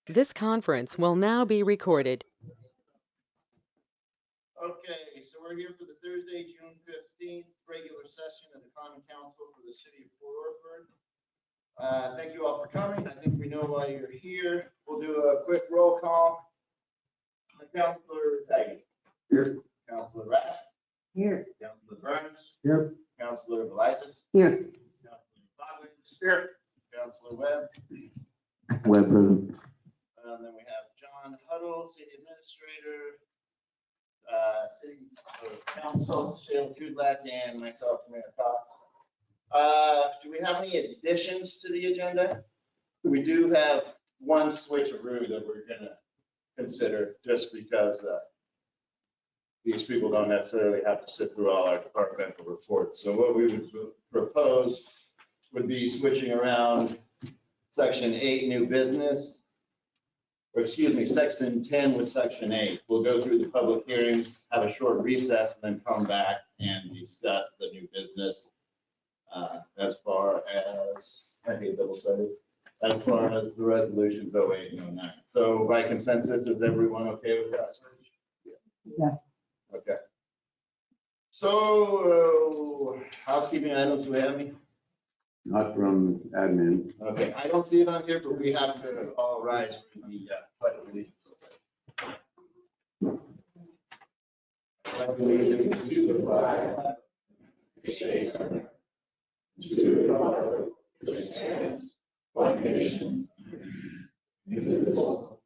This conference will now be recorded. Okay, so we're here for the Thursday, June 15th, regular session of the Common Council for the City of Port Orford. Thank you all for coming. I think we know why you're here. We'll do a quick roll call. Councilor Taggy. Here. Councilor Rask. Here. Councilor Burns. Here. Councilor Velisis. Here. Councilor Foggins. Here. Councilor Webb. Web President. And then we have John Huddle, City Administrator, City Council, Shale Kudlak, and myself, Mayor Cox. Do we have any additions to the agenda? We do have one switcheroo that we're gonna consider, just because these people don't necessarily have to sit through all our departmental reports. So what we would propose would be switching around section 8, new business, or excuse me, section 10 with section 8. We'll go through the public hearings, have a short recess, and then come back and discuss the new business as far as, I hate double-sided, as far as the resolutions 08 and 09. So by consensus, is everyone okay with that? Yeah. Okay. So housekeeping items, do we have any? Not from admin. Okay, I don't see it on here, but we have to all rise for the pledge of allegiance. Pledge of allegiance to the flag of the United States, to the republic which stands one nation, indivisible.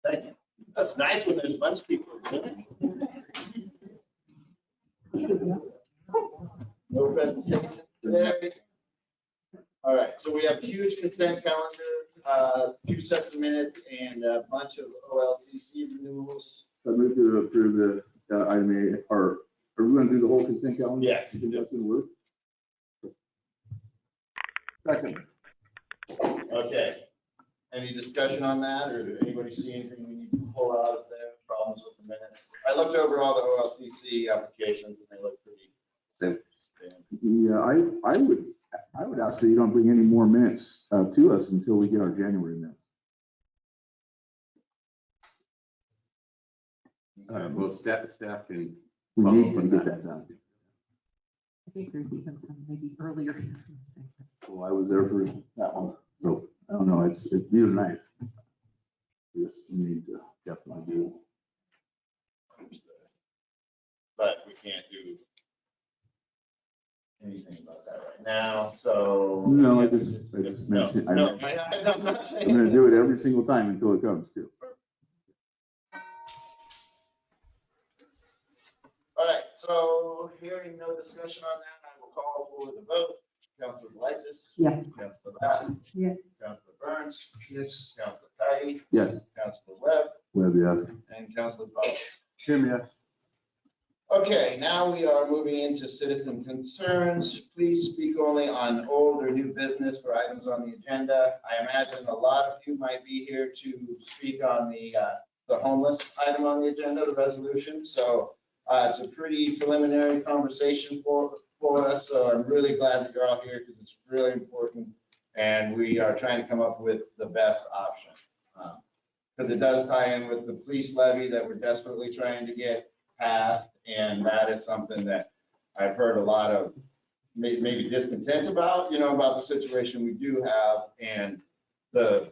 Thank you. That's nice when there's a bunch of people. No presentation today. All right, so we have a huge consent calendar, 2 sets of minutes, and a bunch of OLCC renewals. I move to approve the item A, or are we going to do the whole consent calendar? Yeah. You think that's going to work? Second. Okay. Any discussion on that, or did anybody see anything we need to pull out of there, problems with the minutes? I looked over all the OLCC applications, and they look pretty Same. standard. Yeah, I would ask that you don't bring any more minutes to us until we get our January minutes. Well, staff can. We Follow need up to on get that. that done. I think there's even some maybe earlier. Well, I was there for that one, so I don't know, it's these are nice. Just need to definitely do. But we can't do anything about that right now, so. No, I just No, mentioned, I'm not I'm saying. gonna do it every single time until it comes to. All right, so hearing no discussion on that, I will call for the vote. Councilor Velisis. Yes. Councilor Bass. Yes. Councilor Burns. Yes. Councilor Patty. Yes. Councilor Webb. Web, yes. And Councilor Fox. Tim, yes. Okay, now we are moving into citizen concerns. Please speak only on old or new business for items on the agenda. I imagine a lot of you might be here to speak on the homeless item on the agenda, the resolution. So it's a pretty preliminary conversation for us. So I'm really glad that you're all here because it's really important. And we are trying to come up with the best option. Because it does tie in with the police levy that we're desperately trying to get passed. And that is something that I've heard a lot of maybe discontent about, about the situation we do have, and the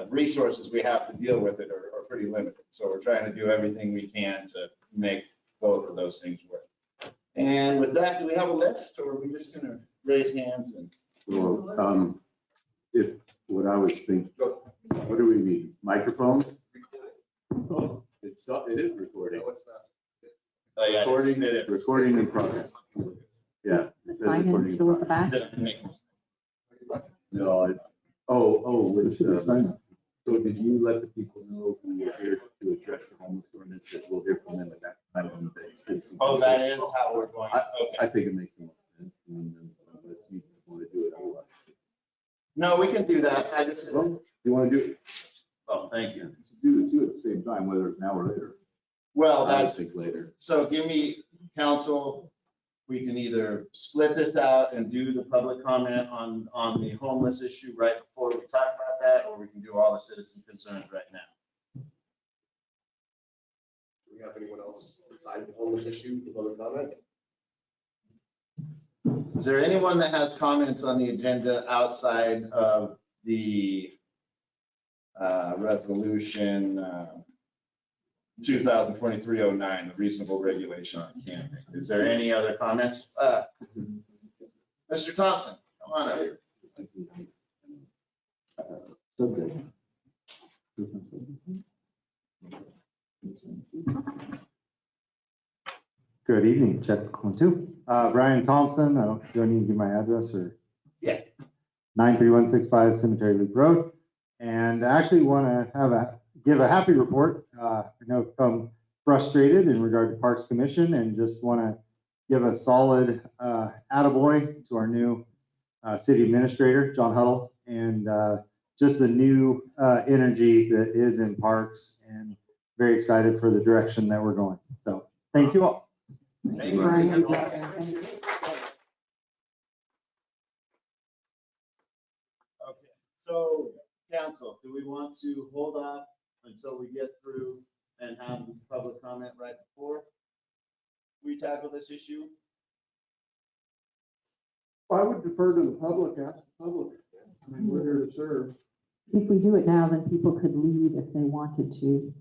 resources we have to deal with it are pretty limited. So we're trying to do everything we can to make both of those things work. And with that, do we have a list, or are we just going to raise hands and Well, if, what I was thinking, go? what do we need? Microphones? It is recording. Oh, yeah. Recording, It is. recording in progress. Yeah. The it says sign recording is in still at the progress. back. Didn't make mistakes. No, which, so did you let the people know who were here to address the homeless ordinance, that we'll hear from them at that time? Oh, that is how we're going. I Okay. think it makes more sense, and then, unless you want to do it otherwise. No, we can do that. I just, Well, you want to do it, oh, thank you. do the two at the same time, whether it's now or later. Well, I would that's, think later. so give me counsel. We can either split this out and do the public comment on the homeless issue right before we talk about comment? Is there anyone that has comments on the agenda outside of the resolution 2023-09, the reasonable regulation on camping? Is there any other comments? Mr. Thompson, come on up. Subject. Good evening, check one, two. Brian Thompson, do I need to give my address or? Yeah. 93165 Cemetery Loop Road. And I actually want to give a happy report. I know I've come frustrated in regard to Parks Commission and just want to give a solid attaboy to our new city administrator, John Huddle, and just the new energy that is in Parks, and very excited for the direction that we're going. So thank you all. Thank you. Brian, you Okay, got there. Thank you. so council, do we want to hold off until we get through and have public comment right before we tackle this issue? I would defer to the public, ask the public. I mean, we're here to serve. If we do it now, then people could leave if they wanted to.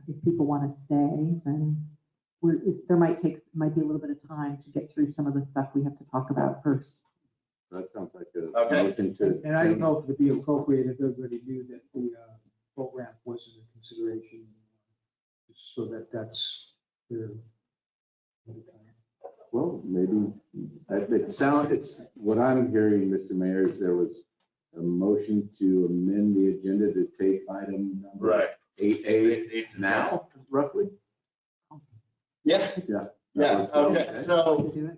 If people want to stay, then there might be a little bit of time to get through some of the stuff we have to talk about first. That sounds like a Okay. motion to. And I don't know if it'd be appropriate if everybody knew that the program wasn't a consideration, so that's their. Well, maybe, it's, what I'm hearing, Mr. Mayor, is there was a motion to amend the agenda to take item number 8A now, roughly? Yeah, Yeah. yeah, okay, so, To do it.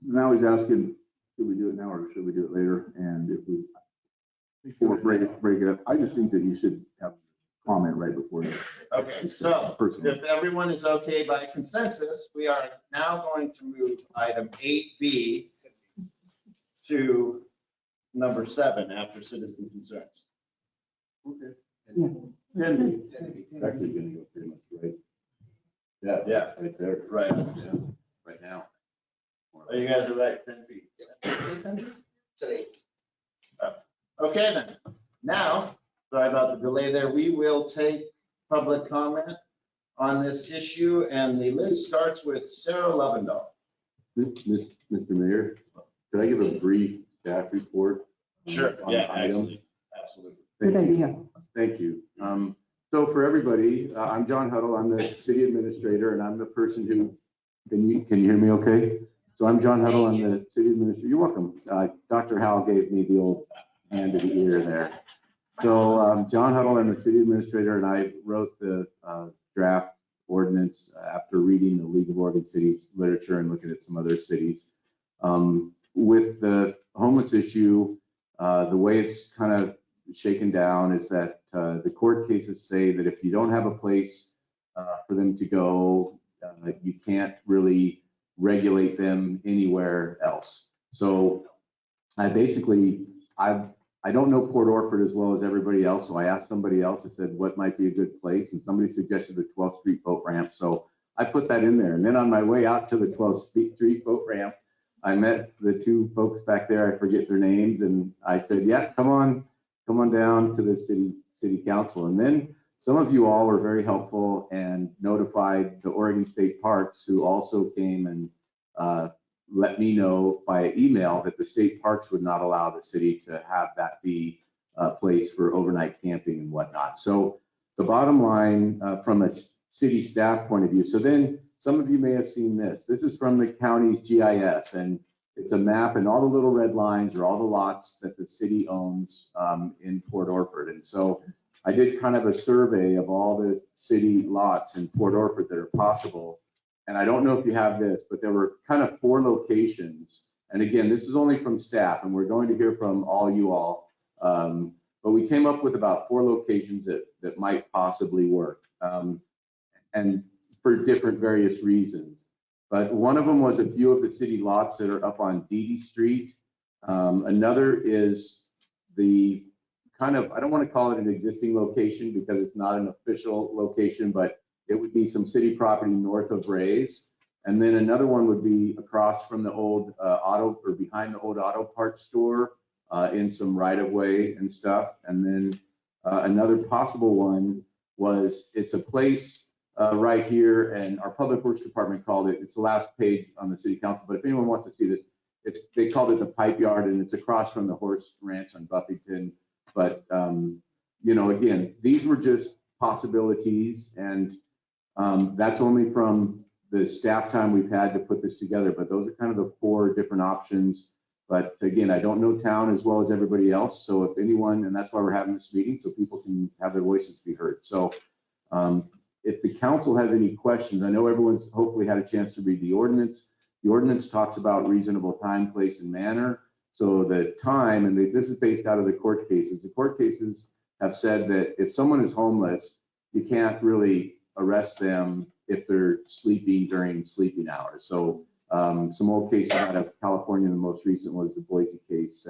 Now he's asking, should we do it now or should we do it later? And if we, or break it up, I just think that you should have comment right before that. okay, so Personally. if everyone is okay by consensus, we are now going to move item 8B to number 7 after citizen concerns. Okay. Yes. It's actually gonna go pretty much right. Yeah. Yeah. Right there. Right. Yeah, right now. Oh, you guys are right, 10 feet. It's at 8. Okay, then. Now, sorry about the delay there. We will take public comment on this issue, and the list starts with Sarah Lovendahl. Mr. Mayor, could I give a brief staff report? Sure, on yeah, the item? actually, absolutely. Good Thank you. idea. Thank you. So for everybody, I'm John Huddle. I'm the city administrator, and I'm the person who, can you hear me okay? So I'm John Huddle. I'm the city administrator. You're welcome. Dr. Howell gave me the old hand to the ear there. So John Huddle, I'm the city administrator, and I wrote the draft ordinance after reading the League of Oregon Cities literature and looking at some other cities. With the homeless issue, the way it's kind of shaken down is that the court cases say that if you don't have a place for them to go, you can't really regulate them anywhere else. So I don't know Port Orford as well as everybody else, so I asked somebody else. I said, what might be a good place? And somebody suggested the 12th Street boat ramp. So I put that in there. And then on my way out to the 12th Street boat ramp, I met the two folks back there. I forget their names. And I said, yeah, come on down to the city council. And then some of you all were very helpful and notified the Oregon State Parks, who also came and let me know by email that the state parks would not allow the city to have that be a place for overnight camping and whatnot. So the bottom line from a city staff point of view, so then some of you may have seen this. This is from the county's GIS, and it's a map, and all the little red lines are all the lots that the city owns in Port Orford. And so I did kind of a survey of all the city lots in Port Orford that are possible. And I don't know if you have this, but there were kind of 4 locations. And again, this is only from staff, and we're going to hear from all you all. But we came up with about 4 locations that might possibly work, and for different various reasons. But one of them was a few of the city lots that are up on Deedy Street. Another is the kind of, I don't want to call it an existing location because it's not an official location, but it would be some city property north of Rays. And then another one would be across from the old auto, or behind the old auto parts store, in some right of way and stuff. And then another possible one was, it's a place right here, and our public works department called it, it's the last page on the city council, but if anyone wants to see this, they called it the Pipe Yard, and it's across from the horse ranch on Buffington. But you know, again, these were just possibilities, and that's only from the staff time we've had to put this together, but those are kind of the 4 different options. But again, I don't know town as well as everybody else, so if anyone, and that's why we're having this meeting, so people can have their voices be heard. So if the council has any questions, I know everyone's hopefully had a chance to read the ordinance. The ordinance talks about reasonable time, place, and manner. So the time, and this is based out of the court cases. The court cases have said that if someone is homeless, you can't really arrest them if they're sleeping during sleeping hours. So some old cases out of California, the most recent was the Boise case,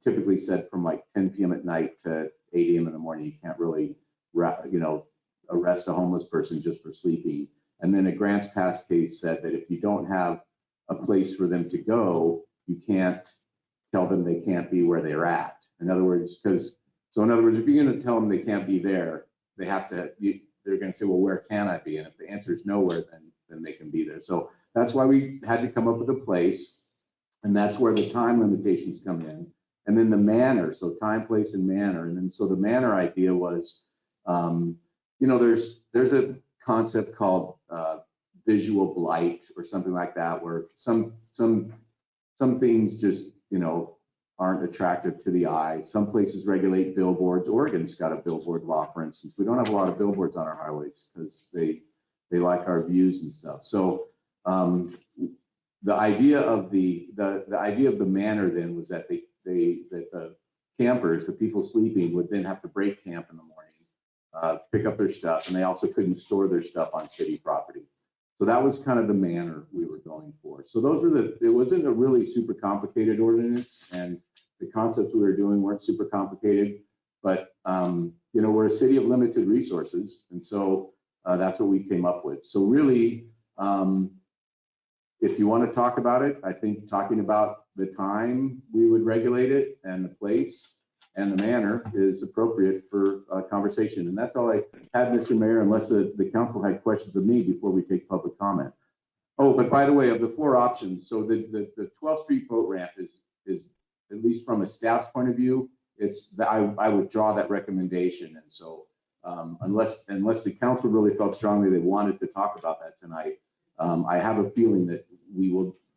typically said from like 10 p.m. at night to 8 a.m. in the morning, you can't really, you know, arrest a homeless person just for sleeping. And then a Grants Pass case said that if you don't have a place for them to go, you can't tell them they can't be where they're at. In other words, if you're going to tell them they can't be there, they have to, they're going to say, well, where can I be? And if the answer is nowhere, then they can be there. So that's why we had to come up with a place, and that's where the time limitations come in. And then the manner, so time, place, and manner. And then so the manner idea was, you know, there's a concept called visual blight or something like that, where some things just, you know, aren't attractive to the eye. Some places regulate billboards. Oregon's got a billboard law, for instance. We don't have a lot of billboards on our highways because they like our views and stuff. So the idea of the idea of the manner then was that that the campers, the people sleeping, would then have to break camp in the morning, pick up their stuff, and they also couldn't store their stuff on city property. So that was kind of the manner we were going for. So those were it wasn't a really super complicated ordinance, and the concepts we were doing weren't super complicated, but you know, we're a city of limited resources, and so that's what we came up with. So really, if you want to talk about it, I think talking about the time we would regulate it and the place and the manner is appropriate for a conversation. And that's all I had, Mr. Mayor, unless the council had questions of me before we take public comment. Oh, but by the way, of the 4 options, so the 12th Street boat ramp is at least from a staff's point of view, I would draw that recommendation. And so unless the council really felt strongly they wanted to talk about that tonight, I have a feeling that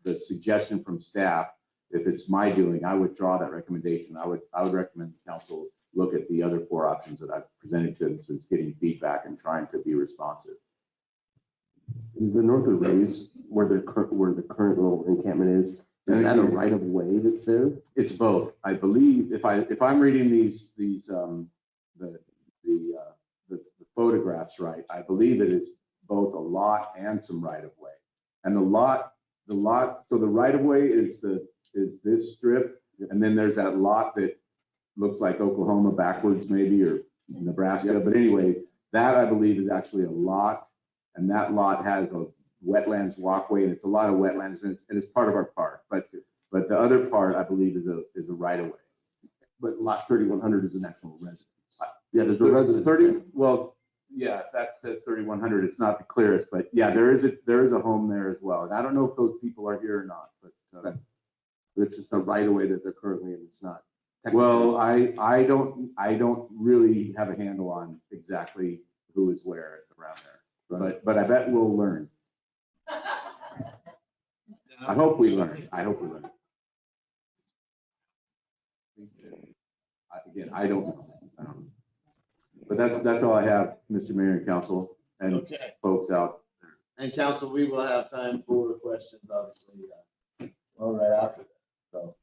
the suggestion from staff, if it's my doing, I would draw that recommendation. I would recommend the council look at the other 4 options that I've presented to them, since getting feedback and trying to be responsive. Is the Northwood Rays where the current little encampment is that a right of way that's there? It's both, I believe. If I'm reading the photographs right, I believe it is both a lot and some right of way. And the lot. So the right of way is this strip, and then there's that lot that looks like Oklahoma backwards, maybe, or Nebraska. Yep. But anyway, that I believe is actually a lot, and that lot has a wetlands walkway, and it's a lot of wetlands, and it's part of our park. But the other part, I believe, is a right of way. But lot 3100 is an actual residence. Yeah, there's a residence. Well, yeah, that says 3100. It's not the clearest, but yeah, there is a home there as well. And I don't know if those people are here or not, but it's just a right of way that they're currently in. It's not. Well, I don't really have a handle on exactly who is where around there, right. but I bet we'll learn. I hope we learn. Again, I don't know. But that's all I have, Mr. Mayor and Council, and Okay. Folks out there. And council, we will have time for questions, obviously, all right after that. So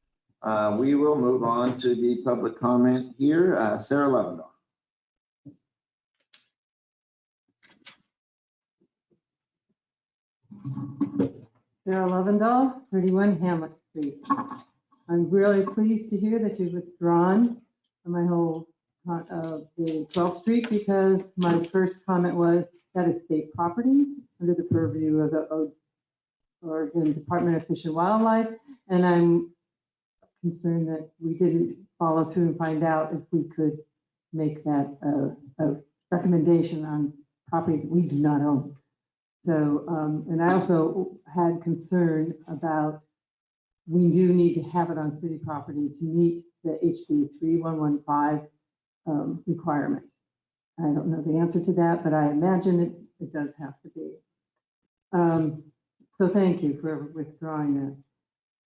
we will move on to the public comment here. Sarah Levendahl. Sarah Levendahl, 31 Hamlet Street. I'm really pleased to hear that you've withdrawn my whole the 12th Street, because my first comment was that is state property under the purview of the Oregon Department of Fish and Wildlife, and I'm concerned that we didn't follow through and find out if we could make that a recommendation on property that we do not own. So, and I also had concern about, we do need to have it on city property to meet the HB 3115 requirement. I don't know the answer to that, but I imagine it does have to be. So thank you for withdrawing that.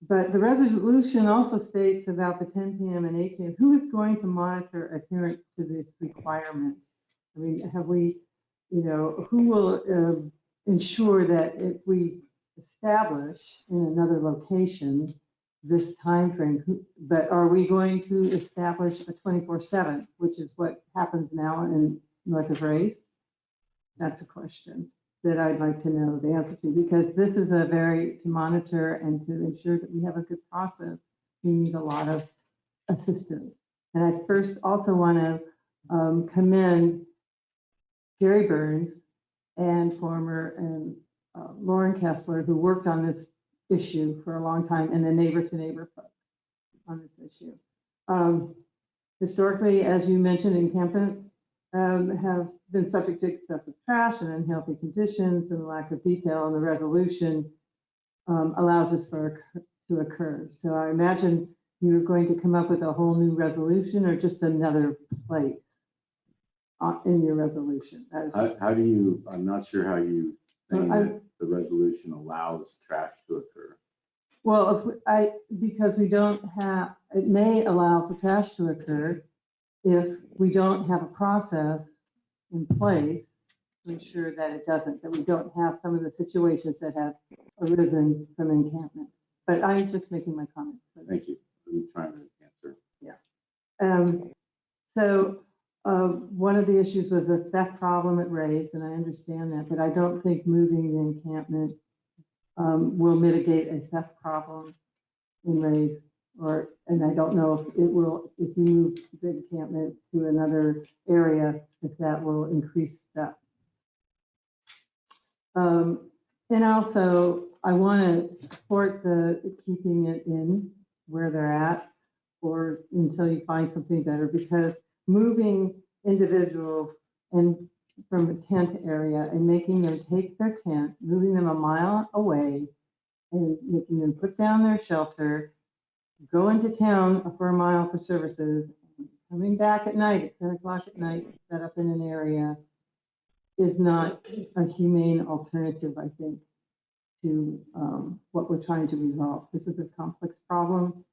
But the resolution also states about the 10 p.m. and 8 p.m. Who is going to monitor adherence to this requirement? I mean, have we, you know, who will ensure that if we establish in another location this timeframe, but are we going to establish a 24/7, which is what happens now in north of Rays? That's a question that I'd like to know the answer to, because this is to monitor and to ensure that we have a good process. We need a lot of assistance. And I first also want to commend Gary Burns and former Lauren Kessler, who worked on this issue for a long time, and the neighbor-to-neighbor folks on this issue. Historically, as you mentioned, encampments have been subject to excessive trash and unhealthy conditions, and the lack of detail in the resolution allows this to occur. So I imagine you're going to come up with a whole new resolution, or just another place in your resolution. How do you, I'm not sure how you think So that the resolution allows trash to occur. Well, because we don't have, it may allow for trash to occur if we don't have a process in place to ensure that it doesn't, that we don't have some of the situations that have arisen from encampment. But I'm just making my comments. Thank you. I'm trying to answer. So one of the issues was a theft problem at Rays, and I understand that, but I don't think moving the encampment will mitigate a theft problem in Rays, and I don't know if it will, if you move the encampment to another area, if that will increase theft. And also, I want to support the keeping it in where they're at, or until you find something better, because moving individuals and from a tent area and making them take their tent, moving them a mile away and making them put down their shelter, go into town for a mile for services, coming back at night at 10 o'clock at night, set up in an area, is not a humane alternative, I think, to what we're trying to resolve. This is a complex problem,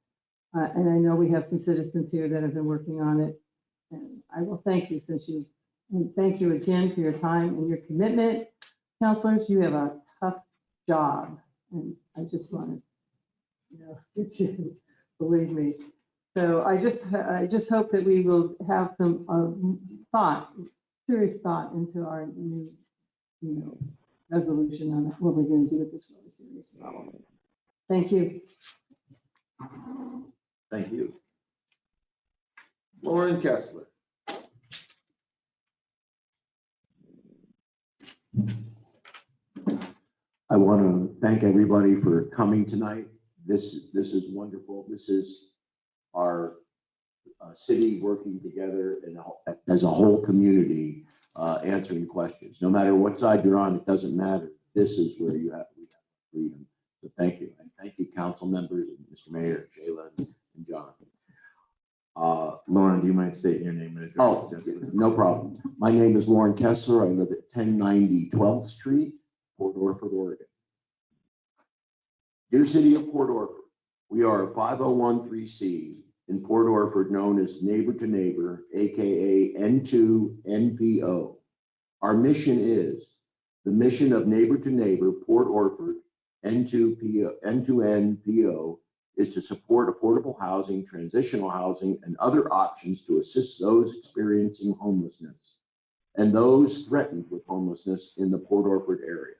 and I know we have some citizens here that have been working on it. And I will thank you, and thank you again for your time and your commitment. Counselors, you have a tough job, and I just want to, get you, believe me. So I just hope that we will have some serious thought into our new, resolution on what we're going to do with this really serious problem. Thank you. Thank you. Lauren Kessler. I want to thank everybody for coming tonight. This is wonderful. This is our city working together and as a whole community answering questions. No matter what side you're on, it doesn't matter. This is where we have freedom. So thank you. And thank you, council members, and Mr. Mayor, Shayla, and John. Lauren, do you mind stating your name and address? Oh, no problem. My name is Lauren Kessler. I live at 1090 12th Street, Port Orford, Oregon. Dear City of Port Orford, we are a 501(c) in Port Orford known as Neighbor to Neighbor, aka N2 NPO. Our mission is the mission of Neighbor to Neighbor Port Orford N2 NPO is to support affordable housing, transitional housing, and other options to assist those experiencing homelessness and those threatened with homelessness in the Port Orford area.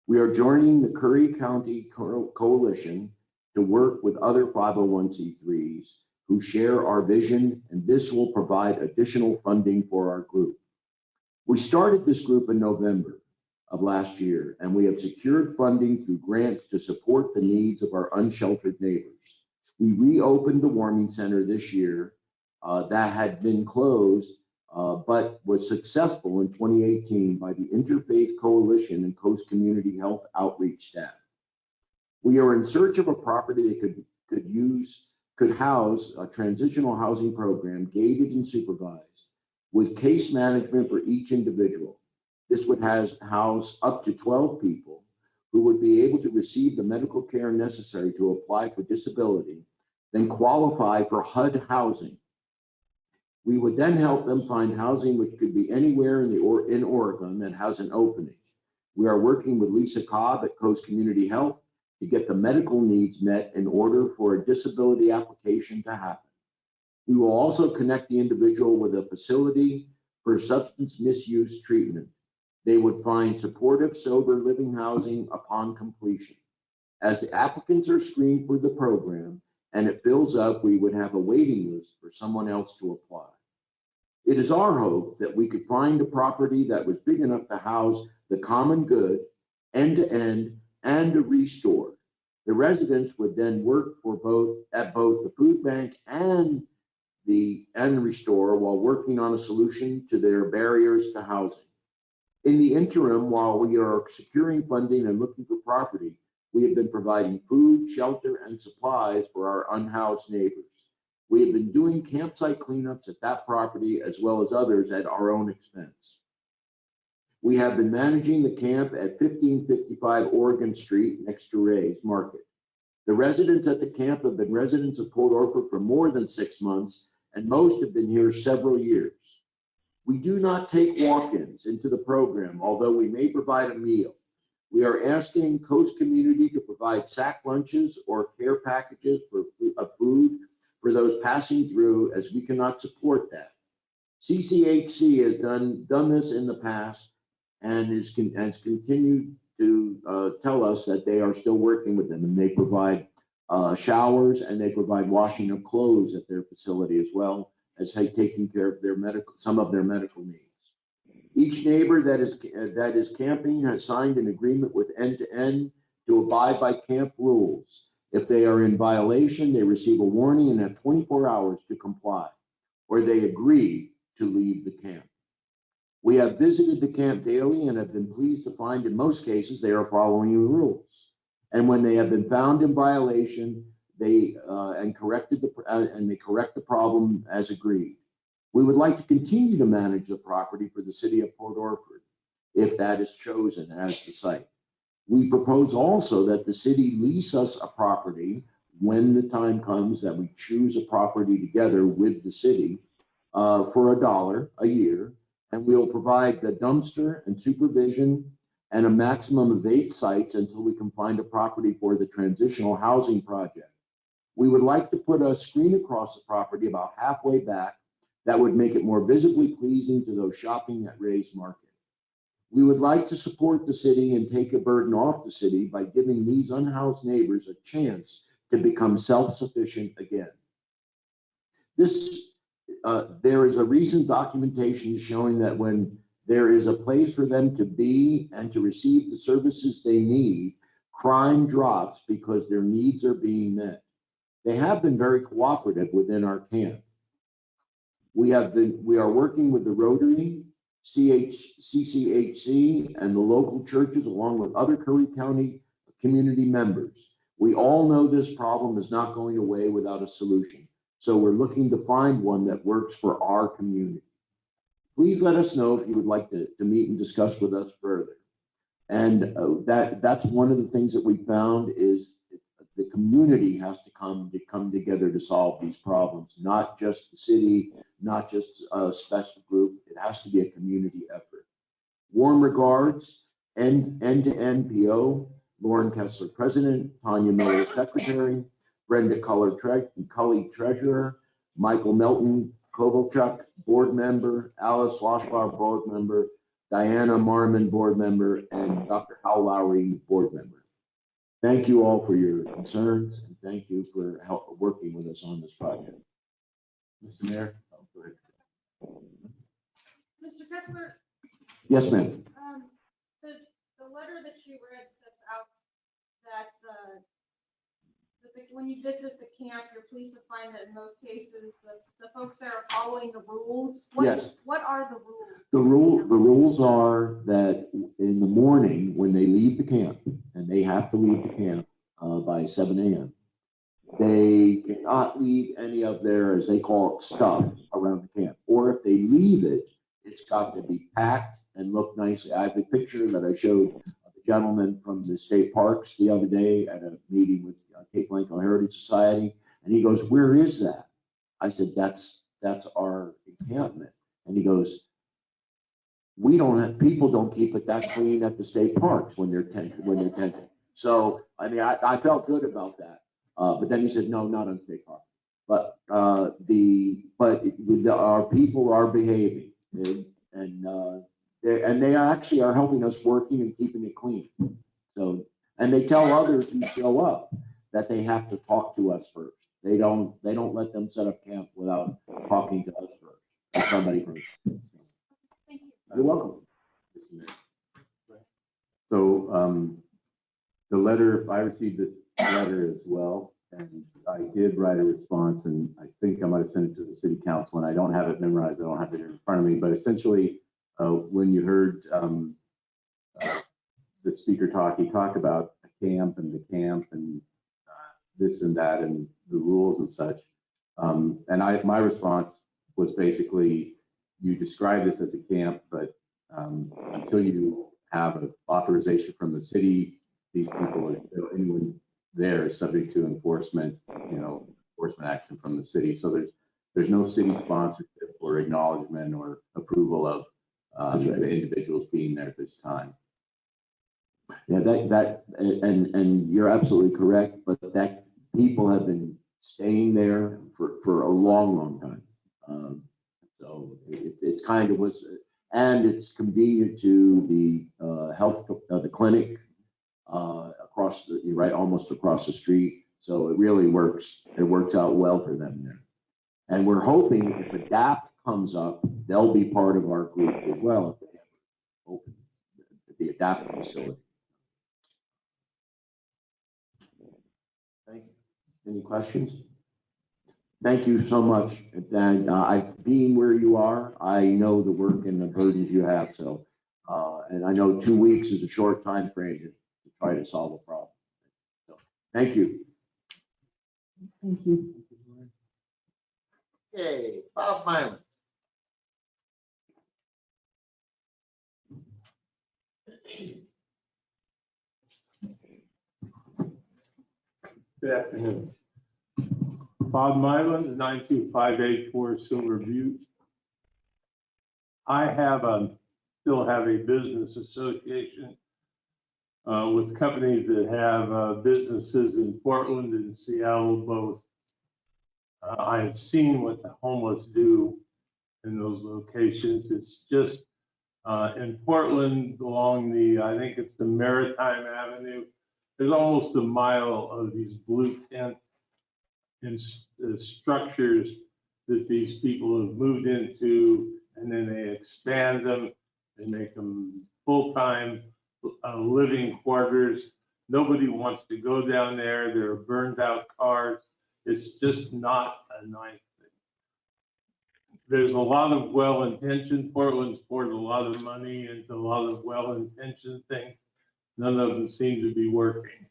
We are joining the Curry County Coalition to work with other 501(c)(3)s who share our vision, and this will provide additional funding for our group. We started this group in November of last year, and we have secured funding through grants to support the needs of our unsheltered neighbors. We reopened the warming center this year that had been closed, but was successful in 2018 by the Interfaith Coalition and Coast Community Health Outreach staff. We are in search of a property that could house a transitional housing program, gated and supervised, with case management for each individual. This would house up to 12 people who would be able to receive the medical care necessary to apply for disability, then qualify for HUD housing. We would then help them find housing which could be anywhere in Oregon that has an opening. We are working with Lisa Cobb at Coast Community Health to get the medical needs met in order for a disability application to happen. We will also connect the individual with a facility for substance misuse treatment. They would find supportive, sober living housing upon completion. As the applicants are screened for the program and it fills up, we would have a waiting list for someone else to apply. It is our hope that we could find a property that was big enough to house the common good, end-to-end, and a restore. The residents would then work at both the food bank and restore while working on a solution to their barriers to housing. In the interim, while we are securing funding and looking for property, we have been providing food, shelter, and supplies for our unhoused neighbors. We have been doing campsite cleanups at that property as well as others at our own expense. We have been managing the camp at 1555 Oregon Street next to Ray's Market. The residents at the camp have been residents of Port Orford for more than 6 months, and most have been here several years. We do not take walk-ins into the program, although we may provide a meal. We are asking Coast Community to provide sack lunches or care packages of food for those passing through, as we cannot support that. CCHC has done this in the past and has continued to tell us that they are still working with them, and they provide showers and they provide washing of clothes at their facility, as well as taking care of some of their medical needs. Each neighbor that is camping has signed an agreement with End-to-End to abide by camp rules. If they are in violation, they receive a warning and have 24 hours to comply, or they agree to leave the camp. We have visited the camp daily and have been pleased to find in most cases they are following the rules. And when they have been found in violation, they correct the problem as agreed. We would like to continue to manage the property for the city of Port Orford, if that is chosen as the site. We propose also that the city lease us a property when the time comes that we choose a property together with the city for $1 a year, and we'll provide the dumpster and supervision and a maximum of 8 sites until we can find a property for the transitional housing project. We would like to put a screen across the property about halfway back that would make it more visibly pleasing to those shopping at Ray's Market. We would like to support the city and take a burden off the city by giving these unhoused neighbors a chance to become self-sufficient again. There is a recent documentation showing that when there is a place for them to be and to receive the services they need, crime drops because their needs are being met. They have been very cooperative within our camp. We are working with the Rotary, CCHC, and the local churches, along with other Curry County community members. We all know this problem is not going away without a solution, so we're looking to find one that works for our community. Please let us know if you would like to meet and discuss with us further. And that's one of the things that we found is the community has to come together to solve these problems, not just the city, not just a special group. It has to be a community effort. Warm regards, End-to-End PO, Lauren Kessler, President, Tanya Miller, Secretary, Brenda Cully, Treasurer, Michael Melton, Kovalchuk, Board Member, Alice Washbar, Board Member, Diana Marmon, Board Member, and Dr. Hal Lowry, Board Member. Thank you all for your concerns, and thank you for working with us on this project. Mr. Mayor, go ahead. Mr. Kessler, Yes, ma'am. the letter that you read sets out that when you visit the camp, you're pleased to find that in most cases, the folks there are following the rules. Yes. What are the rules? The rules are that in the morning, when they leave the camp, and they have to leave the camp by 7 a.m., they cannot leave any of their, as they call it, stuff around the camp. Or if they leave it, it's got to be packed and look nice. I have a picture that I showed the gentleman from the state parks the other day at a meeting with Cape Blanco Heritage Society, and he goes, "Where is that?" I said, "That's our encampment." And he goes, "We don't have, people don't keep it that clean at the state parks when they're tenting." So, I mean, I felt good about that. But then he said, "No, not on state park." But our people are behaving, and they actually are helping us working and keeping it clean. So, and they tell others who show up that they have to talk to us first. They don't let them set up camp without talking to us first, or somebody first. Thank you. You're welcome. So the letter, I received this letter as well, and I did write a response, and I think I might have sent it to the city council, and I don't have it memorized. I don't have it in front of me, but essentially, when you heard the speaker talk, he talked about a camp and the camp and this and that and the rules and such. And my response was basically, you describe this as a camp, but until you have an authorization from the city, these people, anyone there is subject to enforcement action from the city. So there's no city sponsorship or acknowledgement or approval of the individuals being there at this time. Yeah, and you're absolutely correct, but that people have been staying there for a long time. So it kind of was, and it's convenient to the the clinic across almost across the street. So it really works. It works out well for them there. And we're hoping if ADAPT comes up, they'll be part of our group as well if they ever open the ADAPT facility. Thank you. Any questions? Thank you so much. And being where you are, I know the work and the burdens you have. So, and I know 2 weeks is a short time frame to try to solve a problem. So, thank you. Thank you. Okay, Bob Mylan. Good afternoon. Bob Mylan, 92584 Silver Butte. I still have a business association with companies that have businesses in Portland and Seattle both. I've seen what the homeless do in those locations. It's just in Portland along I think it's the Maritime Avenue. There's almost a mile of these blue tent structures that these people have moved into, and then they expand them, they make them full-time living quarters. Nobody wants to go down there. There are burned out cars. It's just not a nice thing. There's a lot of well-intentioned, Portland's poured a lot of money into a lot of well-intentioned things. None of them seem to be working.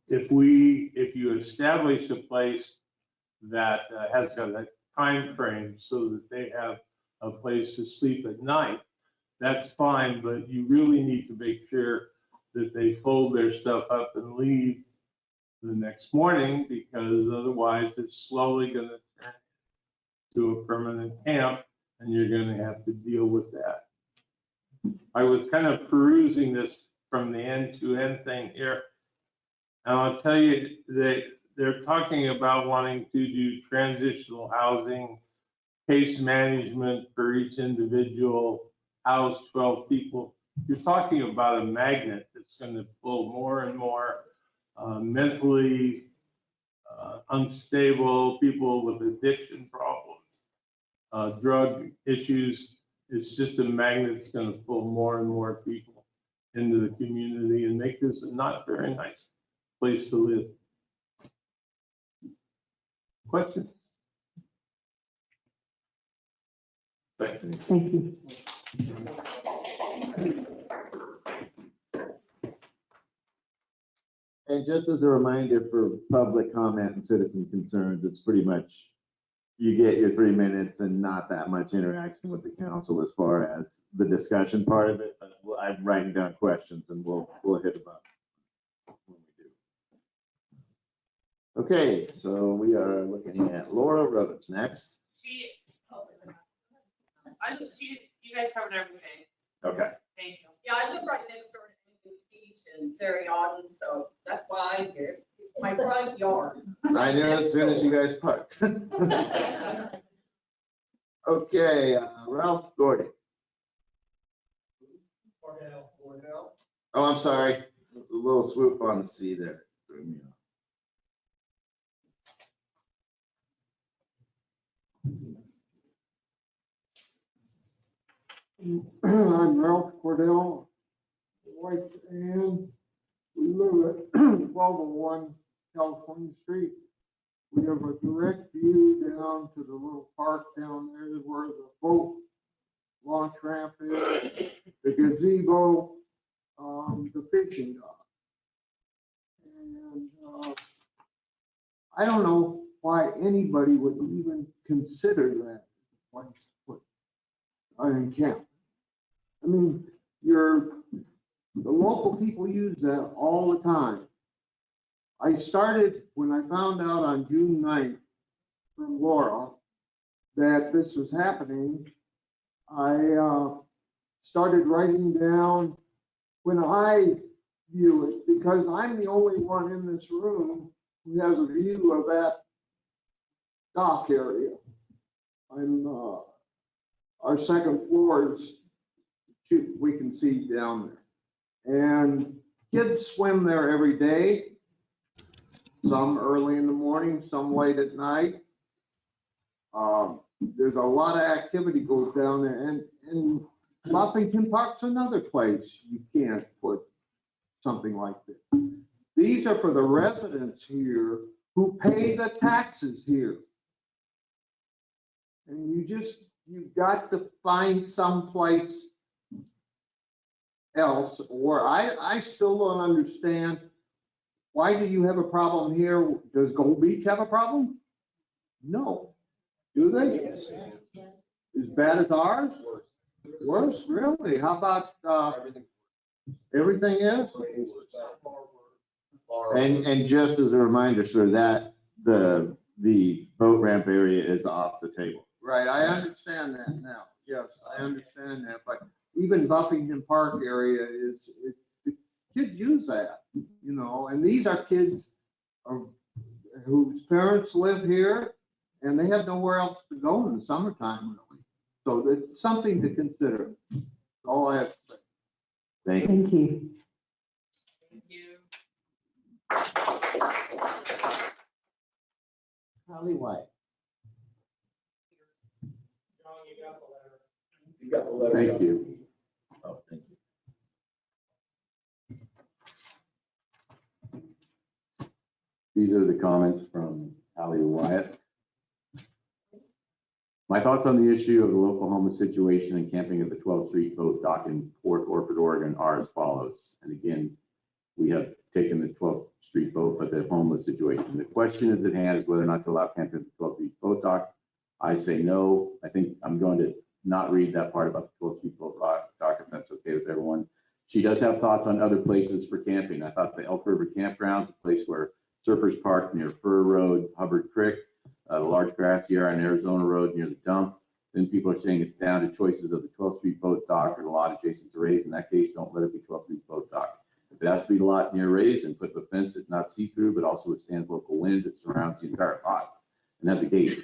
If you establish a place that has got a time frame so that they have a place to sleep at night, that's fine, but you really need to make sure that they fold their stuff up and leave the next morning, because otherwise it's slowly going to turn to a permanent camp, and you're going to have to deal with that. I was kind of perusing this from the end-to-end thing here, and I'll tell you that they're talking about wanting to do transitional housing, case management for each individual house, 12 people. You're talking about a magnet that's going to pull more and more mentally unstable people with addiction problems, drug issues. It's just a magnet that's going to pull more and more people into the community and make this a not very nice place to live. Question? Thank you. Thank you. And just as a reminder for public comment and citizen concerns, it's pretty much, you get your 3 minutes and not that much interaction with the council as far as the discussion part of it. But I'm writing down questions and we'll hit them up when we do. Okay, so we are looking at Laura Rhodes next. You guys covered everything. Okay. Thank you. Yeah, I live right next door to the beach and Sarah Yawton, so that's why I'm here. It's my front yard. I knew as soon as you guys parked. Okay, Ralph Gordy. Oh, I'm sorry. A little swoop on the C there. Threw me off. I'm Ralph Cordell, wife Ann. We live at 1201 California Street. We have a direct view down to the little park down there where the boat launch ramp is, the gazebo, the fishing dock. And I don't know why anybody would even consider that place to put in camp. I mean, the local people use that all the time. I started, when I found out on June 9th from Laura that this was happening, I started writing down when I view it, because I'm the only one in this room who has a view of that dock area. Our second floor is, we can see down there. And kids swim there every day, some early in the morning, some late at night. There's a lot of activity goes down there, and Buffington Park's another place you can't put something like this. These are for the residents here who pay the taxes here. And you've got to find someplace else, or I still don't understand, why do you have a problem here? Does Gold Beach have a problem? No. Do they? As bad as ours? Worse, really? How about everything is? And just as a reminder, sir, that the boat ramp area is off the table. Right, I understand that now. Yes, I understand that. But even Buffington Park area the kids use that, and these are kids whose parents live here and they have nowhere else to go in the summertime, really. So it's something to consider. That's all I have to say. Thank you. Thank you. Thank you. Holly White. John, you got the letter. You got the letter. Thank you. Oh, thank you. These are the comments from Hallie Wyatt. My thoughts on the issue of the local homeless situation and camping at the 12th Street Boat Dock in Port Orford, Oregon are as follows. And again, we have taken the 12th Street Boat, but the homeless situation. The question is at hand is whether or not to allow camping at the 12th Street Boat Dock. I say no. I think I'm going to not read that part about the 12th Street Boat Dock, if that's okay with everyone. She does have thoughts on other places for camping. I thought the Elk River Campground is a place where surfers park near Fur Road, Hubbard Creek, the large grassy area on Arizona Road near the dump. Then people are saying it's down to choices of the 12th Street Boat Dock or the lot adjacent to Ray's. In that case, don't let it be 12th Street Boat Dock. If it has to be the lot near Ray's, and put up a fence that's not see-through, but also withstands local winds, it surrounds the entire lot and has a gate.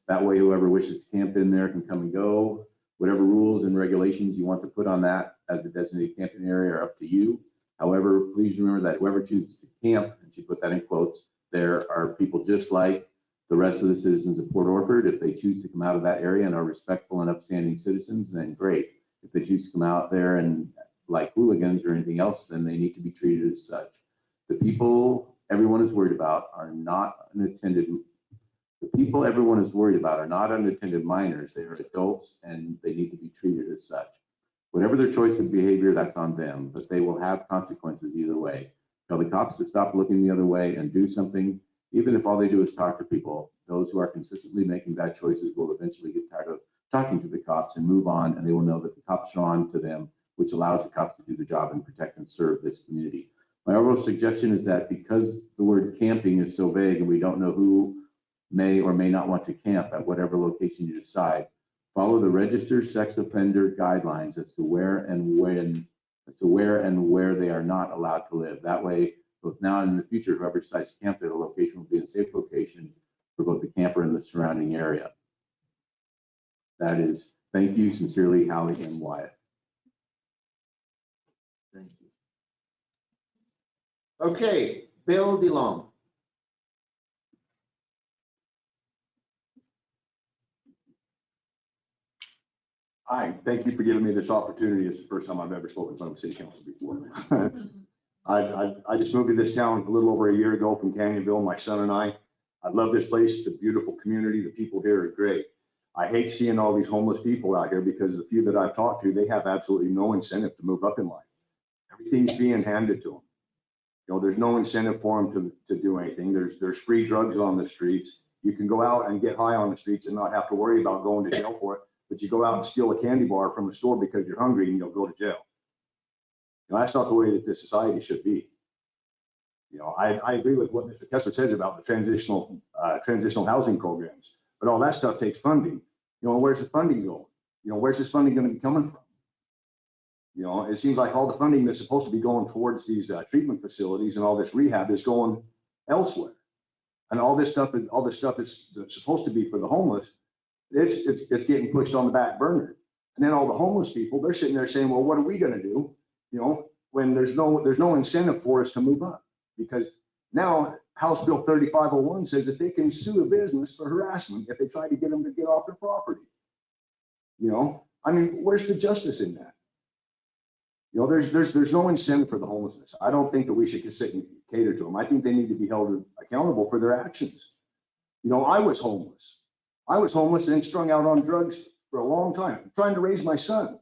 That way, whoever wishes to camp in there can come and go. Whatever rules and regulations you want to put on that as a designated camping area are up to you. However, please remember that whoever chooses to camp, and she put that in quotes, there are people just like the rest of the citizens of Port Orford. If they choose to come out of that area and are respectful and upstanding citizens, then great. If they choose to come out there and like hooligans or anything else, then they need to be treated as such. The people everyone is worried about are not unattended. The people everyone is worried about are not unattended minors. They are adults and they need to be treated as such. Whatever their choice of behavior, that's on them, but they will have consequences either way. Tell the cops to stop looking the other way and do something, even if all they do is talk to people. Those who are consistently making bad choices will eventually get tired of talking to the cops and move on, and they will know that the cops are on to them, which allows the cops to do the job and protect and serve this community. My overall suggestion is that because the word camping is so vague and we don't know who may or may not want to camp at whatever location you decide, follow the registered sex offender guidelines as to where and where they are not allowed to live. That way, both now and in the future, whoever decides to camp at a location will be in a safe location for both the camper and the surrounding area. That is, thank you sincerely, Hallie and Wyatt. Thank you. Okay, Bill DeLong. Hi, thank you for giving me this opportunity. It's the first time I've ever spoken in front of city council before. I just moved to this town a little over a year ago from Canyonville, my son and I. I love this place. It's a beautiful community. The people here are great. I hate seeing all these homeless people out here because the few that I've talked to, they have absolutely no incentive to move up in life. Everything's being handed to them. You know, there's no incentive for them to do anything. There's free drugs on the streets. You can go out and get high on the streets and not have to worry about going to jail for it. But you go out and steal a candy bar from the store because you're hungry and you'll go to jail. You know, that's not the way that this society should be. You know, I agree with what Mr. Kessler says about the transitional housing programs, but all that stuff takes funding. You know, where's the funding going? You know, where's this funding going to be coming from? You know, it seems like all the funding that's supposed to be going towards these treatment facilities and all this rehab is going elsewhere. And all this stuff that's supposed to be for the homeless, it's getting pushed on the back burner. And then all the homeless people, they're sitting there saying, well, what are we going to do? You know, when there's no incentive for us to move up. Because now House Bill 3501 says that they can sue a business for harassment if they try to get them to get off their property. You know, I mean, where's the justice in that? You know, there's no incentive for the homelessness. I don't think that we should sit and cater to them. I think they need to be held accountable for their actions. You know, I was homeless and strung out on drugs for a long time, trying to raise my son.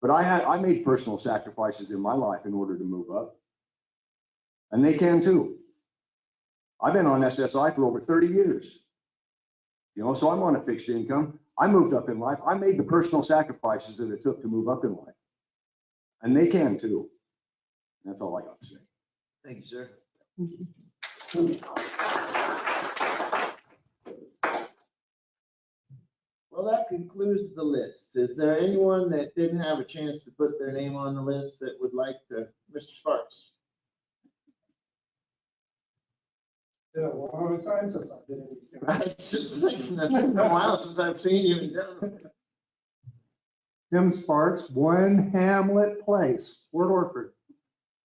But I made personal sacrifices in my life in order to move up. And they can too. I've been on SSI for over 30 years. You know, so I'm on a fixed income. I moved up in life. I made the personal sacrifices that it took to move up in life. And they can too. That's all I got to say. Thank you, sir. Well, that concludes the list. Is there anyone that didn't have a chance to put their name on the list that would like to, Mr. Sparks? Been a long time since I've been in these. I was just thinking that it's been a while since I've seen you in Denver. Tim Sparks, 1 Hamlet Place, Port Orford.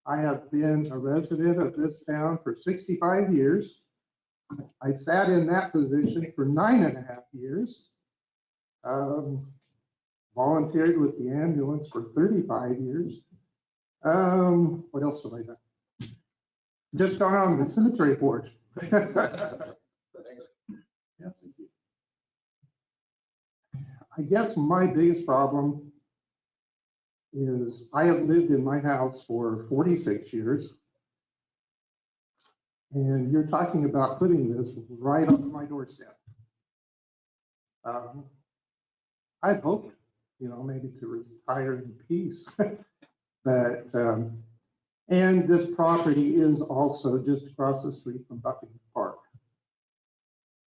I have been a resident of this town for 65 years. I sat in that position for 9.5 years. Volunteered with the ambulance for 35 years. What else have I done? Just gone on the cemetery board. Yeah, thank you. I guess my biggest problem is I have lived in my house for 46 years. And you're talking about putting this right on my doorstep. I'd hoped, you know, maybe to retire in peace. But, and this property is also just across the street from Buckingham Park.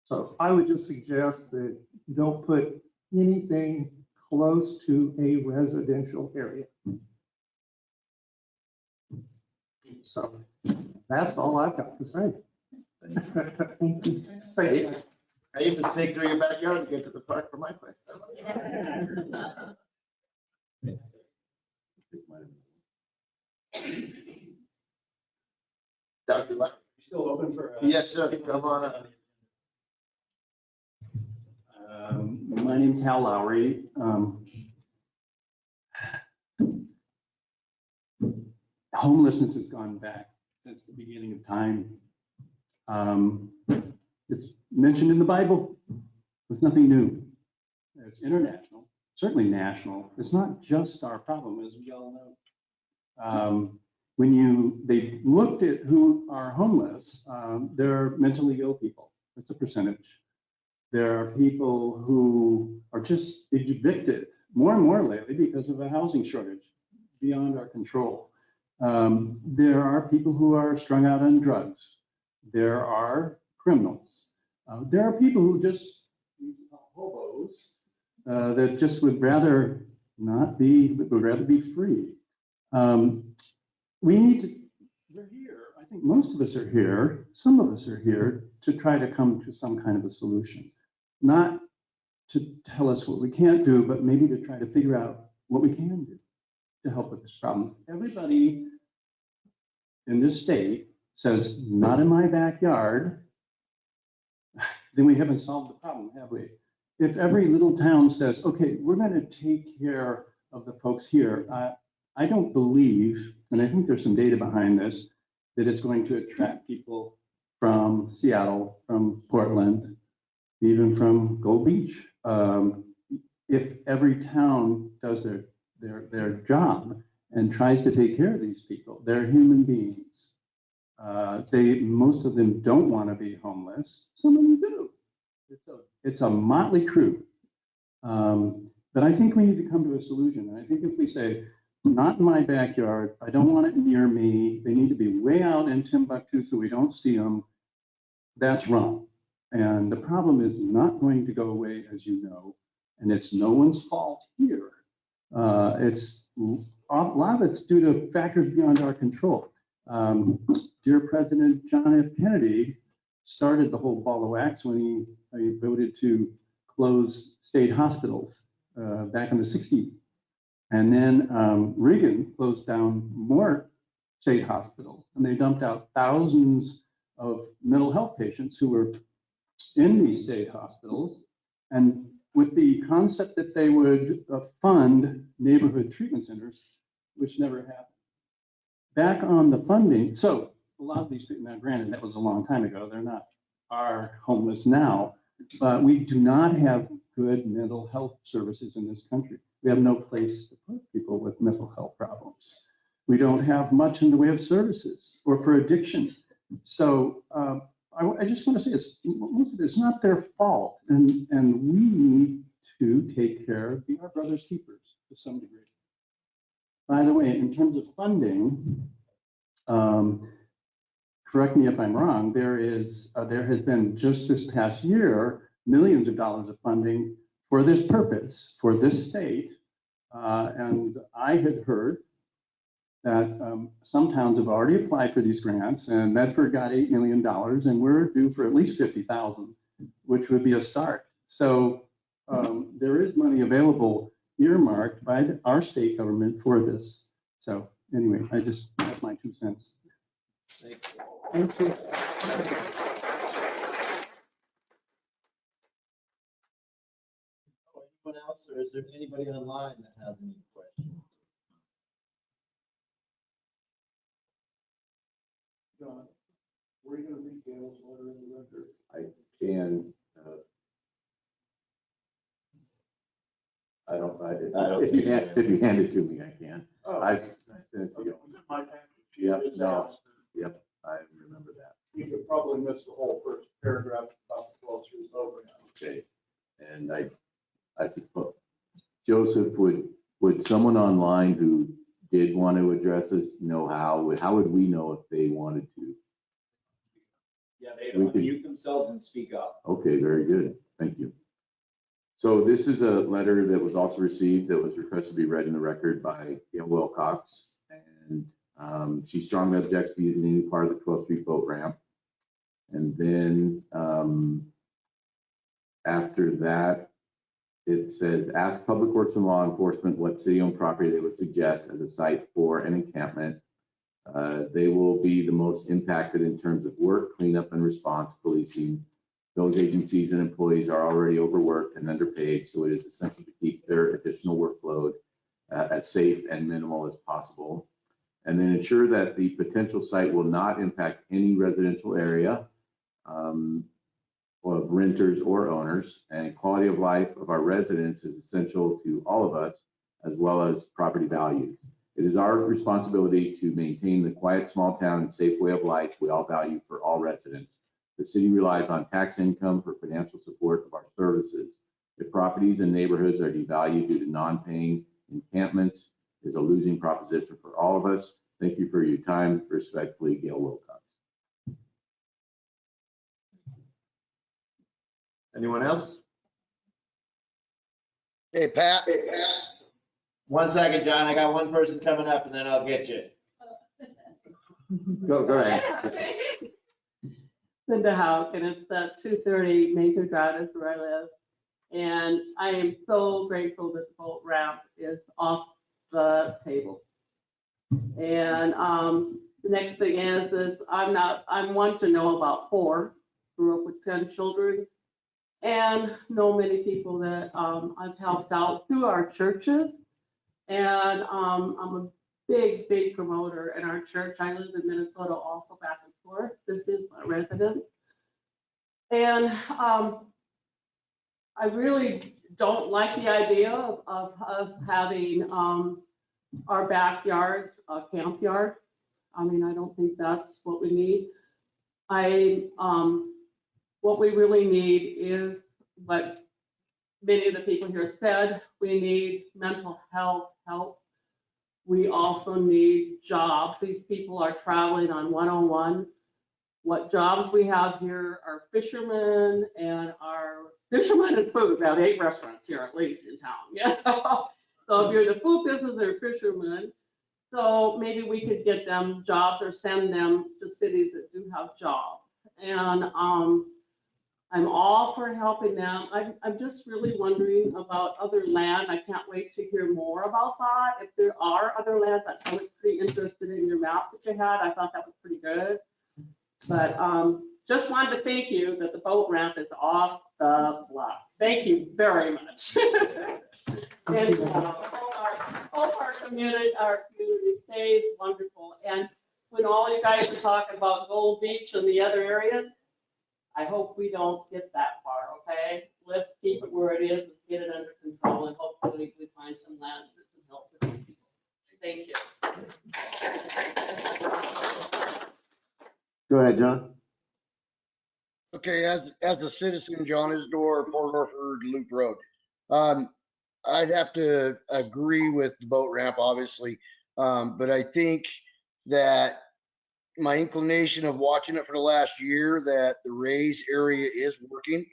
So I would just suggest that you don't put anything close to a residential area. So that's all I've got to say. Thank you. I used to sneak through your backyard to get to the park for my place. Dr. Luck. Still open for? Yes, sir. Come on up. My name's Hal Lowry. Homelessness has gone back since the beginning of time. It's mentioned in the Bible. It's nothing new. It's international, certainly national. It's not just our problem, as we all know. They looked at who are homeless, they're mentally ill people. That's a percentage. There are people who are just evicted more and more lately because of a housing shortage beyond our control. There are people who are strung out on drugs. There are criminals. There are people who just hobos that just would rather not be, would rather be free. We need to, we're here, I think most of us are here, some of us are here to try to come to some kind of a solution. Not to tell us what we can't do, but maybe to try to figure out what we can do to help with this problem. Everybody in this state says, not in my backyard, then we haven't solved the problem, have we? If every little town says, okay, we're going to take care of the folks here, I don't believe, and I think there's some data behind this, that it's going to attract people from Seattle, from Portland, even from Gold Beach. If every town does their job and tries to take care of these people, they're human beings. Most of them don't want to be homeless. Some of them do. It's a motley crew. But I think we need to come to a solution. And I think if we say, not in my backyard, I don't want it near me, they need to be way out in Timbuktu so we don't see them, that's wrong. And the problem is not going to go away, as you know, and it's no one's fault here. It's a lot of it's due to factors beyond our control. Dear President John F. Kennedy started the whole ball of wax when he voted to close state hospitals back in the 60s. And then Reagan closed down more state hospitals, and they dumped out thousands of mental health patients who were in these state hospitals, and with the concept that they would fund neighborhood treatment centers, which never happened. Back on the funding, so a lot of these people, now granted, that was a long time ago, they're not are homeless now, but we do not have good mental health services in this country. We have no place to put people with mental health problems. We don't have much in the way of services or for addiction. So I just want to say it's not their fault, and we need to take care of, be our brother's keepers to some degree. By the way, in terms of funding, correct me if I'm wrong, there has been just this past year millions of dollars of funding for this purpose, for this state, and I had heard that some towns have already applied for these grants, and Medford got $8 million, and we're due for at least 50,000, which would be a start. So there is money available earmarked by our state government for this. So anyway, that's my 2 cents. Thank you. Anyone else, or is there anybody online that has any questions? John, were you gonna read Gail's letter in the record? I can. If you hand it to me, I can. Oh. I sent it to you. Yep, no, yep, I remember that. You could probably miss the whole first paragraph about the 12-3 program. Okay, and I suppose, Joseph, would someone online who did want to address us know how would we know if they wanted to? Yeah, they don't mute themselves and speak up. Okay, very good. Thank you. So this is a letter that was also received that was requested to be read in the record by Gail Wilcox. And she strongly objects to using any part of the 12th Street boat ramp. And then after that, it says, ask Public Works and Law Enforcement what city-owned property they would suggest as a site for an encampment. They will be the most impacted in terms of work, cleanup, and response policing. Those agencies and employees are already overworked and underpaid, so it is essential to keep their additional workload as safe and minimal as possible. and then ensure that the potential site will not impact any residential area of renters or owners, and quality of life of our residents is essential to all of us, as well as property value. It is our responsibility to maintain the quiet small town and safe way of life we all value for all residents. The city relies on tax income for financial support of our services. If properties and neighborhoods are devalued due to non-paying encampments, is a losing proposition for all of us. Thank you for your time. Respectfully, Gail Wilcox. Anyone else? Hey, Pat. 1 second, John. I got one person coming up and then I'll get you. Go ahead. Linda Hauk, and it's 230 Mather Drive is where I live. And I am so grateful that the boat ramp is off the table. And the next thing is I'm one to know about 4, grew up with 10 children, and know many people that I've helped out through our churches. And I'm a big promoter in our church. I live in Minnesota also back and forth. This is my residence. And I really don't like the idea of us having our backyards a camp yard. I mean, I don't think that's what we need. What we really need is what many of the people here said. We need mental health help. We also need jobs. These people are traveling on 101. What jobs we have here are fishermen and food. We have 8 restaurants here at least in town. Yeah. So if you're in the food business or fishermen, so maybe we could get them jobs or send them to cities that do have jobs. And I'm all for helping them. I'm just really wondering about other land. I can't wait to hear more about that. If there are other lands, I was pretty interested in your map that you had. I thought that was pretty good. But just wanted to thank you that the boat ramp is off the block. Thank you very much. And hope our community stays wonderful. And when all you guys are talking about Gold Beach and the other areas, I hope we don't get that far, okay? Let's keep it where it is and get it under control, and hopefully we find some land that can help the people. Thank you. Go ahead, John. Okay, as a citizen, John Isdor, Port Orford Loop Road. I'd have to agree with the boat ramp, obviously, but I think that my inclination of watching it for the last year, that the Rays area is working.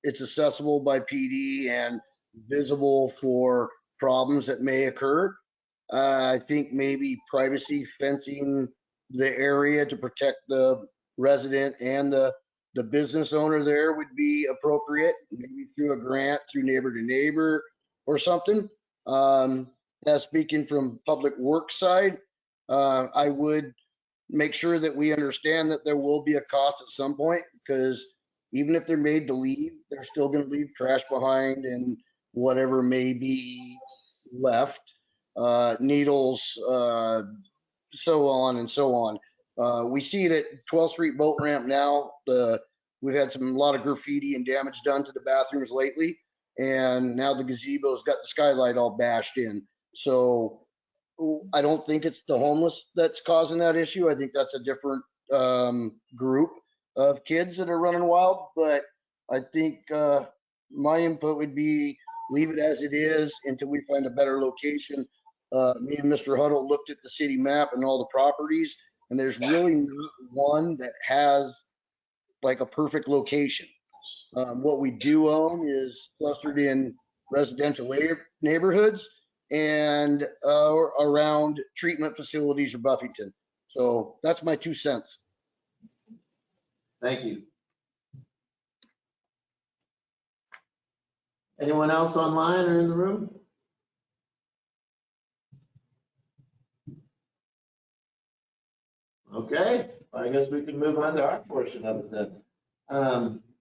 It's accessible by PD and visible for problems that may occur. I think maybe privacy fencing the area to protect the resident and the business owner there would be appropriate, maybe through a grant, through neighbor to neighbor or something. As speaking from public works side, I would make sure that we understand that there will be a cost at some point, because even if they're made to leave, they're still going to leave trash behind and whatever may be left, needles, so on and so on. We see it at 12th Street Boat Ramp now. We've had a lot of graffiti and damage done to the bathrooms lately, and now the gazebo's got the skylight all bashed in. So I don't think it's the homeless that's causing that issue. I think that's a different group of kids that are running wild. But I think my input would be leave it as it is until we find a better location. Me and Mr. Huddle looked at the city map and all the properties, and there's really not one that has like a perfect location. What we do own is clustered in residential neighborhoods and around treatment facilities or Buffington. So that's my 2 cents. Thank you. Anyone else online or in the room? Okay, I guess we can move on to our portion of it then.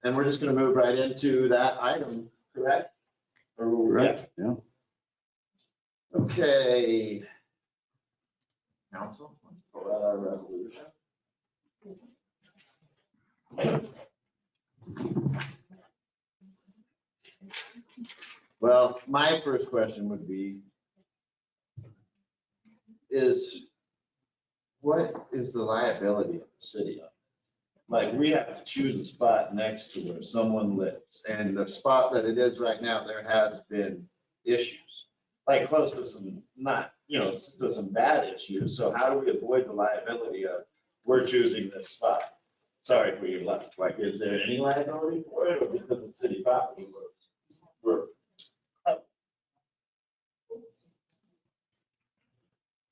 And we're just going to move right into that item, correct? Correct, yeah. Okay. council, let's pull out our resolution. Well, my first question would be, what is the liability of the city on this? Like, we have to choose a spot next to where someone lives, and the spot that it is right now, there has been issues. Like close to some, not, to some bad issues, so how do we avoid the liability of, we're choosing this spot? Sorry for your luck, like, is there any liability for it, or because the city property we're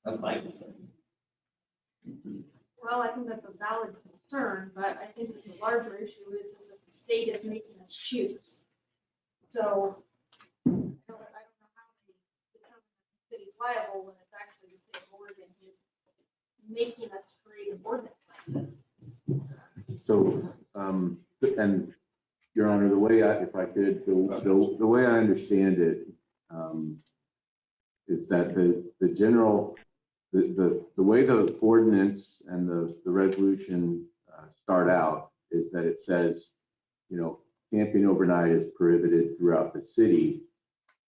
That's my concern. Well, I think that's a valid concern, but I think that the larger issue is that the state is making us choose. So I don't know how to determine the city's liable when it's actually the state of Oregon who's making us create an ordinance like this. So, and Your Honor, the way if I could, the way I understand it, is that the general, the way the ordinance and the resolution start out is that it says, camping overnight is prohibited throughout the city.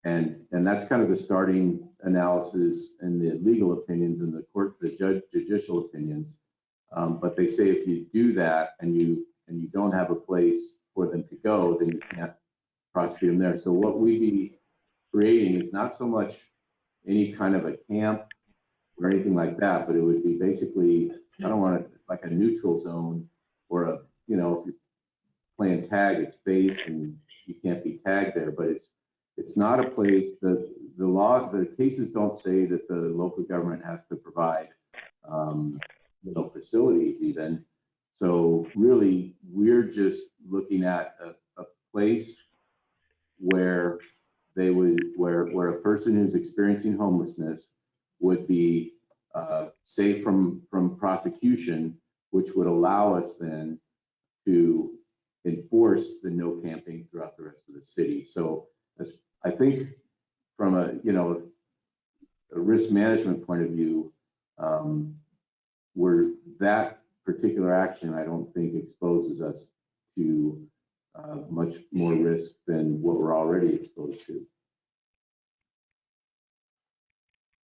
And that's kind of the starting analysis and the legal opinions and the judicial opinions. But they say if you do that and you don't have a place for them to go, then you can't prosecute them there. So what we'd be creating is not so much any kind of a camp or anything like that, but it would be basically, I don't want it like a neutral zone or if you're playing tag, it's base and you can't be tagged there, but it's not a place that the cases don't say that the local government has to provide, facilities even. So really, we're just looking at a place where where a person who's experiencing homelessness would be safe from prosecution, which would allow us then to enforce the no camping throughout the rest of the city. So I think from a risk management point of view, where that particular action, I don't think exposes us to much more risk than what we're already exposed to.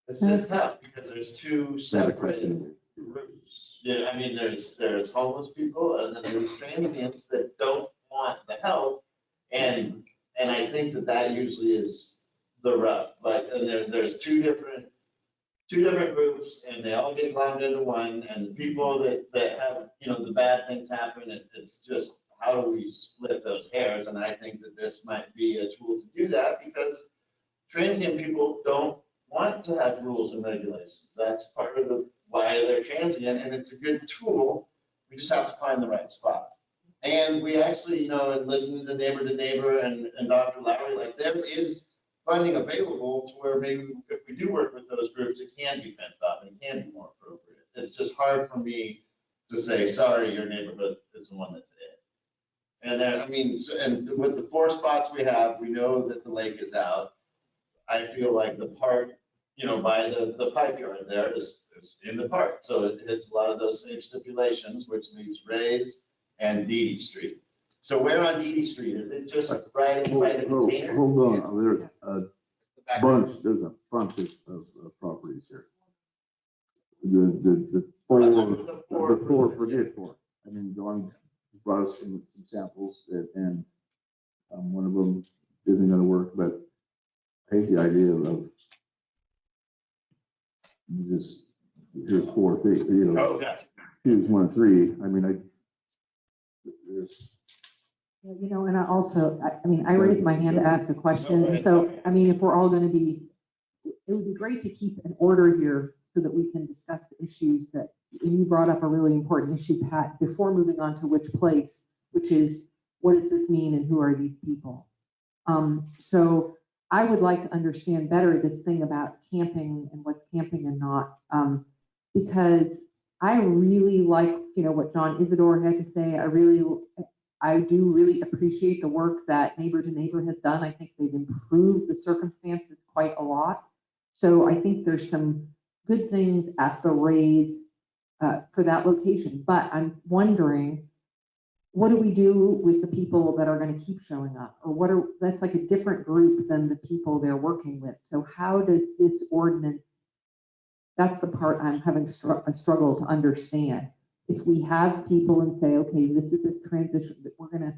It's just tough because there's two I have a separate question. groups. Yeah, I mean, there's homeless people and then there's transients that don't want the help. And I think that usually is the rub. Like, and there's two different groups and they all get lumped into one, and the people that have, the bad things happen, it's just, how do we split those hairs? And I think that this might be a tool to do that, because transient people don't want to have rules and regulations. That's part of why they're transient, and it's a good tool. We just have to find the right spot. And we actually, listening to Neighbor and Dr. Lowry, like, there is funding available to where maybe if we do work with those groups, it can be fenced off and it can be more appropriate. It's just hard for me to say, sorry, your neighborhood is the one that's it. And then, and with the 4 spots we have, we know that the lake is out. I feel like the park, by the pipe yard there is in the park. So it hits a lot of those same stipulations, which leaves Ray's and Dee Street. So where on Dee Street? Is it just right by the container? Hold on, there's a bunch of properties here. The four, forget 4. I mean, John brought us some samples and one of them isn't gonna work, but I hate the idea of just, here's 4 things, Oh, gotcha. choose 1, 3. I mean, there's. And I raised my hand to ask a question. And so, if we're all going to be, it would be great to keep an order here so that we can discuss the issues that, and you brought up a really important issue, Pat, before moving on to which place, which is, what does this mean and who are these people? So I would like to understand better this thing about camping and what's camping and not, because I really like, what John Isidore had to say. I do really appreciate the work that Neighbor to Neighbor has done. I think they've improved the circumstances quite a lot. So I think there's some good things at the Rays for that location. But I'm wondering, what do we do with the people that are going to keep showing up? Or that's like a different group than the people they're working with. So how does this ordinance, that's the part I'm having a struggle to understand. If we have people and say, okay, this is a transition that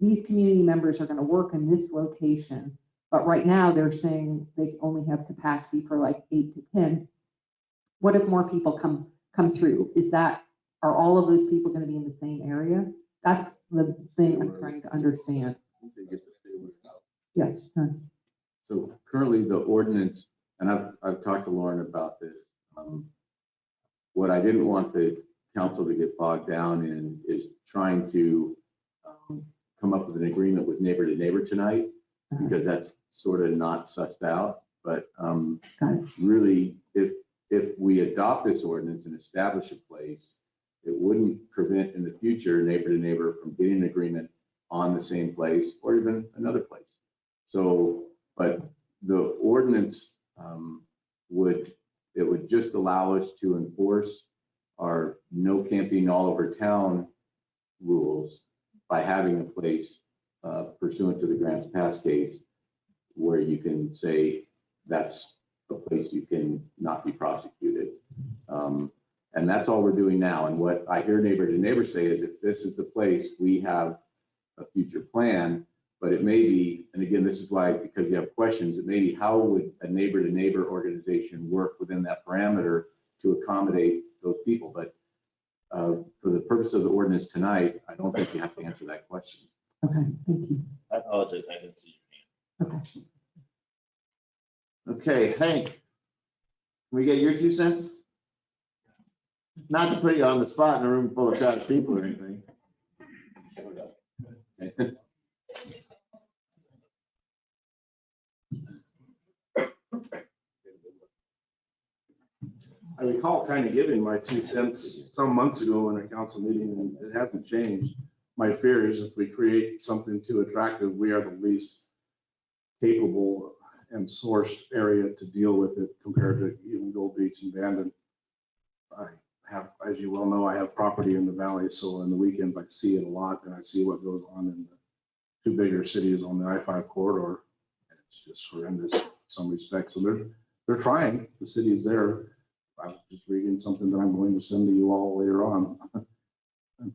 these community members are going to work in this location, but right now they're saying they only have capacity for like 8 to 10. What if more people come through? Are all of those people going to be in the same area? That's the thing I'm trying to understand. Yes. So currently the ordinance, and I've talked to Lauren about this. What I didn't want the council to get bogged down in is trying to come up with an agreement with neighbor to neighbor tonight, because that's sort of not sussed out. But really, if we adopt this ordinance and establish a place, it wouldn't prevent in the future neighbor to neighbor from getting an agreement on the same place or even another place. So, but the ordinance would just allow us to enforce our no camping all over town rules by having a place pursuant to the Grants Pass case where you can say that's a place you can not be prosecuted. And that's all we're doing now. And what I hear neighbor to neighbor say is, if this is the place, we have a future plan, but it may be, and again, this is why, because you have questions, it may be how would a neighbor to neighbor organization work within that parameter to accommodate those people. But for the purpose of the ordinance tonight, I don't think you have to answer that question. Okay, thank you. I apologize, I didn't see your hand. Okay. Okay, Hank, can we get your 2 cents? Not to put you on the spot in a room full of crowded people or anything. I recall kind of giving my 2 cents some months ago in a council meeting, and it hasn't changed. My fear is if we create something too attractive, we are the least capable and sourced area to deal with it compared to even Gold Beach and Bandon. I have, as you well know, I have property in the valley, so on the weekends I see it a lot, and I see what goes on in the 2 bigger cities on the I-5 corridor. And it's just horrendous in some respects. So they're trying. The city's there. I'm just reading something that I'm going to send to you all later on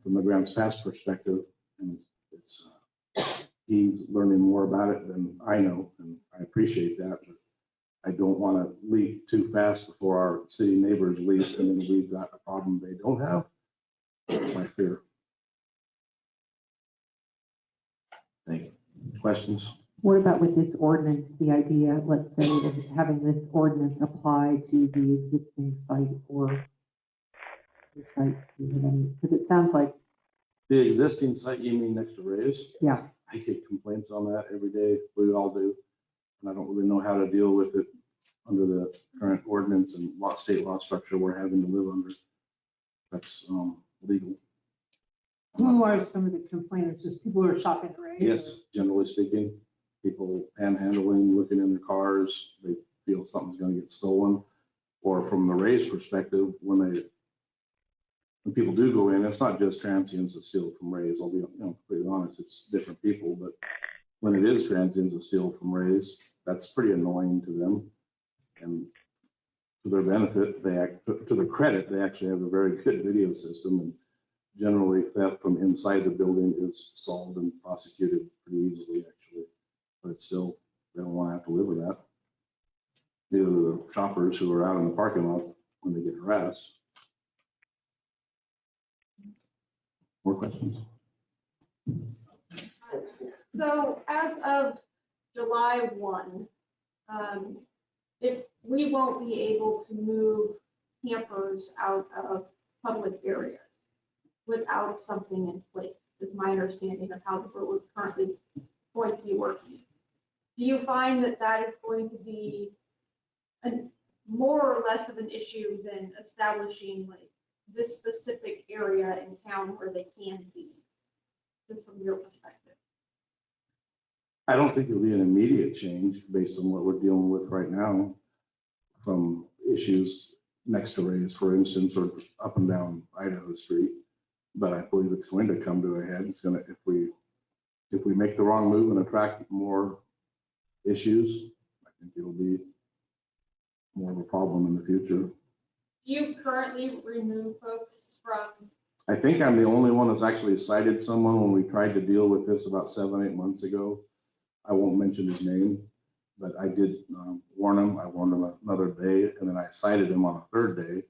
from the Grants Pass perspective, and it's he's learning more about it than I know, and I appreciate that. But I don't want to leap too fast before our city neighbors leave, and then we've got a problem they don't have. That's my fear. Thank you. Questions? What about with this ordinance, the idea, let's say, of having this ordinance apply to the existing site or the sites? Because it sounds like. The existing site, you mean next to Ray's? Yeah. I get complaints on that every day. We all do. And I don't really know how to deal with it under the current ordinance and state law structure we're having to live under. That's legal. Why are some of the complaints just people who are shopping at Ray's? Yes, generally speaking, people panhandling, looking in their cars, they feel something's going to get stolen. Or from the Ray's perspective, when people do go in, it's not just transients that steal from Ray's. I'll be completely honest, it's different people. But when it is transients that steal from Ray's, that's pretty annoying to them. And to their benefit, to their credit, they actually have a very good video system. And generally, theft from inside the building is solved and prosecuted pretty easily, actually. But it's still, they don't want to have to live with that. Neither do the shoppers who are out in the parking lot when they get harassed. More questions? So as of July 1, if we won't be able to move campers out of public areas without something in place, is my understanding of how the borough is currently going to be working. Do you find that that is going to be more or less of an issue than establishing like this specific area in town where they can be, just from your perspective? I don't think it'll be an immediate change based on what we're dealing with right now. issues next to Ray's, for instance, or up and down Idaho Street. But I believe it's going to come to a head. It's gonna, if we make the wrong move and attract more issues, I think it'll be more of a problem in the future. Do you currently remove folks from? I think I'm the only one that's actually cited someone when we tried to deal with this about 7, 8 months ago. I won't mention his name, but I did warn him. I warned him another day, and then I cited him on a third day.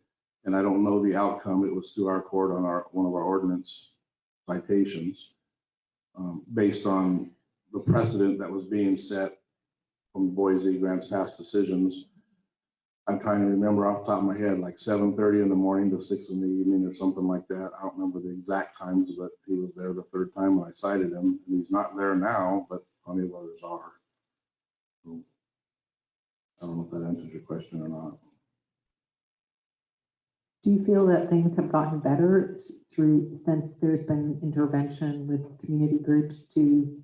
And I don't know the outcome. It was through our court on one of our ordinance citations, based on the precedent that was being set from Boise Grants past decisions. I'm trying to remember off the top of my head, like 7:30 in the morning to 6 in the evening or something like that. I don't remember the exact times, but he was there the third time when I cited him. And he's not there now, but plenty of others are. So, I don't know if that answers your question or not. Do you feel that things have gotten better since there's been intervention with community groups to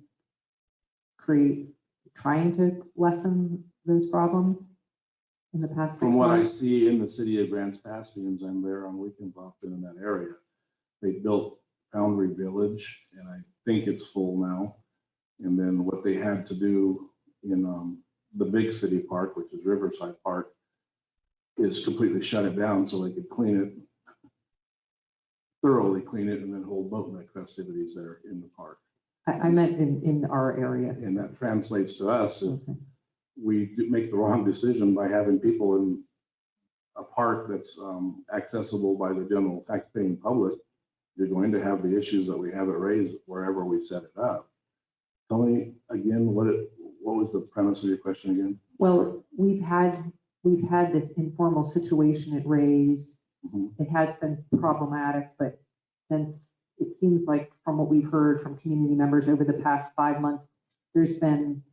trying to lessen those problems in the past 6 From what I months? see in the city of Grants Pastians, I'm there on weekends often in that area. They built Foundry Village, and I think it's full now. And then what they had to do in the big city park, which is Riverside Park, is completely shut it down so they could thoroughly clean it, and then hold boat neck festivities there in the park. I meant in our area. And that translates to us if we make the wrong decision by having people in a park that's accessible by the general taxpaying public. You're going to have the issues that we have at Ray's wherever we set it up. Tell me again, what was the premise of your question again? Well, we've had this informal situation at Ray's. It has been problematic, but since it seems like from what we've heard from community members over the past 5 months, there's been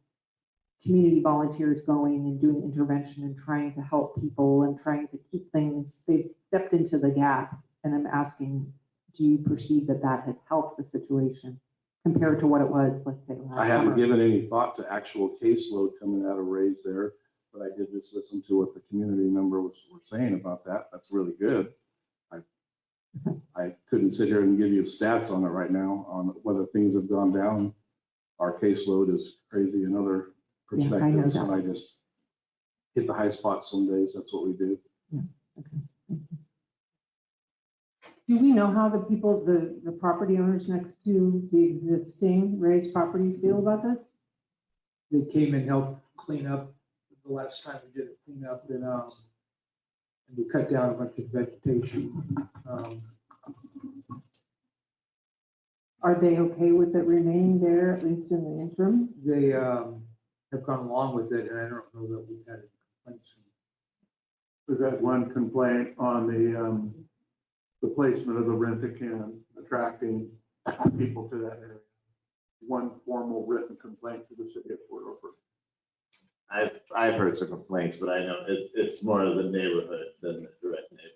community volunteers going and doing intervention and trying to help people and trying to keep things, they've stepped into the gap. And I'm asking, do you perceive that that has helped the situation compared to what it was, let's say, last I haven't summer? given any thought to actual caseload coming out of Ray's there, but I did just listen to what the community member were saying about that. That's really good. I couldn't sit here and give you stats on it right now on whether things have gone down. Our caseload is crazy in other perspectives, and I just hit the high spots some days. That's what we do. Yeah. Okay. Do we know how the people, the property owners next to the existing Ray's property feel about this? They came and helped clean up the last time we did a cleanup, and we cut down a bunch of vegetation. Are they okay with it remaining there, at least in the interim? They have gone along with it, and I don't know that we've had any complaints. We've had one complaint on the placement of the rent-a-can, attracting people to that area. One formal written complaint to the city of Port Orford. I've heard some complaints, but I know it's more of the neighborhood than the direct neighbors.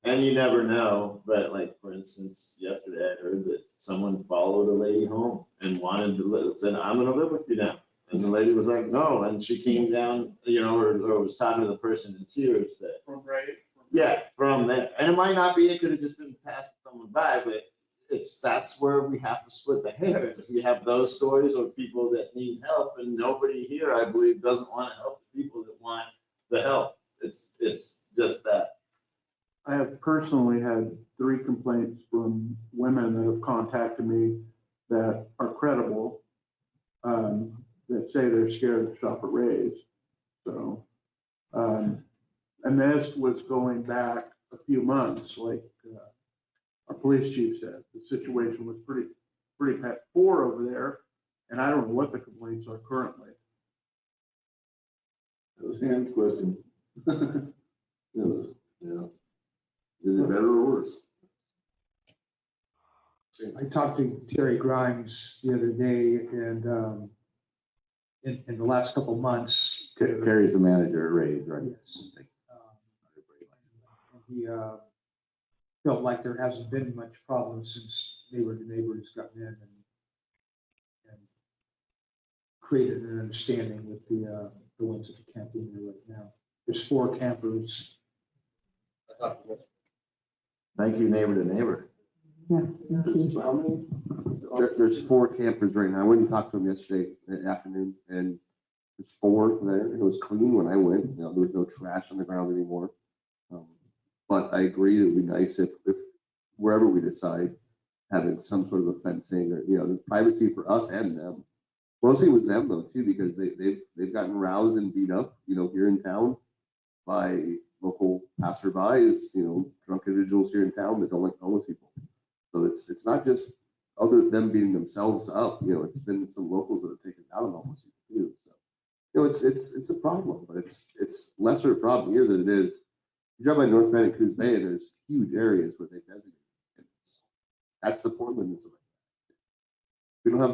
And you never know, but like, for instance, yesterday I heard that someone followed a lady home and wanted to live, said, I'm gonna live with you now. And the lady was like, no, and she came down, or was talking to the person in tears that. From Ray? Yeah, from there. And it might not be, it could have just been passed someone by, but that's where we have to split the hair. Because we have those stories of people that need help, and nobody here, I believe, doesn't want to help the people that want the help. It's just that. I have personally had 3 complaints from women that have contacted me that are credible, that say they're scared to shop at Ray's. So, and this was going back a few months, like our police chief said. The situation was pretty poor over there, and I don't know what the complaints are currently. That was Dan's question. Yeah. Is it better or worse? I talked to Terry Grimes the other day, and in the last couple of months. Terry's the manager at Ray's, right? Yes. He felt like there hasn't been much problem since neighbor to neighbor has gotten in and created an understanding with the ones that are camping there right now. there's 4 campers. Thank you, neighbor to neighbor. Yeah, thank you. There's 4 campers right now. I went and talked to them yesterday afternoon, and there's 4 there. It was clean when I went. You know, there was no trash on the ground anymore. But I agree, it would be nice if wherever we decide, having some sort of a fencing or, you know, the privacy for us and them. Mostly with them though, too, because they've gotten roused and beat up, you know, here in town by local passerbys, you know, drunk individuals here in town that don't like homeless people. So it's not just other them beating themselves up, you know, it's been some locals that have taken out on homeless people too. So, you know, it's a problem, but it's lesser a problem here than it is. You drive by North Bend and Coos Bay, and there's huge areas where they designate. And that's the Portland. We don't have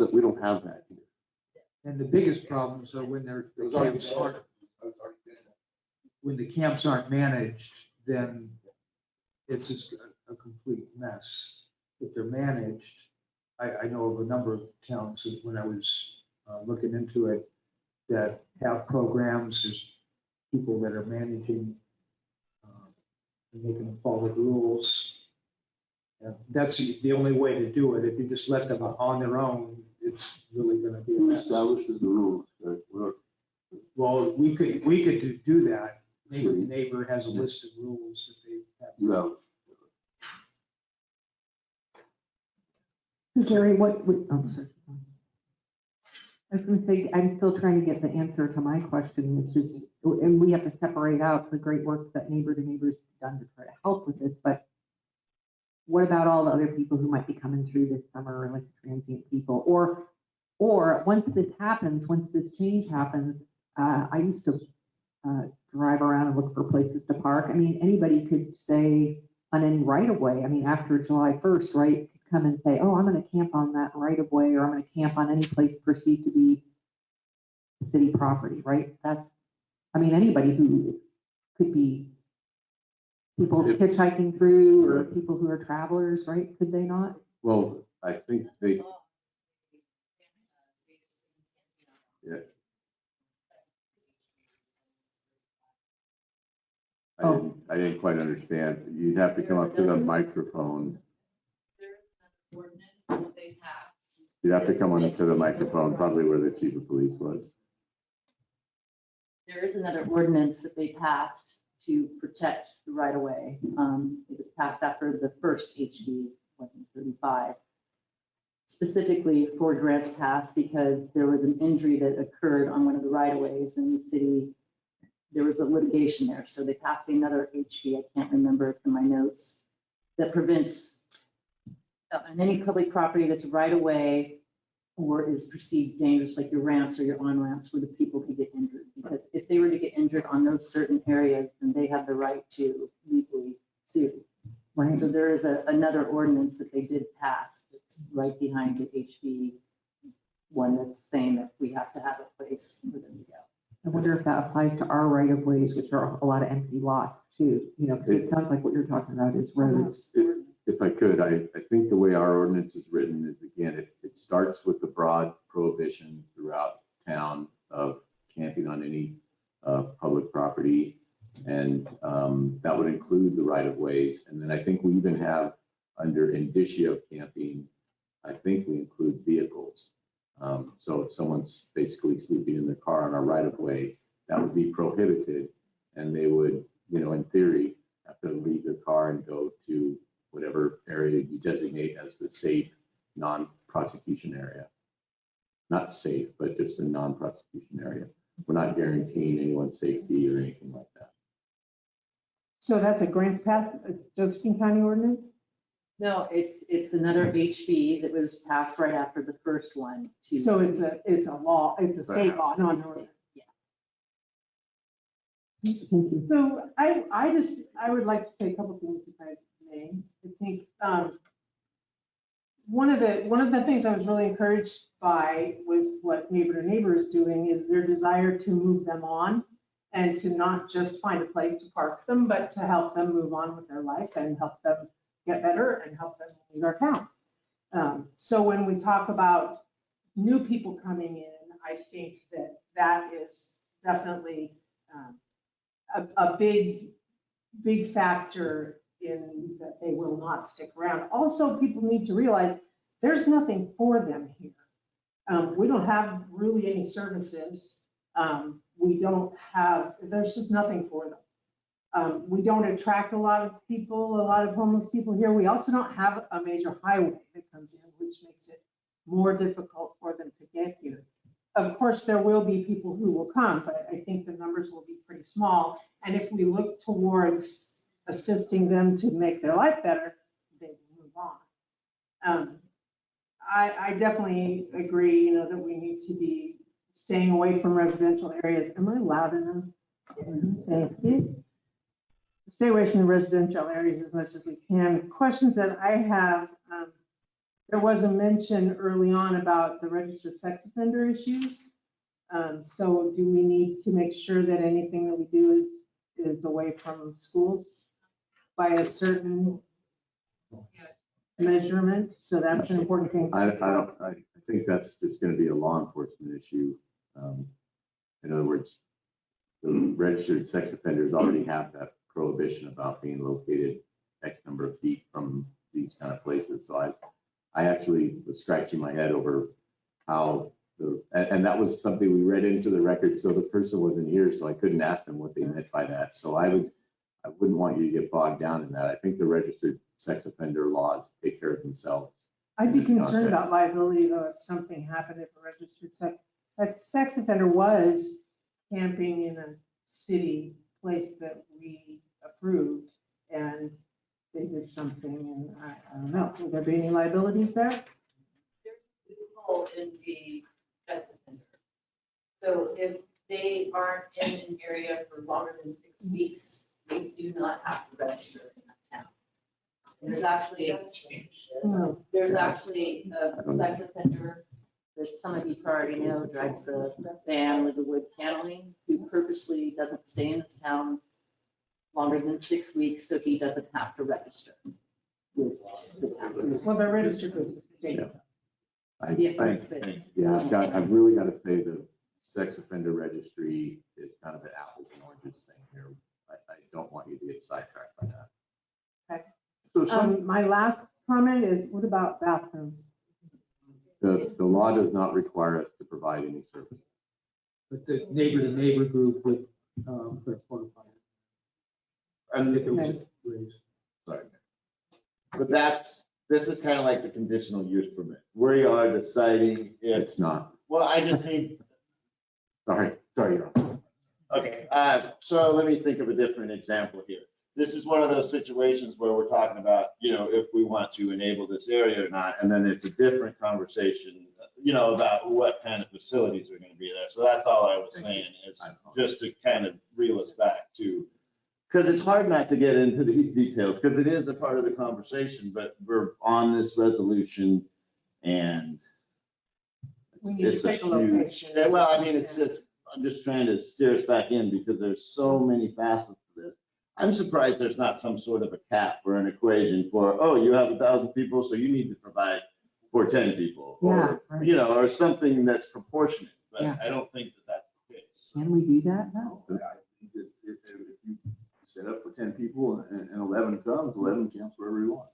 that here. And the biggest problems are when when the camps aren't managed, then it's just a complete mess. If they're managed, I know of a number of towns that when I was looking into it that have programs, there's people that are managing and making them follow the rules. And that's the only way to do it. If you just let them on their own, it's really going to be a Who mess. establishes the rules? Well, we could do that. Neighbor has a list of rules that they have. You have. So Gary, what would, oh, sorry. I was gonna say, I'm still trying to get the answer to my question, which is, and we have to separate out the great work that Neighbor to Neighbor's done to try to help with this, but what about all the other people who might be coming through this summer, like the transient people? Or once this happens, once this change happens, I used to drive around and look for places to park. I mean, anybody could say on any right of way, I mean, after July 1st, right, could come and say, oh, I'm going to camp on that right of way, or I'm going to camp on any place perceived to be city property, right? That's, I mean, anybody who could be people hitchhiking through or people who are travelers, right? Could they not? Well, I think they, yeah. I didn't quite understand. You'd have to come up to the microphone. You'd have to come on to the microphone, probably where the chief of police was. There is another ordinance that they passed to protect the right of way. It was passed after the first HB 135, specifically for Grants Pass, because there was an injury that occurred on one of the right of ways in the city. There was a litigation there, so they passed another HB, I can't remember, it's in my notes, that prevents on any public property that's right away or is perceived dangerous, like your ramps or your on-ramps, where the people could get injured. Because if they were to get injured on those certain areas, then they have the right to legally sue. Right. So there is another ordinance that they did pass that's right behind the HB one that's saying that we have to have a place for them to go. I wonder if that applies to our right of ways, which are a lot of empty lots too, you know, because it sounds like what you're talking about is roads. If I could, I think the way our ordinance is written is, again, it starts with the broad prohibition throughout town of camping on any public property. And that would include the right of ways. And then I think we even have under indicia of camping, I think we include vehicles. So if someone's basically sleeping in their car on a right of way, that would be prohibited. And they would, you know, in theory, have to leave their car and go to whatever area you designate as the safe non-prosecution area. Not safe, but just a non-prosecution area. We're not guaranteeing anyone's safety or anything like that. So that's a Grants Pass, Josephine County ordinance? No, it's another HB that was passed right after the first one. So it's a law, it's a state law, not an ordinance. So I would like to say a couple things if I may. I think one of the things I was really encouraged by with what Neighbor to Neighbor is doing is their desire to move them on and to not just find a place to park them, but to help them move on with their life and help them get better and help them leave our town. So when we talk about new people coming in, I think that is definitely a big factor in that they will not stick around. Also, people need to realize there's nothing for them here. We don't have really any services. We don't have, there's just nothing for them. We don't attract a lot of people, a lot of homeless people here. We also don't have a major highway that comes in, which makes it more difficult for them to get here. Of course, there will be people who will come, but I think the numbers will be pretty small. And if we look towards assisting them to make their life better, they will move on. I definitely agree, that we need to be staying away from residential areas. Am I loud enough? Thank you. Stay away from the residential areas as much as we can. Questions that I have, there was a mention early on about the registered sex offender issues. So do we need to make sure that anything that we do is away from schools by a certain measurement? So that's an important thing. I think that's just going to be a law enforcement issue. In other words, the registered sex offenders already have that prohibition about being located X number of feet from these kind of places. So I actually was scratching my head over how and that was something we read into the record. So the person wasn't here, so I couldn't ask them what they meant by that. So I wouldn't want you to get bogged down in that. I think the registered sex offender laws take care of themselves. I'd be concerned about liability though if something happened if a registered sex offender was camping in a city place that we approved and they did something and I don't know, would there be any liabilities there? There's a loophole in the sex offender. So if they aren't in an area for longer than 6 weeks, they do not have to register in that town. There's actually a sex offender that some of you already know drives the van with the wood paneling, who purposely doesn't stay in this town longer than 6 weeks, so he doesn't have to register with the town. Well, they're registered with the state. I've really got to say the sex offender registry is kind of an apples and oranges thing here. I don't want you to get sidetracked by that. Okay. So my last comment is, what about bathrooms? the law does not require us to provide any service. But the neighbor group would put a porta potty. And if it was raised. Sorry. But this is kind of like the conditional use permit. We are deciding if. It's not. Well, I just need. Sorry. Okay, so let me think of a different example here. This is one of those situations where we're talking about, if we want to enable this area or not, and then it's a different conversation, about what kind of facilities are going to be there. So that's all I was saying is just to kind of reel us back to, because it's hard not to get into these details because it is a part of the conversation, but we're on this resolution and we need to take a location. Well, I mean, I'm just trying to steer us back in because there's so many facets to this. I'm surprised there's not some sort of a cap or an equation for, you have 1,000 people, so you need to provide for 10 people. Or, or something that's proportionate, but I don't think that that's the case. Can we do that now? If you set up for 10 people and 11 comes, 11 camps wherever you want.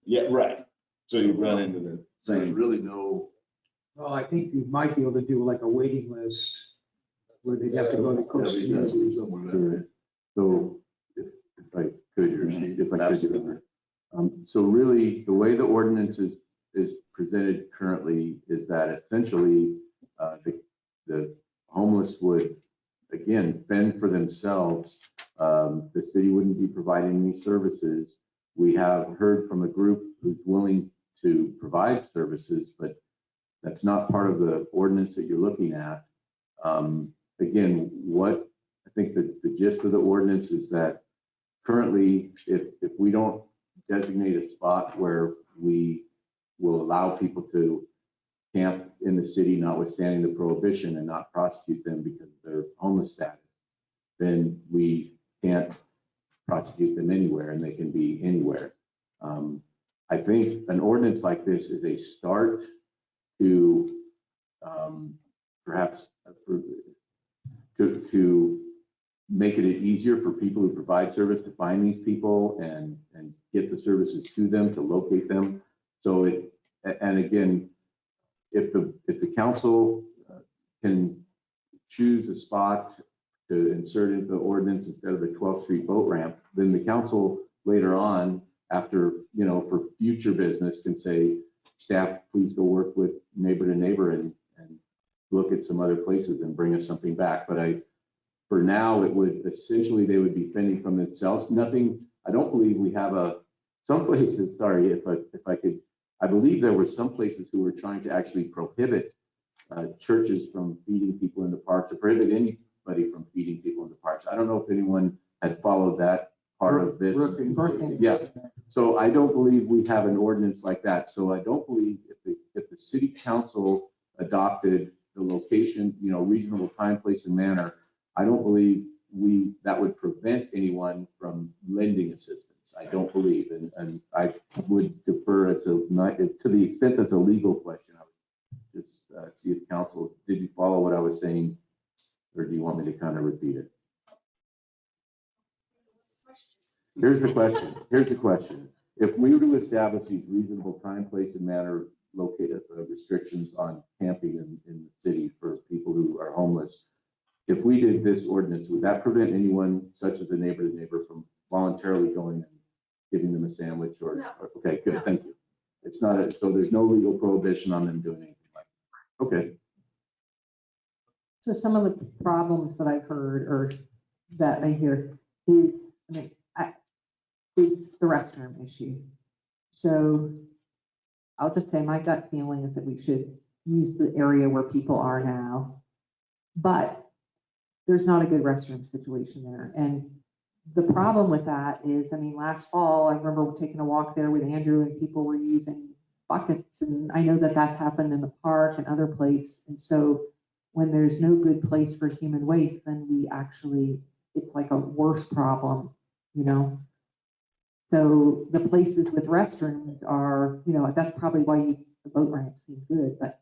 Yeah, right. So you run into the There's same. really no. Well, I think you might be able to do like a waiting list where they'd have to go to Cook Street. So if I could, so really the way the ordinance is presented currently is that essentially the homeless would, again, fend for themselves. The city wouldn't be providing any services. We have heard from a group who's willing to provide services, but that's not part of the ordinance that you're looking at. Again, what I think the gist of the ordinance is that currently, if we don't designate a spot where we will allow people to camp in the city, notwithstanding the prohibition, and not prosecute them because of their homeless status, then we can't prosecute them anywhere and they can be anywhere. I think an ordinance like this is a start to perhaps to make it easier for people who provide service to find these people and get the services to them, to locate them. So and again, if the council can choose a spot to insert into the ordinance instead of the 12th Street boat ramp, then the council later on, after, for future business, can say, staff, please go work with neighbor to neighbor and look at some other places and bring us something back. But for now, it would essentially, they would be fending from themselves. Nothing, I don't believe we have some places, sorry, if I could, I believe there were some places who were trying to actually prohibit churches from feeding people in the parks, or prohibit anybody from feeding people in the parks. I don't know if anyone had followed that part of this. Yeah, so I don't believe we have an ordinance like that. So I don't believe if the city council adopted the location, reasonable time, place, and manner, I don't believe that would prevent anyone from lending assistance. I don't believe, and I would defer it to the extent that's a legal question. I would just see if council, did you follow what I was saying, or do you want me to kind of repeat it? Here's the question. If we were to establish these reasonable time, place, and manner located restrictions on camping in the city for people who are homeless, if we did this ordinance, would that prevent anyone, such as a neighbor to neighbor, from voluntarily going and giving them a sandwich or? No. Okay, good, thank you. It's not, so there's no legal prohibition on them doing anything like that. Okay. So some of the problems that I've heard or that I hear is, is the restroom issue. So I'll just say my gut feeling is that we should use the area where people are now, but there's not a good restroom situation there. And the problem with that is, last fall, I remember taking a walk there with Andrew and people were using buckets. And I know that that's happened in the park and other places. And so when there's no good place for human waste, then it's like a worse problem, So the places with restrooms are, that's probably why the boat ramp seems good, but.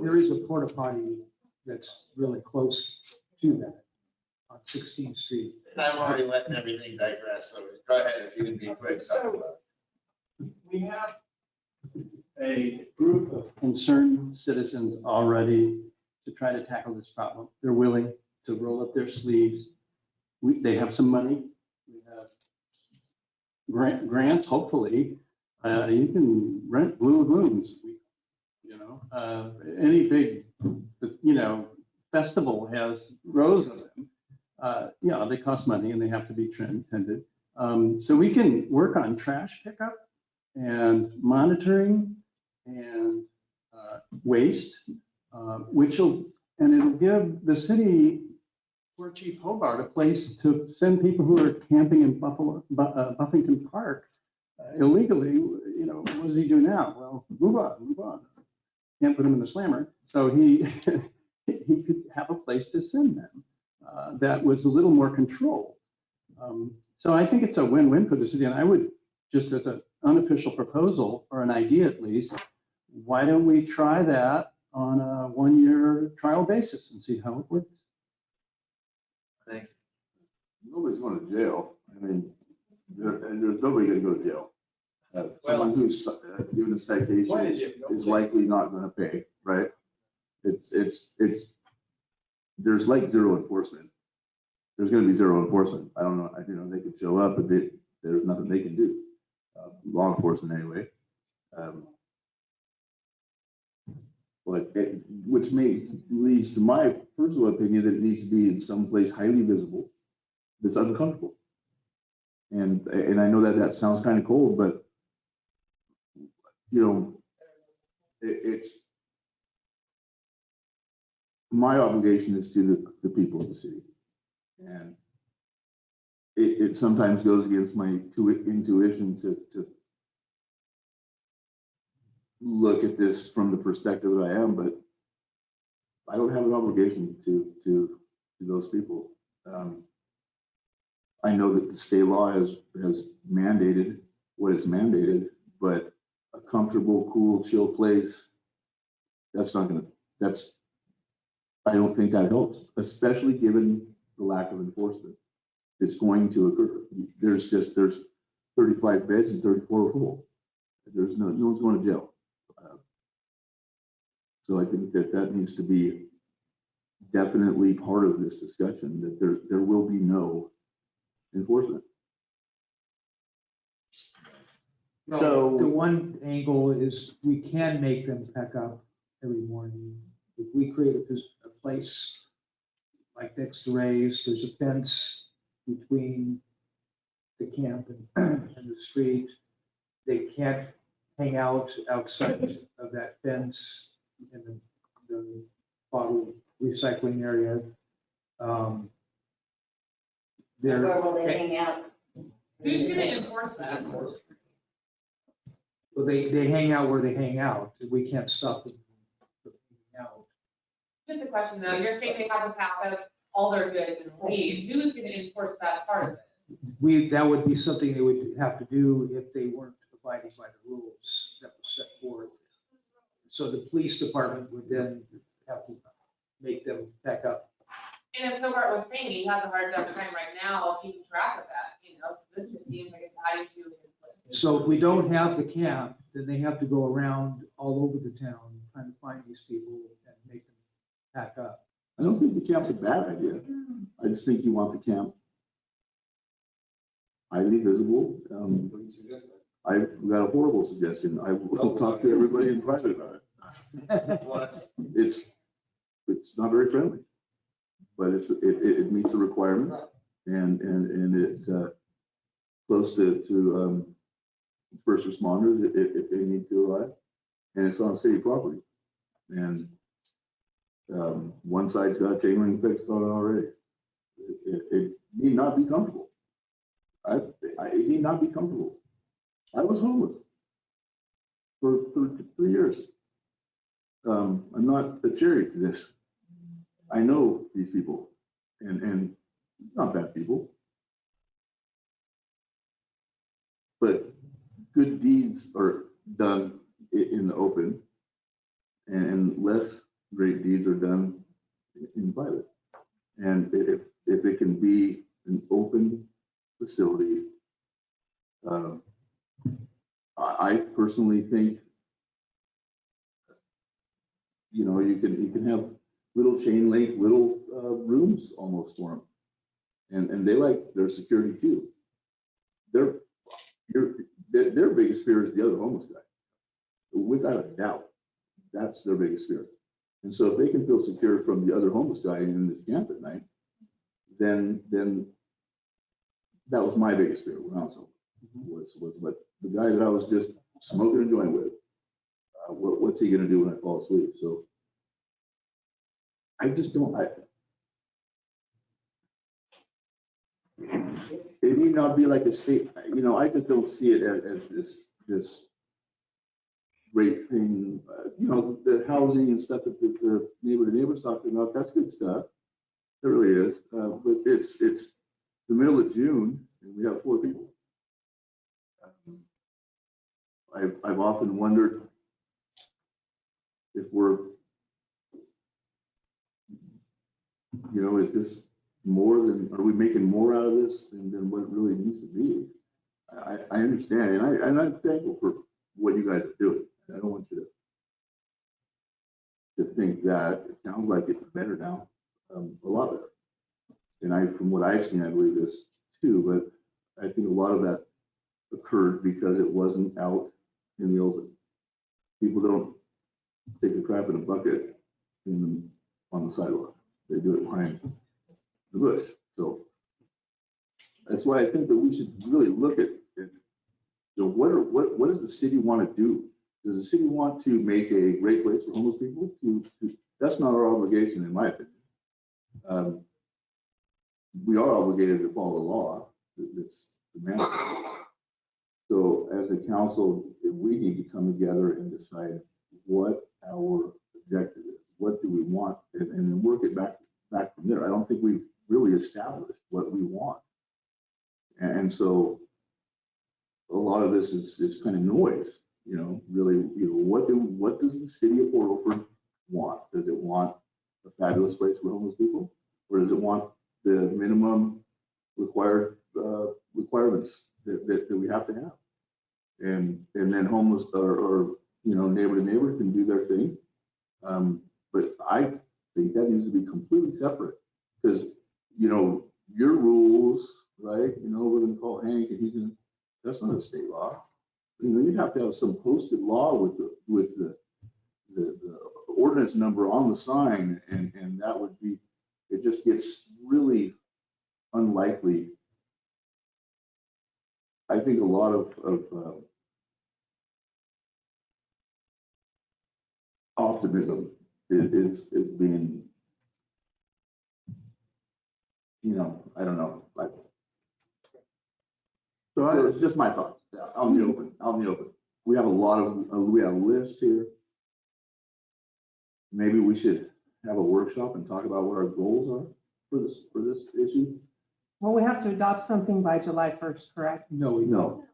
There is a porta potty that's really close to that on 16th Street. And I'm already letting everything digress, so go ahead if you can be quick. We have a group of concerned citizens already to try to tackle this problem. They're willing to roll up their sleeves. They have some money. We have grants, hopefully. You can rent Blue Lagoons. Any big, festival has rows of them. They cost money and they have to be tended. So we can work on trash pickup and monitoring and waste, it'll give the city, or Chief Hobart, a place to send people who are camping in Buffington Park illegally. What does he do now? Well, move on. Can't put him in the slammer. So he could have a place to send them that was a little more controlled. So I think it's a win-win for the city. And I would, just as an unofficial proposal, or an idea at least, why don't we try that on a 1-year trial basis and see how it works? Nobody's going to jail. there's nobody going to go to jail. Someone who's given a citation is likely not going to pay, right? There's like zero enforcement. There's going to be zero enforcement. I don't know. They could show up, but there's nothing they can do. Law enforcement anyway. Which leads to my personal opinion that it needs to be in some place highly visible, that's uncomfortable. And I know that sounds kind of cold, but it's my obligation is to the people of the city, and it sometimes goes against my intuition to look at this from the perspective that I am, but I don't have an obligation to those people. I know that the state law has mandated what is mandated, but a comfortable, cool, chill place, I don't think that helps, especially given the lack of enforcement. It's going to occur. There's 35 beds and 34 are full. There's no one's going to jail. So I think that needs to be definitely part of this discussion, that there will be no enforcement. So the one angle is we can make them pack up every morning. If we create a place like next to Ray's, there's a fence between the camp and the street. They can't hang out outside of that fence in the bottle recycling area. Where will they hang out? Who's gonna enforce that? Well, they hang out where they hang out. We can't stop them from hanging out. Just a question though, you're saying they have to pack up all their goods and leave, who's gonna enforce that part of it? That would be something they would have to do if they weren't abiding by the rules that were set forth. So the police department would then have to make them pack up. And as Hobart was saying, he has a hard enough time right now keeping track of that, so this just seems like it's adding to his list. So if we don't have the camp, then they have to go around all over the town trying to find these people and make them pack up. I don't think the camp's a bad idea. I just think you want the camp highly visible. I've got a horrible suggestion. I will talk to everybody in private about it. It's not very friendly, but it meets the requirements and it close to first responders if they need to arrive, and it's on city property. And one side's got a chain link fence on it already. It need not be comfortable. It need not be comfortable. I was homeless for 3 years. I'm not a cherry to this. I know these people, and not bad people, but good deeds are done in the open, and less great deeds are done in private. And if it can be an open facility, I personally think, you can have little chain link, little rooms almost for them, and they like their security too. Their biggest fear is the other homeless guy, without a doubt. That's their biggest fear. And so if they can feel secure from the other homeless guy in this camp at night, then that was my biggest fear when I was homeless. Was what the guy that I was just smoking and jointing with, what's he going to do when I fall asleep? So I just don't. It need not be like a state. I just don't see it as this great thing. The housing and stuff that the neighbor's talking about. That's good stuff. It really is. But it's the middle of June and we have 4 people. I've often wondered if we're, is this more than, are we making more out of this than what it really needs to be? I understand, and I'm thankful for what you guys are doing. I don't want you to think that. It sounds like it's better now, a lot better. And from what I've seen, I believe this too, but I think a lot of that occurred because it wasn't out in the open. People don't take a crap in a bucket on the sidewalk. They do it behind the bush. So that's why I think that we should really look at what does the city want to do? Does the city want to make a great place for homeless people? That's not our obligation, in my opinion. We are obligated to follow the law that's demanded. So as a council, we need to come together and decide what our objective is. What do we want? And then work it back from there. I don't think we've really established what we want. And so a lot of this is kind of noise, really, what does the city of Port Orford want? Does it want a fabulous place for homeless people? Or does it want the minimum requirements that we have to have. And then homeless or neighbor to neighbor can do their thing. But I think that needs to be completely separate because, your rules, right? We're gonna call Hank and that's not a state law. You'd have to have some posted law with the ordinance number on the sign and that would be, it just gets really unlikely. I think a lot of optimism is being, I don't know, like. So it's just my thoughts. I'll be open. We have a list here. Maybe we should have a workshop and talk about what our goals are for this issue. Well, we have to adopt something by July 1st, correct? No, we don't.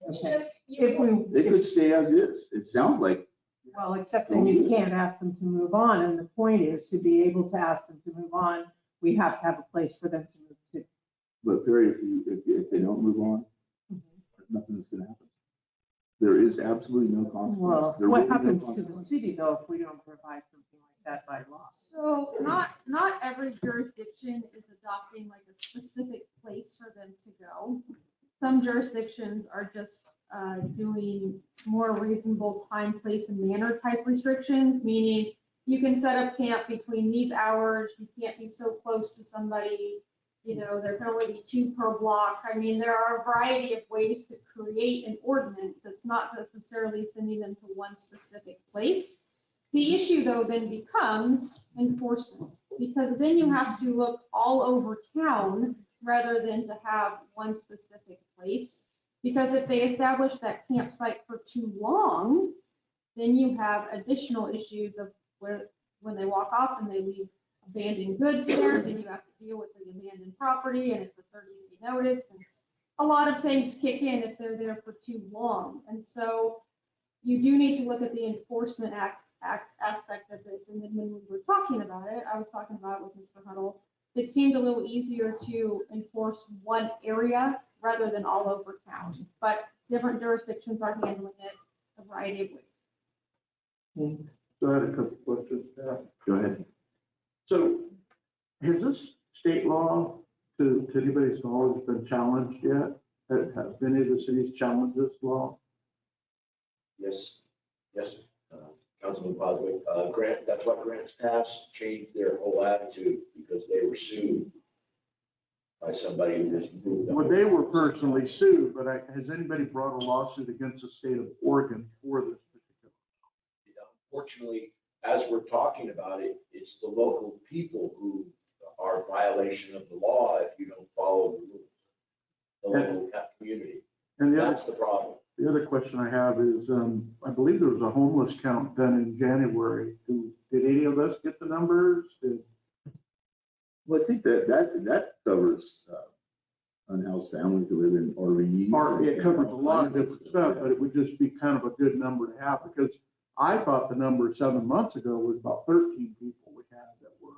Okay. If we, It could stay as is. It sounds like. well, except then you can't ask them to move on. And the point is to be able to ask them to move on, we have to have a place for them to move to. But Perry, if they don't move on, nothing is gonna happen. There is absolutely no consequence. Well, There what really is no happens to the consequence. city though if we don't provide something like that by law? So not every jurisdiction is adopting like a specific place for them to go. Some jurisdictions are just doing more reasonable time, place, and manner type restrictions, meaning you can set up camp between these hours, you can't be so close to somebody, there can only be 2 per block. I mean, there are a variety of ways to create an ordinance that's not necessarily sending them to one specific place. The issue though then becomes enforcement, because then you have to look all over town rather than to have one specific place. Because if they establish that campsite for too long, then you have additional issues of where, when they walk off and they leave abandoned goods there, then you have to deal with the abandoned property and it's a 30-day notice. And a lot of things kick in if they're there for too long. And so you do need to look at the enforcement aspect of this. And then when we were talking about it, I was talking about it with Mr. Huddle. It seemed a little easier to enforce one area rather than all over town. But different jurisdictions are handling it a variety of ways. So I had a couple questions. Go ahead. So has this state law, to anybody's knowledge, been challenged yet? Have any of the cities challenged this law? Yes, Councilman Boswick, Grant, that's what Grants passed, changed their whole attitude because they were sued by somebody who just moved. Well, they were personally sued, but has anybody brought a lawsuit against the state of Oregon for this particular? Unfortunately, as we're talking about it, it's the local people who are in violation of the law if you don't follow the rules. The local community. And That's the problem. The other question I have is, I believe there was a homeless count done in January. Did any of us get the numbers? Well, I think that covers unhoused families that live in RVs. It covers a lot of different stuff, but it would just be kind of a good number to have because I thought the number 7 months ago was about 13 people we had that were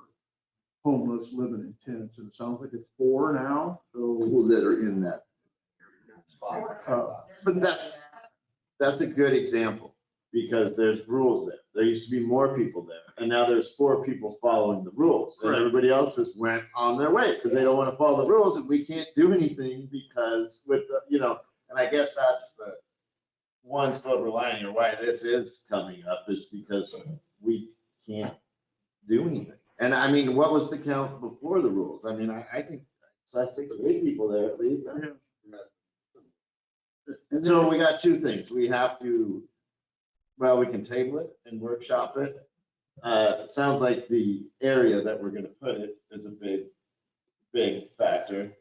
homeless living in tents, and it sounds like it's 4 now. So People that are in that. But that's a good example because there's rules there. There used to be more people there and now there's 4 people following the rules and everybody else just went on their way because they don't want to follow the rules and we can't do anything because with the, and I guess that's the one silver lining or why this is coming up is because we can't do anything. And I mean, what was the count before the rules? I mean, I think it's 6 or 8 people there at least. So we got 2 things. We have to, well, we can table it and workshop it. It sounds like the area that we're gonna put it is a big factor.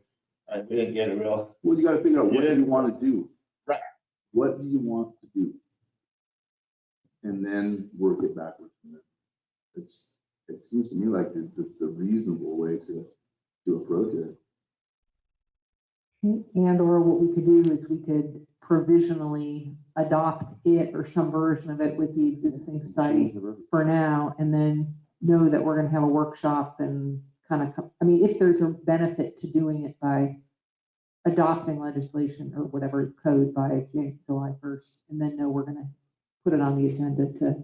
We didn't get a real. Well, you gotta figure out what do you want to do? Right. What do you want to do? And then work it backwards from there. It seems to me like the reasonable way to approach it. And or what we could do is we could provisionally adopt it or some version of it with the existing site for now, and then know that we're gonna have a workshop and kind of, I mean, if there's a benefit to doing it by adopting legislation or whatever code by July 1st, and then no, we're going to put it on the agenda to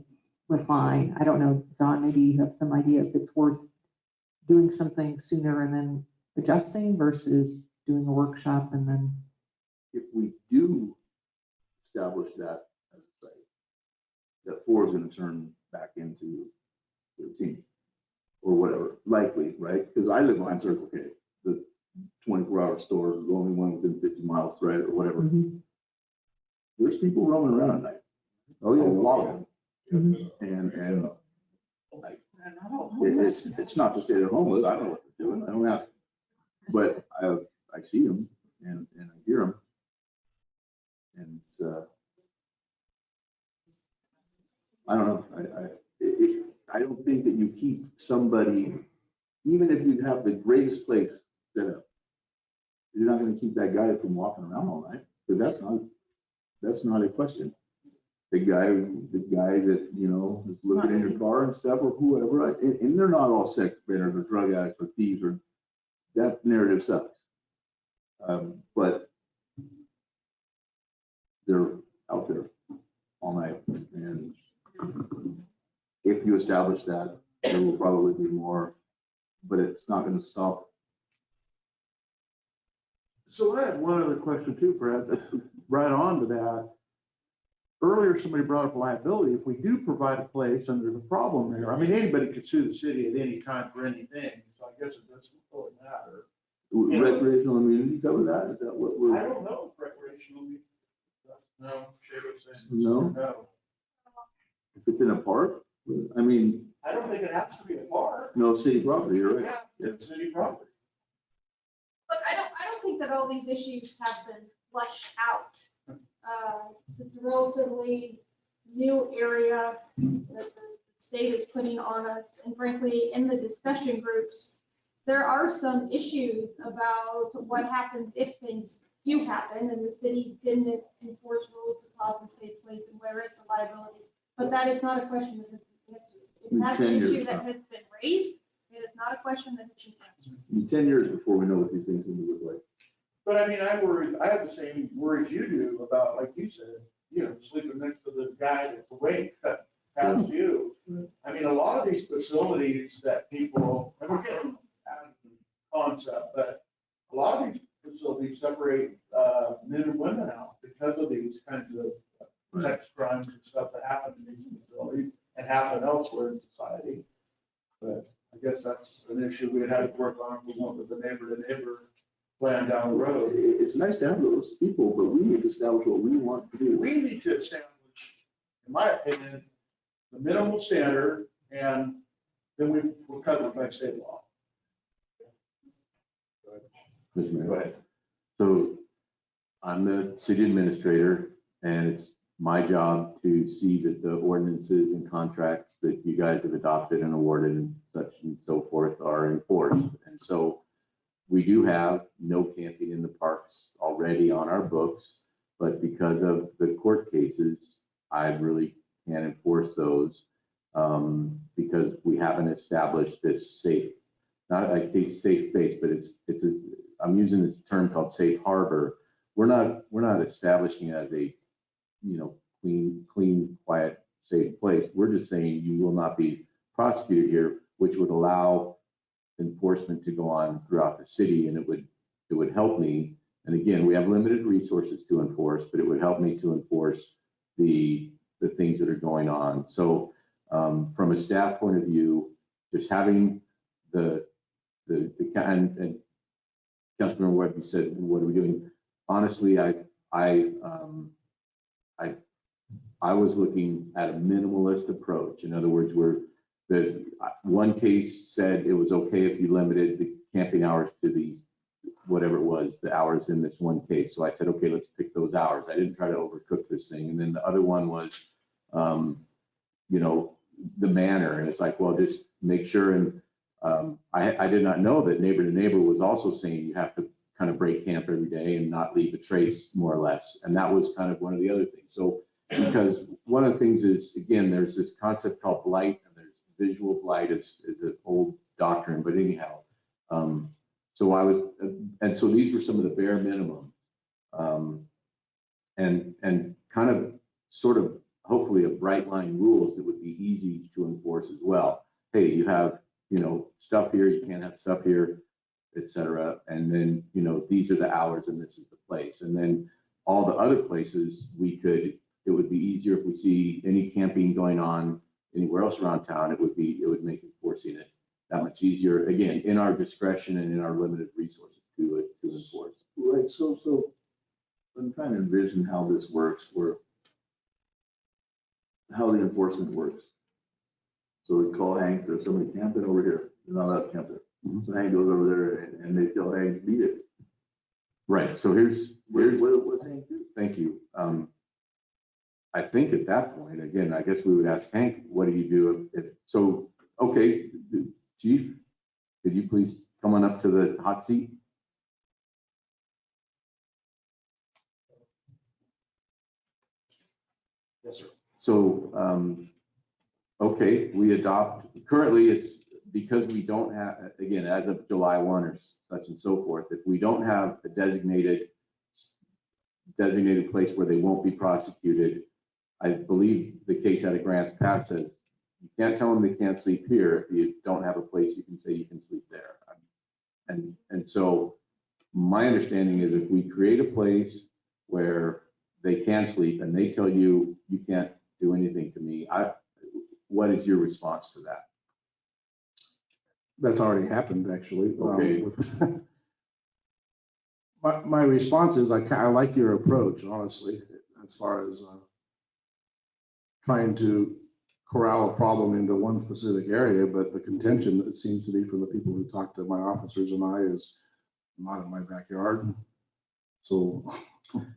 refine. I don't know, Don, maybe you have some idea if it's worth doing something sooner and then adjusting versus doing a workshop and then. If we do establish that as a site, that 4 is going to turn back into 13 or whatever, likely, right? Because I live on Circle K, the 24-hour store is the only one within 50 miles, right, or whatever. There's people roaming around at night. Oh yeah, a lot of them. And like, it's not to say they're homeless. I don't know what they're doing. I don't ask. But I see them and I hear them. And I don't know. I don't think that you keep somebody, even if you have the greatest place set up, you're not going to keep that guy from walking around all night, because that's not a question. The guy that, you know, is living in your car and stuff, or whoever, and they're not all sex offenders or drug addicts or thieves, or that narrative sucks. But they're out there all night, and if you establish that, there will probably be more, but it's not going to stop. So I had one other question too, Brad, right on to that. Earlier, somebody brought up liability. If we do provide a place and there's a problem there, I mean, anybody could sue the city at any time for anything. So I guess it doesn't really matter. Recreational immunity cover that? Is that what we're? I don't know if recreational immunity. No, Shay was saying. No. If it's in a park, I mean. I don't think it has to be a park. No, city property, you're right. Yeah, it's city property. Look, I don't think that all these issues have been fleshed out. It's a relatively new area that the state is putting on us. And frankly, in the discussion groups, there are some issues about what happens if things do happen and the city didn't enforce rules of health and safe place and where it's a liability. But that is not a question that has been answered. It has an issue that has been raised. It is not a question that has been answered. In 10 years before we know what these things will look like. But I mean, I have the same worries you do about, like you said, you know, sleeping next to the guy that's awake past you. I mean, a lot of these facilities that people, and we're getting out of the concept, but a lot of these facilities separate men and women out because of these kinds of sex crimes and stuff that happen in these facilities and happen elsewhere in society. But I guess that's an issue we'd have to work on if we went with the neighbor plan down the road. It's nice to have those people, but we need to establish what we want to do. We need to establish, in my opinion, the minimum standard, and then we're covered by state law. Mr. Mayor. Go ahead. So I'm the city administrator, and it's my job to see that the ordinances and contracts that you guys have adopted and awarded and such and so forth are enforced. And so we do have no camping in the parks already on our books, but because of the court cases, I really can't enforce those because we haven't established this safe, not like a safe space, but I'm using this term called safe harbor. We're not establishing it as a, you know, clean, quiet, safe place. We're just saying you will not be prosecuted here, which would allow enforcement to go on throughout the city, and it would help me. And again, we have limited resources to enforce, but it would help me to enforce the things that are going on. So from a staff point of view, just having the and Councilmember Webb, you said, what are we doing? Honestly, I was looking at a minimalist approach. In other words, the one case said it was okay if you limited the camping hours to these, whatever it was, the hours in this one case. So I said, okay, let's pick those hours. I didn't try to overcook this thing. And then the other one was, you know, the manner. And it's like, well, just make sure. And I did not know that Neighbor to Neighbor was also saying you have to kind of break camp every day and not leave a trace, more or less. And that was kind of one of the other things. So because one of the things is, again, there's this concept called blight, and there's visual blight is an old doctrine, but anyhow, So I was, and so these were some of the bare minimum. And kind of sort of hopefully a bright line rules that would be easy to enforce as well. Hey, you have, stuff here, you can't have stuff here, et cetera. And then, these are the hours and this is the place. And then all the other places it would be easier if we see any camping going on anywhere else around town, it would make enforcing it that much easier, again, in our discretion and in our limited resources to enforce. Right, so I'm trying to envision how this works, how the enforcement works. So we call Hank, there's somebody camping over here, you're not allowed to camp there. So Hank goes over there and they tell Hank, beat it. Right, so here's What's Hank do? thank you. I think at that point, again, I guess we would ask Hank, what do you do okay, Chief, could you please come on up to the hot seat? Yes, sir. So, okay, currently it's because we don't have, again, as of July 1 or such and so forth, if we don't have a designated place where they won't be prosecuted, I believe the case out of Grants Pass says you can't tell them they can't sleep here if you don't have a place you can say you can sleep there. And so my understanding is if we create a place where they can sleep and they tell you, you can't do anything to me, what is your response to that? That's already happened, actually. Okay. My response is, I like your approach, honestly, as far as trying to corral a problem into one specific area, but the contention, it seems to be from the people who talk to my officers and I, is not in my backyard. So,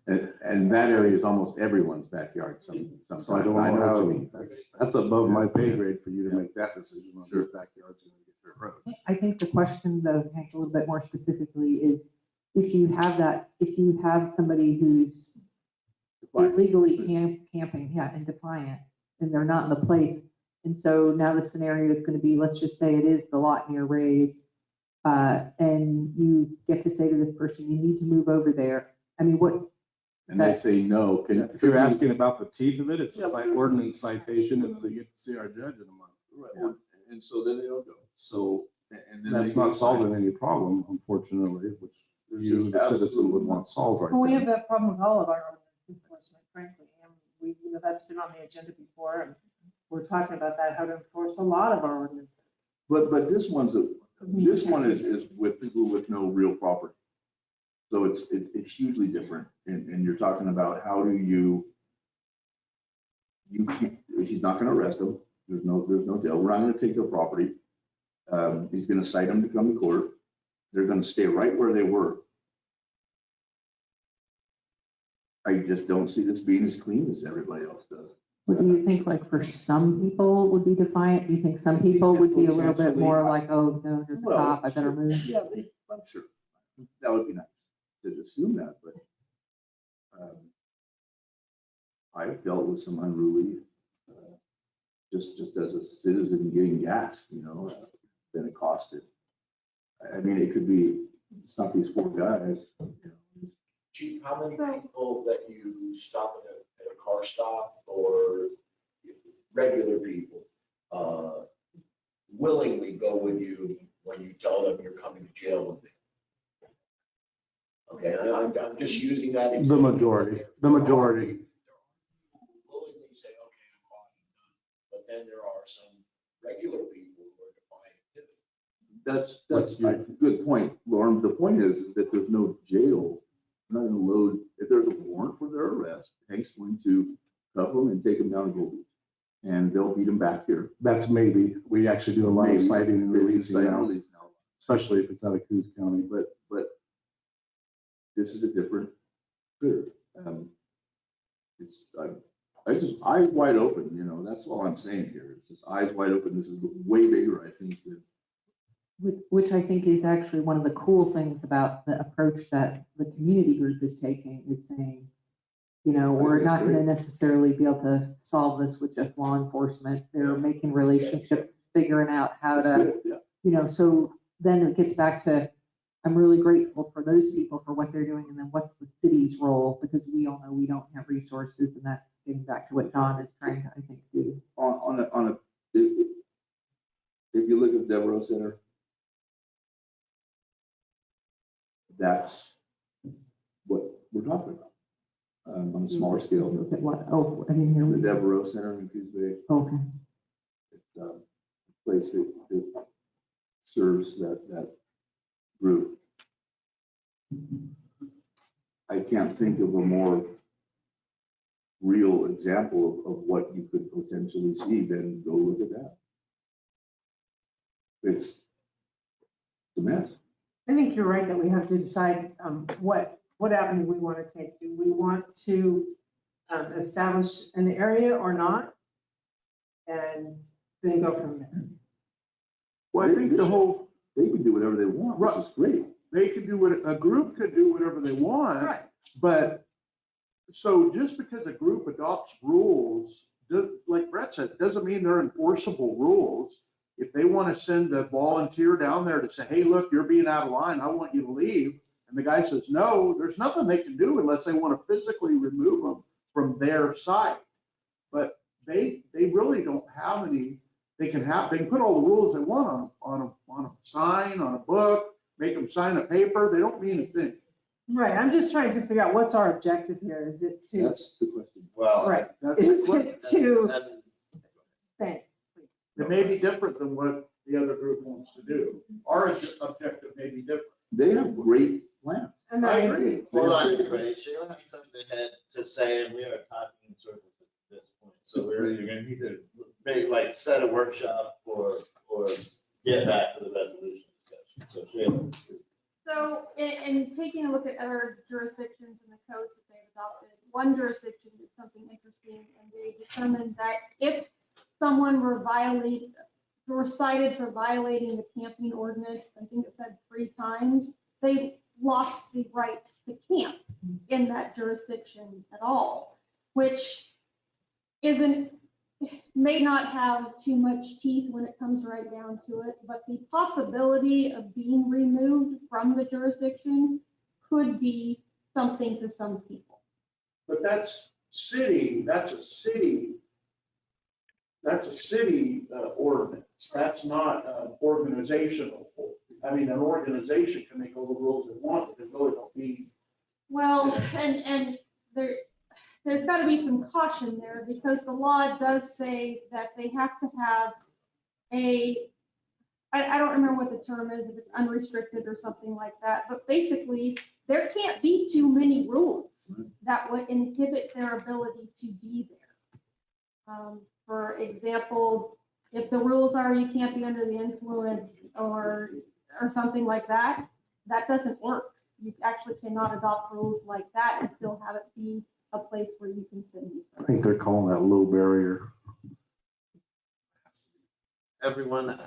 and that area is almost everyone's backyard. So I don't know how, that's above my pay grade for you to make that decision on your backyard to get your approach. I think the question though, Hank, a little bit more specifically is if you have somebody who's illegally camping, and defiant, and they're not in the place. And so now the scenario is going to be, let's just say it is the lot near Ray's, and you get to say to this person, you need to move over there. I mean, what? And they say no. If you're asking about the teeth of it, it's like ordinance citation, and they get to see our judge in a month. Right. And so then they don't go. So, and then That's not solving any problem, unfortunately, which you, the citizen, would want solved right Well, we now. have that problem with all of our ordinance enforcement, frankly, and that's been on the agenda before, and we're talking about that, how to enforce a lot of our ordinances. But this one is with people with no real property. So it's hugely different. And you're talking about how do you keep, he's not going to arrest them. There's no deal. We're not going to take their property. He's going to cite them to come to court. They're going to stay right where they were. I just don't see this being as clean as everybody else does. What do you think, like for some people would be defiant? Do you think some people would be a little bit more like, oh, no, there's a cop, I better move? Yeah, I'm sure. That would be nice to assume that, but I've dealt with some unruly, just as a citizen getting gas, been accosted. I mean, it could be, it's not these four guys. Chief, how many people that you stop at a car stop or regular people willingly go with you when you tell them you're coming to jail with me? Okay, I'm just using that. The majority. Willingly say, okay, I'm fine. But then there are some regular people who are defiant too. That's a good point, Lauren. The point is that there's no jail. We're not going to load, if there's a warrant for their arrest, Hank's going to cuff them and take them down to Gold Beach. And they'll beat them back here. That's maybe. We actually do a lot of citing and releasing now, especially if it's out of Coos County. But this is a different spirit. It's I just eyes wide open. That's all I'm saying here. It's just eyes wide open. This is way bigger, I think, than Which I think is actually one of the cool things about the approach that the community group is taking, is saying, we're not going to necessarily be able to solve this with just law enforcement. They're making relationships, figuring out how to, so then it gets back to, I'm really grateful for those people for what they're doing, and then what's the city's role? Because we all know we don't have resources, and that's getting back to what Don is trying to, I think, do. If you look at the Devereaux Center, that's what we're talking about, on a smaller scale. Look at what, oh, I didn't hear. The what- Devereaux Center in Coos Bay, Okay. it's a place that serves that group. I can't think of a more real example of what you could potentially see than go look at that. It's a mess. I think you're right that we have to decide what avenue we want to take. Do we want to establish an area or not? And then go from there. Well, I think they can do whatever they want, which is great. they can do what, a group could do whatever they want. Right. But, so just because a group adopts rules, like Brett said, doesn't mean they're enforceable rules. If they want to send a volunteer down there to say, hey, look, you're being out of line, I want you to leave. And the guy says, no, there's nothing they can do unless they want to physically remove them from their site. But they really don't have any, they can put all the rules they want on a sign, on a book, make them sign a paper. They don't mean a thing. Right, I'm just trying to figure out what's our objective here. Is it to, That's the question. Well, right, That's the is question. it to, and thanks. It may be different than what the other group wants to do. Our objective may be different. They have great plans. And I agree. hold on, everybody. Shayla has something to say, and we are talking in circles at this point. So we're either gonna need to maybe like set a workshop or get back to the resolution discussion. So Shayla. So in taking a look at other jurisdictions and the codes that they've adopted, one jurisdiction did something interesting, and they determined that if someone were cited for violating the camping ordinance, I think it said 3 times, they lost the right to camp in that jurisdiction at all, which may not have too much teeth when it comes right down to it, but the possibility of being removed from the jurisdiction could be something to some people. But that's a city ordinance. That's not organizational. I mean, an organization can make all the rules they want, but they really don't need. Well, and there's got to be some caution there, because the law does say that they have to have I don't remember what the term is, if it's unrestricted or something like that, but basically there can't be too many rules that would inhibit their ability to be there. For example, if the rules are you can't be under the influence or something like that, that doesn't work. You actually cannot adopt rules like that and still have it be a place where you can send these. I think they're calling that low barrier. Everyone,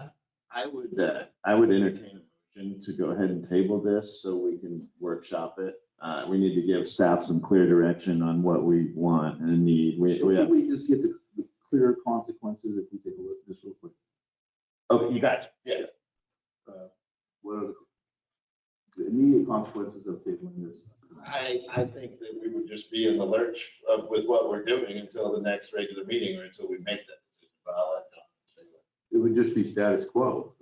I would entertain a motion to go ahead and table this so we can workshop it. We need to give staff some clear direction on what we want and need. We have. We just get the clear consequences if we take a look at this real quick. Okay, you got it. Yeah. What are the immediate consequences of tabling this? I think that we would just be in the lurch with what we're doing until the next regular meeting or until we make that decision. But I'll let Don say that. It would just be status quo.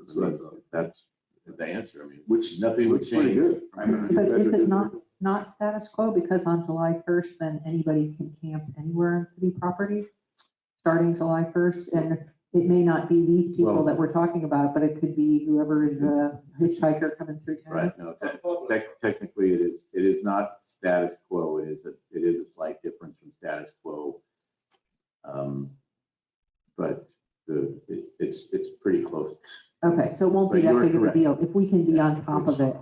That's the answer. I mean, which nothing would Looks pretty change. good. But is it not status quo? Because on July 1st, then anybody can camp anywhere on city property, starting July 1st. And it may not be these people that we're talking about, but it could be whoever is a hitchhiker coming through town. Right, no, technically it is not status quo. It is a slight difference from status quo. But it's pretty close. Okay, so it won't be But that you're big of a correct. deal if we can be on top of it.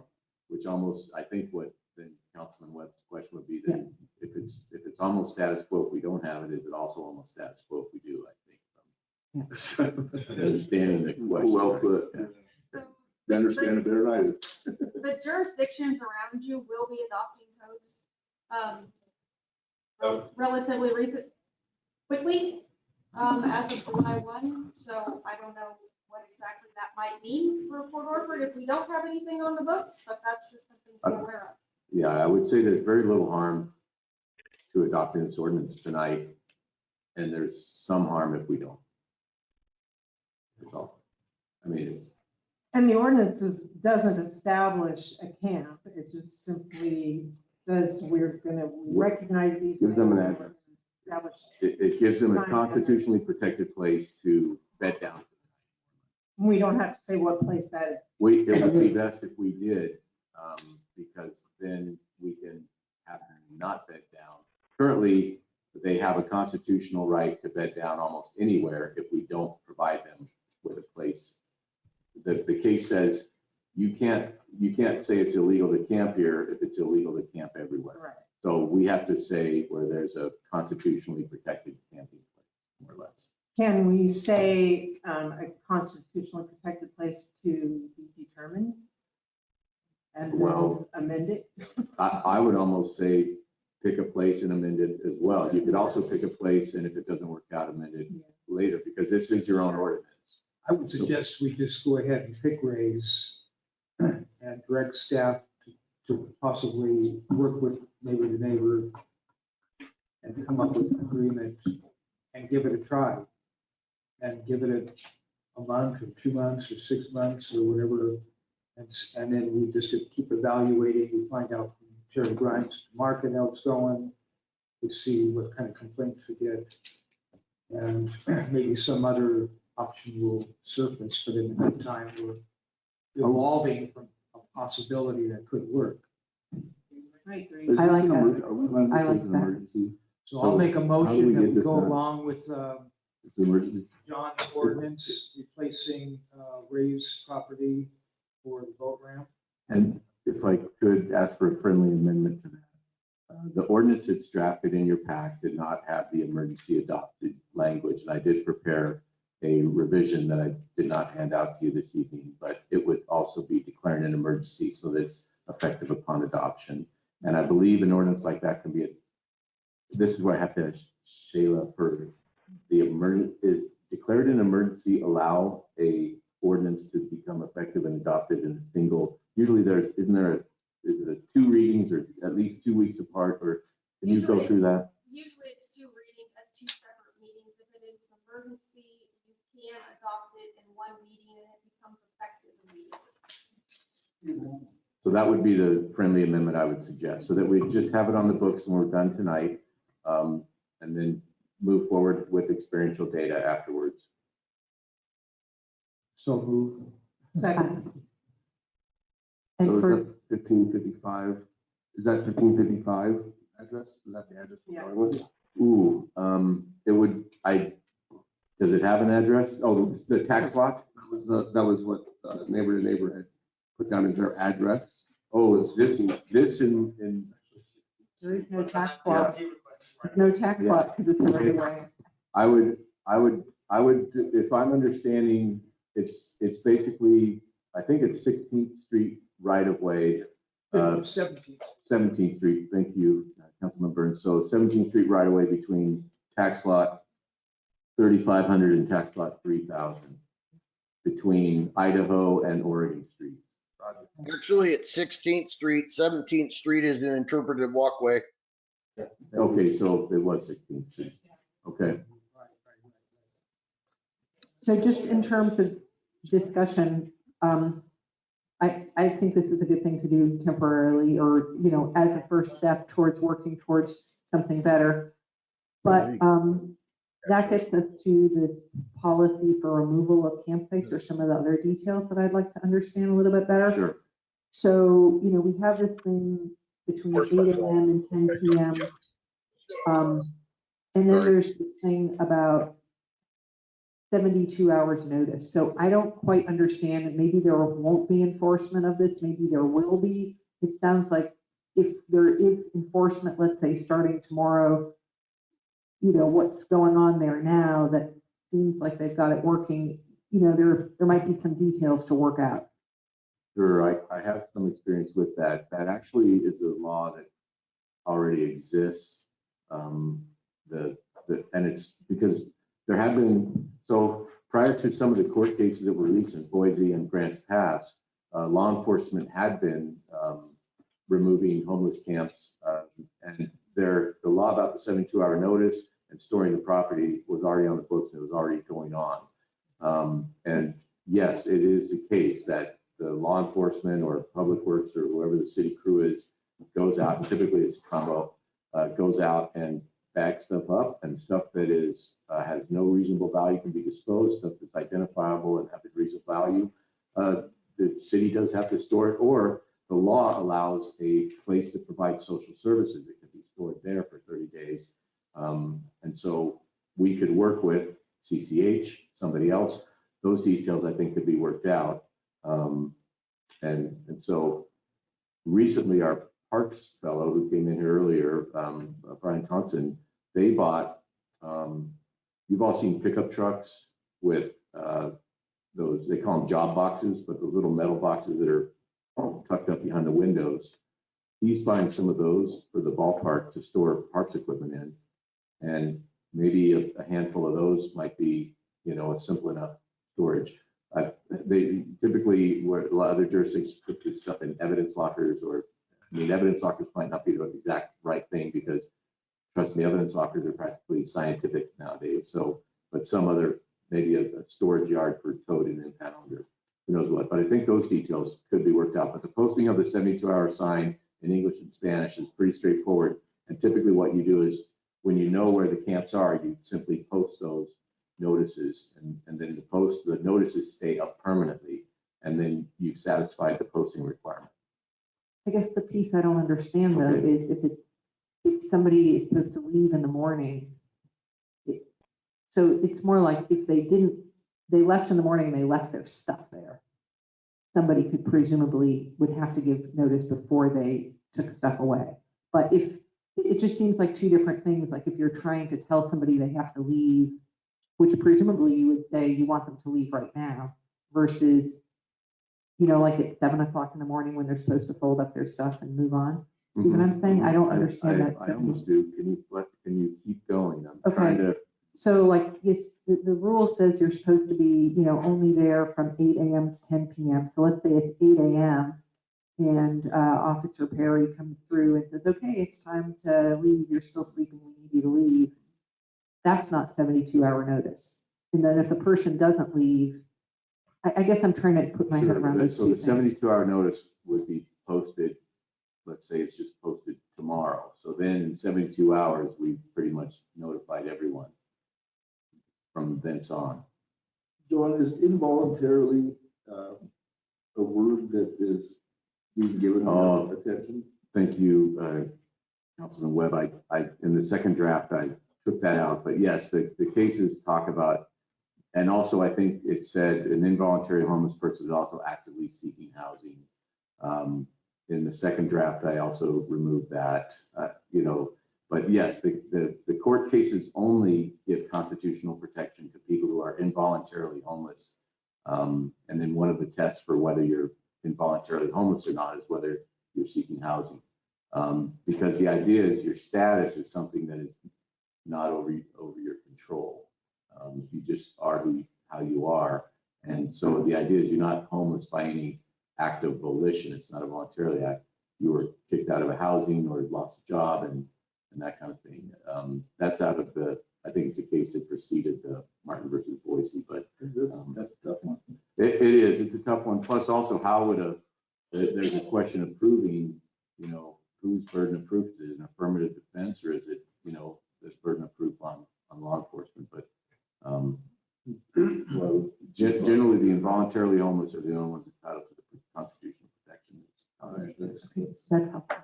Which almost, I think what then Councilman Webb's question would be that if it's almost status quo, if we don't have it, is it also almost status quo if we do, I think. Understanding the question. Well put. So They understand it better than I do. the jurisdictions around you will be adopting codes relatively quickly, as of July 1. So I don't know what exactly that might mean for Port Orford if we don't have anything on the books, but that's just something to be aware of. Yeah, I would say there's very little harm to adopting this ordinance tonight, and there's some harm if we don't. That's all. I mean, And the ordinance doesn't establish a camp, it just simply says we recognize these. Gives them an things, address. establish- it gives them a constitutionally protected place to bed down. We don't have to say what place that is. It would be best if we did, because then we can have them not bed down. Currently, they have a constitutional right to bed down almost anywhere if we don't provide them with a place. The case says you can't say it's illegal to camp here if it's illegal to camp everywhere. Right. So we have to say where there's a constitutionally protected camping place, more or less. Can we say a constitutionally protected place to be determined? And Well, amend it? I would almost say pick a place and amend it as well. You could also pick a place, and if it doesn't work out, amend it later, because this is your own ordinance. I would suggest we just go ahead and pick Ray's and direct staff to possibly work with neighbor to neighbor and come up with an agreement and give it a try. And give it a month or 2 months or 6 months or whatever. And then we just keep evaluating. We find out from Terry Grimes, Market how it's going. We see what kind of complaints we get. And maybe some other option will surface, but in the meantime, we're evolving from a possibility that could work. I agree. I like that. I like that. So I'll make a how do we motion that get we this go done? along with It's an emergency. John's ordinance replacing Ray's property for the boat ramp. And if I could ask for a friendly amendment to that. The ordinance that's drafted in your pack did not have the emergency adopted language, and I did prepare a revision that I did not hand out to you this evening, but it would also be declaring an emergency so that it's effective upon adoption. And I believe an ordinance like that can be, this is where I have to ask Shayla for the emergency, is declared an emergency allow a ordinance to become effective and adopted in a single, usually is it a 2 readings or at least 2 weeks apart, or can you go through that? Usually it's 2 readings at 2 separate meetings. If it is an emergency, you can adopt it in 1 meeting and it becomes effective immediately. So that would be the friendly amendment I would suggest, so that we just have it on the books when we're done tonight, and then move forward with experiential data afterwards. So move. Second. So And is for, that 1555? Is that 1555 address? Is that the address we're going with? Ooh, does it have an address? Oh, the tax lot? That was what neighbor to neighbor had put down as their address. Oh, it's this in. there is no tax lot. There's no tax Yeah. lot because it's right away. I would, if I'm understanding, it's basically, I think it's 16th Street right of way. 17th Street, thank you, Councilman Burns. So 17th Street right away between tax lot 3500 and tax lot 3000, between Idaho and Oregon Street. Actually, it's 16th Street, 17th Street is an interpretive walkway. Okay, so it was 16th Street. Okay. So just in terms of discussion, I think this is a good thing to do temporarily or, as a first step towards working towards something better. But that gets us to this policy for removal of campsites or some of the other details that I'd like to understand a little bit better. Sure. So, we have this thing between 8 a.m. and 10 p.m. And then there's this thing about 72 hours notice. So I don't quite understand, and maybe there won't be enforcement of this, maybe there will be. It sounds like if there is enforcement, let's say starting tomorrow, what's going on there now that seems like they've got it working, there might be some details to work out. Sure, I have some experience with that. That actually is a law that already exists. And it's because there have been, so prior to some of the court cases that were recent, Boise and Grants Pass, law enforcement had been removing homeless camps, and the law about the 72-hour notice and storing the property was already on the books and it was already going on. And yes, it is the case that the law enforcement or public works or whoever the city crew is goes out, and typically it's a combo, goes out and bags stuff up, and stuff that is has no reasonable value can be disposed, stuff that's identifiable and have a reasonable value. The city does have to store it, or the law allows a place to provide social services that can be stored there for 30 days. And so we could work with CCH, somebody else. Those details I think could be worked out. And so recently our Parks fellow who came in here earlier, Brian Thompson, they bought, you've all seen pickup trucks with those, they call them job boxes, but the little metal boxes that are tucked up behind the windows. He's buying some of those for the ballpark to store parks equipment in. And maybe a handful of those might be, a simple enough storage. They typically, where a lot of other jurisdictions put this stuff in evidence lockers, or evidence lockers might not be the exact right thing, because trust me, evidence lockers are practically scientific nowadays. So, but some other, maybe a storage yard for towed and impound, or who knows what. But I think those details could be worked out. But the posting of the 72-hour sign in English and Spanish is pretty straightforward. And typically what you do is, when you know where the camps are, you simply post those notices, and then the notices stay up permanently, and then you've satisfied the posting requirement. I guess the piece I don't understand though is if somebody is supposed to leave in the morning, so it's more like if they left in the morning and they left their stuff there, somebody could presumably would have to give notice before they took stuff away. But if it just seems like two different things, like if you're trying to tell somebody they have to leave, which presumably you would say you want them to leave right now, versus, like at 7 o'clock in the morning when they're supposed to fold up their stuff and move on. See what I'm saying? I don't understand that. I almost do. Can you keep going? I'm trying to. So like, yes, the rule says you're supposed to be, only there from 8 a.m. to 10 p.m. So let's say it's 8 a.m. and Officer Perry comes through and says, okay, it's time to leave. You're still sleeping. We need you to leave. That's not 72-hour notice. And then if the person doesn't leave, I guess I'm trying to put my head around this. So the 72-hour notice would be posted, let's say it's just posted tomorrow. So then in 72 hours, we've pretty much notified everyone from thence on. John, is involuntarily a word that is being given attention? Thank you, Councilman Webb. I in the second draft, I took that out, but yes, the cases talk about, and also I think it said an involuntary homeless person is also actively seeking housing. In the second draft, I also removed that, but yes, the court cases only give constitutional protection to people who are involuntarily homeless. And then one of the tests for whether you're involuntarily homeless or not is whether you're seeking housing. Because the idea is your status is something that is not over your control. You just are how you are. And so the idea is you're not homeless by any act of volition. It's not a voluntary act. You were kicked out of a housing or lost a job and that kind of thing. That's out of I think it's a case that preceded Martin versus Boise, but that's a tough one. It is. It's a tough one. Plus also, how would there's a question of proving, whose burden of proof is it, an affirmative defense, or is it, this burden of proof on law enforcement? But well, generally the involuntarily homeless are the only ones entitled to the constitutional protection. That's helpful.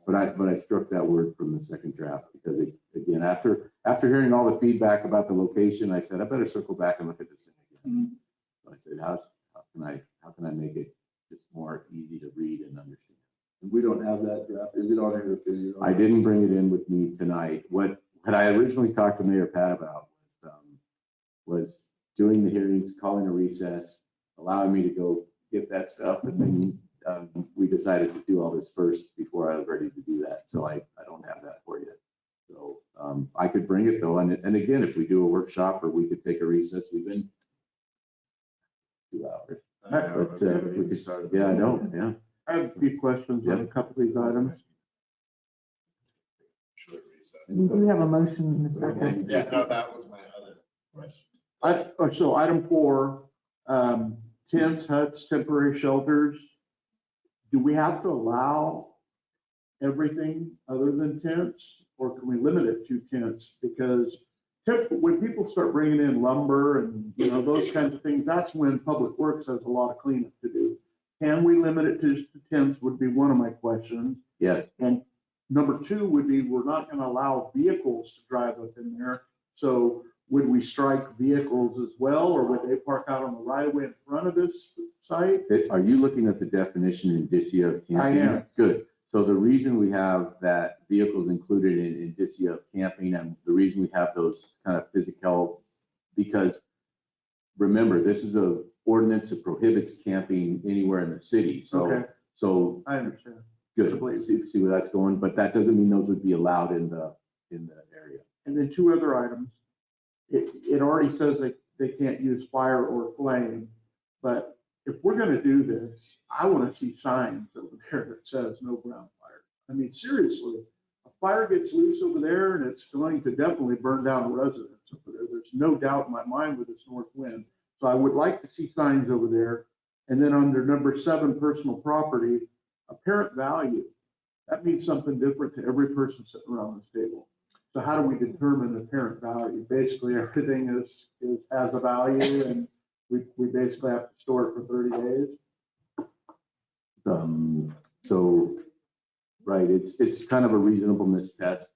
But I struck that word from the second draft because again, after hearing all the feedback about the location, I said I better circle back and look at this thing again. So I said, how can I make it just more easy to read and understand? And we don't have that draft. Is it on here? I didn't bring it in with me tonight. What I originally talked to Mayor Pat about was doing the hearings, calling a recess, allowing me to go get that stuff, and then we decided to do all this first before I was ready to do that. So I don't have that for you. So I could bring it though, and again, if we do a workshop or we could take a recess, we've been 2 hours. But we could start, yeah, I know, yeah. I have a few questions on a couple of these items. We do have a motion in a second. Yeah, no, that was my other question. So item 4, tents, huts, temporary shelters. Do we have to allow everything other than tents, or can we limit it to tents? Because when people start bringing in lumber and, those kinds of things, that's when Public Works has a lot of cleanup to do. Can we limit it to just tents would be one of my questions. Yes. And number 2 would be, we're not going to allow vehicles to drive up in there. So would we strike vehicles as well, or would they park out on the right of way in front of this site? Are you looking at the definition in indicia of camping? I am. Good. So the reason we have that vehicles included in indicia of camping, and the reason we have those kind of physical, because remember, this is a ordinance that prohibits camping anywhere in the city. So, Okay. so I understand. good. See where that's going, but that doesn't mean those would be allowed in the area. And then 2 other items. It already says they can't use fire or flame, but if we're gonna do this, I wanna see signs over there that says no ground fire. I mean, seriously, a fire gets loose over there and it's going to definitely burn down a residence over there. There's no doubt in my mind with this north wind. So I would like to see signs over there. And then under number 7, personal property, apparent value. That means something different to every person sitting around this table. So how do we determine the apparent value? Basically, everything has a value, and we basically have to store it for 30 days. So, right, it's kind of a reasonableness test.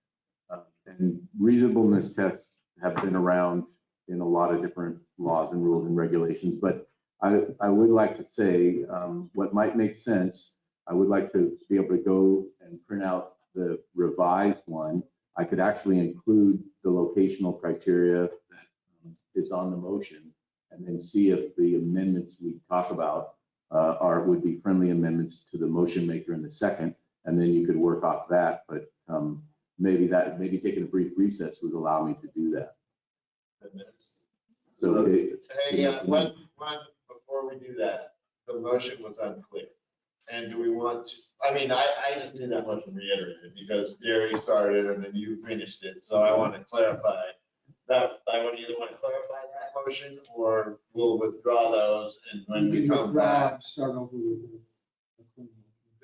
And reasonableness tests have been around in a lot of different laws and rules and regulations. But I would like to say what might make sense, I would like to be able to go and print out the revised one. I could actually include the locational criteria that is on the motion, and then see if the amendments we talk about would be friendly amendments to the motion maker in the second, and then you could work off that. But maybe taking a brief recess would allow me to do that. So, One, before we do that, the motion was unclear. And do we want to, I just need that motion reiterated because Jerry started and then you finished it. So I want to clarify that. I would either want to clarify that motion, or we'll withdraw those, and when we come back. Start over with.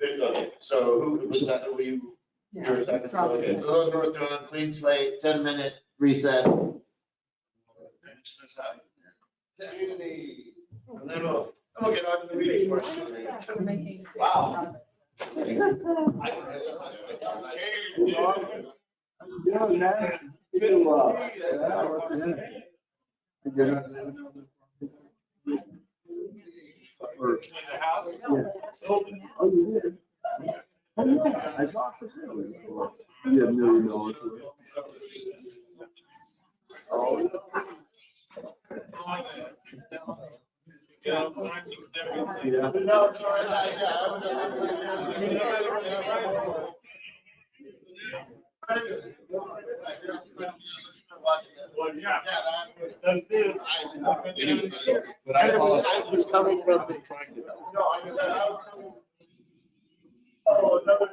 Okay, so who was that? Your second. Okay, so those are withdrawn, clean slate, 10-minute recess. Finish this out. Community. And then we'll get on to the meeting portion. Wow. I talked to Phil. You have no knowledge. But I was coming from the triangle. No, I was coming. Oh, another.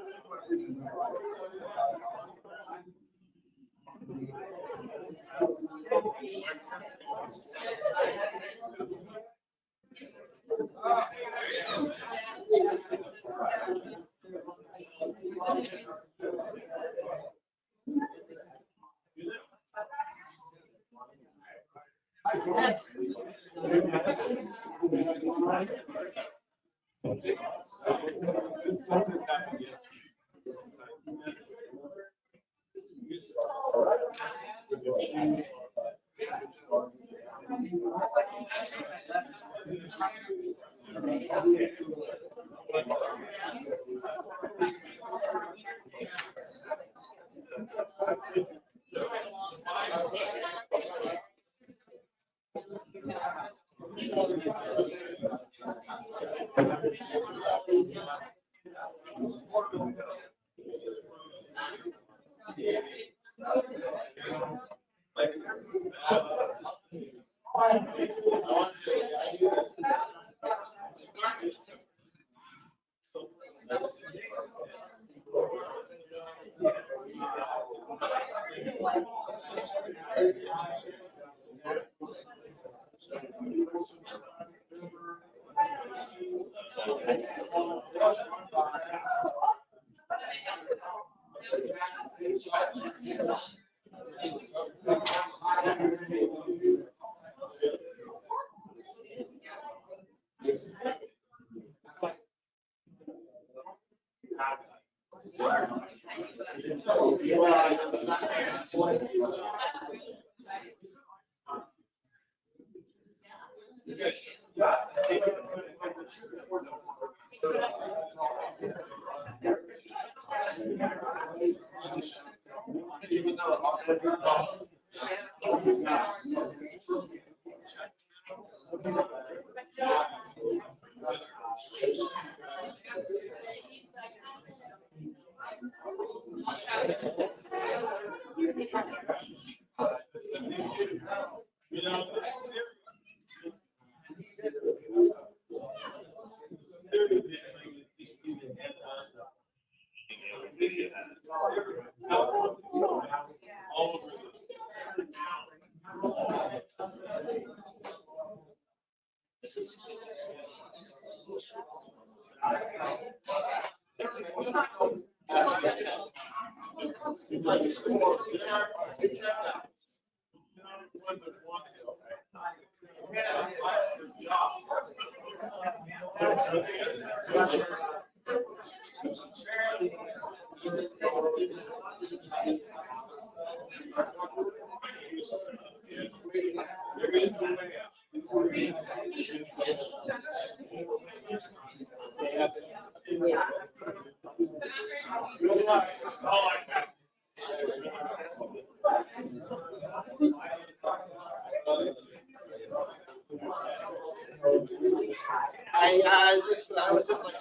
I was just like,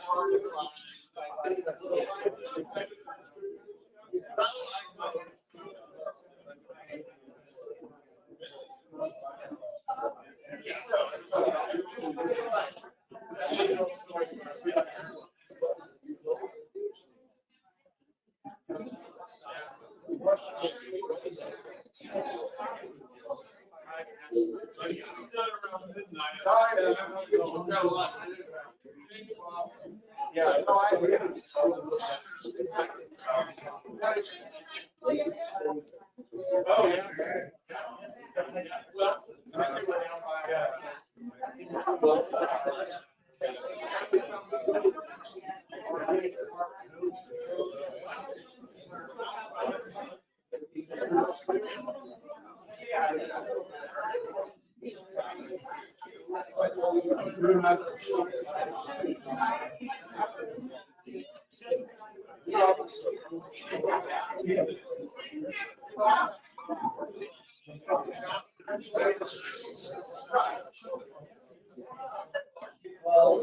yeah, no, I agree. Oh,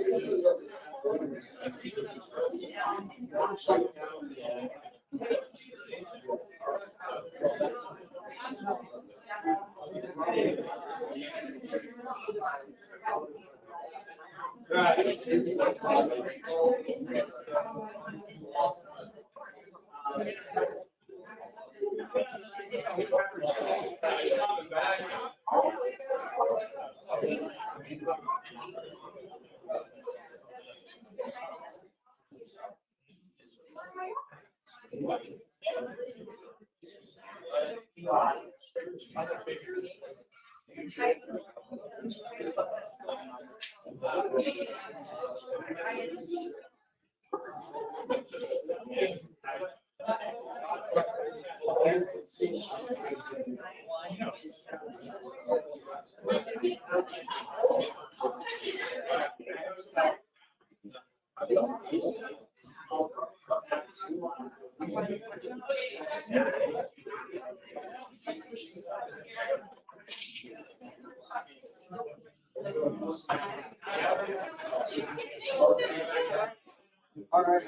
yeah. All right.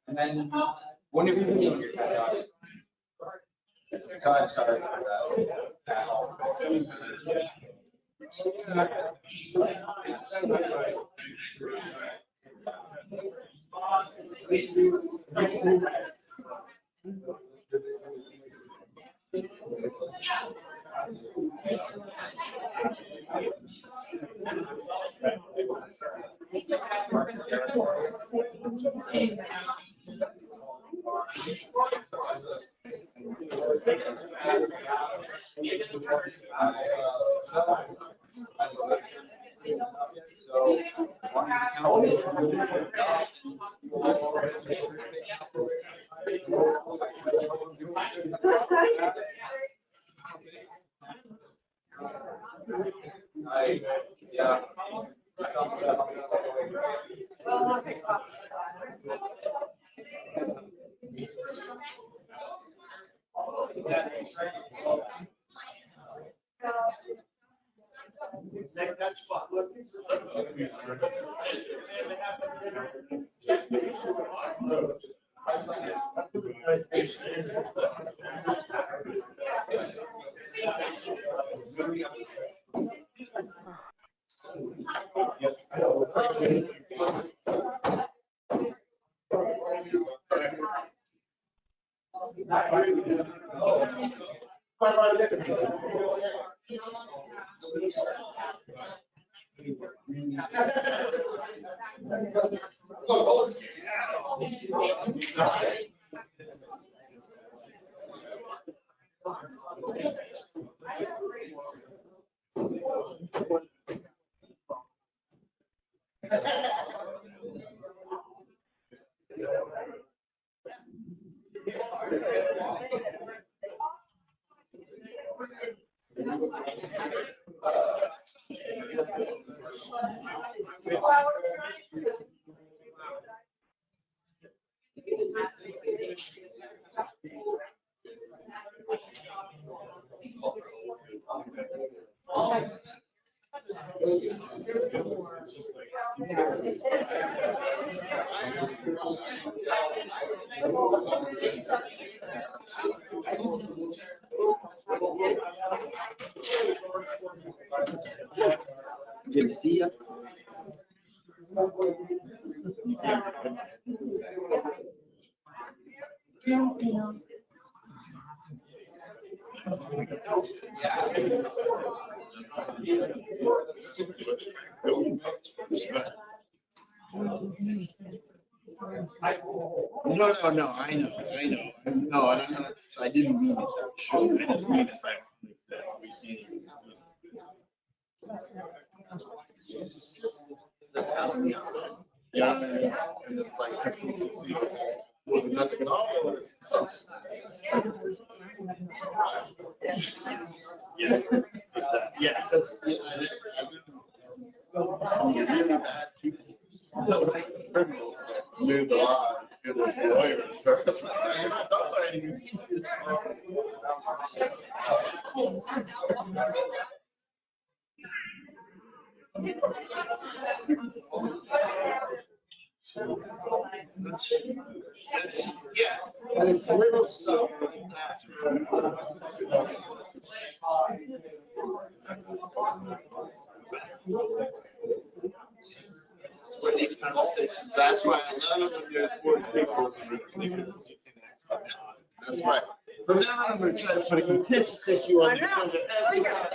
And then when are you doing your TED Talk? So I'm sorry for yeah. Good to see you. No, I know. No, and I'm not, I didn't mean it that should, I just mean it's ironic that we see. Yeah, and it's like, you can see, well, nothing at all. Yeah, yeah, that's, yeah, really bad people. So criminals that knew the law as good as lawyers. You're not fighting. Yeah, but it's little stuff like that. For these conversations, that's why I love when there's more people because you can act. That's why. From now on, I'm going to try to put a contentious issue on the agenda every time.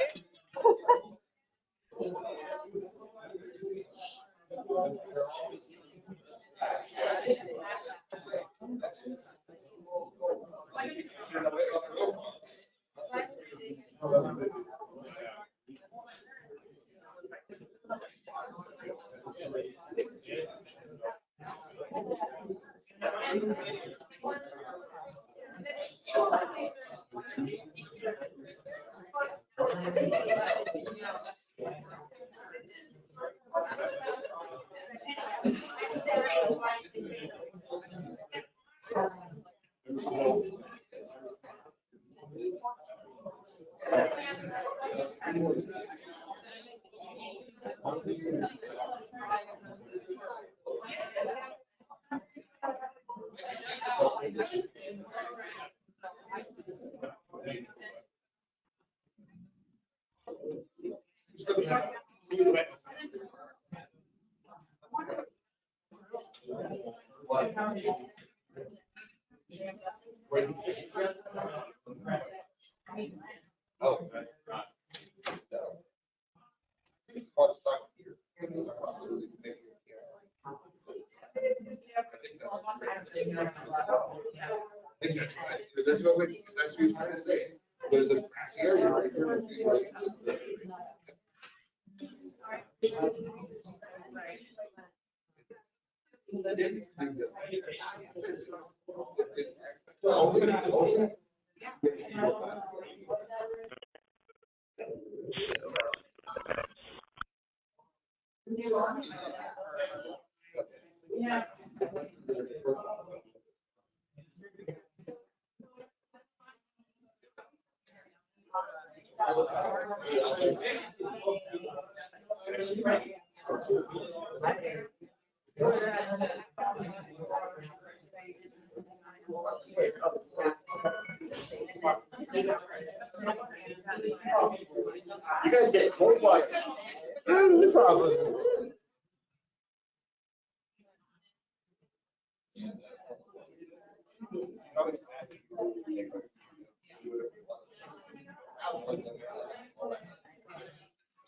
That's what you're trying to say. There's a grassy area right here. Yeah. You guys get cold water. No problem.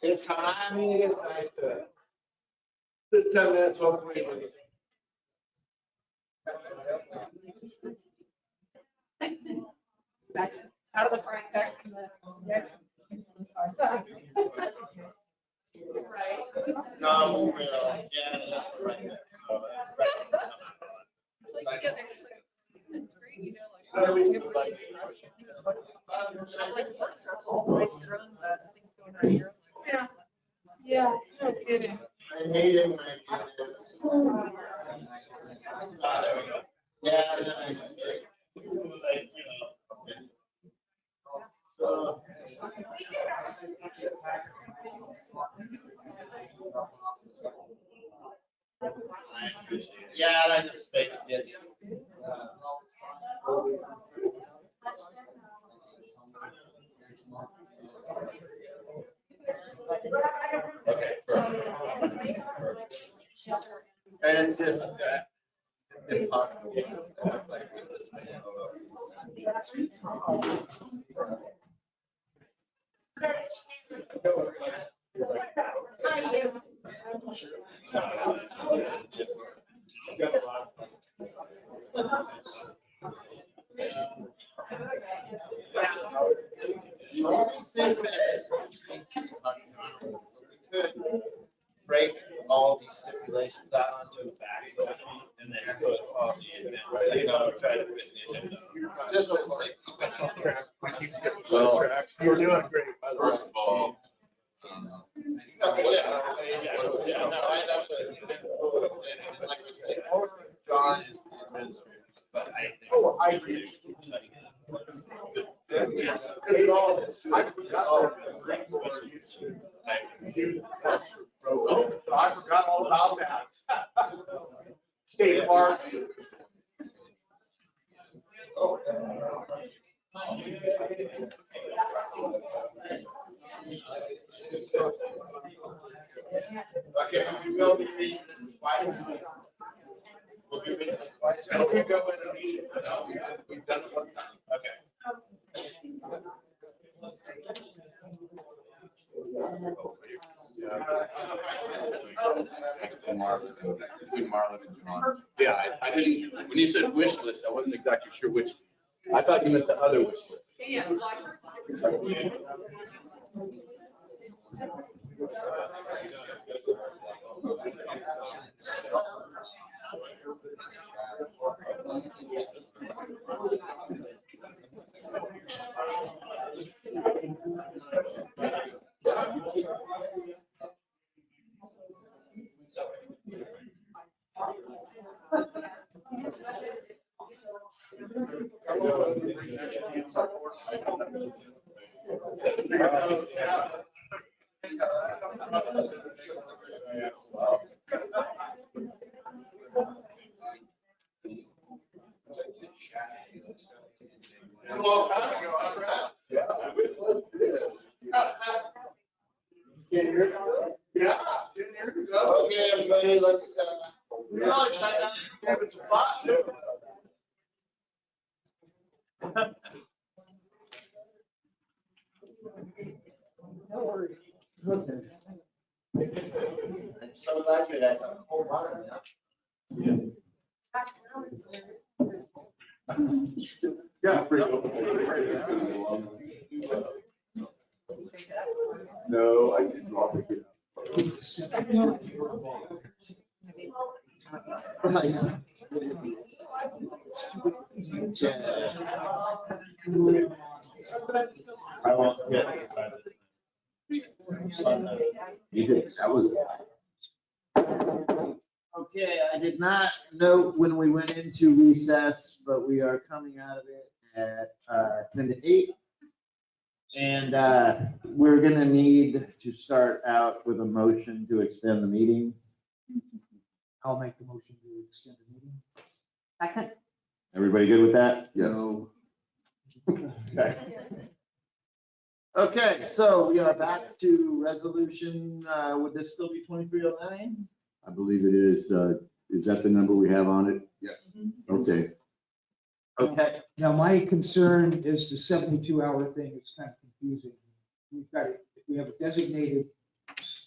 It's kind of, I mean, it is nice to, this 10 minutes, hopefully. Out of the frying pan from the. Right. No, well, yeah, that's right there. But at least it's like. Yeah. Yeah, no kidding. I hate it when I do this. Yeah, and then I just get, like, you know. Yeah, and I just fixed it. Okay, perfect. And it's just, it's impossible. to have, like, with this many break all these stipulations out onto a back and then put all the agenda, you know, try to fit the agenda. Just to say. Well, You're doing great. first of all, Yeah, no, that's what I'm saying. And like I say, John is the administrator, but I think. Oh, I agree. Because it all is. I forgot all about that. State park. Okay, we will be reading this twice. We'll be reading this twice. No, we go in a meeting. No, we've done it one time. Okay. between Marlon and John. Yeah, I didn't, when you said wish list, I wasn't exactly sure which. I thought you meant the other wish list. Yeah. A long time ago, all right. Yeah, what's this? 10 years ago? Yeah, 10 years ago. Okay, everybody, let's, really try not to give it a spot. Okay. I'm so glad you're at the whole bottom now. Yeah, pretty cool. No, I didn't want to get I won't forget. You did, that was. Okay, I did not note when we went into recess, but we are coming out of it at 10 to 8. And we're gonna need to start out with a motion to extend the meeting. I'll make the motion to extend the meeting. Second. Everybody good with that? No. Okay. Okay, so we are back to resolution, would this still be 2309? I believe it is. Is that the number we have on it? Yes. Okay. Okay. Now, my concern is the 72-hour thing. It's kind of confusing. We've got, if we have a designated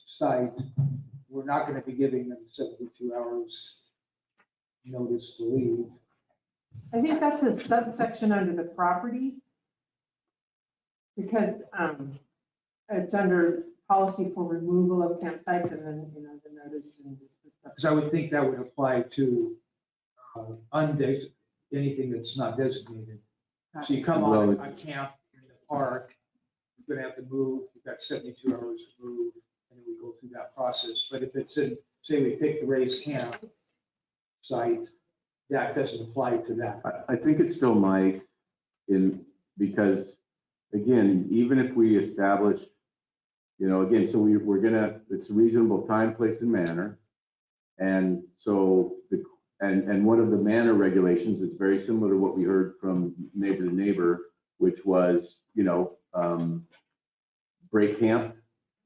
site, we're not going to be giving them 72 hours notice to leave. I think that's a subsection under the property. Because it's under policy for removal of campsites and then, the notice and. Because I would think that would apply to anything that's not designated. So you come on a camp in the park, you're gonna have to move, you've got 72 hours to move, and then we go through that process. But if it's in, say we pick the race camp site, that doesn't apply to that. I think it still might because again, even if we establish, again, so we're gonna, it's reasonable time, place and manner. And so and one of the manner regulations is very similar to what we heard from neighbor to neighbor, which was, break camp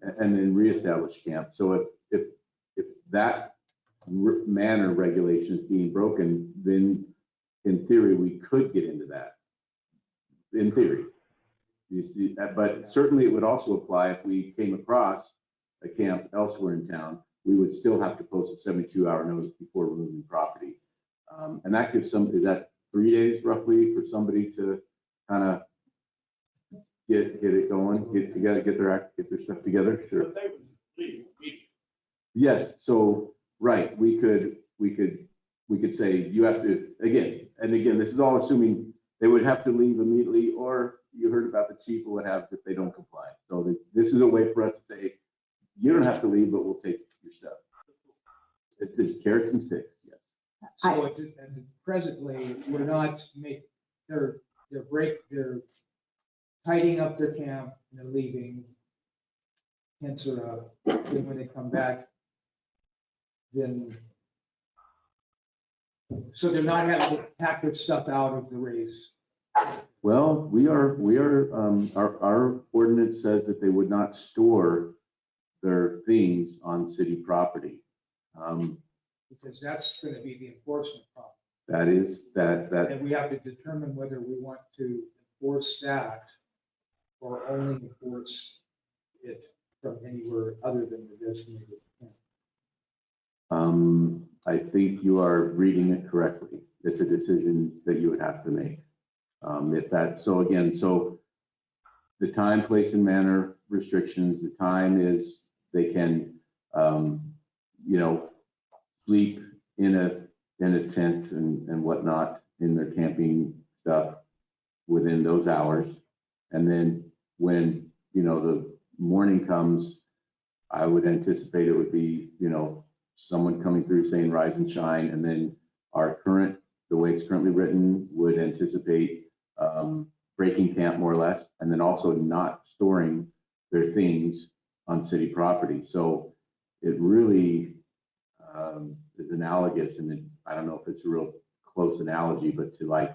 and then reestablish camp. So if that manner regulation is being broken, then in theory, we could get into that. In theory. You see, but certainly it would also apply if we came across a camp elsewhere in town, we would still have to post a 72-hour notice before removing property. And that gives is that 3 days roughly for somebody to kind of get it going, get together, get their stuff together? Sure. Yes, so, right, we could say you have to, again, this is all assuming they would have to leave immediately, or you heard about the chief or what have if they don't comply. So this is a way for us to say, you don't have to leave, but we'll take your stuff. It's carrots and sticks, yes. So presently, we're not they're tidying up their camp and they're leaving. Hence, then when they come back, then, so they're not having to pack their stuff out of the race. Well, our ordinance says that they would not store their things on city property. Because that's going to be the enforcement problem. That is, that. And we have to determine whether we want to enforce that or only enforce it from anywhere other than the designated camp. I think you are reading it correctly. It's a decision that you would have to make. So the time, place and manner restrictions, the time is they can, sleep in a tent and whatnot in their camping stuff within those hours. And then when, the morning comes, I would anticipate it would be, someone coming through saying rise and shine. And then the way it's currently written would anticipate breaking camp more or less, and then also not storing their things on city property. So it really is analogous, and I don't know if it's a real close analogy, but to like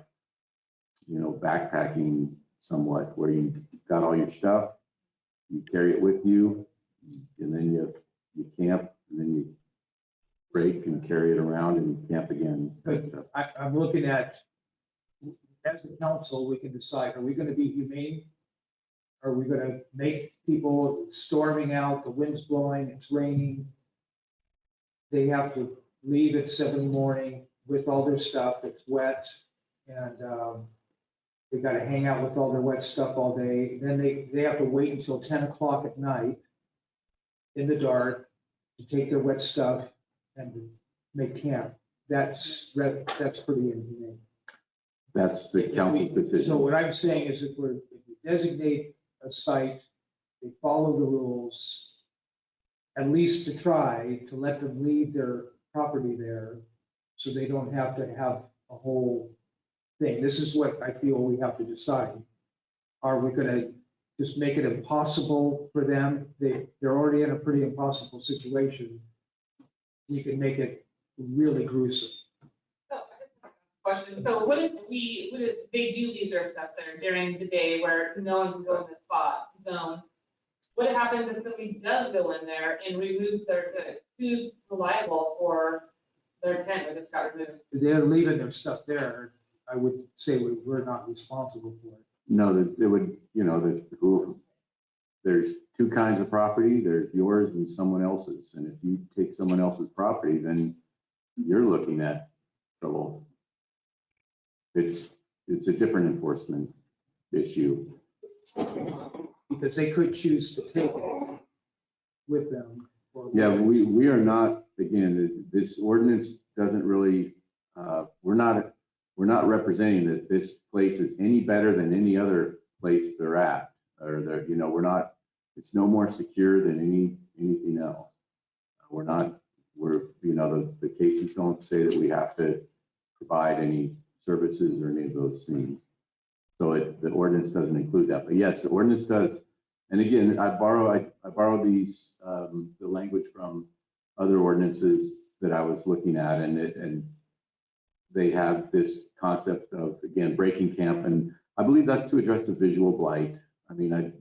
backpacking somewhat, where you got all your stuff, you carry it with you, and then you camp, and then you break and carry it around and camp again. I'm looking at, as a council, we can decide, are we gonna be humane? Are we gonna make people storming out, the wind's blowing, it's raining? They have to leave at 7 in the morning with all their stuff, it's wet, and they gotta hang out with all their wet stuff all day. Then they have to wait until 10 o'clock at night in the dark to take their wet stuff and to make camp. That's pretty inhumane. That's the council's decision. So what I'm saying is if we designate a site, they follow the rules, at least to try to let them leave their property there so they don't have to have a whole thing. This is what I feel we have to decide. Are we gonna just make it impossible for them? They're already in a pretty impossible situation. We can make it really gruesome. Question, so what if they do leave their stuff there during the day where no one can go in the spot zone? What happens if somebody does go in there and remove their goods? Who's reliable for their tent that just got removed? If they're leaving their stuff there, I would say we're not responsible for it. No, it would, there's two kinds of property. There's yours and someone else's. And if you take someone else's property, then you're looking at trouble. It's a different enforcement issue. Because they could choose to take it with them. Yeah, we are not, again, this ordinance doesn't really, we're not representing that this place is any better than any other place they're at. Or we're not, it's no more secure than anything else. The cases don't say that we have to provide any services or any of those things. So the ordinance doesn't include that. But yes, the ordinance does. And again, I borrowed these, the language from other ordinances that I was looking at, and they have this concept of, again, breaking camp. And I believe that's to address the visual blight. I mean, again,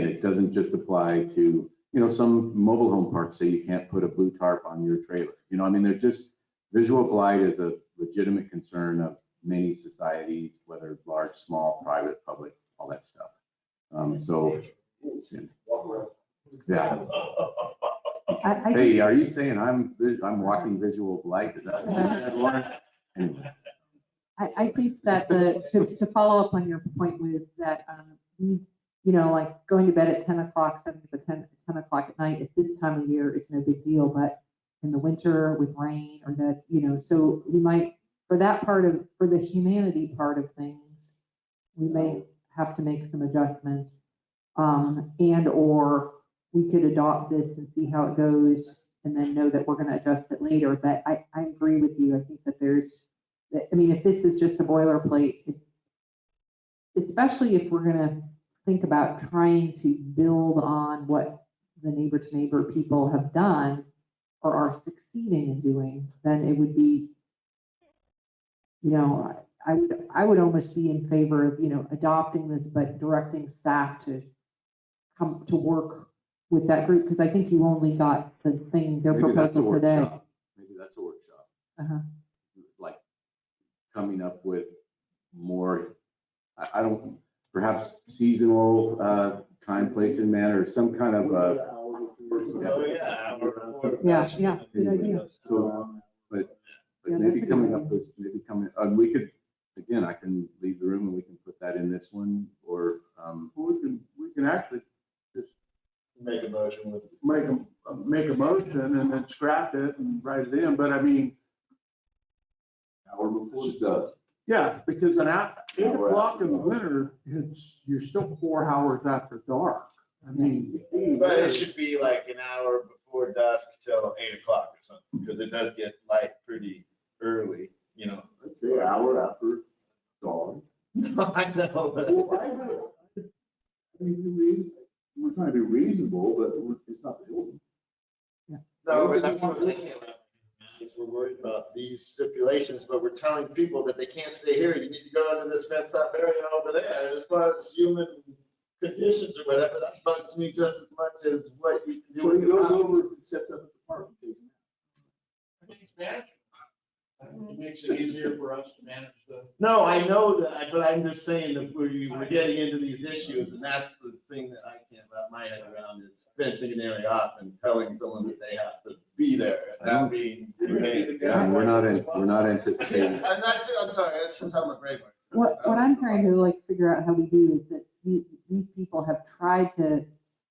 it doesn't just apply to, some mobile home parks say you can't put a blue tarp on your trailer. They're just, visual blight is a legitimate concern of many societies, whether large, small, private, public, all that stuff. Yeah. Hey, are you saying I'm walking visual blight? Is that what you said, Lauren? Anyway. I think that to follow up on your point was that like going to bed at 10 o'clock, 7 to 10 o'clock at night at this time of year is no big deal, but in the winter with rain or that, so we might, for the humanity part of things, we may have to make some adjustments. Or we could adopt this and see how it goes and then know that we're going to adjust it later. But I agree with you. I think that if this is just a boilerplate, especially if we're going to think about trying to build on what the neighbor to neighbor people have done or are succeeding in doing, then it would be, I would almost be in favor of, adopting this, but directing staff to come to work with that group, because I think you only got the thing they're proposing today. Maybe that's a workshop. Uh-huh. Like coming up with more, I don't, perhaps seasonal time, place, and manner, some kind of yeah, good idea. So, but maybe coming up with, we could, again, I can leave the room and we can put that in this one, or We can actually just Make a motion with. make a motion and then scrap it and write it in, but I mean. Hour before it's done. Yeah, because at 8 o'clock in the winter, you're still 4 hours after dark. I mean. But it should be like an hour before dusk till 8 o'clock or something, because it does get light pretty early, Let's say an hour after dawn. I know. We're trying to be reasonable, but it's not the building. No, but that's what we're worried about these stipulations, but we're telling people that they can't stay here. You need to go under this fenced up area over there. As far as human conditions or whatever, that bugs me just as much as what you can do. So with he your goes property. over and sets up at the park. and takes it. I think it's manageable. It makes it easier for us to manage the. No, I know that, but I'm just saying that we're getting into these issues, and that's the thing that I can't wrap my head around, is fencing an area off and telling someone that they have to be there, and that being. Yeah, we're not anticipating. And that's it, I'm sorry, that's just how my brain works. What I'm trying to like figure out how we do is that these people have tried to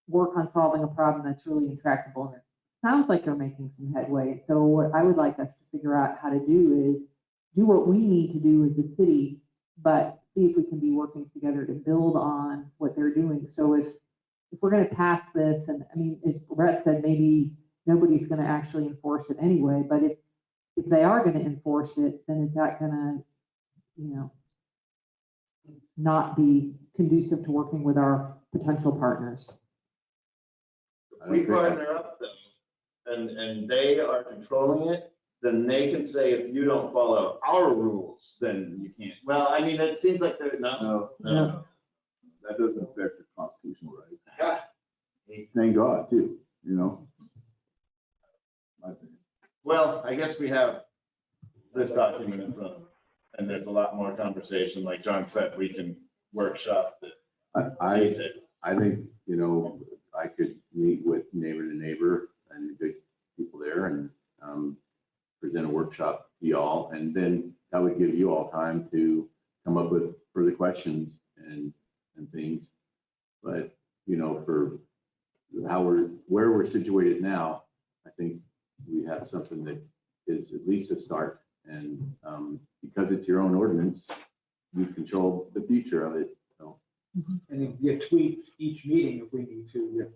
work on solving a problem that's really intractable. And it sounds like they're making some headway. So what I would like us to figure out how to do is do what we need to do as a city, but see if we can be working together to build on what they're doing. So if we're going to pass this, and I mean, as Brett said, maybe nobody's going to actually enforce it anyway, but if they are going to enforce it, then is that going to, you know, not be conducive to working with our potential partners? We partner up though, and they are controlling it, then they can say, if you don't follow our rules, then you can't. Well, I mean, it seems like they're, no. That doesn't affect the constitutional right. Yeah. Thank God too, you know? My opinion. Well, I guess we have this document in front of us, and there's a lot more conversation, like John said, we can workshop that. I think, you know, I could meet with neighbor to neighbor and the people there and present a workshop to y'all. And then that would give you all time to come up with further questions and things. But, you know, for where we're situated now, I think we have something that is at least a start. And because it's your own ordinance, you control the future of it. So. And then you tweak each meeting if we need to.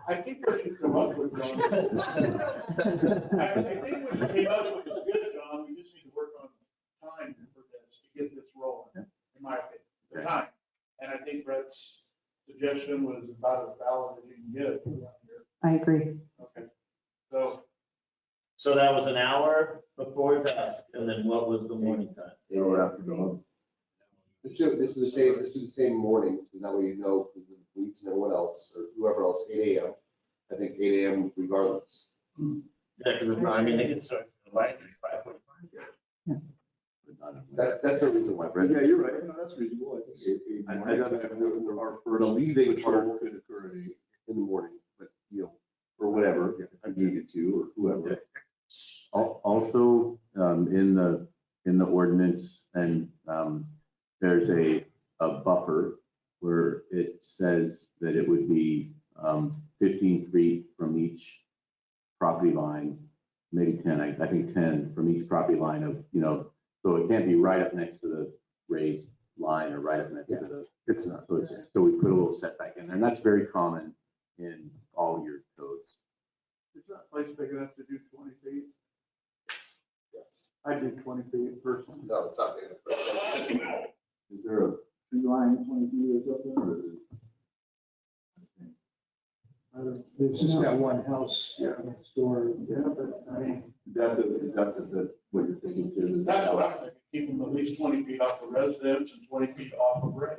I think what you come up with, John. I think what you came up with is good, John. We just need to work on time for this, to get this rolling, in my opinion, the time. And I think Brett's suggestion was about as valid as you can get it around here. I agree. Okay. So that was an hour before we passed, and then what was the morning time? Or after dawn. Let's do the same mornings, because that way you know, because the police and everyone else, or whoever else, 8 a.m. I think 8 a.m. regardless. Yeah, because I mean, they can start lighting at 5:45. That's the reason why, Brent. Yeah, you're right. No, that's reasonable. I got that. Our first leaving part could occur in the morning, but you know, or whatever, if I needed to, or whoever. Also, in the ordinance, and there's a buffer where it says that it would be 15 feet from each property line, maybe 10, I think 10 from each property line of, you know, so it can't be right up next to the raised line or right up next to the, it's not, so we put a little setback in there, and that's very common in all your codes. Is that place big enough to do 20 feet? I do 20 feet personally. No, it's not big enough. Is there a tree line 20 feet or something, or is it? It's just that one house next door. Yeah, but I mean. Is that what you're thinking too? That's what I'm thinking, keep them at least 20 feet off the residence and 20 feet off of road.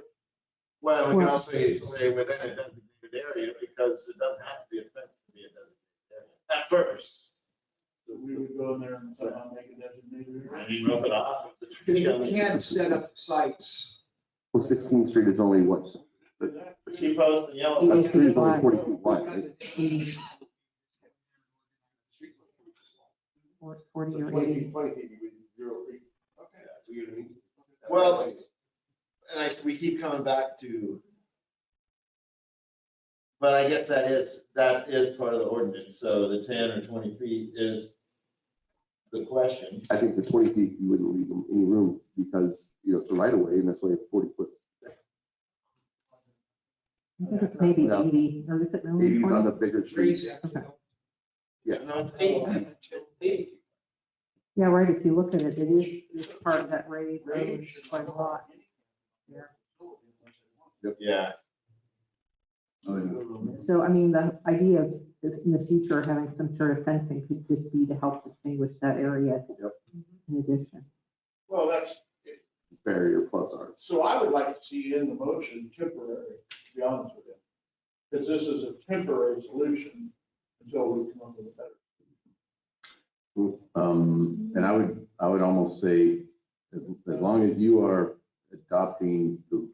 Well, we can also say within a designated area, because it doesn't have to be a fence to be a designated area at first. So we would go in there and somehow make a designated area. I mean, rope it off. You can't set up sites. Well, 16th Street is only what? The key post and yellow. That street is only 40 feet wide, right? 40 or 20 80. feet, 20 feet, 0 feet. Okay, so you know what I mean? Well, and we keep coming back to, but I guess that is part of the ordinance, so the 10 or 20 feet is the question. I think the 20 feet, you wouldn't leave them any room because, you know, it's a right of way and that's only a 40 foot. I think it's maybe 80, or is it really 80 on 20? the bigger streets. Okay. Yeah. No, it's 8. Yeah, right, if you look at it, it's part of that raised area quite a lot. Yeah. So, I mean, the idea of in the future, having some sort of fencing could just be to help distinguish that area in addition. Well, that's, Barrier plus ours. so I would like to see in the motion temporary, to be honest with you. Because this is a temporary solution until we come up with a better. And I would almost say, as long as you are adopting the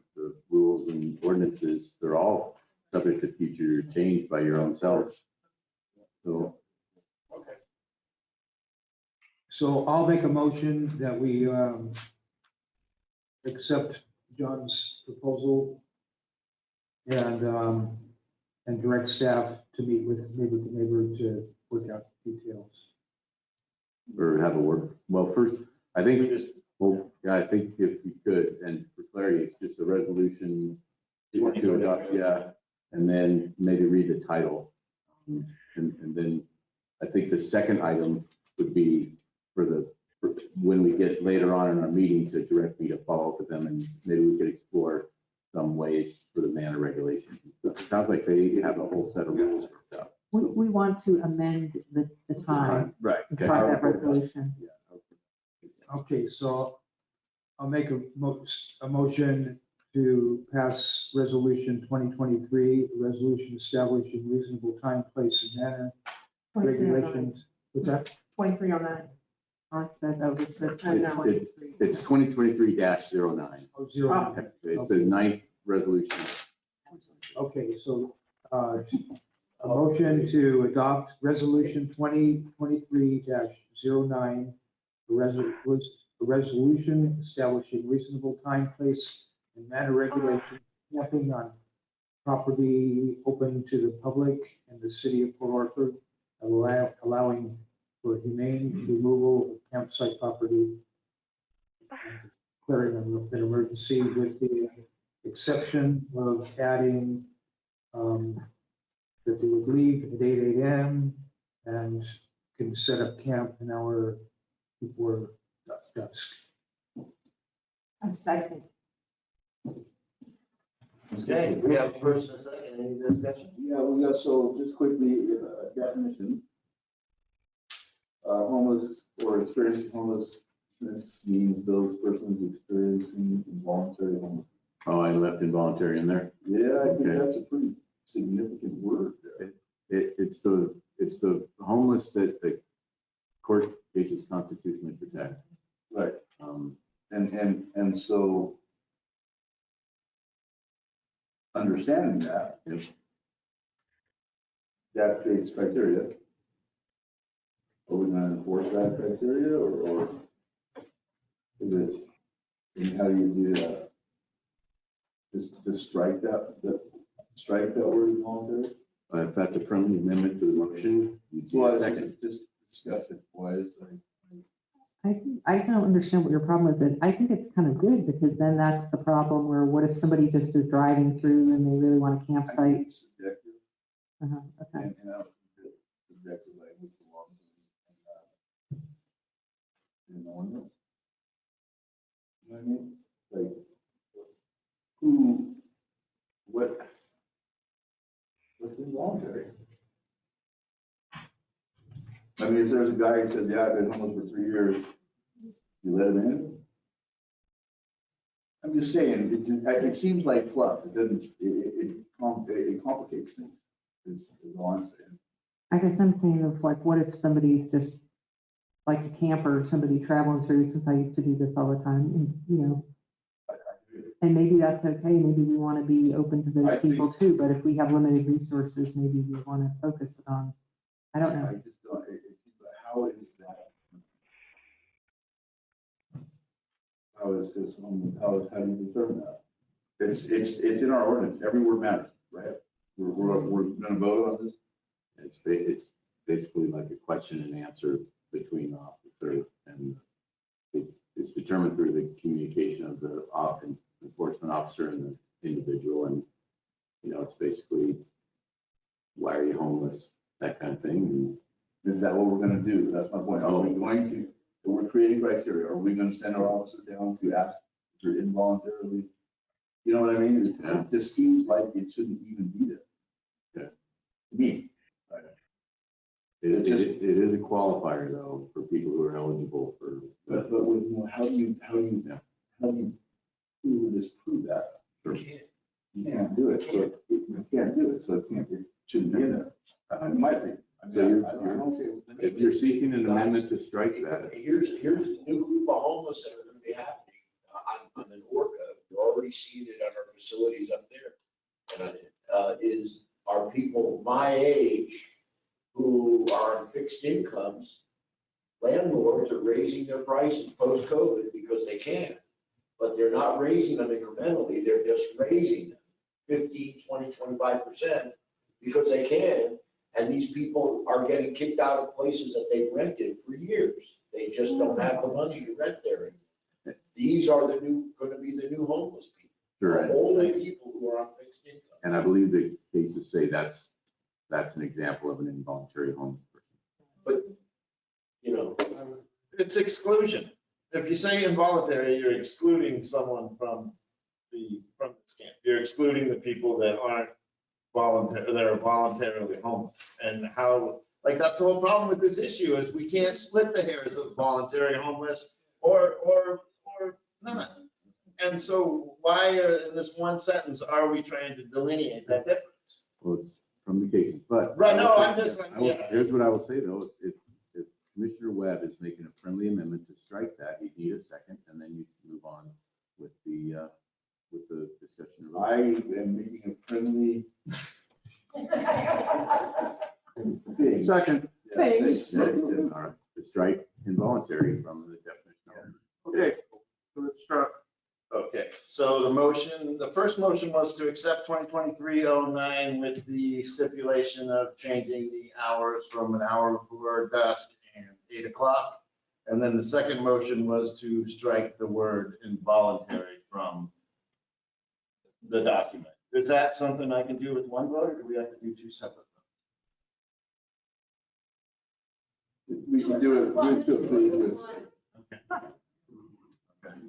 rules and ordinances, they're all subject to future change by your own selves. So, Okay. So I'll make a motion that we accept John's proposal and direct staff to meet with neighbor to neighbor to work out details. or have a work, well, first, I think, well, yeah, I think if we could, and for clarity, it's just a resolution to adopt, yeah, and then maybe read the title. And then I think the second item would be for when we get later on in our meeting to direct me to follow up with them, and maybe we could explore some ways for the manner regulations. It sounds like they have a whole set of rules worked out. We want to amend the time. Right. As part of that resolution. Okay, so I'll make a motion to pass resolution 2023, a resolution establishing reasonable time, place, and manner 23 on regulations. What's that? 23 on that. It says, oh, it says 23. It's 2023-09. Oh, zero. It's a ninth resolution. Okay, so a motion to adopt resolution 2023-09, a resolution establishing reasonable time, place, and manner regulation, camping on property open to the public in the city of Port Orford, allowing for humane removal of campsite property, declaring an emergency with the exception of adding that they would leave at 8 a.m. and can set up camp an hour before dusk. A second. Okay, we have a first and a second, any discussion? Yeah, we got, so just quickly, definitions. Homeless or experiencing homelessness means those persons experiencing involuntary homelessness. Oh, I left involuntary in there. Yeah, I think Okay. that's a pretty significant word there. It's the homeless that the court cases constitutionally protect. Right. Um, And so understanding that, Yes. that creates criteria. Are we gonna enforce that criteria or is it, and how do you do that? Just strike that word involuntary? If that's a friendly amendment to the motion, you do Well, a second. just discuss it, why is like. I don't understand what your problem is. I think it's kind of good because then that's the problem where what if somebody just is driving through and they really want a campsite? It's subjective. Okay. And I don't think that subjective language belongs in an ordinance. You know what I mean? Like, what's involuntary? I mean, if there's a guy who said, yeah, I've been homeless for 3 years, you let him in? I'm just saying, it seems like fluff. It doesn't, it complicates things, is all I'm saying. I guess I'm saying of like, what if somebody's just like a camper, somebody traveling through, since I used to do this all the time, and, you know, and maybe that's okay, maybe we want to be open to those people too, but if we have limited resources, maybe we want to focus it on, I don't know. I just don't, how is that? How is this, how do you determine that? It's in our ordinance, every word matters, right? We're gonna vote on this? It's basically like a question and answer between the officer and it's determined through the communication of the enforcement officer and the individual. And, you know, it's basically, why are you homeless? That kind of thing. Is that what we're gonna do? That's my point. Are we going to, if we're creating criteria, are we gonna send our officers down to ask for involuntarily? You know what I mean? It just seems like it shouldn't even be there. Yeah. To me. It is a qualifier though, for people who are eligible for. But with, how do you prove or disprove that? You can't do it, so you can't do it, so it can't be, shouldn't be in there. It might be. So if you're seeking an amendment to strike that, Here's the new group of homeless that are gonna be happening on an Orca. You're already seeing it at our facilities up there. And are people my age who are on fixed incomes, landlords are raising their prices post-COVID because they can. But they're not raising them incrementally, they're just raising them 15, 20, 25% because they can. And these people are getting kicked out of places that they've rented for years. They just don't have the money to rent there anymore. These are going to be the new homeless people. Sure. Older people who are on fixed income. and I believe the cases say that's an example of an involuntary homeless person. But, it's exclusion. If you say involuntary, you're excluding someone from this camp. You're excluding the people that aren't that are voluntarily homeless. And that's the whole problem with this issue is we can't split the hairs of voluntary homeless or not. And so why in this one sentence are we trying to delineate that difference? Well, it's from the cases, but. Right, no, I'm just, Here's what I will say though, if Commissioner Webb is making a friendly amendment to strike that, you need a second, and then you move on with the discussion. I am making a friendly. Second. Thanks. All right, to strike involuntary from the definition. Okay, so it's struck. Okay, so the first motion was to accept 2023-09 with the stipulation of changing the hours from an hour before dusk and 8 o'clock. And then the second motion was to strike the word involuntary from the document. Is that something I can do with one vote, or do we have to do two separate votes? We can do it, move to approve with.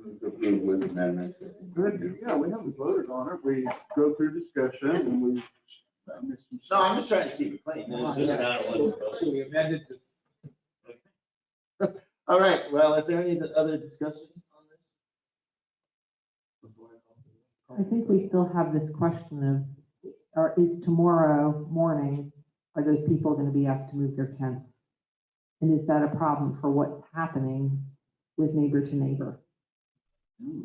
Move to approve with amendments. Good, yeah, we haven't voted on it. We go through discussion and we. No, I'm just trying to keep it clean. It doesn't matter what it goes. So we amended to All right, well, is there any other discussion on this? I think we still have this question of, is tomorrow morning, are those people going to be asked to move their tents? And is that a problem for what's happening with neighbor to neighbor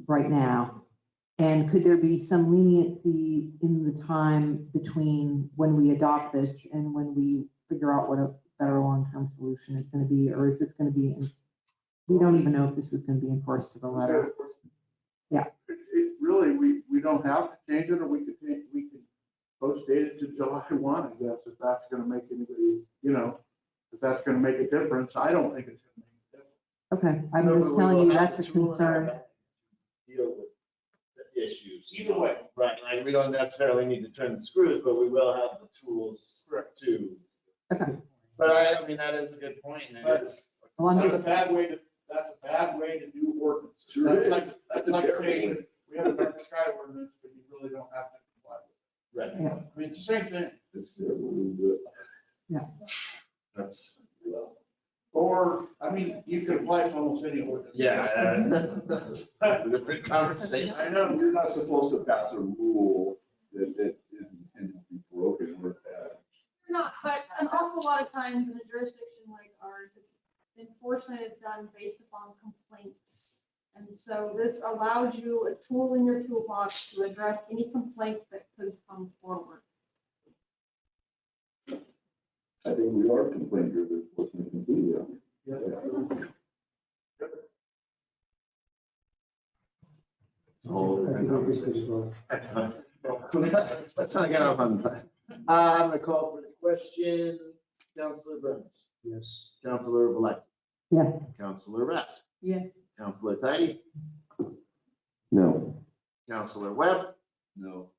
right now? And could there be some leniency in the time between when we adopt this and when we figure out what a better long-term solution is going to be? Or is this going to be, we don't even know if this is going to be enforced to the letter. Yeah. Really, we don't have to change it, or we could post date it to July 1, I guess, if that's gonna make anybody, if that's gonna make a difference. I don't think it's gonna make a difference. Okay, I'm just telling you, that's a concern. Deal with the issues. Either way. Right, like we don't necessarily need to turn the screws, but we will have the tools to. Okay. But I mean, that is a good point. And it is. Well, That's a bad way to do ordinance. That's like saying, we have a dark sky ordinance, but you really don't have to comply with it. Right. Yeah. I mean, it's the same thing. Yeah. That's. Or, you could apply to almost any ordinance. Yeah. That's a different conversation. I know. You're not supposed to pass a rule that is intended to be broken or bad. Not, but an awful lot of times in a jurisdiction like ours, enforcement is done based upon complaints. And so this allows you a tool in your toolbox to address any complaints that could come forward. I think we are complaint driven enforcement completely. Let's not get off on that. I'm gonna call for the question. Councilor Burns. yes. Councilor Valenti. Yes. Councilor Rath. Yes. Councilor Tidy. No. Councilor Webb. No.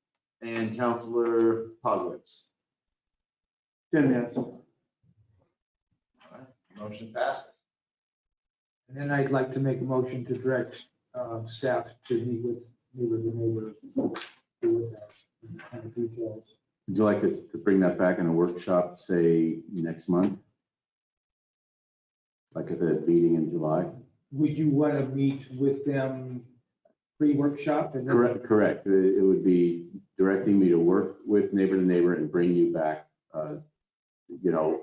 And Councilor Pogwitz. Tim, yes. Motion passes. And then I'd like to make a motion to direct staff to meet with the neighbor. With that and the details. Would you like us to bring that back in a workshop, say, next month? Like at the meeting in July? Would you want to meet with them pre-workshop? and then- Correct. It would be directing me to work with neighbor to neighbor and bring you back,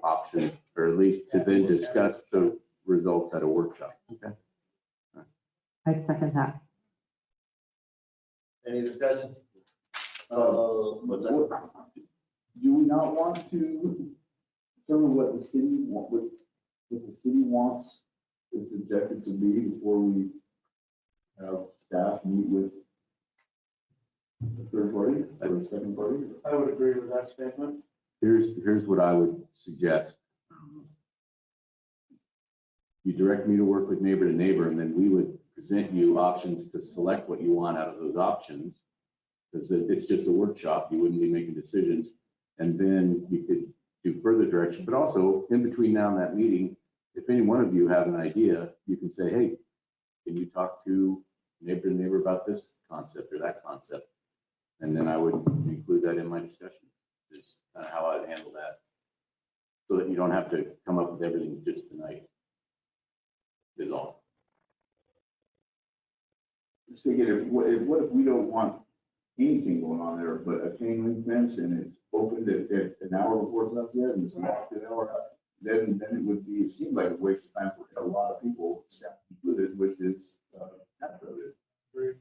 options, or at least to then discuss the results at a workshop. Okay. I second that. Any discussion? What's that? Do we not want to determine what the city what the city wants its objective to be before we have staff meet with the third party or the second party? I would agree with that statement. Here's what I would suggest. You direct me to work with neighbor to neighbor, and then we would present you options to select what you want out of those options. Because it's just a workshop, you wouldn't be making decisions. And then you could do further direction, but also in between now and that meeting, if any one of you have an idea, you can say, hey, can you talk to neighbor to neighbor about this concept or that concept? And then I would include that in my discussion, is kind of how I'd handle that. So that you don't have to come up with everything just tonight. Is all. Just thinking, what if we don't want anything going on there, but a chain link fence and it's opened at an hour before it's up there and it's locked an hour out, then it would be, it seems like a waste of time for a lot of people, staff included, which is, half of it.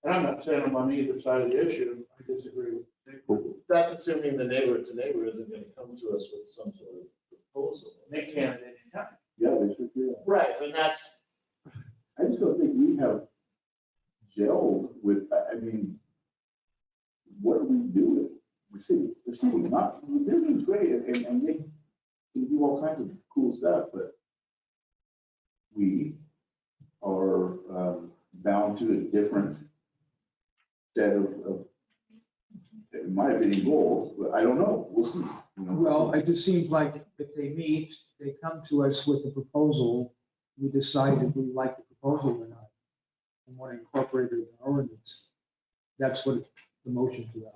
And I'm not saying I'm on either side of the issue, I disagree with. That's assuming the neighbor to neighbor isn't going to come to us with some sort of proposal. They can at any time. Yeah, they should do that. Right, and that's, I just don't think we have gelled with, I mean, what are we doing? The city, not, they're doing great and they can do all kinds of cool stuff, but we are bound to a different set of, in my opinion, goals, but I don't know, we'll see. Well, it just seems like if they meet, they come to us with a proposal, we decide if we like the proposal or not, and want to incorporate it in our ordinance. That's what the motion's about.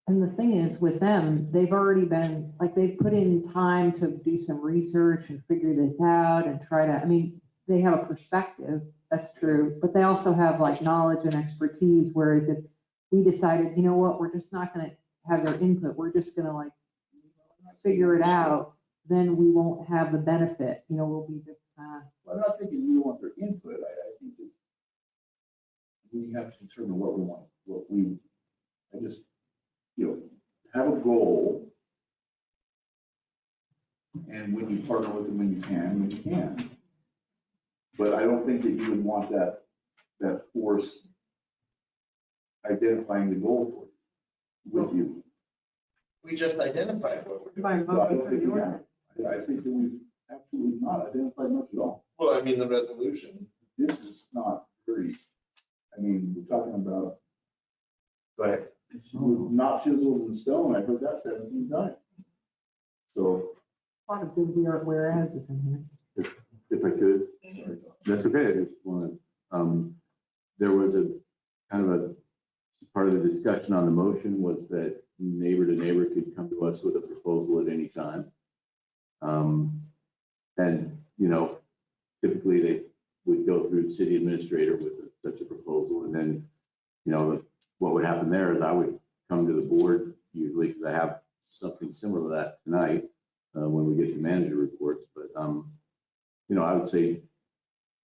And the thing is, with them, they've already been, like, they've put in time to do some research and figure this out and try to, I mean, they have a perspective, that's true, but they also have like knowledge and expertise, whereas if we decided, you know what, we're just not gonna have their input, we're just gonna like figure it out, then we won't have the benefit, we'll be just, Well, I'm not thinking we don't want their input, I think that we have to determine what we want, I just, have a goal. And when you partner with them, when you can. But I don't think that you would want that force identifying the goal with you. we just identified what we're doing. So I don't think we have. I think that we've absolutely not identified much at all. Well, I mean, the resolution. This is not very, we're talking about. Go ahead. Not chiseled in stone, I've heard that 17 times. So. a lot of good whereas is in here. If I could, that's okay. I just want to, there was a kind of a, part of the discussion on the motion was that neighbor to neighbor could come to us with a proposal at any time. And, typically they would go through the city administrator with such a proposal. And then, what would happen there is I would come to the board usually because I have something similar to that tonight when we get to manager reports. But, I would say,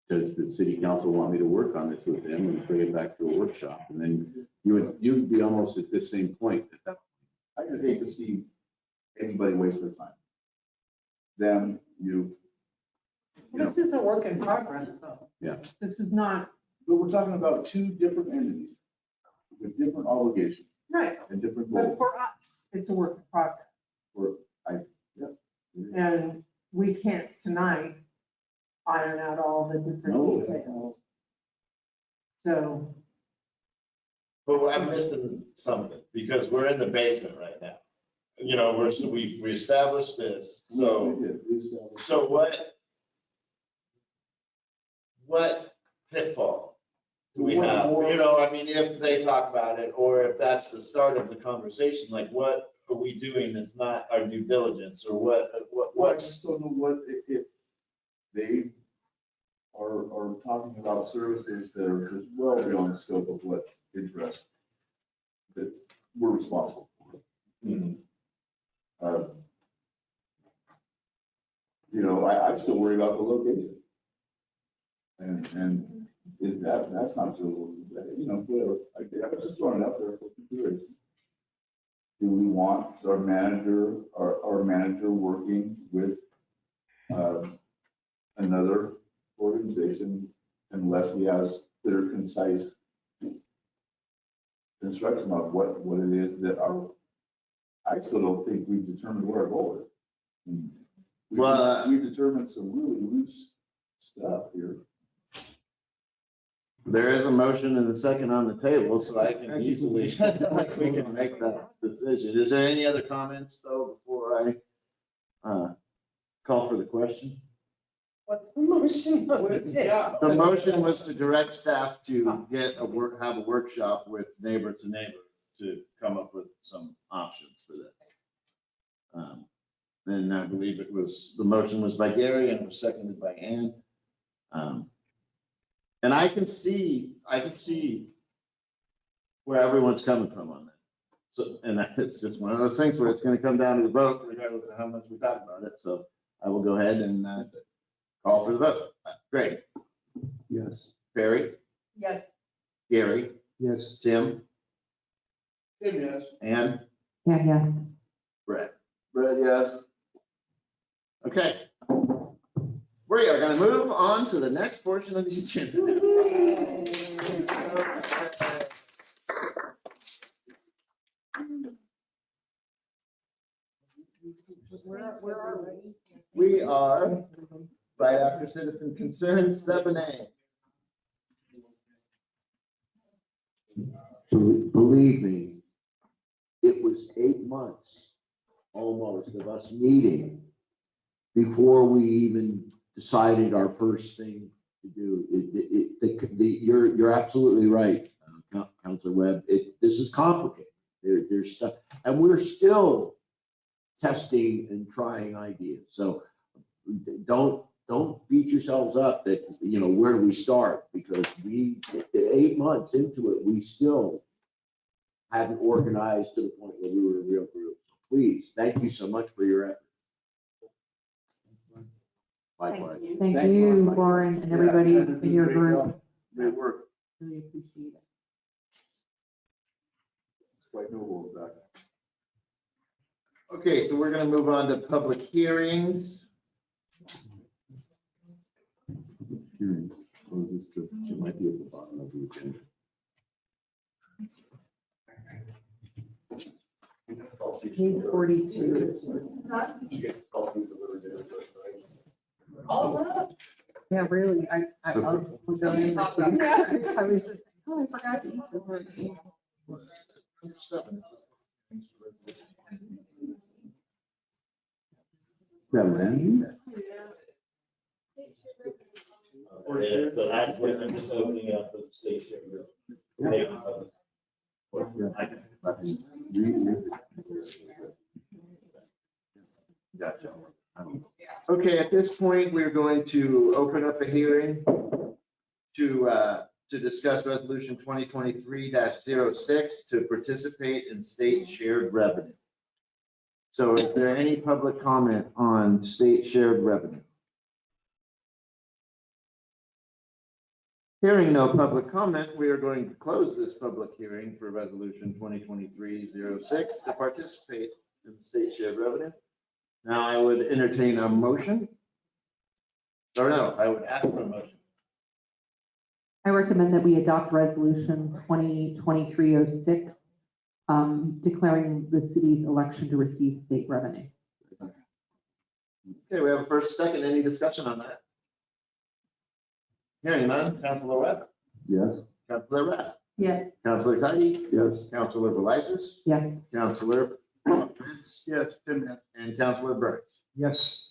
does the city council want me to work on this with them and bring it back to a workshop? And then you'd be almost at this same point. I just hate to see anybody waste their time. Them, you. This is a work in progress, though. Yeah. This is not. But we're talking about two different entities with different obligations Right. and different But goals. for us, it's a work in progress. And we can't tonight iron out all the different details. So. But I'm missing something because we're in the basement right now. We established this, so what pitfall do we have? If they talk about it, or if that's the start of the conversation, like what are we doing that's not our due diligence, or I what's? just don't know what, talking about services that are just well beyond the scope of what interest that we're responsible for. You know, I still worry about the location. And that's not so, you know, whatever. I was just throwing it out there for consideration. Do we want our manager working with another organization unless he has clear, concise instruction about what it is that I still don't think we've determined where our goal is. We've determined some really loose stuff here. There is a motion and a second on the table, so I can easily, we can make that decision. Is there any other comments though, before I call for the question? What's the motion? The motion was to direct staff to have a workshop with neighbor to neighbor to come up with some options for this. Then I believe the motion was by Gary and it was seconded by Ann. And I can see where everyone's coming from on that. So, and it's just one of those things where it's going to come down to the vote, regardless of how much we talk about it. So I will go ahead and call for the vote. Greg? Yes. Barry? Yes. Gary? Yes. Tim? Tim, yes. Ann? Yeah, yeah. Brett? Brett, yes. Okay. We are going to move on to the next portion of the agenda. Where are we? We are right after citizen concerns, 7A. Believe me, it was 8 months almost of us meeting before we even decided our first thing to do. You're absolutely right, Councilor Webb. This is complicated. There's stuff, and we're still testing and trying ideas. So don't beat yourselves up that, you know, where do we start? Because 8 months into it, we still hadn't organized to the point where we were a real group. So please, thank you so much for your effort. Likewise. Thank you, Warren, and everybody in your group. Great work. Really appreciate it. It's quite noble, Zach. Okay, so we're going to move on to public hearings. Hearing. Oh, it might be at the bottom of the agenda. Page 42. Yeah, really, I was just saying, oh, I forgot to eat the word. That land? So that's when I'm just opening up the station. Gotcha. Okay, at this point, we're going to open up a hearing to discuss resolution 2023-06 to participate in state shared revenue. So is there any public comment on state shared revenue? Hearing no public comment, we are going to close this public hearing for resolution 2023-06 to participate in state shared revenue. Now I would entertain a motion. Or no, I would ask for a motion. I recommend that we adopt resolution 2023-06, declaring the city's election to receive state revenue. Okay, we have a first, second, any discussion on that? Hearing none, Councilor Webb. Yes. Councilor Rath. Yes. Councilor Cuddy. Yes. Councilor Velisis. Yes. Councilor Prince. Yes, Tim, yes. And Councilor Burns. Yes.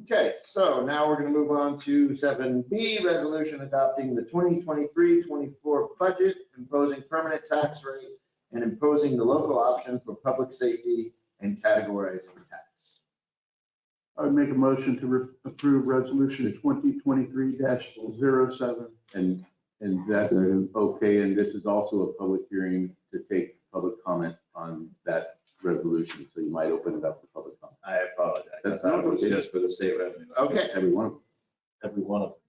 Okay, so now we're going to move on to 7B, resolution adopting the 2023-24 budget, imposing permanent tax rate, and imposing the local option for public safety and categorizing tax. I would make a motion to approve resolution 2023-07. And that's okay, and this is also a public hearing to take public comment on that resolution, so you might open it up to public comment. I apologize. That's That not was okay. just for the state revenue. Okay. Every one of them. Every one of them.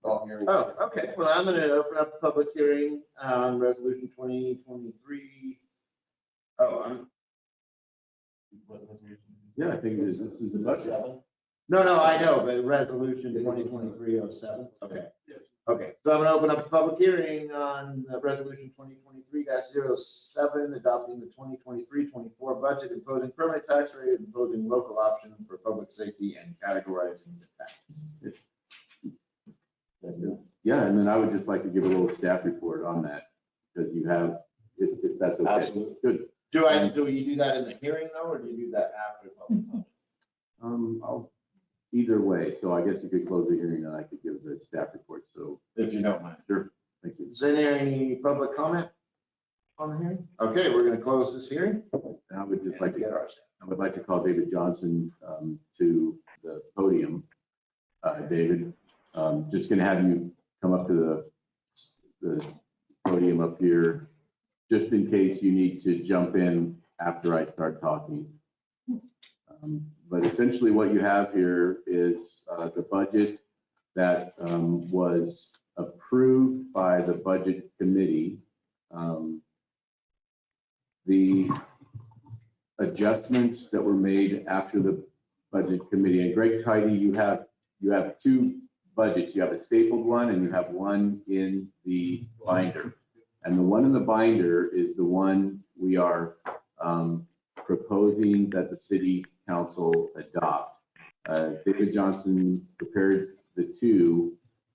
All hearings. Oh, okay. Well, I'm going to open up the public hearing on resolution 2023. Yeah, I think this is the budget. No, I know, but resolution 2023-07. Okay. Okay, so I'm going to open up the public hearing on resolution 2023-07, adopting the 2023-24 budget, imposing permanent tax rate, imposing local option for public safety, and categorizing the tax. Yeah, and then I would just like to give a little staff report on that, because you have, if that's okay. Absolutely. Good. Do you do that in the hearing though, or do you do that after public comment? I'll, either way, so I guess you could close the hearing and I could give the staff report, so. If you don't mind. Sure, thank you. Is there any public comment on the hearing? Okay, we're going to close this hearing. And I would just like to, Get our I would like to call David Johnson to the podium. David, just gonna have you come up to the podium up here, just in case you need to jump in after I start talking. But essentially what you have here is the budget that was approved by the budget committee. The adjustments that were made after the budget committee, and Greg Tidy, you have two budgets. You have a stapled one and you have one in the binder. And the one in the binder is the one we are proposing that the city council adopt. David Johnson prepared the two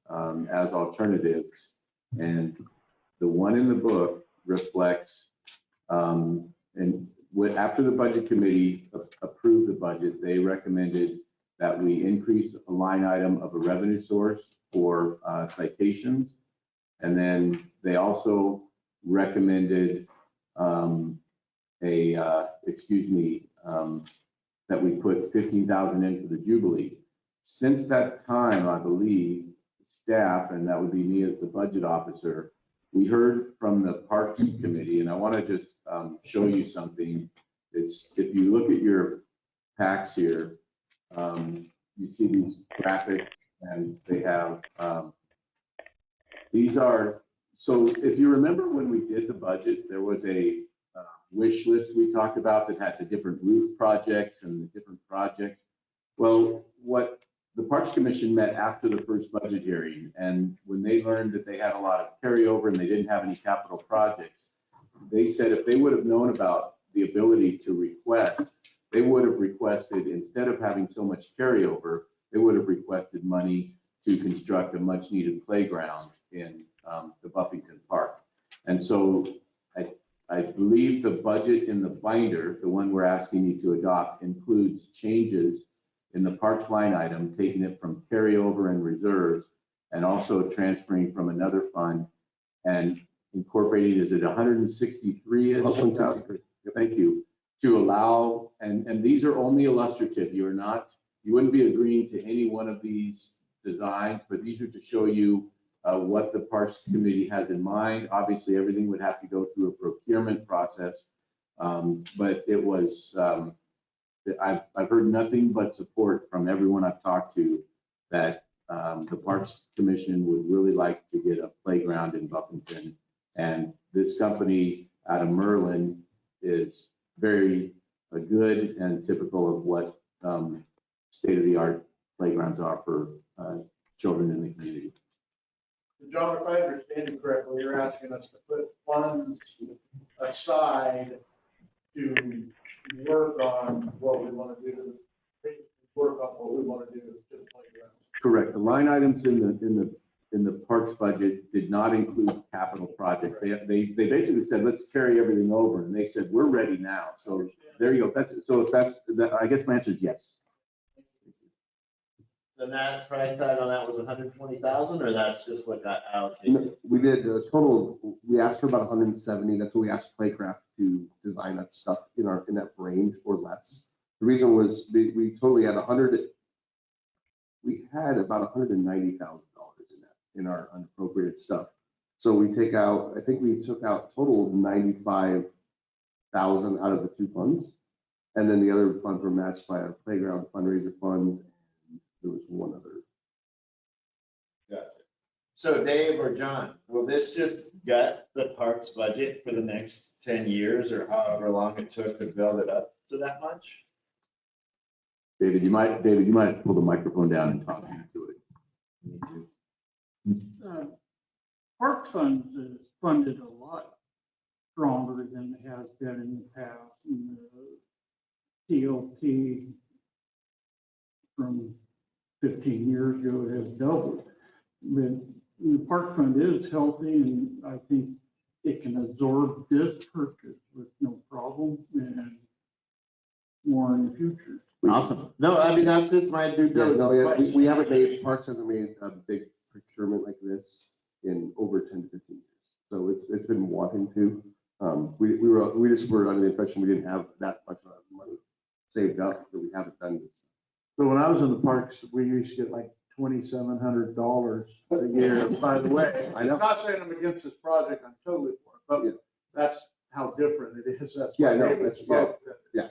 as alternatives, and the one in the book reflects, after the budget committee approved the budget, they recommended that we increase a line item of a revenue source for citations. And then they also recommended that we put 15,000 in for the Jubilee. Since that time, I believe staff, and that would be me as the budget officer, we heard from the Parks Committee, and I want to just show you something. It's, if you look at your packs here, you see these graphics, and they have, these are, so if you remember when we did the budget, there was a wish list we talked about that had the different roof projects and the different projects. Well, what the Parks Commission met after the first budget hearing, and when they learned that they had a lot of carryover and they didn't have any capital projects, they said if they would have known about the ability to request, they would have requested, instead of having so much carryover, they would have requested money to construct a much needed playground in the Buffington Park. And so I believe the budget in the binder, the one we're asking you to adopt, includes changes in the parks line item, taking it from carryover and reserves, and also transferring from another fund and incorporating, is it 163-ish? Thank you. To allow, and these are only illustrative. You wouldn't be agreeing to any one of these designs, but these are to show you what the Parks Committee has in mind. Obviously, everything would have to go through a procurement process, but it was, I've heard nothing but support from everyone I've talked to that the Parks Commission would really like to get a playground in Buffington. And this company out of Merlin is very good and typical of what state-of-the-art playgrounds are for children in the community. John, if I understand you correctly, you're asking us to put funds aside to work on what we want to do, work on what we want to do to the playground. Correct. The line items in the parks budget did not include capital projects. They basically said, let's carry everything over, and they said, we're ready now. So there you go. I guess my answer is yes. The net price tag on that was 120,000, or that's just what got allocated? We did a total, we asked for about 170. That's what we asked Playcraft to design that stuff in that range or less. The reason was we totally had we had about $190,000 in that, in our unappropriated stuff. So we take out, I think we took out total of 95,000 out of the two funds. And then the other funds were matched by our playground fundraiser fund. And there was one other. Gotcha. So Dave or John, will this just gut the parks budget for the next 10 years or however long it took to build it up to that much? David, you might pull the microphone down and talk into it. Park funds is funded a lot stronger than it has been in the past. And the TLT from 15 years ago has doubled. But the park fund is healthy, and I think it can absorb this purchase with no problem and more in the future. Awesome. No, I mean, that's just my due diligence. We haven't made, Parks hasn't made a big procurement like this in over 10 to 15 years. So it's been wanting to. We just were under the impression we didn't have that much money saved up, that we haven't done this. So when I was in the parks, we used to get like $2,700 a year, by the way. I know. I'm not saying I'm against this project, I'm totally for it, but that's how different it is. That's Yeah, why no, David that's, spoke. yeah.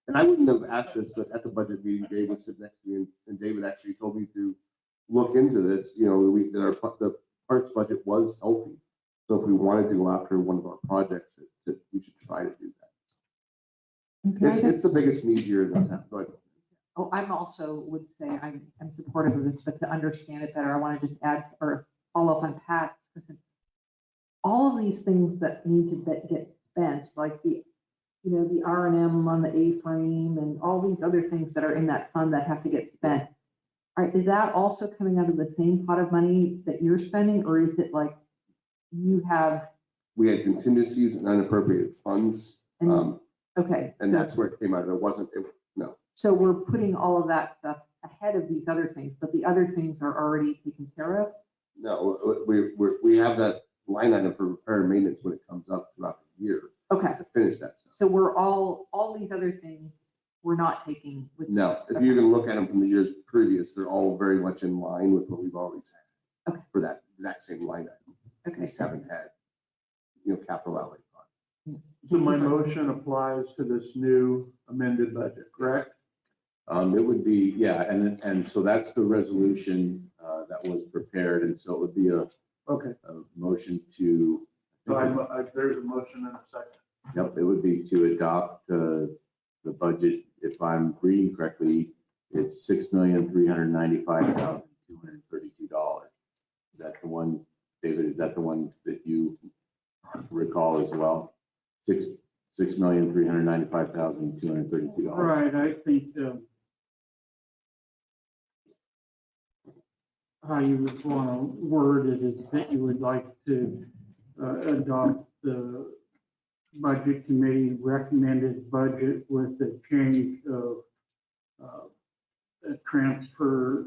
And I wouldn't have asked this, but at the budget meeting, Dave would sit next to me, and David actually told me to look into this. You know, the parks budget was healthy. So if we wanted to go after one of our projects, that we should try to do that. It's the biggest need here in the town. Go ahead. Oh, I'm also would say I'm supportive of this, but to understand it better, I want to just add or follow up on Pat. All of these things that need to get spent, like the R&M on the A-frame and all these other things that are in that fund that have to get spent. Is that also coming out of the same pot of money that you're spending, or is it like you have? We had contingencies and unappropriated funds. Okay. And that's where it came out of. No. So we're putting all of that stuff ahead of these other things, but the other things are already taken care of? No, we have that line item for repair and maintenance when it comes up throughout the year. Okay. To finish that stuff. So we're all these other things we're not taking with. No, if you can look at them from the years previous, they're all very much in line with what we've always had. Okay. For that exact same line item. Okay. We just haven't had, capital outlay fund. So my motion applies to this new amended budget, correct? It would be, yeah, and so that's the resolution that was prepared, and so it would be a motion to. So there's a motion and a second. Yep, it would be to adopt the budget. If I'm reading correctly, it's $6,395,232. Is that the one, David? Is that the one that you recall as well? $6,395,232. Right, I think how you would want to word it is that you would like to adopt the budget committee recommended budget with the change of a transfer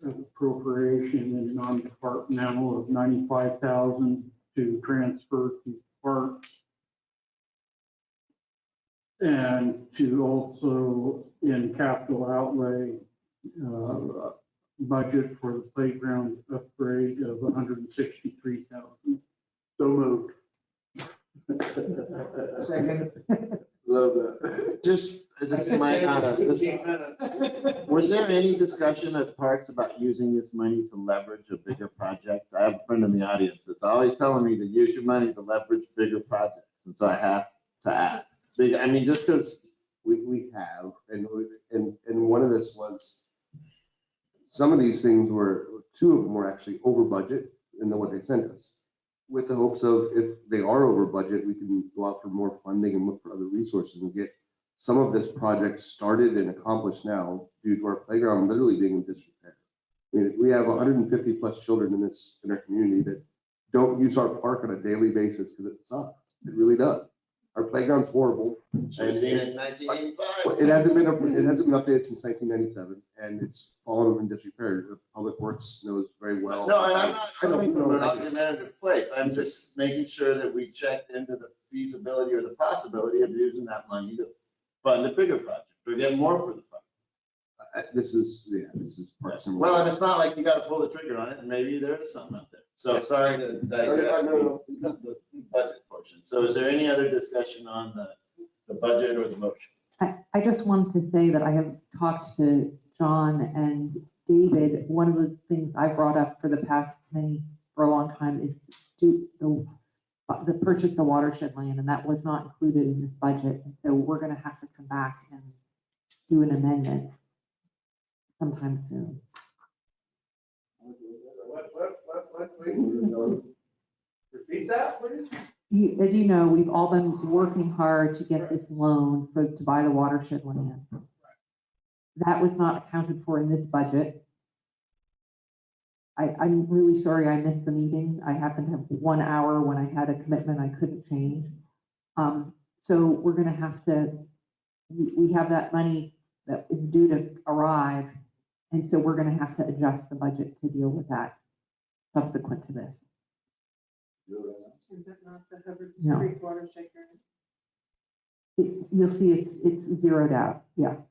of appropriation and non-departmental of 95,000 to transfer to parks. And to also in capital outlay budget for the playground upgrade of 163,000. So moved. Second. Love that. Just my, was there any discussion at Parks about using this money to leverage a bigger project? I have a friend in the audience that's always telling me to use your money to leverage bigger projects, and so I have to ask. I mean, just because we have, and one of this was, some of these things two of them were actually over budget in what they sent us, with the hopes of, if they are over budget, we can go out for more funding and look for other resources and get some of this project started and accomplished now due to our playground literally being in disrepair. I mean, we have 150 plus children in our community that don't use our park on a daily basis because it sucks. It really does. Our playground's horrible. Should have seen it in 1985. It hasn't been updated since 1997, and it's fallen in disrepair. The Public Works knows very well. No, and I'm not coming from an argumentative place. I'm just making sure that we checked into the feasibility or the possibility of using that money to fund a bigger project We're getting more for the fund. This is Parks and Rec. Well, and it's not like you gotta pull the trigger on it, and maybe there is something out there. So sorry to digress the budget portion. So is there any other discussion on the budget or the motion? I just wanted to say that I have talked to John and David. One of the things I brought up for a long time is the purchase of watershed land, and that was not included in this budget. And so we're gonna have to come back and do an amendment sometime soon. Repeat that, please? As you know, we've all been working hard to get this loan to buy the watershed land. That was not accounted for in this budget. I'm really sorry I missed the meeting. I happened to have 1 hour when I had a commitment I couldn't change. So we're gonna have to, we have that money that is due to arrive. And so we're gonna have to adjust the budget to deal with that subsequent to this. Is it not the Hubbard No. Creek watershed grant? You'll see it's zeroed out, yeah.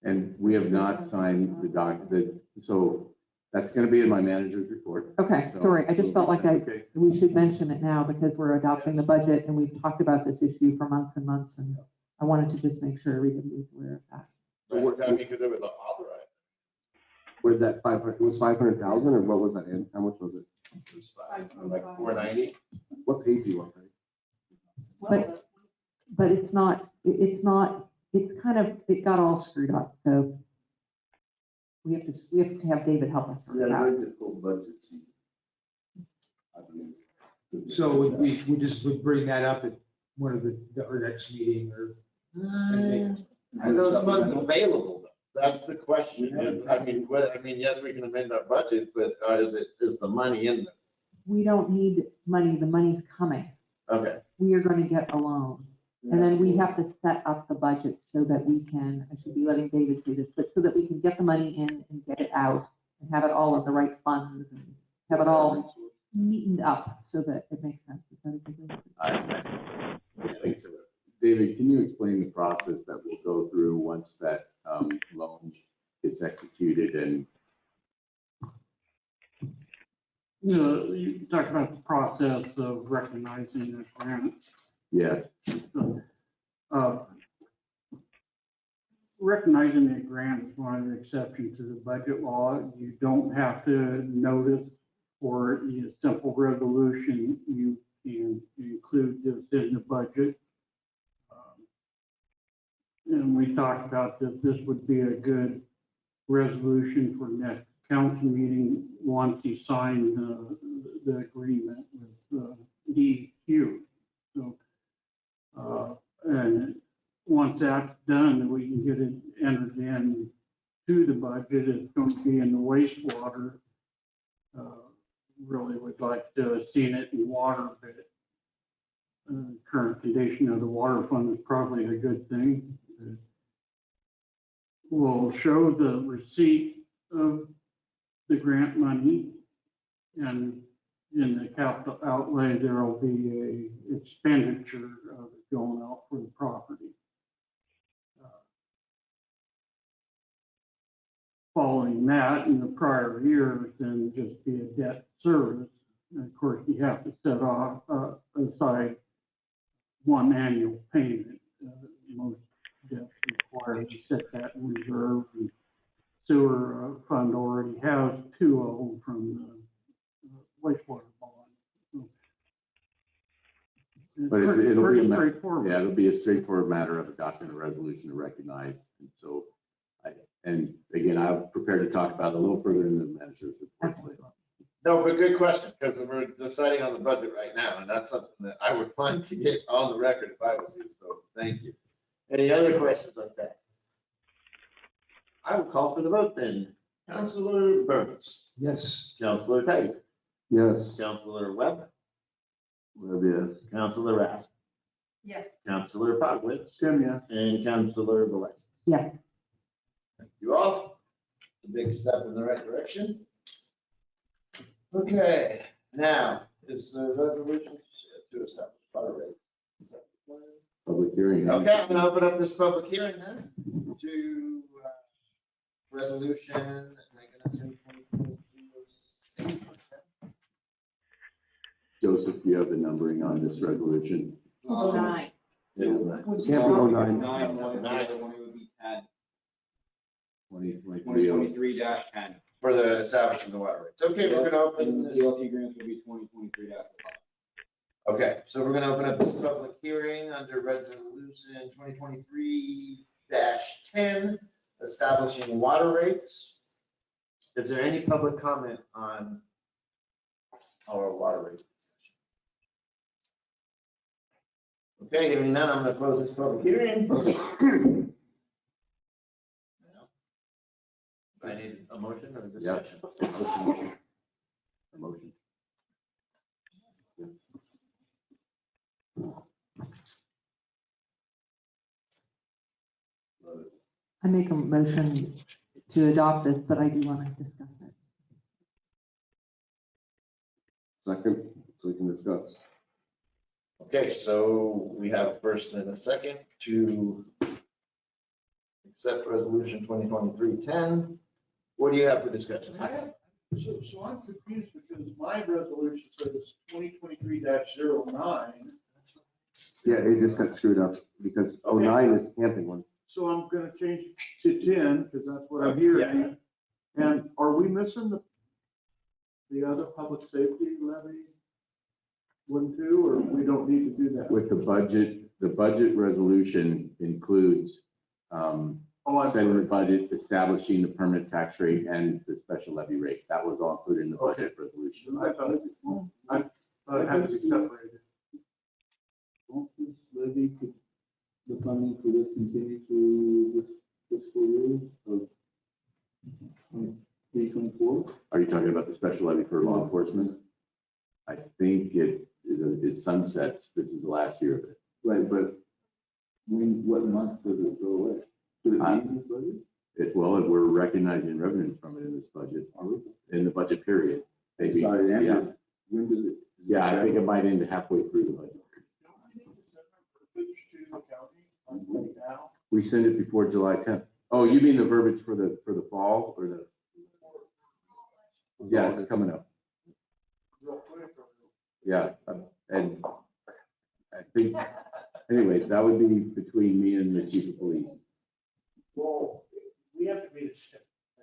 And we have not signed so that's gonna be in my manager's report. Okay, So- sorry, I just felt like Okay. we should mention it now because we're adopting the budget and we've talked about this issue for months and months, and I wanted to just make sure everybody was aware of that. I mean, because it was authorized. Where did that 500, was 500,000 or what was that in? How much was it? It was like 490. What page do you want? But it's kind of, it got all screwed up, so we have to have David help us sort it out. difficult budget season. I believe. So we just would bring that up at one of our next meeting or. Are those funds available though? That's the question. Yes, we can amend our budget, but is the money in there? We don't need money, the money's coming. Okay. We are going to get a loan. And then we have to set up the budget so that we can, I should be letting David say this, but so that we can get the money in and get it out and have it all in the right funds and have it all neatened up so that it makes sense. Is that a good way? I think so. David, can you explain the process that we'll go through once that loan gets executed and? You talked about the process of recognizing the grant. Yes. Recognizing a grant is one of the exceptions to the budget law. You don't have to notice for a simple resolution. You can include this in the budget. And we talked about that this would be a good resolution for next council meeting once you sign the agreement with DEQ. So, and once that's done, we can get it entered in to the budget. It's going to be in the wastewater. Really would like to have seen it in water, but current condition of the water fund is probably a good thing. We'll show the receipt of the grant money, and in the capital outlay, there will be a expenditure of it going out for the property. Following that, in the prior years, then just be a debt service. And of course, you have to set off aside one annual payment. Most debts require to set that in reserve. And sewer fund already has 2 of them from the wastewater bond. So But it'll be pretty straightforward. Yeah, it'll be a straightforward matter of adopting a resolution to recognize. And so, and again, I'm prepared to talk about it a little further in the manager's report. No, but good question, because we're deciding on the budget right now, and that's something that I would want to get on the record if I was you, so thank you. Any other questions like that? I will call for the vote then. Councilor Burns. Yes. Councilor Tate. Yes. Councilor Webb. Yes. Councilor Rask. Yes. Councilor Pogwitz. Tim, yes. And Councilor Velez. Yes. Thank you all. A big step in the right direction. Okay, now is the resolution to establish water rates. Public hearing. Okay, I'm gonna open up this public hearing then to resolution. Am I gonna say 2023? Joseph, you have the numbering on this resolution. Oh, nine. Can't be 09. Nine, one, the other one would be 10. 2023. 2023-10. For the establishing the water rates. Okay, we're gonna open And this. DLT grants would be 2023-11. Okay, so we're gonna open up this public hearing under resolution 2023-10, establishing water rates. Is there any public comment on our water rate? Okay, hearing none, I'm gonna close this public hearing. I need a motion or a discussion? A motion. I make a motion to adopt this, but I do want to discuss it. Second, so we can discuss. Okay, so we have a first and a second to accept resolution 2023-10. What do you have for discussion? So I'm confused because my resolution says 2023-09. Yeah, it just got screwed up because 09 is the camping one. So I'm gonna change to 10 because that's what I'm hearing. And are we missing the other public safety levy? 1, 2, or we don't need to do that? With the budget resolution includes setting the budget, establishing the permanent tax rate and the special levy rate. That was all included in the budget resolution. I thought it had to be separated. Won't this levy, the funding for this continue through this fiscal year of 2024? Are you talking about the special levy for law enforcement? I think it sunsets. This is the last year of it. Right, but what month does it go away? Does it be in this budget? Well, we're recognizing revenues from it in this budget, in the budget period. Maybe, yeah. When does it? Yeah, I think it might end halfway through the budget. We send it before July 10th. Oh, you mean the verbiage for the fall or the? Yeah, it's coming up. Yeah, and I think, anyway, that would be between me and the chief of police. Well, we have to meet a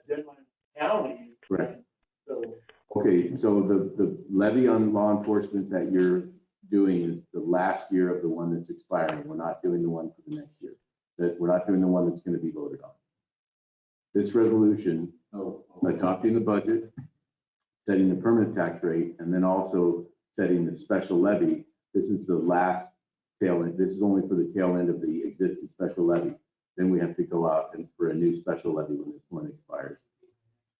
deadline county. Right. So Okay, so the levy on law enforcement that you're doing is the last year of the one that's expiring. We're not doing the one for the next year. We're not doing the one that's going to be voted on. This resolution, adopting the budget, setting the permanent tax rate, and then also setting the special levy. This is the last tail end. This is only for the tail end of the existing special levy. Then we have to go out and for a new special levy when this one expires.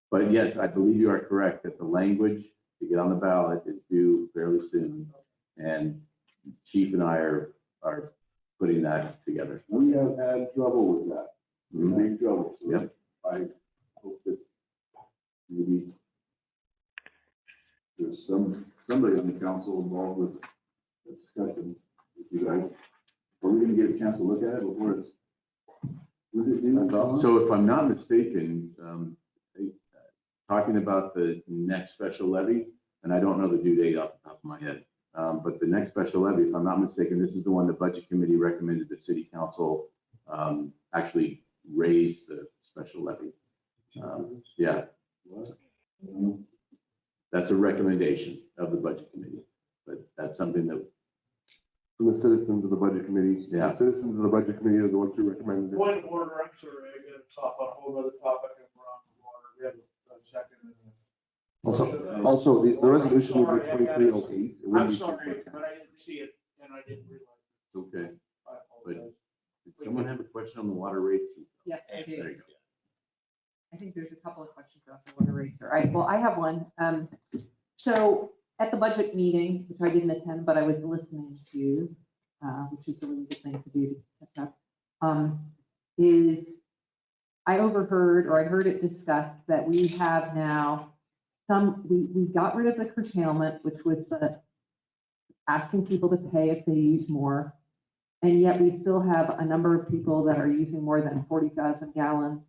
But yes, I believe you are correct that the language to get on the ballot is due fairly soon. And Chief and I are putting that together. We have had trouble with that, big trouble. So Yep. I hope that maybe there's somebody on the council involved with the discussion with you guys. Are we gonna get a chance to look at it before it's? Was it due? So if I'm not mistaken, talking about the next special levy, and I don't know the due date off the top of my head, but the next special levy, if I'm not mistaken, this is the one the budget committee recommended the city council actually raise the special levy. Yeah. That's a recommendation of the budget committee, but that's something that. From the citizens of the budget committee. Yeah. The citizens of the budget committee are the ones who recommended it. point of order, I'm sorry, I got to top on a whole other topic and we're on the water. We have a second. Also, the resolution would be 2308. I'm sorry, but I didn't see it and I didn't realize. It's okay. I But apologize. did someone have a question on the water rates? Yes, I do. There you go. I think there's a couple of questions about the water rates. All right, well, I have one. So at the budget meeting, which I didn't attend, but I was listening to, which is a really good thing to do to catch up, is I overheard, or I heard it discussed that we have now we got rid of the curtailment, which was the asking people to pay if they use more. And yet we still have a number of people that are using more than 40,000 gallons.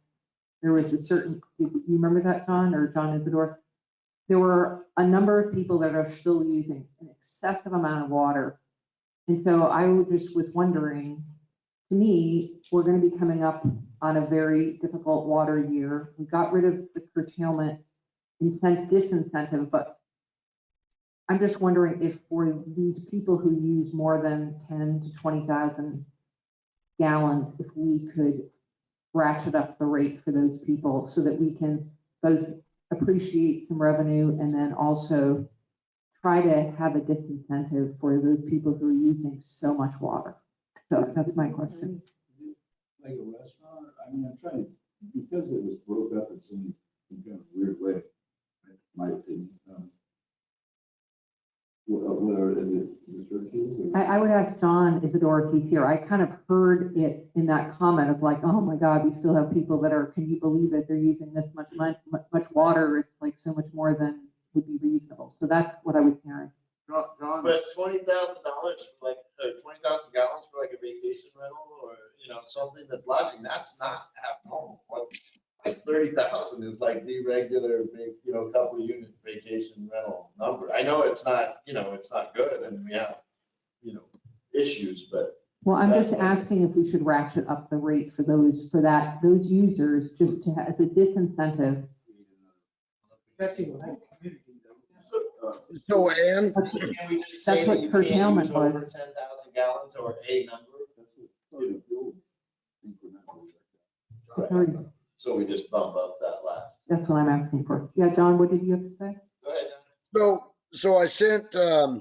There was a certain, you remember that, John, or John Isidore? There were a number of people that are still using an excessive amount of water. And so I just was wondering, to me, we're going to be coming up on a very difficult water year. We got rid of the curtailment disincentive, but I'm just wondering if for these people who use more than 10 to 20,000 gallons, if we could ratchet up the rate for those people so that we can both appreciate some revenue and then also try to have a disincentive for those people who are using so much water. So that's my question. Like a restaurant, I mean, I'm trying, because it was broke up in some kind of weird way, in my opinion. What are, is it restrictions? I would ask John Isidore if he's here. I kind of heard it in that comment of like, oh my God, we still have people that are, can you believe it? They're using this much water. It's like so much more than would be reasonable. So that's what I was hearing. John, But $20,000 for like, 20,000 gallons for like a vacation rental or, you know, something that's lodging, that's not abnormal. Like 30,000 is like the regular, you know, couple unit vacation rental number. I know it's not, you know, it's not good and we have, you know, issues, but. Well, I'm just asking if we should ratchet up the rate for those users just to have as a disincentive. So, Ann, Can we just say That's that what you can't curtailment use over was. 10,000 gallons or a number? So we just bump up that last. That's what I'm asking for. Yeah, John, what did you have to say? Go ahead, John. so I sent, I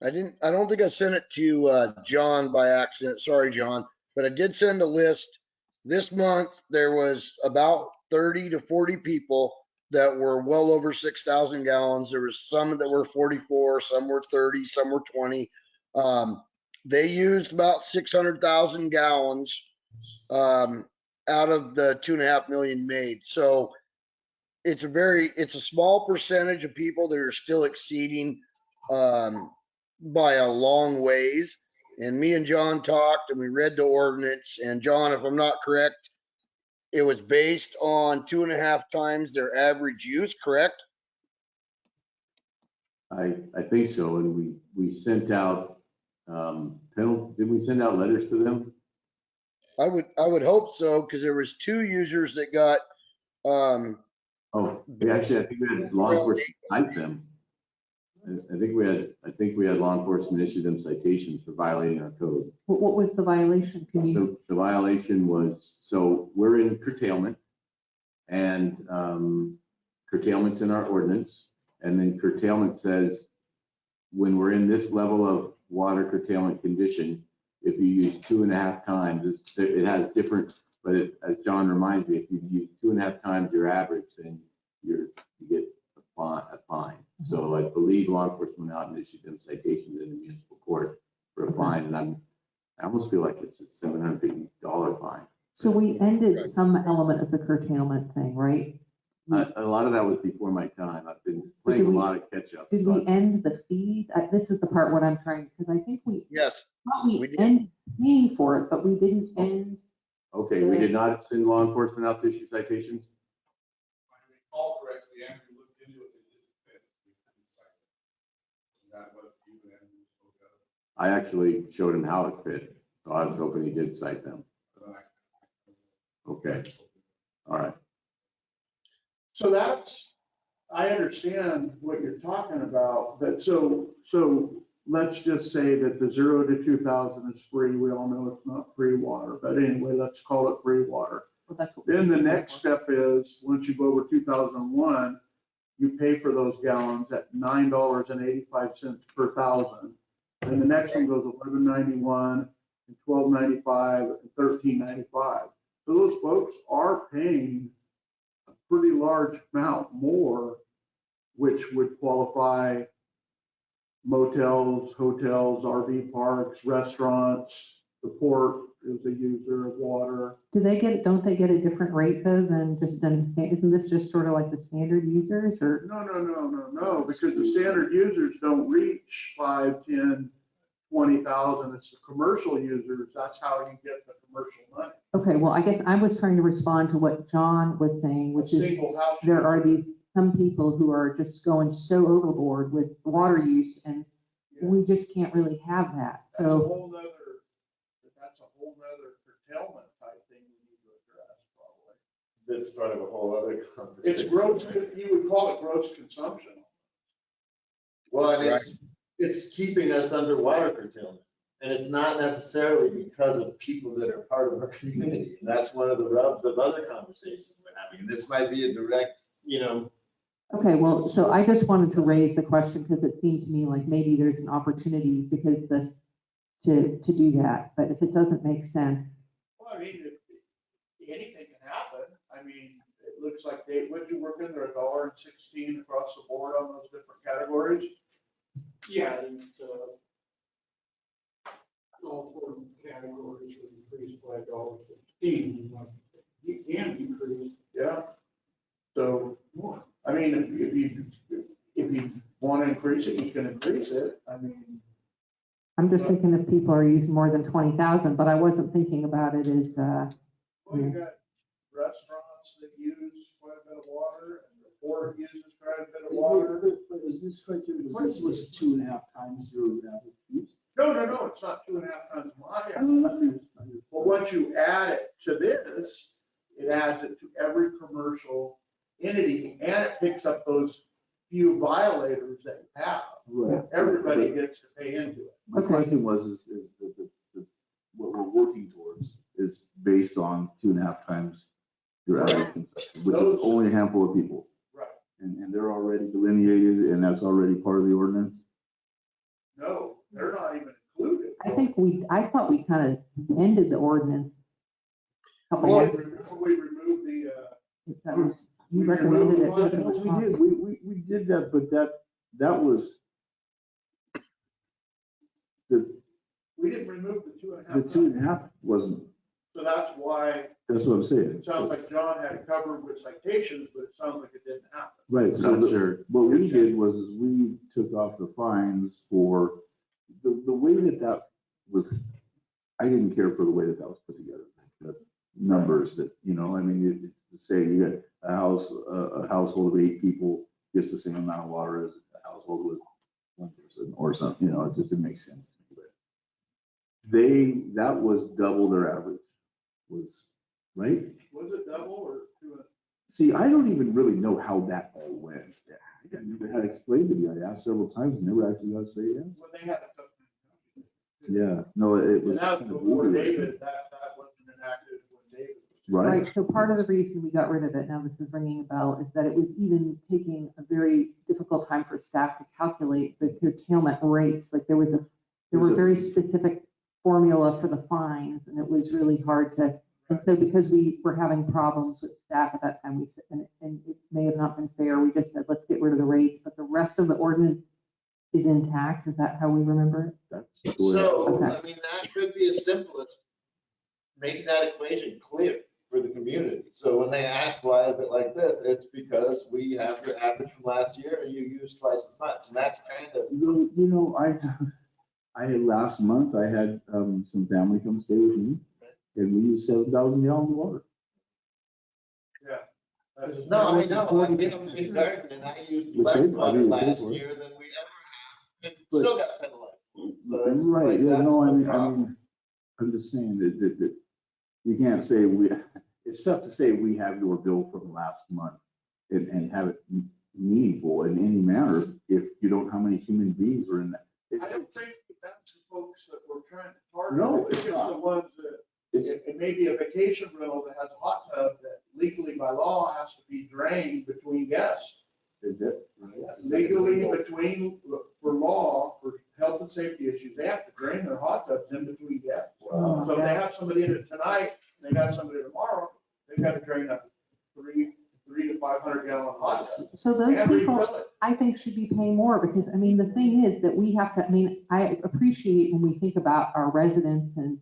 don't think I sent it to, John by accident. Sorry, John, but I did send a list. This month, there was about 30 to 40 people that were well over 6,000 gallons. There was some that were 44, some were 30, some were 20. They used about 600,000 gallons out of the 2.5 million made. So it's a small percentage of people that are still exceeding by a long ways. And me and John talked and we read the ordinance. And John, if I'm not correct, it was based on 2.5 times their average use, correct? I think so, and we sent out, did we send out letters to them? I would hope so, because there was 2 users that got, Oh, actually, I think we had law enforcement cite them. I think we had law enforcement issue them citations for violating our code. What was the violation? Can you? The violation was, so we're in curtailment and curtailment's in our ordinance. And then curtailment says, when we're in this level of water curtailment condition, if you use 2.5 times, it has different, but as John reminds me, if you use 2.5 times your average, then you get a fine. So I believe law enforcement went out and issued them citations in the municipal court for a fine, and I almost feel like it's a $750 fine. So we ended some element of the curtailment thing, right? A lot of that was before my time. I've been playing a lot of catch up. Did we end the fees? This is the part what I'm trying, because I think we ended paying for it, but we didn't end. Okay, we did not send law enforcement out to issue citations? If I recall correctly, Andrew looked into it, it didn't fit. Is that what you and Andrew spoke of? I actually showed him how it fit, so I was hoping he did cite them. Okay, all right. So I understand what you're talking about, but so let's just say that the 0 to 2,000 is free. We all know it's not free water, but anyway, let's call it free water. Then the next step is, once you go over 2001, you pay for those gallons at $9.85 per thousand. And the next one goes $11.91 and $12.95 and $13.95. So those folks are paying a pretty large amount more, which would qualify motels, hotels, RV parks, restaurants. The port is a user of water. Don't they get a different rate though than just isn't this just sort of like the standard users or? No, because the standard users don't reach 5, 10, 20,000, it's the commercial users, that's how you get the commercial money. Okay, well, I guess I was trying to respond to what John was saying, which is Single house. there are some people who are just going so overboard with water use, and we just can't really have that. That's a So, whole nother curtailment type thing we need to address probably. That's part of a whole other conversation. It's gross, you would call it gross consumption. Well, and it's keeping us under water curtailment. And it's not necessarily because of people that are part of our community. And that's one of the rubs of other conversations we're having. And this might be a direct, okay, well, so I just wanted to raise the question because it seemed to me like maybe there's an opportunity because to do that, but if it doesn't make sense. Well, I mean, anything can happen. I mean, it looks like would you work in there $1.16 across the board on those different categories? Yeah, all four categories were increased by $1.16. You can increase. Yeah. So, I mean, if you want to increase it, you can increase it. I mean. I'm just thinking if people are using more than 20,000, but I wasn't thinking about it as, Well, you got restaurants that use quite a bit of water, and the port uses quite a bit of water. But is this criteria, was 2.5 times your average use? No, it's not 2.5 times my average. But once you add it to this, it adds it to every commercial entity, and it picks up those few violators that you have. Right. Everybody gets to pay into it. My question was, is what we're working towards is based on 2.5 times your average consumption, which is only a handful of people. Right. And they're already delineated, and that's already part of the ordinance? No, they're not even included. I thought we kind of ended the ordinance. We removed the, You recommended it. We did that, but that was we didn't remove the 2.5. the 2.5 wasn't, So that's why that's what I'm saying. it sounds like John had it covered with citations, but it sounds like it didn't happen. Right, so what we did was is we took off the fines for the way that was, I didn't care for the way that was put together. The numbers that, I mean, you say you got a household of 8 people gets the same amount of water as a household with 1 person or something, it just didn't make sense. That was double their average, right? Was it double or 2.5? See, I don't even really know how that all went. I never had explained to me. I asked several times, and never actually got to say yes. When they had a Yeah, no, it was. And that was before David, that wasn't enacted when David was. Right. So part of the reason we got rid of it, now this is ringing a bell, is that it was even taking a very difficult time for staff to calculate the curtailment rates. Like there were very specific formula for the fines, and it was really hard to, and so because we were having problems with staff at that time, we said, and it may have not been fair, we just said, let's get rid of the rates, but the rest of the ordinance is intact. Is that how we remember it? So, I mean, that could be as simple as making that equation clear for the community. So when they ask, why is it like this? It's because we have your average from last year and you use twice as much. And that's kind of. I had last month, I had some family come stay with me, and we used 7,000 gallons of water. Yeah. No, I know. I mean, I'm in garden and I used less water last year than we ever have. And still got penalized. So Right, yeah, no, I mean, I'm just saying that you can't say it's tough to say we have your bill from last month and have it meaningful in any manner if you don't know how many human beings are in that. I don't think that's the folks that we're trying to target. No, it's just the ones that, it may be a vacation rental that has a hot tub that legally by law has to be drained between guests. Is it? Legally between, for law, for health and safety issues, they have to drain their hot tubs in between guests. So if they have somebody in it tonight, they got somebody tomorrow, they've got to drain a 300 to 500 gallon hot tub. So those And people, refill it. I think, should be paying more because, I mean, the thing is that we have to, I mean, I appreciate when we think about our residents and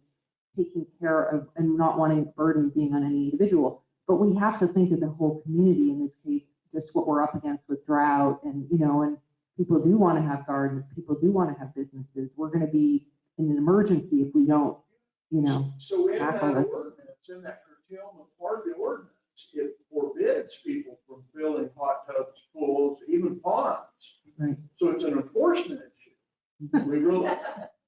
taking care of and not wanting burden being on any individual, but we have to think as a whole community in this case, just what we're up against with drought and, and people do want to have gardens, people do want to have businesses. We're going to be in an emergency if we don't, So in that tackle this. ordinance, in that curtailment part of the ordinance, it forbids people from filling hot tubs, pools, even ponds. Right. So it's an enforcement issue. We really,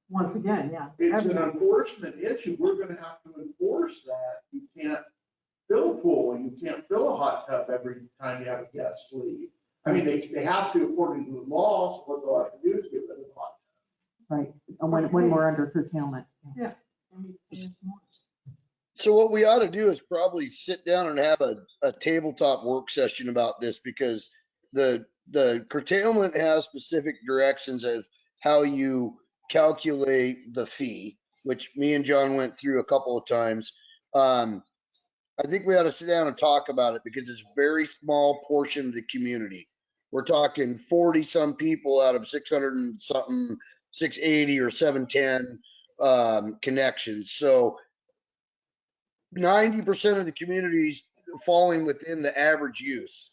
Once again, yeah. it's an enforcement issue. We're gonna have to enforce that. You can't fill a pool, and you can't fill a hot tub every time you have a guest leave. I mean, they have to according to the law, so what they'll have to do is get rid of the hot tub. Right, and when we're under curtailment. Yeah. So what we ought to do is probably sit down and have a tabletop work session about this, because the curtailment has specific directions of how you calculate the fee, which me and John went through a couple of times. I think we ought to sit down and talk about it, because it's a very small portion of the community. We're talking 40 some people out of 600 and something, 680 or 710 connections. So 90% of the communities falling within the average use.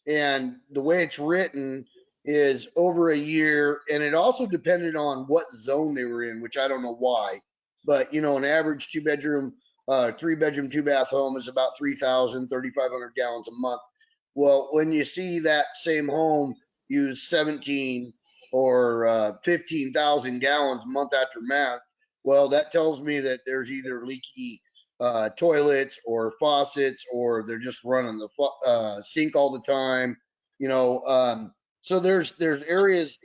And the way it's written is over a year, and it also depended on what zone they were in, which I don't know why. But, an average 2-bedroom, 3-bedroom, 2-bath home is about 3,500 gallons a month. Well, when you see that same home use 17 or 15,000 gallons month after month, well, that tells me that there's either leaky toilets or faucets, or they're just running the sink all the time. So there's areas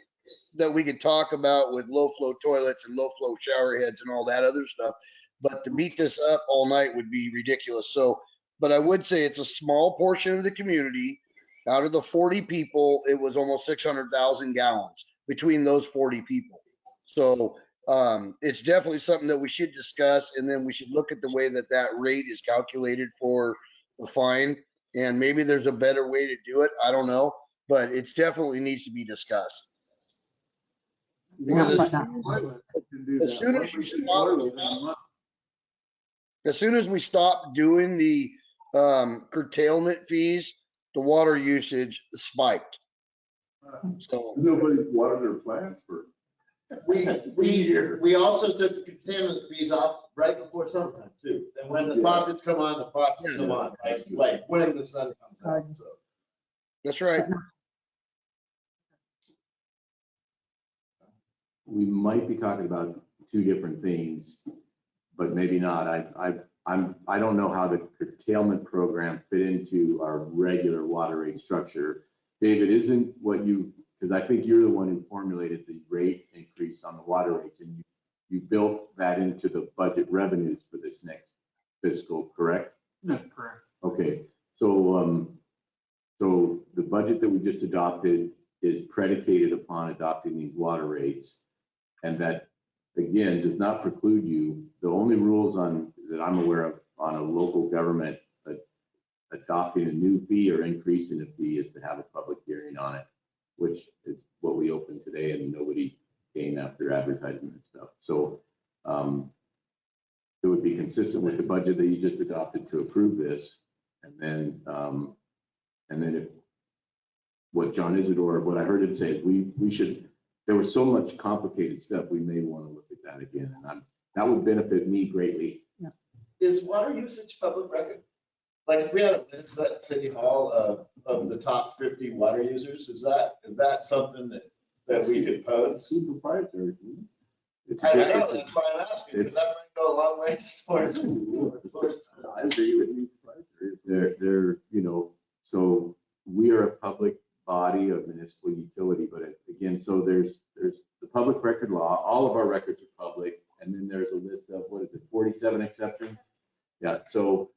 that we could talk about with low flow toilets and low flow shower heads and all that other stuff. But to beat this up all night would be ridiculous. So, but I would say it's a small portion of the community. Out of the 40 people, it was almost 600,000 gallons between those 40 people. So it's definitely something that we should discuss, and then we should look at the way that rate is calculated for the fine. And maybe there's a better way to do it. I don't know, but it definitely needs to be discussed. Because as soon as we stop doing the curtailment fees, the water usage spiked. So Nobody watered their plants for. We also took the containment fees off right before summertime too. And when the faucets come on, the faucets come on, right? Like when the sun comes out, so. That's right. We might be talking about two different things, but maybe not. I don't know how the curtailment program fit into our regular water rate structure. David, isn't what you, because I think you're the one who formulated the rate increase on the water rates, and you built that into the budget revenues for this next fiscal, correct? That's correct. Okay, so so the budget that we just adopted is predicated upon adopting these water rates, and that again does not preclude you. The only rules that I'm aware of on a local government adopting a new fee or increasing a fee is to have a public hearing on it, which is what we opened today, and nobody came after advertising and stuff. So it would be consistent with the budget that you just adopted to approve this. And then if what John Isidore, what I heard him say is we should, there was so much complicated stuff, we may want to look at that again. And that would benefit me greatly. Yeah. Is water usage public record? Like if we had a list at City Hall of the top 50 water users, is that something that we could post? It's proprietary. I know, that's why I'm asking, because that might go a long way towards. I agree with you. They're, so we are a public body of municipal utility, but again, so there's the public record law, all of our records are public, and then there's a list of, 47 exceptions? Yeah, so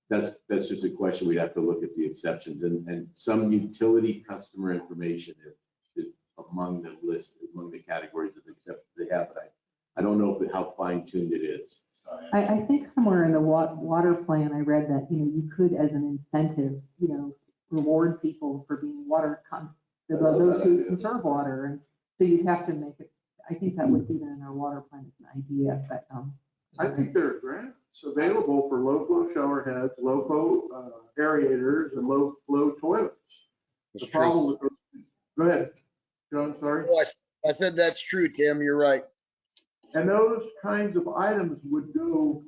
that's just a question. We'd have to look at the exceptions, and some utility customer information is among the list, among the categories of exceptions they have, but I don't know how fine tuned it is. I think somewhere in the water plan, I read that, you could, as an incentive, reward people for being those who conserve water. And so you'd have to make it, I think that was even in our water plan as an idea, but. I think there are grants available for low flow shower heads, low flow aerators, and low flow toilets. That's The problem with, go ahead, John, sorry. I said that's true, Tim, you're right. And those kinds of items would go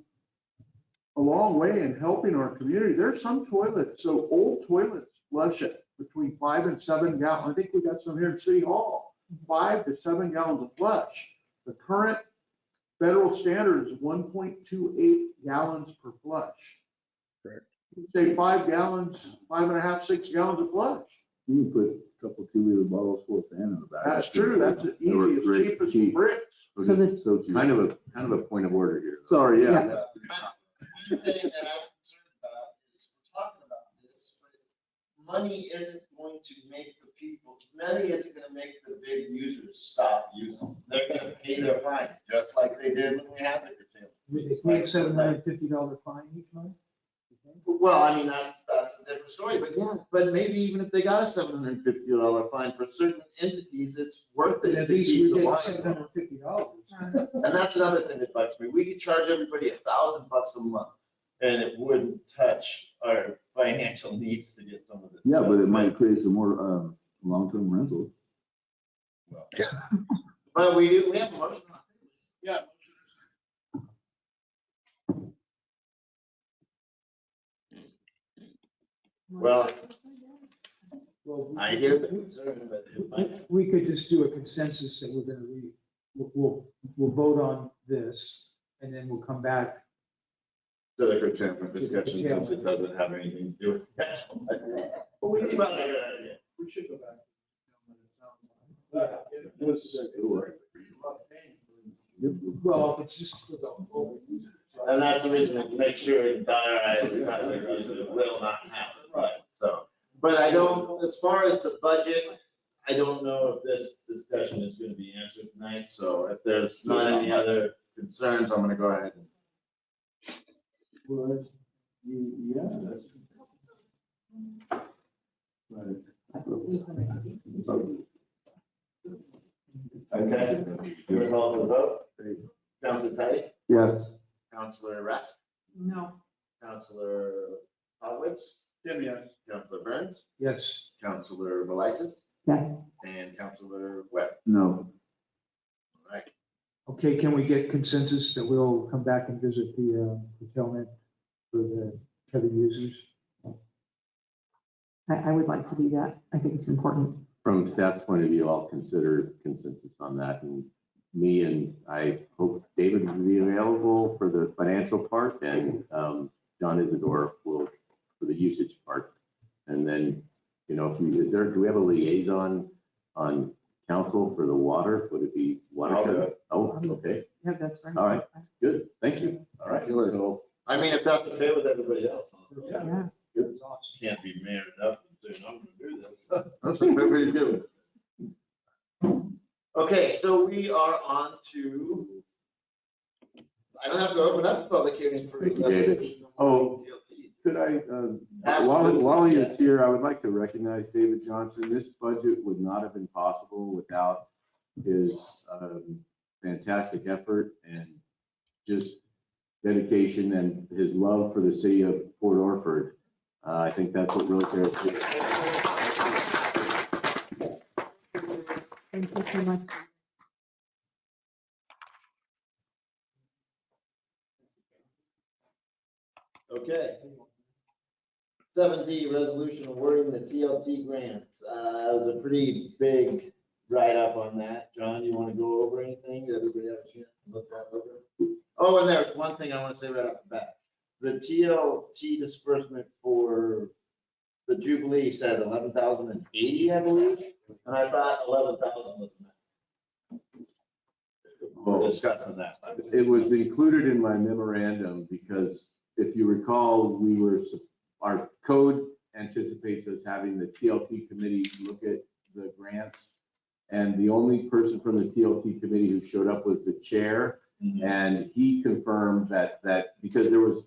a long way in helping our community. There's some toilets, so old toilets flush it between 5 and 7 gallons. I think we got some here in City Hall, 5 to 7 gallons of flush. The current federal standard is 1.28 gallons per flush. Correct. Say 5 gallons, 5.5, 6 gallons of flush. You can put a couple 2-liter bottles full of sand in the back. That's true. That's the They were easiest, very cheapest cheap. bricks. So this- So kind of a point of order here. Sorry, Yeah. yeah. One thing that I'm concerned about is we're talking about this, but money isn't going to make the people, money isn't gonna make the big users stop using. They're gonna pay their fines, just like they did when we had the curtailment. It's like $750 fine each month? Well, I mean, that's a different story, but yeah, but maybe even if they got a $750 fine for certain entities, it's worth it At to least keep we the get line. $750. And that's another thing that bugs me. We could charge everybody $1,000 a month and it wouldn't touch our financial needs to get some of this. Yeah, stuff. but it might create some more, long-term rentals. But we have a motion on it. Yeah. Well, I hear the concern, but it might. We could just do a consensus that we're gonna we'll vote on this, and then we'll come back. To the curtailment discussion, since it doesn't have anything to do with that. But we It's not a good idea. We should go back. It was. Well, it's just for the whole. And that's the reason to make sure it's diarized, because it will not happen, right? So, but I don't, as far as the budget, I don't know if this discussion is gonna be answered tonight, so if there's not any other concerns, I'm gonna go ahead and. Well, that's, yeah, that's. Okay, you're call for the vote? Counselor Tidy? Yes. Counselor Rask? No. Counselor Howitz? Tim, yes. Counselor Burns? Yes. Counselor Velisis? Yes. And Counselor Webb? No. All right. Okay, can we get consensus that we'll come back and visit the curtailment for the heavy users? I would like to do that. I think it's important. From staff's point of view, I'll consider consensus on that. And me and I hope David will be available for the financial part and John Isidore will for the usage part. And then, you know, do we have a liaison on council for the water? Would it be I'll do water? it. Oh, okay. Yeah, that's right. All right. Good. Thank you. All right. So I mean, if that's okay with everybody else. Yeah. Can't be man enough and say, I'm gonna do this. That's what everybody's doing. Okay, so we are on to, I don't have to open up a public hearing for. Thank you, David. Oh, could I, while he is here, I would like to recognize David Johnson. This budget would not have been possible without his fantastic effort and just dedication and his love for the city of Port Orford. I think that's what really cares. Thank you so much. Okay. 7D, resolution awarding the TLT grants. It was a pretty big write-up on that. John, you want to go over anything? Did everybody have a chance to look that over? Oh, and there's one thing I want to say right off the bat. The TLT disbursement for the Jubilee said 11,080, I believe, and I thought 11,000 was enough. We're discussing that. It was included in my memorandum because if you recall, our code anticipates us having the TLT committee look at the grants. And the only person from the TLT committee who showed up was the chair. And he confirmed that because there was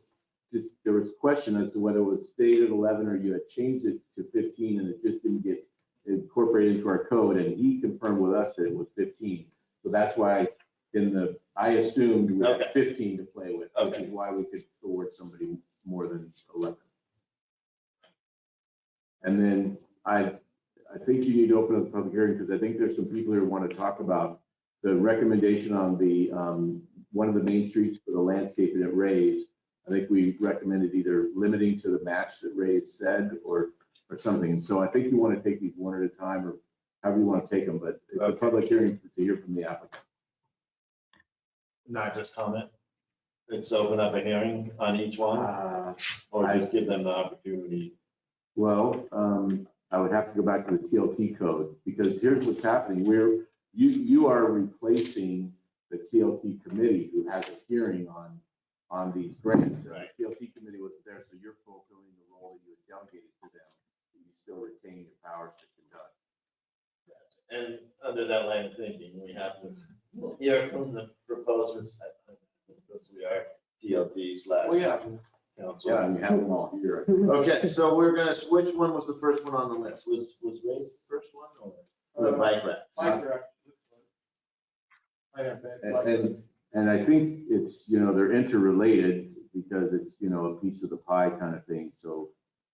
question as to whether it was stated 11 or you had changed it to 15 and it just didn't get incorporated into our code. And he confirmed with us that it was 15. So that's why I assumed we had 15 to play with, which is why we could award somebody more than 11. And then I think you need to open up the public hearing because I think there's some people here who want to talk about the recommendation on the, one of the main streets for the landscaping at Ray's, I think we recommended either limiting to the match that Ray's said or something. And so I think you want to take these one at a time or however you want to take them, but it's a public hearing to hear from the applicant. Not just comment. It's open up a hearing on each one, or just give them the opportunity. Well, I would have to go back to the TLT code because here's what's happening. You are replacing the TLT committee who has a hearing on these grants. Right. The TLT committee was there, so you're fulfilling the role that you had delegated to them. You still retain your powers to conduct. And under that line of thinking, we have to hear from the proposers, because we are TLT slash. Oh, yeah. Council. Yeah, and you have them all here. Okay, so we're gonna, which one was the first one on the list? Was Ray's the first one or the bike rack? Bike rack. And I think it's, they're interrelated because it's, a piece of the pie kind of thing. So,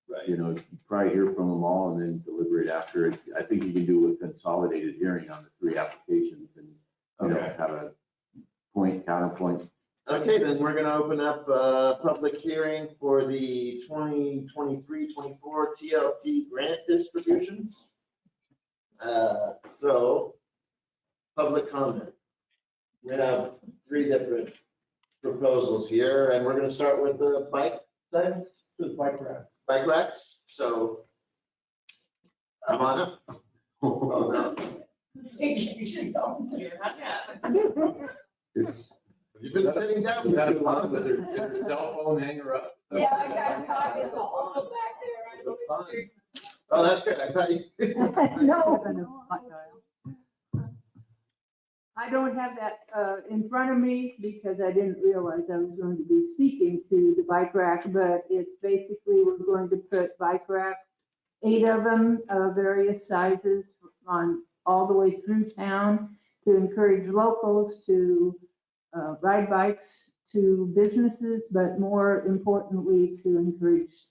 Right. you probably hear from them all and then deliberate after it. I think you can do a consolidated hearing on the three applications and, Okay. have a counterpoint. Okay, then we're gonna open up a public hearing for the 2023-24 TLT grant distributions. So, public comment. We have 3 different proposals here, and we're gonna start with the bike things, The bike rack. bike racks. So, come on up. Oh, no. You should don't clear, not yet. It's- You've been sitting down. Was that a for too fun? long. Was their cell phone hanger up? Yeah, I got caught in the hole back there. So fun. Oh, that's good. I thought you. No. I don't have that in front of me because I didn't realize I was going to be speaking to the bike rack, but it's basically, we're going to put bike racks, 8 of them, various sizes on all the way through town to encourage locals to ride bikes to businesses, but more importantly, to encourage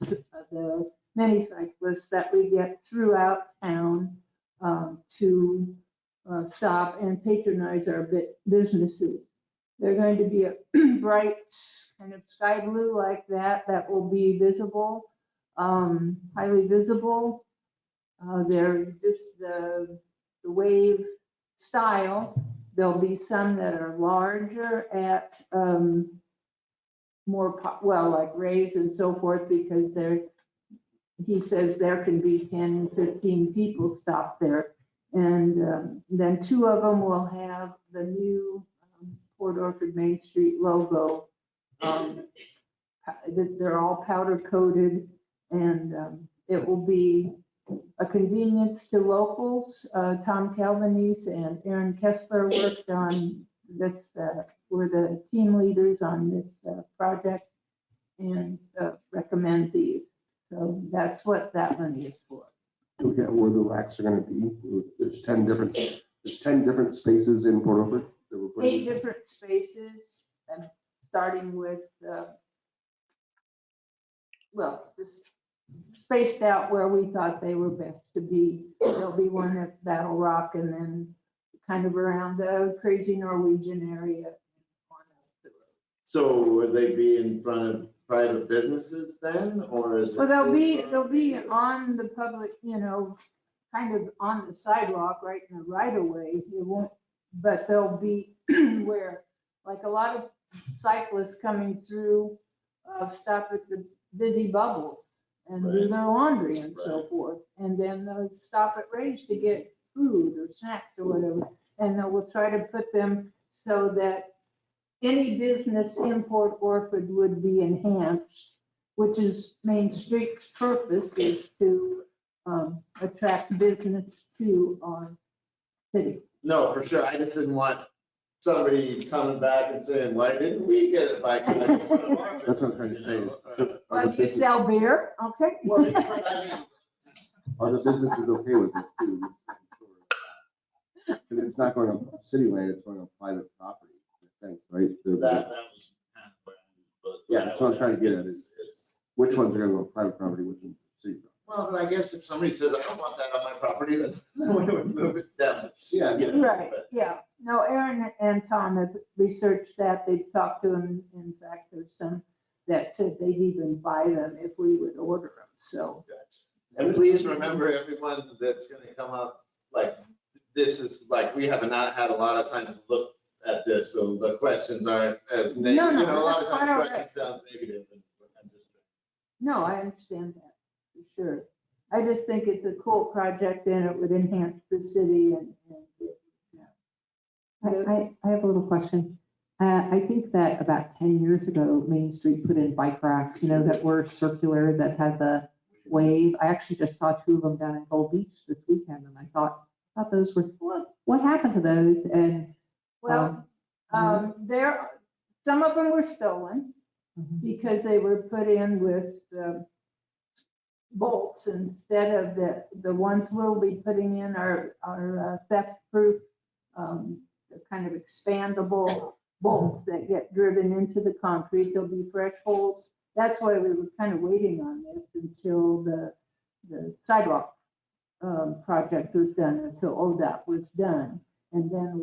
the many cyclists that we get throughout town to stop and patronize our businesses. They're going to be a bright kind of sky blue like that will be visible, highly visible. They're just the wave style. There'll be some that are larger at like Ray's and so forth, because he says there can be 10, 15 people stop there. And then 2 of them will have the new Port Orford Main Street logo. They're all powder coated, and it will be a convenience to locals. Tom Calvanese and Aaron Kessler worked on this, were the team leaders on this project, and recommend these. So that's what that money is for. Okay, where the racks are gonna be, there's 10 different spaces in Port Orford that we're putting. 8 different spaces, and starting with, just spaced out where we thought they were best to be. There'll be one at Battle Rock, and then kind of around the Crazy Norwegian area. So would they be in front of private businesses then, or is it? Well, they'll be on the public, kind of on the sidewalk, right in the right of way. It won't, but they'll be where, like a lot of cyclists coming through, stop at the busy bubbles and do their laundry and so forth. And then they'll stop at Ray's to get food or snacks or whatever. And then we'll try to put them so that any business in Port Orford would be enhanced, which is Main Street's purpose, is to attract business to our city. No, for sure. I just didn't want somebody coming back and saying, why didn't we get it back? That's what I'm trying to say. Well, you sell beer, okay? Well, I mean, Are the businesses okay with this too? And it's not going on city land, it's going on private property, thanks, right? that was kind of what I was. Yeah, that's what I'm trying to get at is which ones are going to go on private property, which ones city property. Well, but I guess if somebody says, I don't want that on my property, then we would move it down. Yeah. Right, yeah. No, Aaron and Tom have researched that. They've talked to them. In fact, there's some that said they'd even buy them if we would order them, so. And please remember, everyone that's gonna come up, like, this is, like, we have not had a lot of time to look at this, so the questions aren't as negative. No, You know, a lot of that's quite times all questions sound negative. And I'm just- No, I understand that, for sure. I just think it's a cool project and it would enhance the city and I have a little question. I think that about 10 years ago, Main Street put in bike racks, that were circular, that had the wave. I actually just saw 2 of them down in Gold Beach this weekend, and I thought those were, what happened to those? And, well, some of them were stolen because they were put in with bolts instead of the ones we'll be putting in are theft-proof, kind of expandable bolts that get driven into the concrete. There'll be fresh holes. That's why we were kind of waiting on this until the sidewalk project was done, until ODOT was done. And then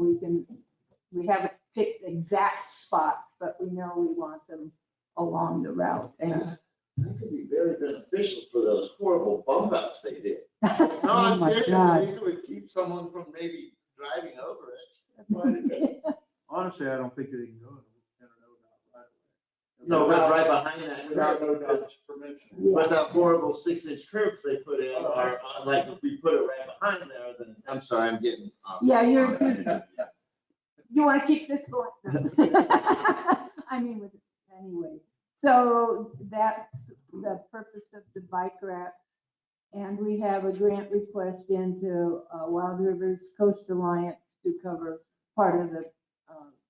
we haven't picked exact spots, but we know we want them along the route. And That could be very beneficial for those horrible bump outs they did. No, Oh I'm my serious. God. At least it would keep someone from maybe driving over it. Honestly, I don't think they can go in an ODOT right away. No, but right behind that. Without ODOT's permission. But that horrible 6-inch curbs they put in are, like, if we put it right behind there, then, I'm sorry, I'm getting off. yeah, you want to keep this going? I mean, anyway. So that's the purpose of the bike racks. And we have a grant request into Wild Rivers Coast Alliance to cover part of the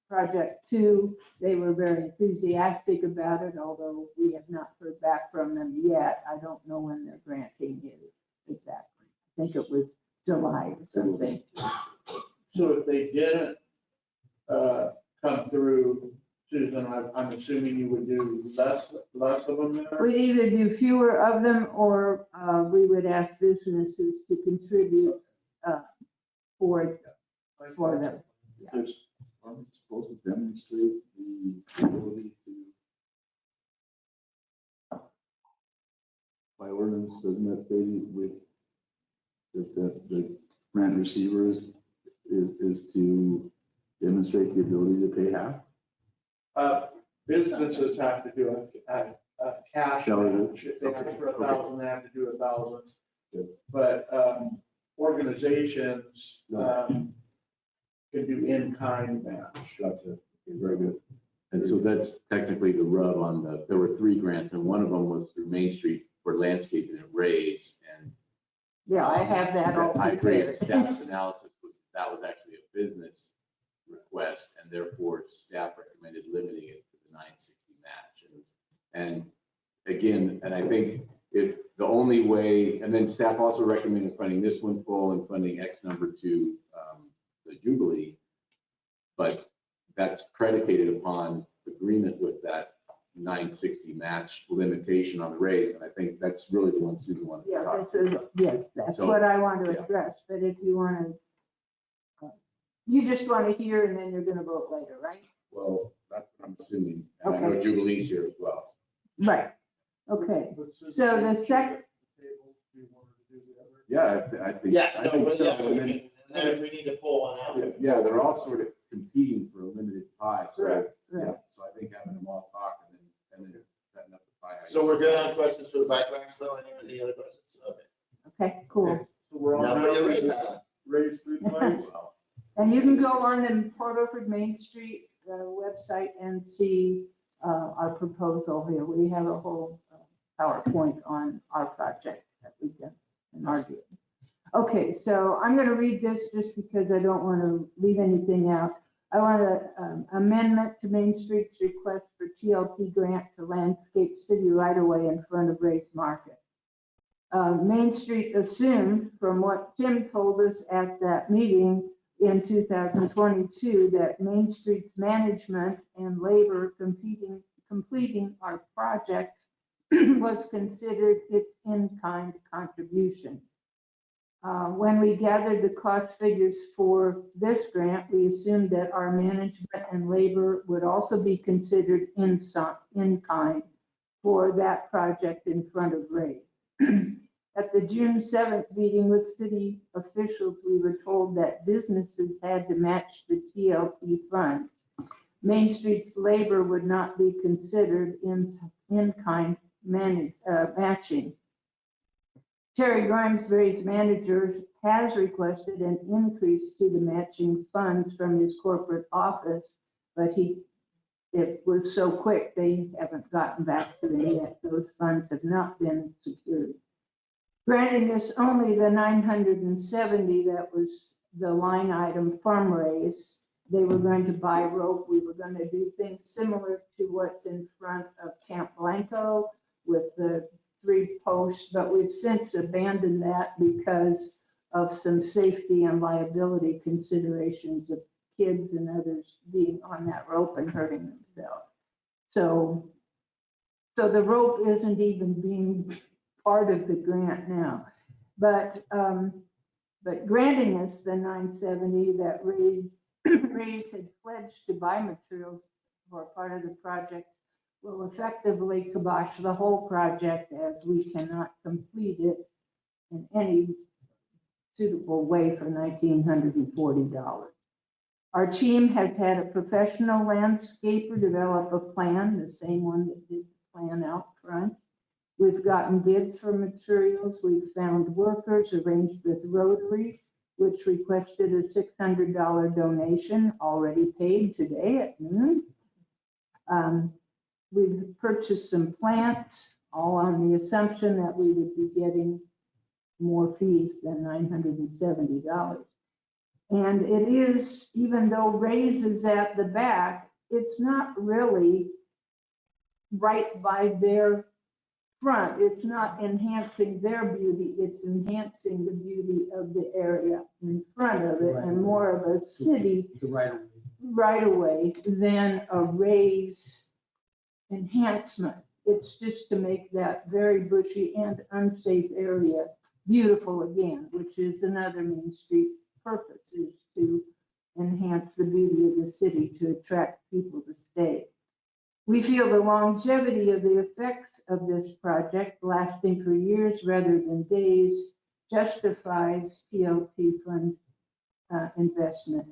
project too. They were very enthusiastic about it, although we have not heard back from them yet. I don't know when their granting is exactly. I think it was July or something. So if they didn't come through, Susan, I'm assuming you would do less of them there? We'd either do fewer of them or we would ask businesses to contribute for them. Just, are we supposed to demonstrate the ability to? By ordinance, doesn't that say with, that the grant receivers is to demonstrate the ability to pay half? Businesses have to do a cash match. If they ask for 1,000, they have to do 1,000. But organizations can do in-kind match. Gotcha. Okay, very good. And so that's technically the rub on there were 3 grants, and one of them was through Main Street for landscaping and raise. And Yeah, I have that all I agree, prepared. staff's analysis was, that was actually a business request, and therefore staff recommended limiting it to the 960 match. And again, and I think if the only way, and then staff also recommended funding this one full and funding X number to the Jubilee, but that's predicated upon agreement with that 960 match limitation on the raise, and I think that's really the one Susan wanted to Yeah, talk this is, yes, that's So, what I want to yeah. address, but if you want to, you just want to hear and then you're going to vote later, right? Well, that's what I'm assuming, and I know Jubilee's here as well. Right, okay. So the second, Yeah, I think. Yeah, I no, think but so. yeah, And then- and then we need to pull one out. Yeah, they're all sort of competing for a limited pie, so, Right, yeah, right. so I think having them all talk and then setting up the pie. So we're good on questions for the bike racks though? Any other questions? Okay. okay, cool. So we're on Now, now you to raise the that. raise food place. And you can go on the Port Orford Main Street website and see our proposal here. We have a whole PowerPoint on our project that we've done and argued. Okay, so I'm going to read this just because I don't want to leave anything out. I want an amendment to Main Street's request for TLP grant to landscape city right-of-way in front of Race Market. Main Street assumed, from what Tim told us at that meeting in 2022, that Main Street's management and labor completing our projects was considered its in-kind contribution. When we gathered the cost figures for this grant, we assumed that our management and labor would also be considered in kind for that project in front of Ray. At the June 7th meeting with city officials, we were told that businesses had to match the TLT funds. Main Street's labor would not be considered in-kind matching. Terry Grimes, Ray's manager, has requested an increase to the matching funds from his corporate office, but it was so quick, they haven't gotten back to me yet. Those funds have not been secured. Granting us only the 970, that was the line item from Ray's. They were going to buy rope. We were going to do things similar to what's in front of Camp Blanco with the 3 posts, but we've since abandoned that because of some safety and liability considerations of kids and others being on that rope and hurting themselves. So the rope isn't even being part of the grant now, but granting us the 970 that Ray's had pledged to buy materials for part of the project will effectively kibosh the whole project, as we cannot complete it in any suitable way for $1,940. Our team has had a professional landscaper develop a plan, the same one that did the plan out front. We've gotten bids for materials. We've found workers, arranged with Rotary, which requested a $600 donation, already paid today at noon. We've purchased some plants, all on the assumption that we would be getting more fees than $970. And it is, even though Ray's is at the back, it's not really right by their front. It's not enhancing their beauty, it's enhancing the beauty of the area in front of it, and more of a city right away than a Ray's enhancement. It's just to make that very bushy and unsafe area beautiful again, which is another Main Street purpose, is to enhance the beauty of the city, to attract people to stay. We feel the longevity of the effects of this project, lasting for years rather than days, justifies TLT fund investment.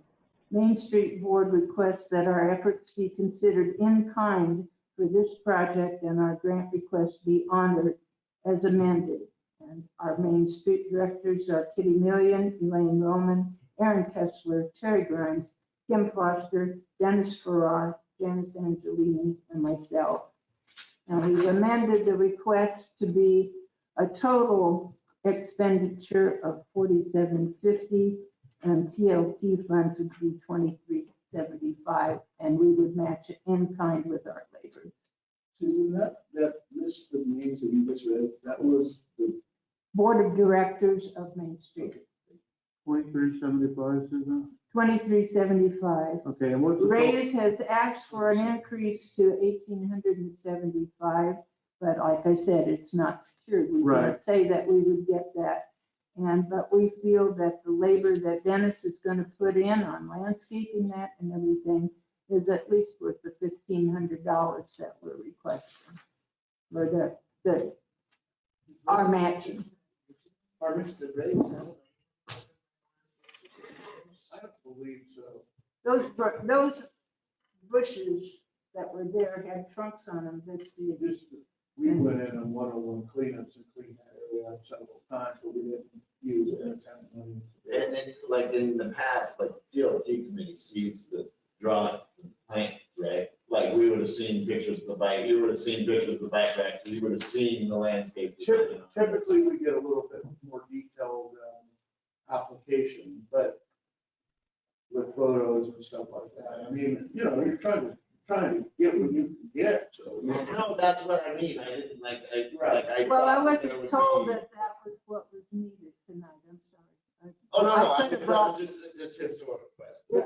Main Street Board requests that our efforts be considered in kind for this project, and our grant request be honored as amended. And our Main Street directors are Kitty Million, Elaine Roman, Aaron Kessler, Terry Grimes, Kim Foster, Dennis Farrar, Janice Angelini, and myself. And we've amended the request to be a total expenditure of $47.50, and TLT funds would be $23.75, and we would match it in kind with our labor. Susan, that list of names that you just read, that was the Board of Directors of Main Street. 2375, Susan? $23.75. Okay, and what's the Ray's has asked for an increase to $1,875, but like I said, it's not secured. We can't say that we would get that. But we feel that the labor that Dennis is going to put in on landscaping that and everything is at least worth the $1,500 that we're requesting for our matching. Or Mr. Ray's? I don't believe so. Those bushes that were there had trunks on them this year. We went in on 101 cleanups and cleaned that area up several times, but we didn't use it in town money. And then, like in the past, like TLT committee sees the drawing plans, right? Like we would have seen pictures of the bike, you would have seen pictures of the bike rack, you would have seen the landscape. Typically, we get a little bit more detailed application, but with photos and stuff like that. I mean, you know, you're trying to get what you can get, so. No, that's what I mean. I didn't like, Well, I thought there wasn't would told be- that was what was needed tonight. I'm sorry. Oh, no, I could no, have brought- just historic question. Yeah.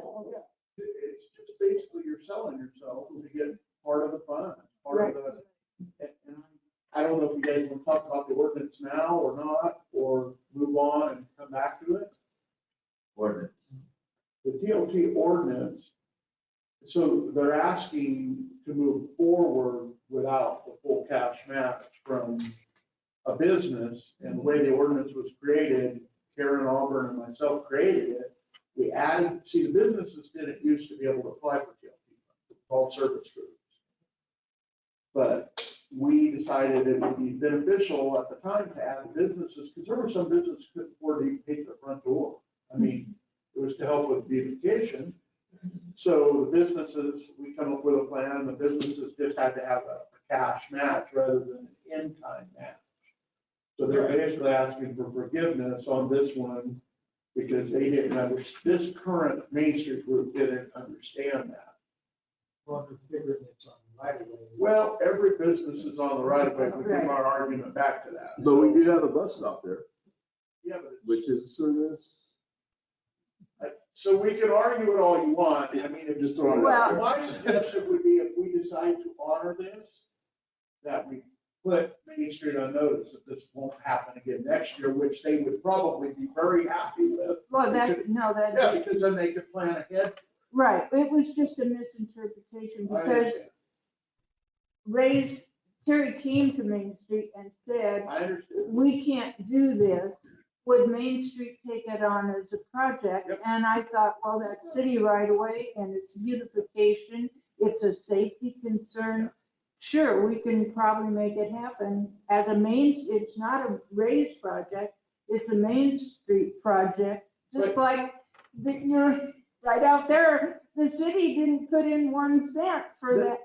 It's just basically you're selling yourself to get part of the fund, part of the, and I don't about the ordinance now or not, or move on and come back to it? Ordinance. The DOT ordinance, so they're asking to move forward without the full cash match from a business. And the way the ordinance was created, Karen Auburn and myself created it. We added, see, the businesses didn't used to be able to apply for DOT, called service groups. But we decided it would be beneficial at the time to add businesses, because there were some businesses who couldn't afford to even pay their front door. I mean, it was to help with beautification. So the businesses, we come up with a plan, the businesses just had to have a cash match rather than an in-kind match. So they're basically asking for forgiveness on this one because they didn't this current Main Street group didn't understand that. Well, they're figuring it's on the right of way. Well, every business is on the right of way. We give our argument back to that. But we do have a bus stop there, Yeah, but it's. which is a service. So we can argue it all you want. I mean, it Just throwing it out there. my suggestion would be if we decide to honor this, that we put Main Street on notice that this won't happen again next year, which they would probably be very happy with. Well, that. Yeah, because then they could plan ahead. Right, it was just a misinterpretation I because understand. Terry came to Main Street and said, I understand. we can't do this. Would Main Street take it on as a project? Yep. And I thought, well, that's city right away and it's beautification. It's a safety concern. Sure, we can probably make it happen as it's not a raised project. It's a Main Street project, just like you're right out there. The city didn't put in 1 cent for that.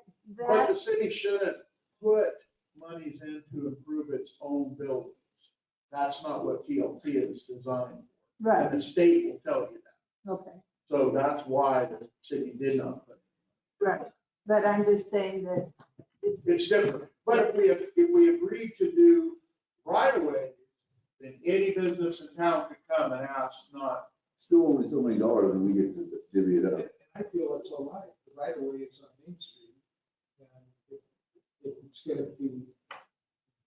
But the city shouldn't put monies in to improve its own buildings. That's not what TLT is designed for. Right, And the state will tell you that. okay, So that's why the city did not put it. right. But I'm just saying that It's different. But if we agree to do right away, then any business in town could come and ask not. Still only so many dollars and we get to divvy it up. I feel it's all right. The right of way is on Main Street. And if it's gonna be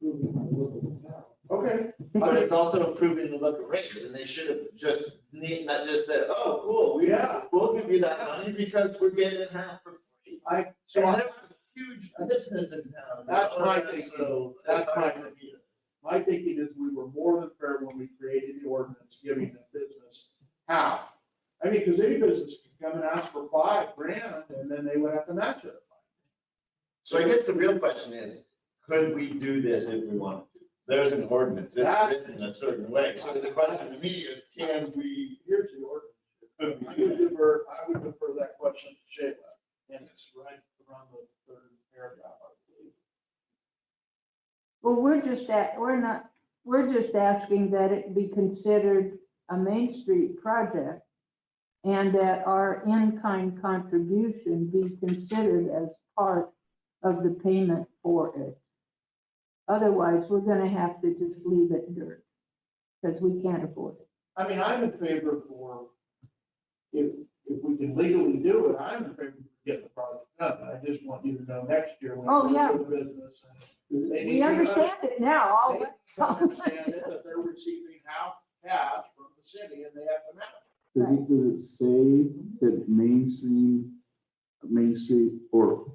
improving the look of the town. Okay. But it's also improving the look of rates, and they should have just not just said, oh, cool, we'll give you that money because we're getting it half for free. So And there was huge business in town. That's my thinking. So That's my hard thinking. to beat. My thinking is we were more than fair when we created the ordinance, giving the business half. I mean, because any business could come and ask for $5,000 and then they would have to match it. So I guess the real question is, could we do this if we wanted to? There's an ordinance, it's written in a certain way. So the question to me is, can we? Here's the ordinance. Could we I do would that? defer that question to Shayla, and it's right around the third paragraph, I believe. well, we're just asking that it be considered a Main Street project and that our in-kind contribution be considered as part of the payment for it. Otherwise, we're gonna have to just leave it dirt because we can't afford it. I mean, I'm in favor for, if we can legally do it, I'm in favor for getting the project done. I just want you to know next year when Oh, you yeah. go to the business. they need We to understand it now. all They understand it, that they're receiving half cash from the city and they have to match. Does it say that Main Street, or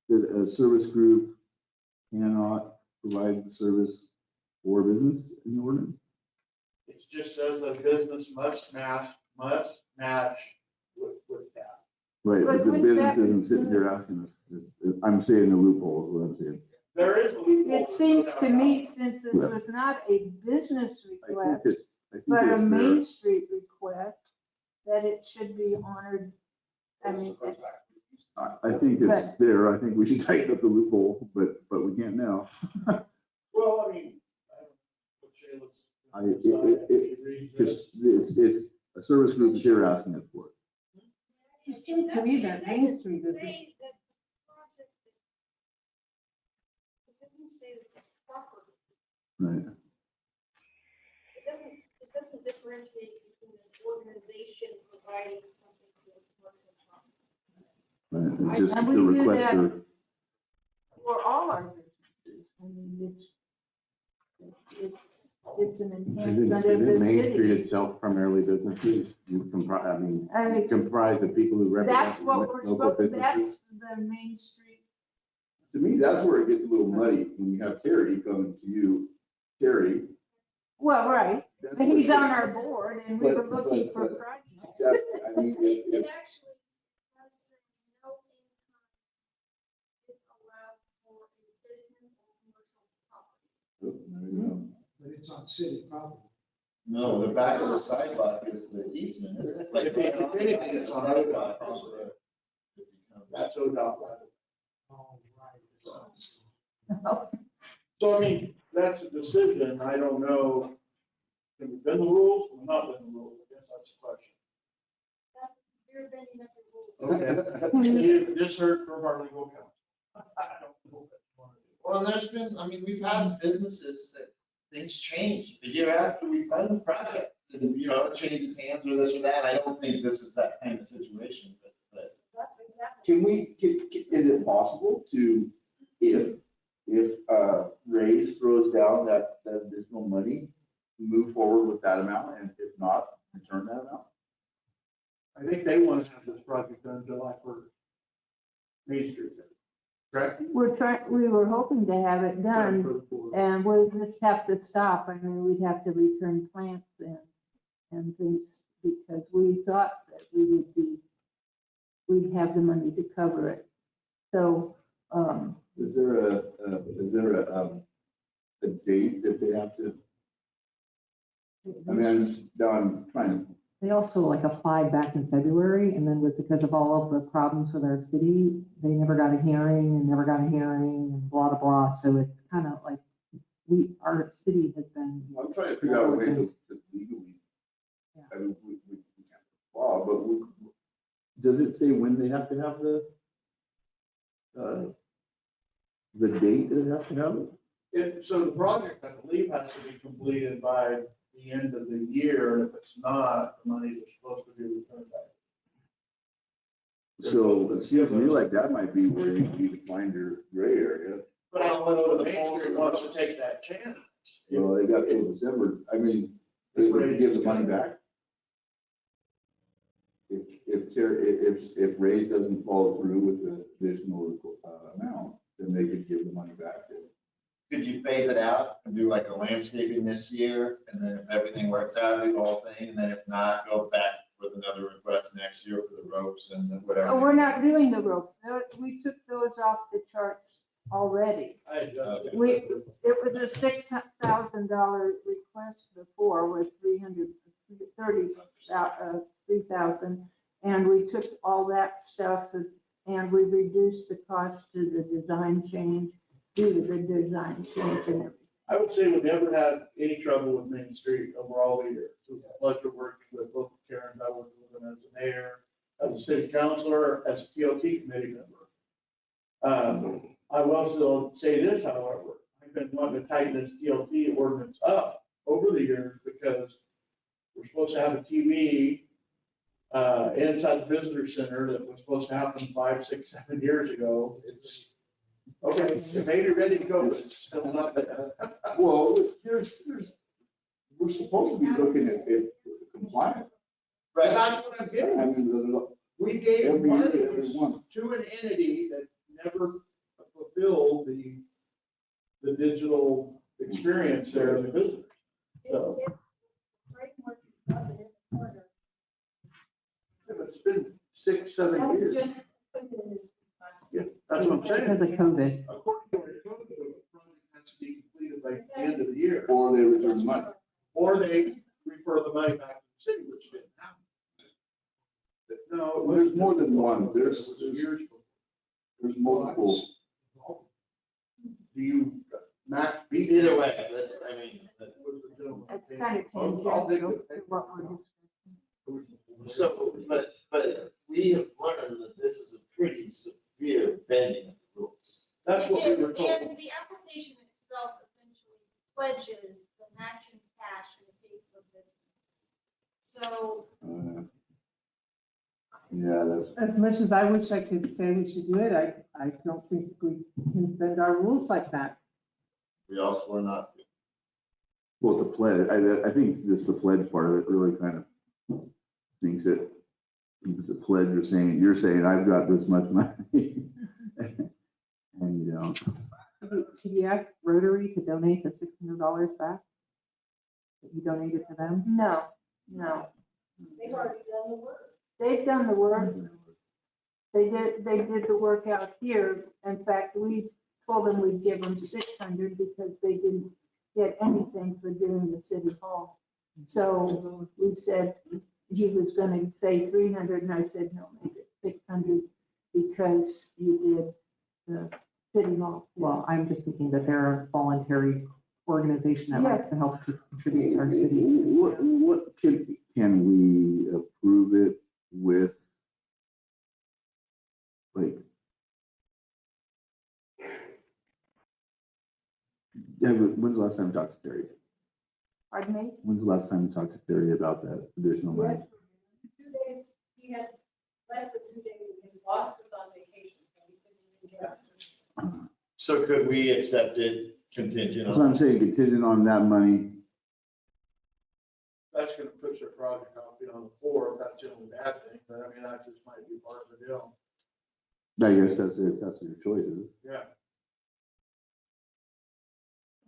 that a service group cannot provide the service for business in the ordinance? It just says a business must match with that. Right, But but the wouldn't business that- isn't sitting here asking us. I'm saying the loophole is what I'm saying. There is a loophole. It seems to me, since this was not a business I request, think but a it's Main Street request, that it should be honored. I mean, I think it's But- there. I think we should tighten up the loophole, but we can't now. Well, I mean, I don't know what Shayla's. It's a service group is here asking us for it. It seems to me that Main Street is. Right. It doesn't differentiate between an organization providing something to a commercial company. Right. It's just And the we do request that for. for all our businesses. I mean, it's an Isn't enhancement of the isn't Main Street city. itself primarily businesses? You comprise, I mean, I mean, comprise of people who that's represent what we're local supposed, that's businesses? the Main Street. To me, that's where it gets a little muddy when you have Terry coming to you, Terry. Well, right, that's but where he's it on gets- our board and we were but- looking for but- projects. That's, I mean, It if, actually does say no income is allowed for a business or commercial property. But it's on city property. No, the back of the sidewalk is the easement, isn't it? Like, If anything, it's on the sidewalk sidewalk. is the- That's ODOT. Oh, right. So I mean, that's a decision. I don't know. Can we bend the rules or not bend the rules? I guess that's the question. You're bending up the rules. Okay. You just heard from our legal counsel. I don't know what you want to do. Well, there's been, I mean, we've had businesses that things change the year after we fund the project. And, you know, it changes hands or this or that. I don't think this is that kind of situation, but. That's exactly. can we, is it possible to, if Rays throws down that additional money, move forward with that amount, and if not, return that amount? I think they want to have this project done July 1st. Main Street, correct? We were hoping to have it done and we'll just have to stop. I mean, we'd have to return plants and things because we thought that we'd have the money to cover it. So, Is there a date that they have to? I mean, I'm trying to. They also like applied back in February and then because of all of the problems with our city, they never got a hearing and blah, blah, blah. So it's kind of like our city has been. I'm trying to figure out a way to legally. I mean, we can't law, but does it say when they have to have the date that it has to have it? So the project, I believe, has to be completed by the end of the year. And if it's not, the money is supposed to be returned back. So it seems to me like that might be where you need to find your gray area. But I don't know if the Main Street wants to take that chance. Well, they got till December, I mean, they would give the money back. If Rays doesn't follow through with the additional amount, then they could give the money back to. Could you phase it out and do like a landscaping this year? And then if everything works out, do the whole thing, and then if not, go back with another request next year for the ropes and whatever. we're not doing the ropes. We took those off the charts already. I adjusted. It was a $6,000 request before with 3,000. And we took all that stuff and we reduced the cost to the design change due to the design change and everything. I would say we never had any trouble with Main Street over all the years. It was a pleasure working with both Karen, I was with them as a mayor, as a city councilor, as a TOT committee member. I will also say this, however, I've been wanting to tighten this TOT ordinance up over the years because we're supposed to have a TV inside the visitor center that was supposed to happen 5, 6, 7 years ago. It's, okay, it may be ready to go, but it's still not there. Well, we're supposed to be looking at compliance. Right, that's what I'm getting. I mean, We gave every year, money every one. to an entity that never fulfilled the digital experience there as a visitor. So Framework is up in the corner. it's been 6, 7 That was years. just put it in his. Yeah, that's what I'm saying. Because of COVID. According to the code, the project has to be completed by the end of the year. Or they return the money. Or they refer the money back to the city, which didn't happen. No, Well, there's more than one. There's years. multiple. Do you, Max, beat Either way, I mean, It's kind of I'll dig tangential it. to what we're discussing. so, but we have learned that this is a pretty severe bending of the rules. That's what we were And told. the application itself essentially pledges the matching cash in the case of business. So Yeah, that's. As much as I wish I could say we should do it, I don't think we can bend our rules like that. We also are not Well, the pledge, I think just the pledge part of it really kind of thinks it, it's a pledge, you're saying, I've got this much money. And you don't. Could you ask Rotary to donate the $600 back? That you donated to them? No. They've already done the work. They've done the work. They did the work out here. In fact, we told them we'd give them 600 because they didn't get anything for doing the city hall. So we said, he was gonna say 300, and I said, no, make it 600 because you did the city hall. Well, I'm just thinking that they're a voluntary organization that likes to help contribute to our city. What can we approve it with? Like, yeah, but when's the last time you talked to Terry? Pardon me? When's the last time you talked to Terry about that additional money? 2 days, he had less than 2 days, his boss was on vacation, so he couldn't even get. So could we accept it contingent That's what I'm on? saying, contingent on that money. That's gonna push the project off on the floor, that's the only bad thing, but I mean, that just might be part of the deal. I guess that's your choices. Yeah.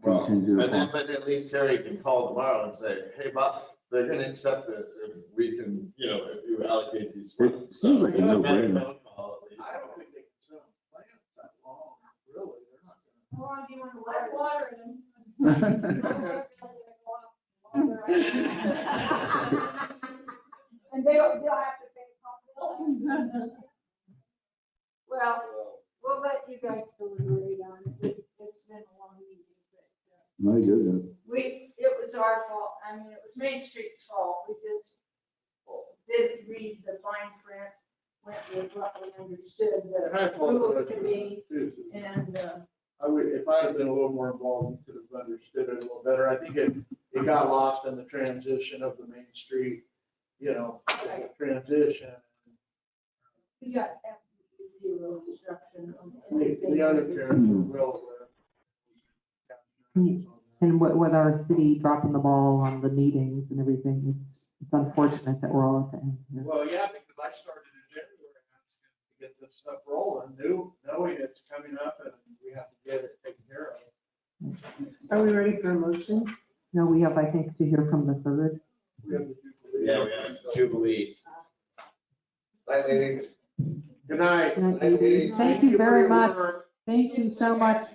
Well, Contingent but upon- then at least Terry can call tomorrow and say, hey, boss, they're gonna accept this if we can, you know, if you allocate these. funds." It seems like a So, no-brainer. phone call at least. I don't think they can sell plants that long, really, they're not How long do you want to let water in? And they'll have to pay a bill. Well, we'll let you guys deliberate on it. It's been a long meeting, but My goodness. it was our fault. I mean, it was Main Street's fault. We just didn't read the fine print, went with what we understood, And I the apologize rules for that, committee, too. and, I would, if I'd have been a little more involved, you could have understood it a little better. I think it got lost in the transition of the Main Street, you know, transition. we got absolutely zero instruction on The anything. other parents were well aware. And with our city dropping the ball on the meetings and everything, it's unfortunate that we're all at the end here. Well, yeah, because I started in January asking to get this stuff rolling, knowing it's coming up and we have to get it taken care of. Are we ready for a motion? No, we have, I think, to hear from the third. We have the Jubilee. Yeah, we have Jubilee. Good night. Thank you very much. Thank you so much.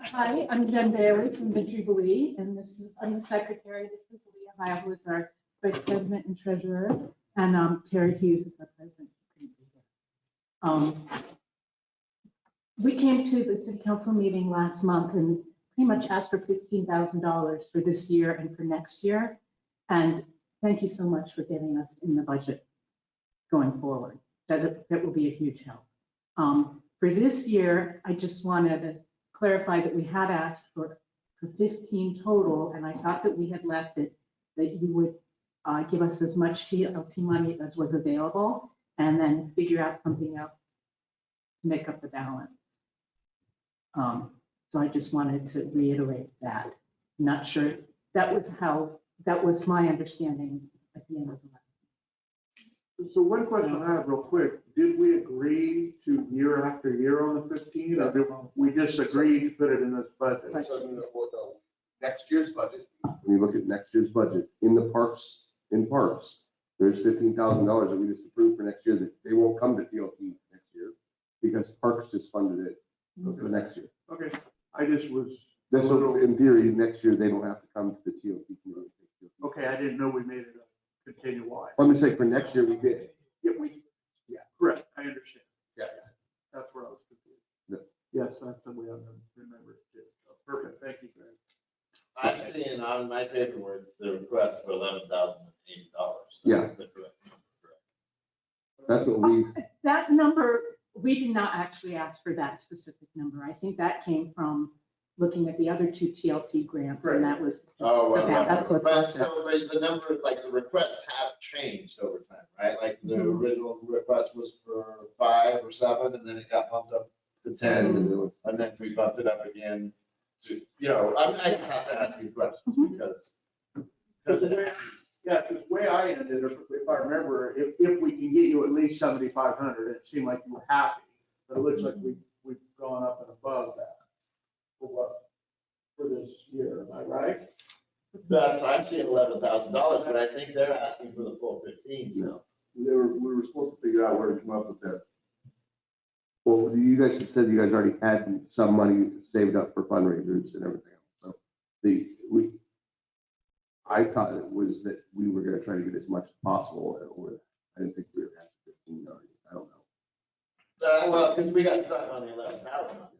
Hi, I'm Jen Bailey from the Jubilee, and I'm the secretary. This is Leah Heil, who is our vice president and treasurer, and Terry Hughes is our president. We came to the city council meeting last month and pretty much asked for $15,000 for this year and for next year. And thank you so much for getting us in the budget going forward. That will be a huge help. For this year, I just wanted to clarify that we had asked for 15 total, and I thought that we had left it, that you would give us as much TLT money as was available, and then figure out something else to make up the balance. So I just wanted to reiterate that. Not sure, that was my understanding at the end of the month. So one question I have real quick, did we agree to year after year on the 15, or did we just agree to put it in this budget? Next year's budget, when you look at next year's budget, in parks, there's $15,000 that we just approved for next year that they won't come to TLT next year because parks just funded it for next year. Okay, I just was. That's so in theory, next year, they don't have to come to the TLT committee. Okay, I didn't know we made it a continue wide. I'm gonna say for next year, we did. Yeah, yeah, correct, I understand. Yeah. That's where I was confused. Yeah. Yes, that's the way I remember it too. So, perfect, thank you, Greg. I'm seeing on my paperwork, the request for $11,080. Yeah. That's what we, That number, we did not actually ask for that specific number. I think that came from looking at the other two TLT grants, and that was. Oh, well, That's what's but left so the number, like the requests have changed over time, right? Like the Mhm. original request was for 5 or 7, and then it got bumped up to 10, and then we bumped it up again to, I just have to ask these questions because. Yeah, because the way I ended, if I remember, if we can get you at least 7,500, it seemed like you were happy. But it looks like we've gone up and above that for this year, am I right? I'm seeing $11,000, but I think they're asking for the full 15, so. We were supposed to figure out where to come up with that. Well, you guys had said you guys already had some money saved up for fundraisers and everything else. So I thought it was that we were gonna try to get as much as possible, or I didn't think we were at 15 million. I don't know. Well, because we got stuck on the 11,000. That's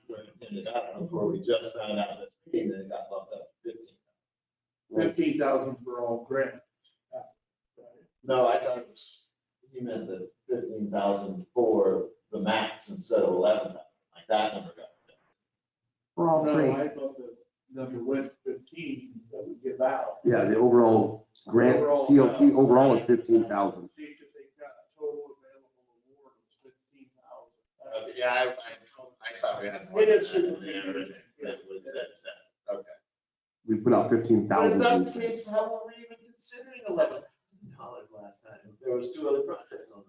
where it ended up before we just found out this meeting, then it got bumped up to 15. 15,000 for all grants. No, I thought he meant the 15,000 for the max instead of 11,000, like that number got. For all three. No, I thought the number went 15 that we give out. Yeah, the overall grant, Overall, TLT overall is 15,000. See if they got total available award was 15,000. Yeah, I thought we had. It is super. Okay. We put out But if 15,000. that's the case, how were we even considering $11,000 last time? There was 2 other projects on it.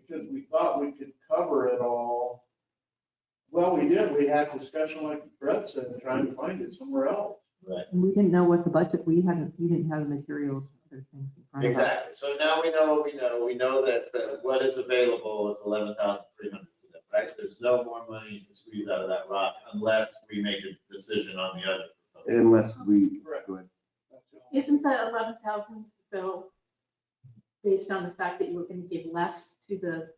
Because we thought we could cover it all. Well, we did. We had discussion like Brett said, trying to find it somewhere else. Right. And we didn't know what the budget, we didn't have the materials, other things in front of us. Exactly. So now we know what we know. We know that what is available is 11,300, right? There's no more money to squeeze out of that rock unless we make a decision on the other. Unless we, go ahead. Isn't that 11,000, Bill, based on the fact that you were going to give less to the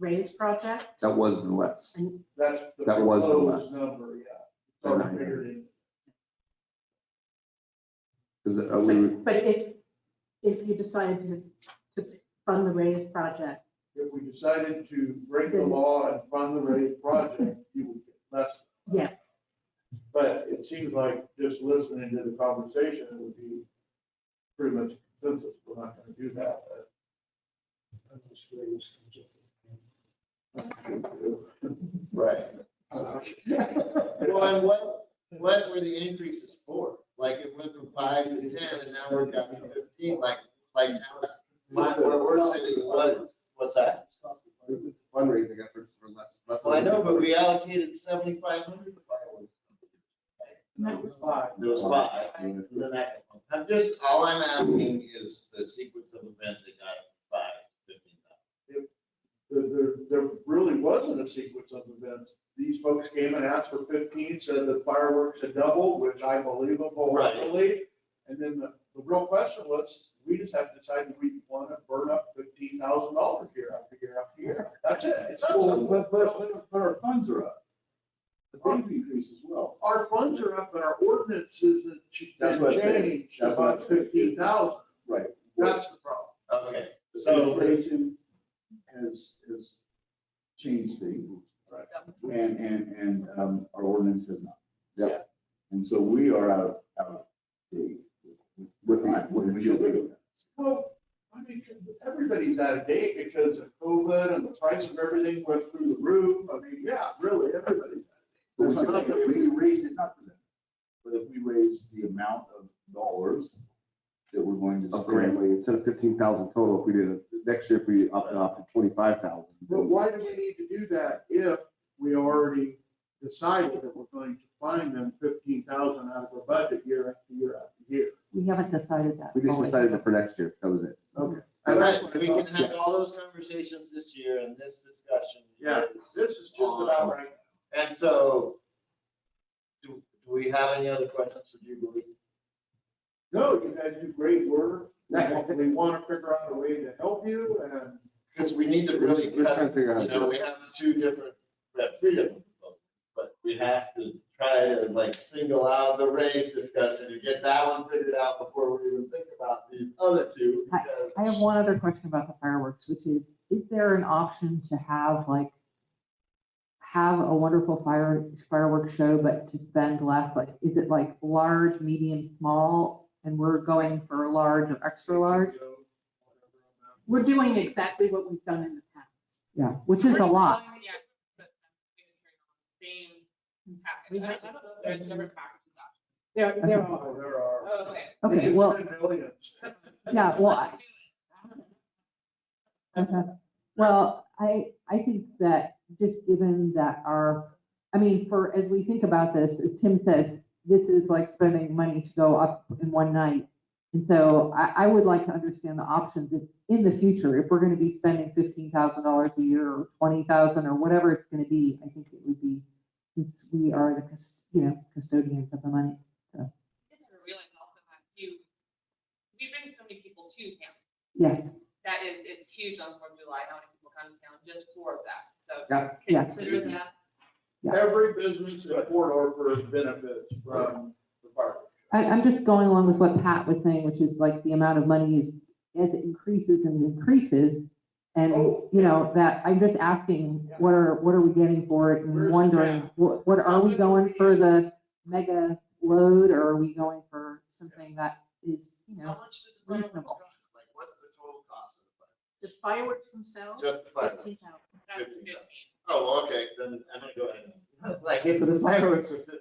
Raise project? That was the less. And That's the That was the proposed less. number, yeah. It's already figured in. But if you decided to fund the Raise project, If we decided to break the law and fund the raise project, you would get less. yeah. But it seems like just listening to the conversation, it would be pretty much consensus. We're not gonna do that. Right. Well, and what were the increases for? Like it went from 5 to 10 and now we're down to 15, like now it's, we're saying, what's that? Fundraising efforts for less. Well, I know, but we allocated 7,500 to fireworks. That was 5. There was 5. And then that, all I'm asking is the sequence of events that got 5, 15,000. There really wasn't a sequence of events. These folks came and asked for 15, said the fireworks had doubled, which I believe them wholeheartedly. And then the real question was, we just have to decide if we want to burn up $15,000 year after year after year. That's it. It's not Well, simple. but our funds are up. The big increase as well. Our funds are up, but our ordinance isn't That's what I'm saying. changed That's what I'm about saying. 15,000. Right. That's the problem. Okay. The So, inflation has changed things. Right. And our ordinance has not. Yeah. And so we are out of date with we should be. Well, I mean, everybody's out of date because of COVID and the price of everything went through the roof. I mean, yeah, really, everybody's But we out of could, date. we could raise it, not for them, but if we raise the amount of dollars that we're going to Of spend. grant money, instead of 15,000 total, if we did it, next year, if we upped it up to 25,000. But why do we need to do that if we already decided that we're going to find them 15,000 out of our budget year after year after year? We haven't decided that. We just fully. decided it for next year, that was it. Okay. all right, we can have all those conversations this year and this discussion. Yeah, this is just about right. And so, do we have any other questions for Jubilee? No, you guys do great work. We want to figure out a way to help you and. Because we need to really We're trying to cut, figure out how to do we have 3 different proposals, but we have to try to like single out the raise discussion and get that one figured out before we even think about these other 2. because- I have one other question about the fireworks, which is there an option to have a wonderful fireworks show, but to spend less? Like, is it like large, medium, small, and we're going for large or extra large? We're doing exactly what we've done in the past. Yeah, which is a lot. package. I don't know if there's different packages. There are. Oh, there are. Oh, okay. Okay, well, Millions. yeah, well, well, I think that just given that I mean, as we think about this, as Tim says, this is like spending money to go up in one night. And so I would like to understand the options in the future, if we're going to be spending $15,000 a year or 20,000 or whatever it's going to be, I think it would be, since we are the, custodians of the money. So. I guess I realize also that we bring so many people to camp. Yes. That it's huge on 4th of July, how many people come to town just for that. So Yeah. consider that. Yeah. Every business in Port Orford benefits from the fireworks. I'm just going along with what Pat was saying, which is like the amount of money is, as it increases and increases. And, that I'm just asking, what are we getting for it, and wondering, what are we going for the mega load, or are we going for something that is, How much does the fireworks reasonable? cost? Like, what's the total cost of the The fireworks themselves? Just the fireworks. 15,000. That's 15,000. 15. Oh, okay, then I'm gonna go ahead. Like, if the fireworks are 50,000.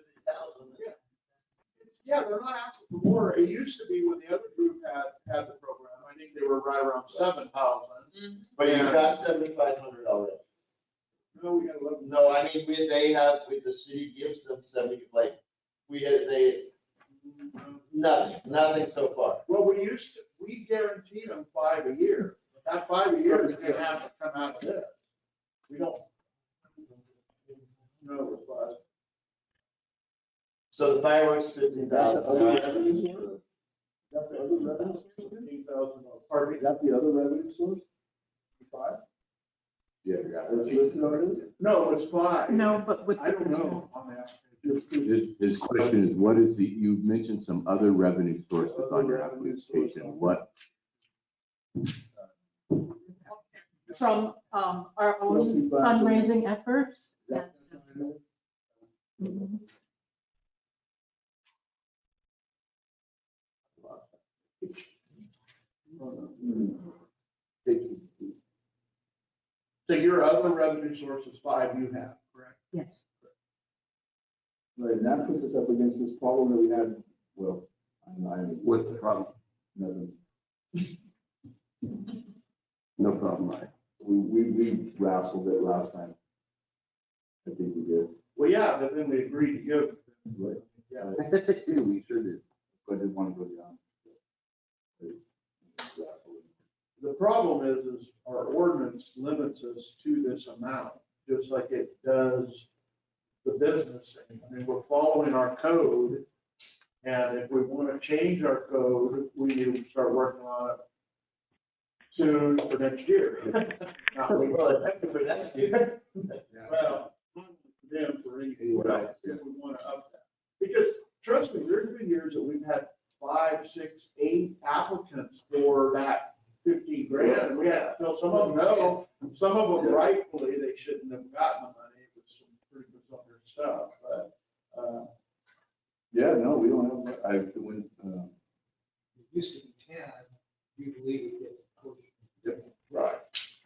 Yeah, they're not asking for more. It used to be when the other group had the program, I think they were right around 7,000. But you got 7,500 already. No, we got 11. No, I mean, the city gives them 70, like, nothing so far. Well, we guaranteed them 5 a year. That 5 a year is gonna have to come out of this. We don't. No, it's 5. So the fireworks, 15,000. That the other revenue source? 15,000. Pardon me? Is that the other revenue source? 5? Yeah. That's listed already? No, it's 5. No, but what's? I don't know. I'm asking. His question is, what is you mentioned some other revenue sources on your application. What? From our own fundraising efforts. Mhm. So your other revenue source is 5 you have, correct? Yes. Right, and that puts us up against this problem that we had, What's the problem? nothing. No problem, Mike. We wrestled it last time. I think we did. Well, yeah, but then we agreed to give. Right. Yeah. We sure did. But I didn't want to go down. The problem is our ordinance limits us to this amount, just like it does the business thing. I mean, we're following our code, and if we want to change our code, we need to start working on it soon for next year. Not wait Well, effective for next year. Well, not them for anything else, if we want to up that. Because trust me, there's been years that we've had 5, 6, 8 applicants for that 15 grand, and we had to tell some of them no, some of them rightfully, they shouldn't have gotten the money. It was some pretty bizarre stuff, but, Yeah, no, we don't have, It used to be 10, you believe it. right.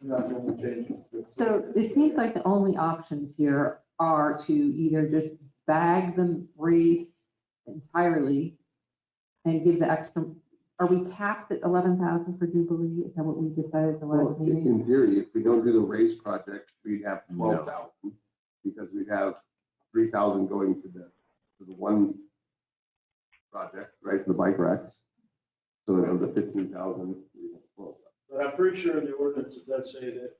And that's when we changed it. So it seems like the only options here are to either just bag the raise entirely and give the extra. Are we capped at 11,000 for Jubilee? Is that what we decided at the Well, last meeting? in theory, if we don't do the raise project, we'd have 12,000, because we'd have 3,000 going to the one project, right, the bike racks. So of the 15,000, we have 12,000. But I'm pretty sure in the ordinance it does say that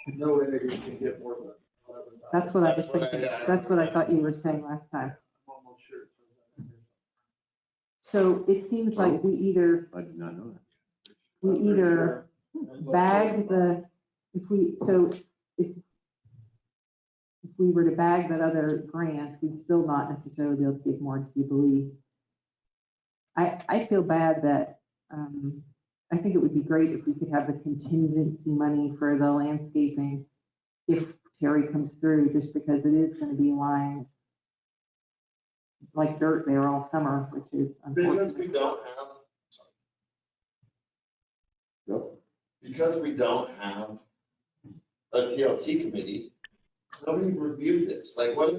no entity can get more than 11,000. That's what I was thinking. That's what I thought you were saying last time. I'm almost sure it says that. So it seems like we either I did not know that. bag if we were to bag that other grant, we'd still not necessarily be able to give more to Jubilee. I feel bad that, I think it would be great if we could have the contingency money for the landscaping if Terry comes through, just because it is gonna be lying like dirt there all summer, which is Because we unfortunate. don't have. Because we don't have a TLT committee, nobody reviewed this. Like, what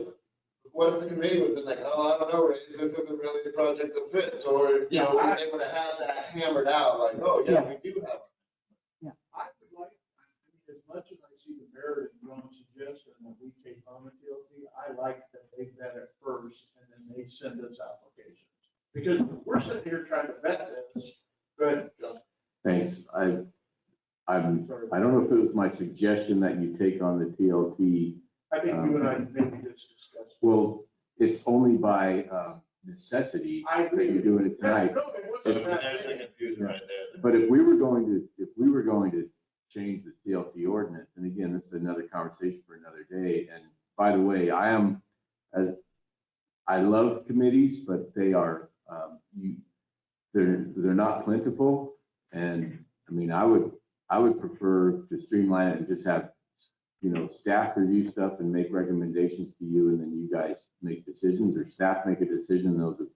if the committee would have been like, oh, I don't know, Ray, this isn't really a project that fits, or, you know, they would have had that hammered out, like, oh, yeah, we do have. I would like, as much as I see the merit in John's suggestion that we take on the TLT, I like that they vet it first and then they send us applications. Because we're sitting here trying to vet this, but Thanks. I don't know if it was my suggestion that you take on the TLT. I think you and I maybe just discussed. Well, it's only by necessity I that agree. you're doing it tonight. There's the confusion right there. But if we were going to change the TLT ordinance, and again, this is another conversation for another day. And by the way, I love committees, but they are, they're not plentiful. And I mean, I would prefer to streamline it and just have, staff review stuff and make recommendations to you, and then you guys make decisions, or staff make a decision, the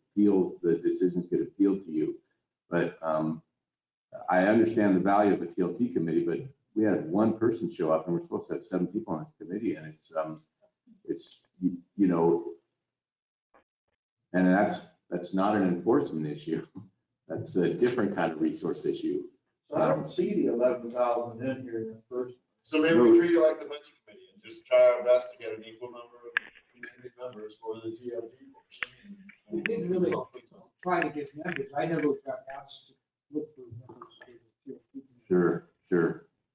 decisions get appealed to you. But I understand the value of a TLT committee, but we had one person show up and we're supposed to have 7 people on this committee, and and that's not an enforcement issue. That's a different kind of resource issue. So I don't see the 11,000 in here in the first. So maybe we treat it like the budget committee and just try our best to get an equal number of community members for the TLT. We didn't really try to get members. I never got asked to look for members. Sure.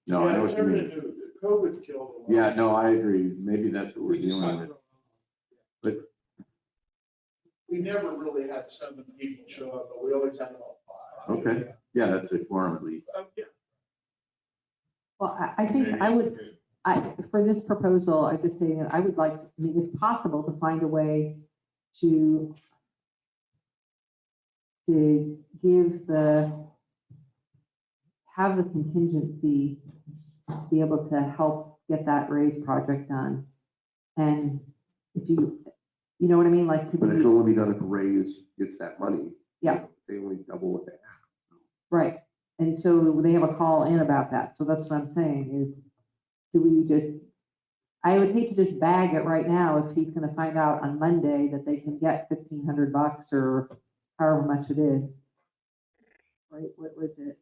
No, I know what you mean. COVID killed a lot. Yeah, no, I agree. Maybe that's what we're dealing with. But We never really had 7 people show up, but we always had about 5. okay, yeah, that's a quorum at least. Yeah. Well, I think for this proposal, I just say that I would like, if possible, to find a way to have the contingency to be able to help get that raise project done. And if you know what I mean, like. But it can only be done if Ray's gets that money. Yeah. They only double what they have. Right. And so they have a call in about that. So that's what I'm saying is, I would hate to just bag it right now if he's going to find out on Monday that they can get $1,500 or however much it is. Right, what was it?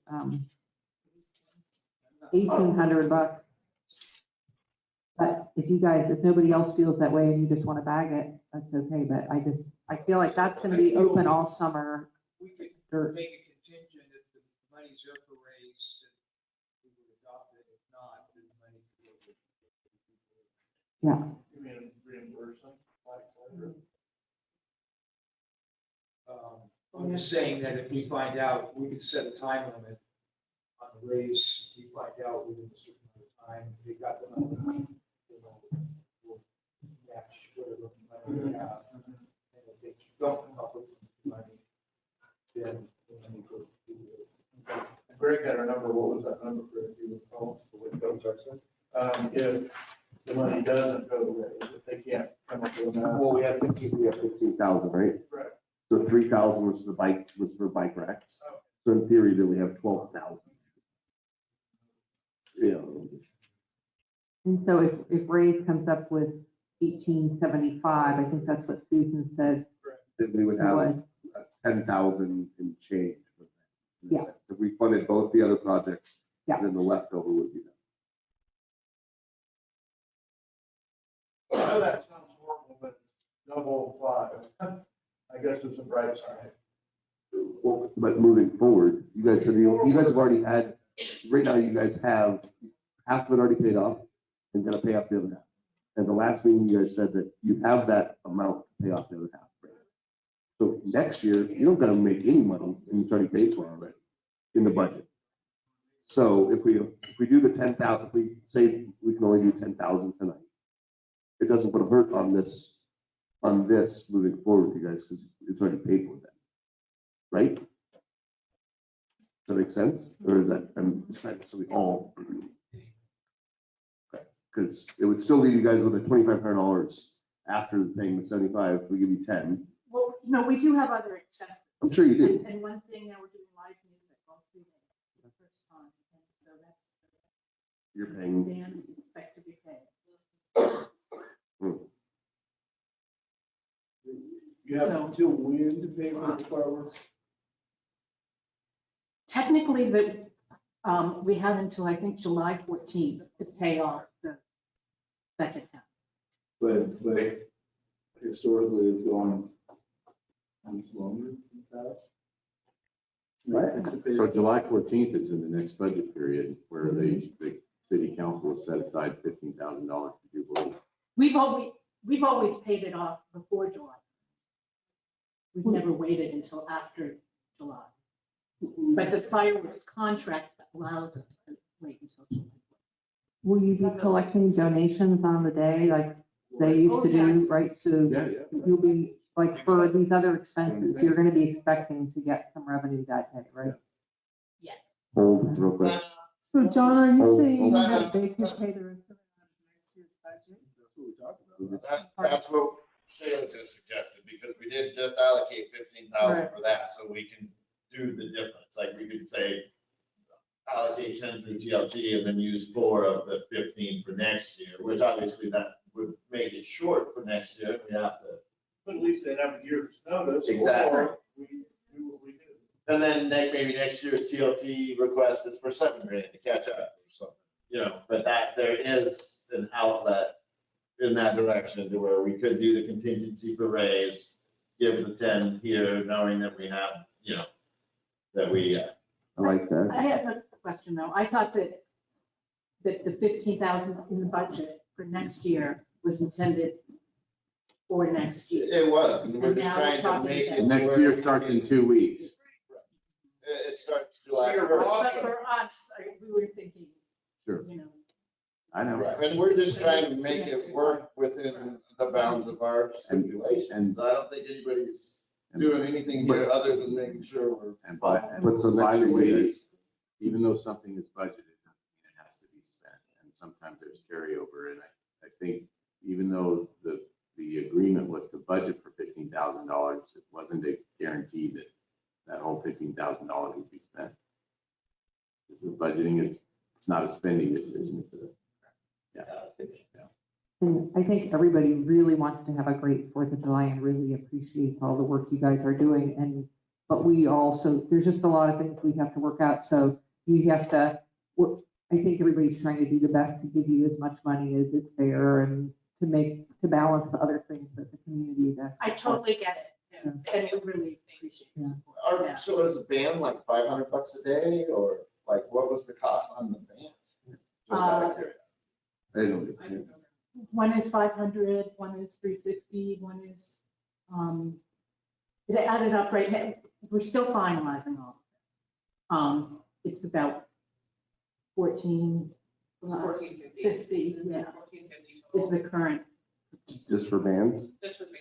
$1,800. But if nobody else feels that way and you just want to bag it, that's okay. But I feel like that's going to be open all summer. We could make it contingent if the money's up for raise, we would adopt it. If not, then the money could go to. Yeah. You mean reimbursement? I'm just saying that if we find out, we could set a time limit on the raise. We find out within a certain amount of time, they got the money, we'll match whatever money we have. And if they don't come up with money, then the money goes to the. Greg had a number. What was that number for, if you recall? If the money doesn't go to raise, if they can't come up with enough. Well, we have 15,000, right? Right. So 3,000 was for bike racks. So in theory, then we have 12,000. Yeah. And so if Ray's comes up with 1875, I think that's what Susan said. Then we would it have was. 10,000 in change. Yeah. If we funded both the other projects, Yeah. then the leftover would be that. I know that sounds horrible, but double 5. I guess it's a bright side. Well, but moving forward, you guys have already had, right now you guys have half of it already paid off and gonna pay off the other half. And the last meeting, you guys said that you have that amount to pay off the other half. Right? So next year, you don't gotta make any money and it's already paid for already in the budget. So if we do the 10,000, if we say we can only do 10,000 tonight, it doesn't put a hurt on this moving forward, you guys, because it's already paid for then. Right? Does that make sense? Or is that, I'm just trying to, so we all agree. Because it would still leave you guys with a $2,500 after paying the 75, if we give you 10. Well, no, we do have other expenses. I'm sure you do. And one thing that we're doing live music all 3 days for the first time. And so that's. You're paying. Band is expected to be paid. You have until when to pay for the fireworks? Technically, we have until, I think, July 14th to pay off the second half. But historically, it's gone much longer in the past. So July 14th is in the next budget period where the city council has set aside $15,000 for Jubilee. We've always paid it off before July. We've never waited until after July. But the fireworks contract allows us to wait until July. Will you be collecting donations on the day like they used to do, right? So Yeah. you'll be, like, for these other expenses, you're gonna be expecting to get some revenue that day, right? Yes. Hold real quick. So John, are you Oh, saying oh. that they could pay the rest of it out of next year's budget? That's what we talked about. That's what Shayla just suggested, because we did just allocate 15,000 Right. for that, so we can do the difference. Like we could say allocate 10 through TLT and then use 4 of the 15 for next year, which obviously that would make it short for next year. We have to. But at least they'd have a year's notice. Exactly. Or we do what we do. And then maybe next year's TLT request is for $7 grand to catch up or something, but that there is an outlet in that direction to where we could do the contingency for raise, give the 10 here, knowing that we have, that we, I like that. I have a question though. I thought that the 15,000 in the budget for next year was intended for next year. it was, and we're And just now we're trying to talking make about- it. The next where year starts in 2 weeks. It starts July You're 1st. wrong. But for us, we were thinking, Sure. you know, I know. And we're just trying to make it work within the bounds of our stipulations. I don't think anybody's doing anything here other than making sure we're. And by the way, even though something is budgeted, doesn't mean it has to be spent. And sometimes there's carryover. And I think even though the agreement was to budget for $15,000, it wasn't a guarantee that that whole $15,000 would be spent. The budgeting it's not a spending decision. It's a, And I think everybody really wants to have a great 4th of July and really appreciates all the work you guys are doing. But we also, there's just a lot of things we have to work out. So we have to, I think everybody's trying to do the best to give you as much money as is fair and to balance the other things that the community does. I totally get it. And we really appreciate it. So is a band like $500 a day, or like what was the cost on the band? Just out of curiosity. I don't know. One is 500, one is 350, one is, it added up right now. We're still finalizing all of it. It's about 1450, yeah, is the current Just for bands? Just for me.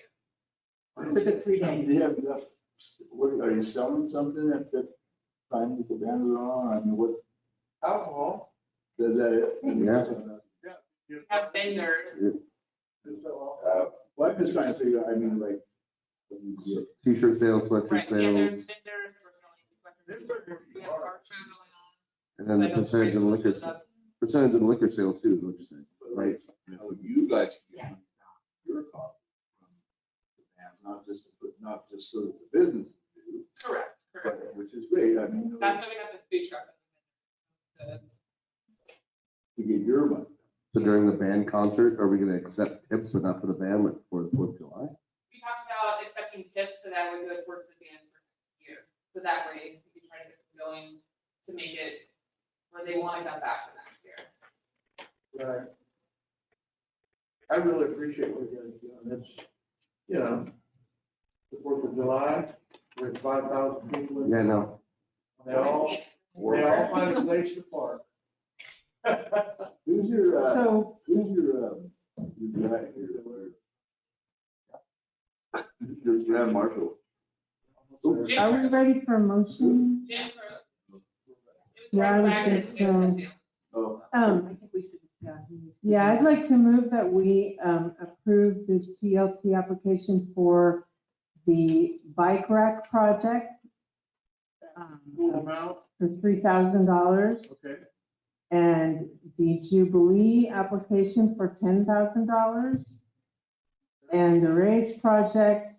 for the 3 days. Do you have enough, are you selling something at the time that the band is on? I mean, what, Alcohol. does that? Yeah. Have vendors. Well, I'm just trying to figure out, I mean, like. T-shirt sales, sweatshirt Right, yeah, sales, there's vendors, we're selling, we have car show going on. and then the percentage of liquor sales too, is what you're saying, right? You know, you guys can your cost from the band, not just so that the business do, Correct, correct. which is great. I mean, That's why we have the food trucks. to get your money. So during the band concert, are we gonna accept tips but not for the band, like for the 4th of July? We talked about accepting tips, but that would go towards the band for next year. So that way, we could try to get them going to make it where they want to come back for next year. Right. I really appreciate what you guys are doing. It's, the 4th of July, with 5,000 people. Yeah, no. They all find a place to park. Who's your, So, your grand marshal? are we ready for a motion? Jennifer. Yeah, I would think so. Oh, Um, yeah, I'd like to move that we approve the TLT application for the bike rack project Full amount, for $3,000 okay. and the Jubilee application for $10,000 and the raise project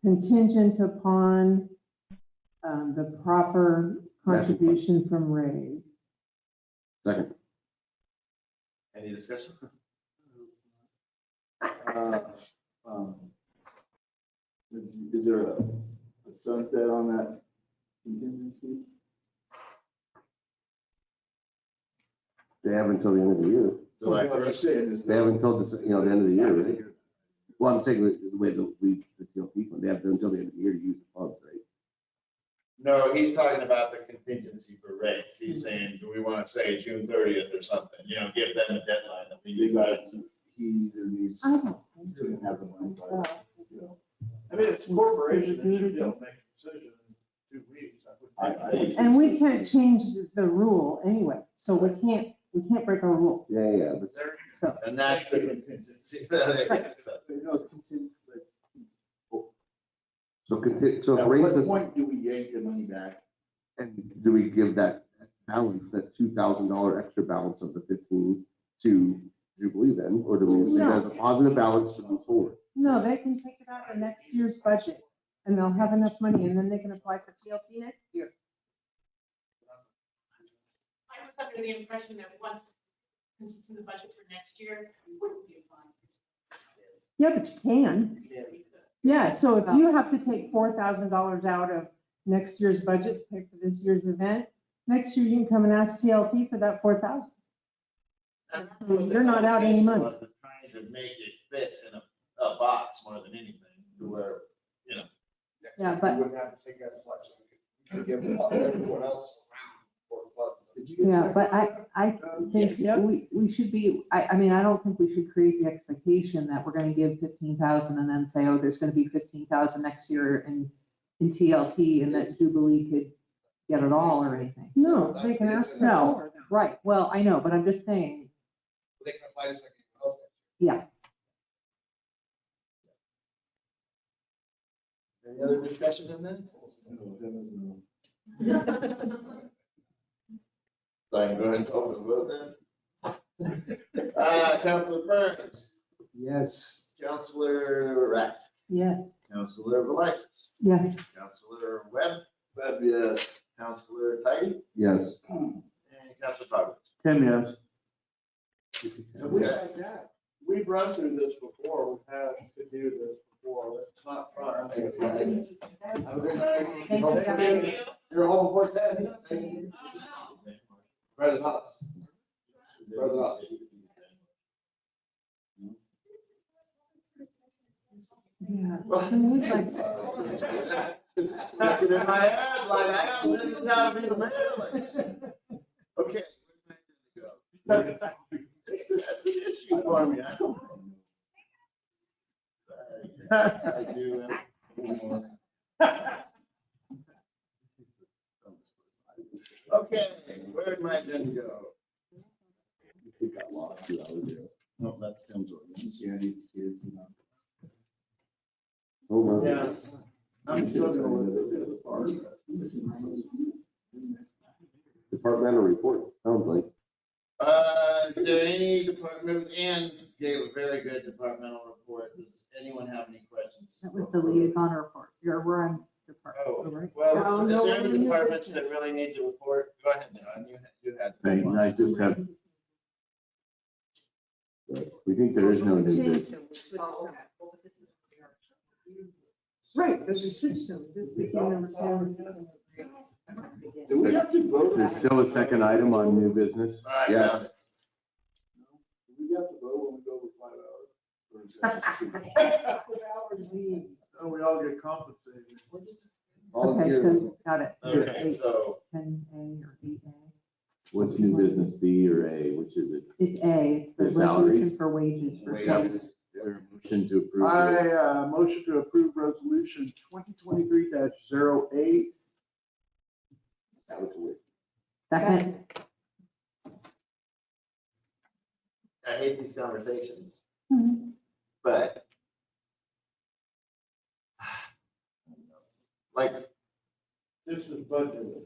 contingent upon the proper contribution from raise. Second. Any discussion? Is there a sunset on that contingency? They have until the end of the year. July What I'm 1st. saying is. They have until the, the end of the year, right? Well, I'm saying the way the TLT fund, they have until the end of the year to use the funds, right? No, he's talking about the contingency for rates. He's saying, do we want to say June 30th or something, give them a deadline that we need by. He either needs. I don't He's gonna have the money by, I mean, it's a corporation, they should be able to make a decision in 2 weeks. I would think. And we can't change the rule anyway, so we can't break our rule. Yeah, but So, And that's the contingency. so At raise what the, point do we yank the money back? and do we give that balance, that $2,000 extra balance of the 15 to Jubilee then? Or do we say there's a positive balance to move forward? no, they can take it out of next year's budget, and they'll have enough money, and then they can apply for TLT next year. I was under the impression that once, since it's in the budget for next year, we wouldn't be applying. Yeah, but you can. Yeah, so if you have to take $4,000 out of next year's budget to pay for this year's event, next year you can come and ask TLT for that 4,000. You're not out any money. Trying to make it fit in a box more than anything, to where, Yeah, but, We wouldn't have to take as much. We could give everyone else around for funds. Did you get yeah, second? but I think we should be, I mean, I don't think we should create the expectation that we're gonna give 15,000 and then say, oh, there's gonna be 15,000 next year in TLT, and that Jubilee could get it all or anything. No, they can ask for No, more. right, well, I know, but I'm just saying, They can apply this like anyone else. yes. Any other discussion on that? So I can go ahead and open the vote then. Councilor Burns, Yes. Councilor Ratz, Yes. Councilor Velisis, Yes. Councilor Webb. Webb, yes. Councilor Tidy, Yes. and Councilor Roberts. Tim, yes. Okay. We've run through this before, we've had to do this before, it's not fun. Thank you, guys. You're home before 10. Better than us. Better than us. Yeah. Stuck it in my head like I am, this is gotta be the mayor. Okay. That's an issue for me. I don't know. I do. Okay, where did my agenda go? It got lost 2 hours ago. No, that's Tim's ordinance. Yeah, these kids, you know. Hold on. Yeah. I'm still going Departmental report, sounds like. Is there any department, and gave a very good departmental report. Does anyone have any questions? That was the liaison report. We're on department. Oh, right? well, No, is there no, any no, departments no. that really need to report? Go ahead, John, you had. I just have, we think there is no new business. Right, because you switched them. This became number 10. Do we have to vote? There's still a second item on new business. All right, Yes. got it. Do we have to vote when we go over 5 hours? So we all get compensated. Okay, Volunteer. so, got it. Okay, so 10A or 8A. What's new business, B or A, which is it? It's A, it's the The salaries? resolution for wages for Is employees. there a motion to approve? I, motion to approve resolution 2023-08. Second. I hate these conversations, Mhm. but like, This is budgeted.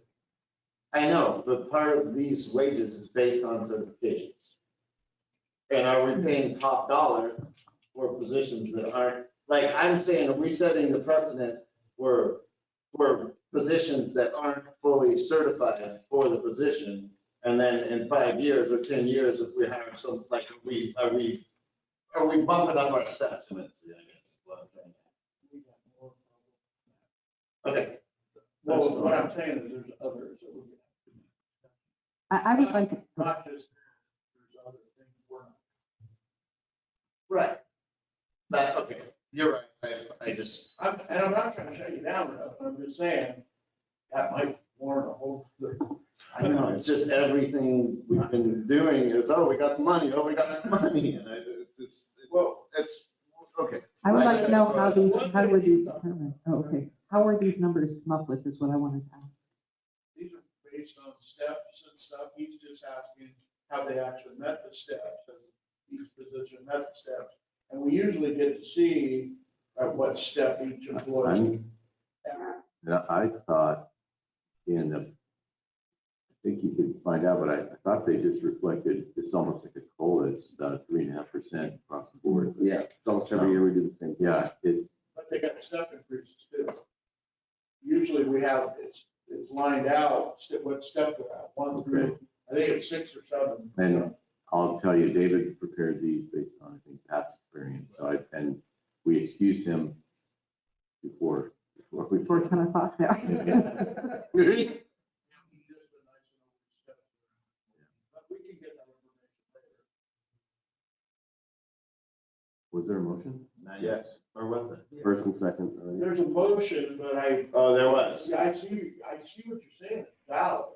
I know, but part of these wages is based on certifications. And are we paying top dollar for positions that aren't, like, I'm saying, are we setting the precedent for positions that aren't fully certified for the position? And then in 5 years or 10 years, if we hire some, like, are we bumping up our steps? I guess, is what I'm saying. Okay. Well, what I'm saying is there's others that we can. I would like to, Not just, there's other things we're not. Right. That, okay, you're right. I just, And I'm not trying to shut you down, or nothing. I'm just saying that might warrant a whole. I know, it's just everything we've been doing is, oh, we got the money, oh, we got the money. And it's, okay. I would like to know how were these determined? Oh, okay. How were these numbers come up with is what I wanted to ask. These are based on steps and stuff. He's just asking how they actually met the steps, and each position met the steps. And we usually get to see at what step each employee. I thought I think you could find out, but I thought they just reflected, it's almost like a COLA, it's about 3.5% across the board. Yeah, it's almost every year we do the same. Yeah, it's, But they got step increases too. Usually we have, it's lined out, what step they're at, 1 through, I think it's 6 or 7. and I'll tell you, David prepared these based on, I think, past experience. So and we excused him before we. Before 10 o'clock now. Was there a motion? Not yet, or was it? First and second. There's a motion, but Oh, there was. Yeah, I see what you're saying, it's valid.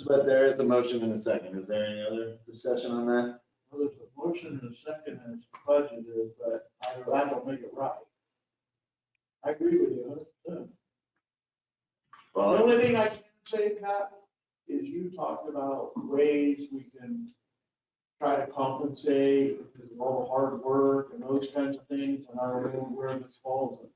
But there is a motion in a second. Is there any other discussion on that? Well, there's a motion and a second and it's budgeted, but I don't make it right. I agree with you 100%. The only thing I can say, Pat, is you talked about ways we can try to compensate because of all the hard work and those kinds of things, and I don't know where this falls in.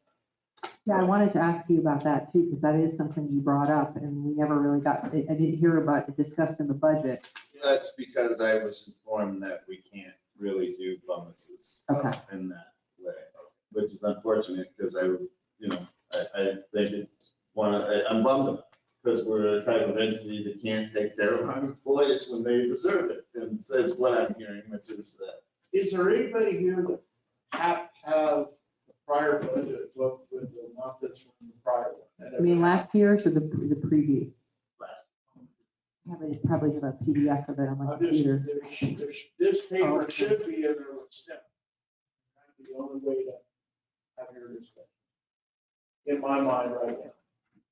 Yeah, I wanted to ask you about that too, because that is something you brought up and we never really got, I didn't hear about it discussed in the budget. That's because I was informed that we can't really do bonuses in that way, which is unfortunate because I think it's I'm bummed about it because we're a type of entity that can't take care of our employees when they deserve it. And says what I'm hearing, which is that. Is there anybody here that have the prior budget book with the not this one, the prior one? I mean, last year's or the preview? Last. I probably have a PDF of it on my I'm just, computer. this paper should be in there with step. That's the only way to have your discussion. In my mind right now.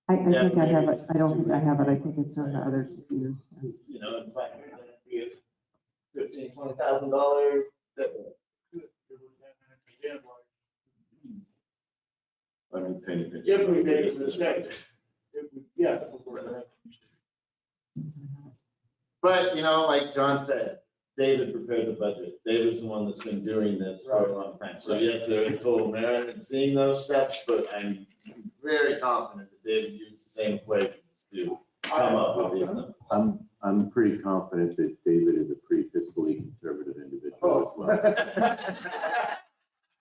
I think I have it. I don't think I have it. I think it's on the other computers. You know, in fact, that'd be a $15,000, $20,000. I mean, paying attention. If we make a mistake, yeah. But, like John said, David prepared the budget. David's the one that's been doing this for a long time. So yes, there is total merit in seeing those steps, but I'm very confident that David used the same equations to come up with these numbers. I'm pretty confident that David is a pretty fiscally conservative individual as well.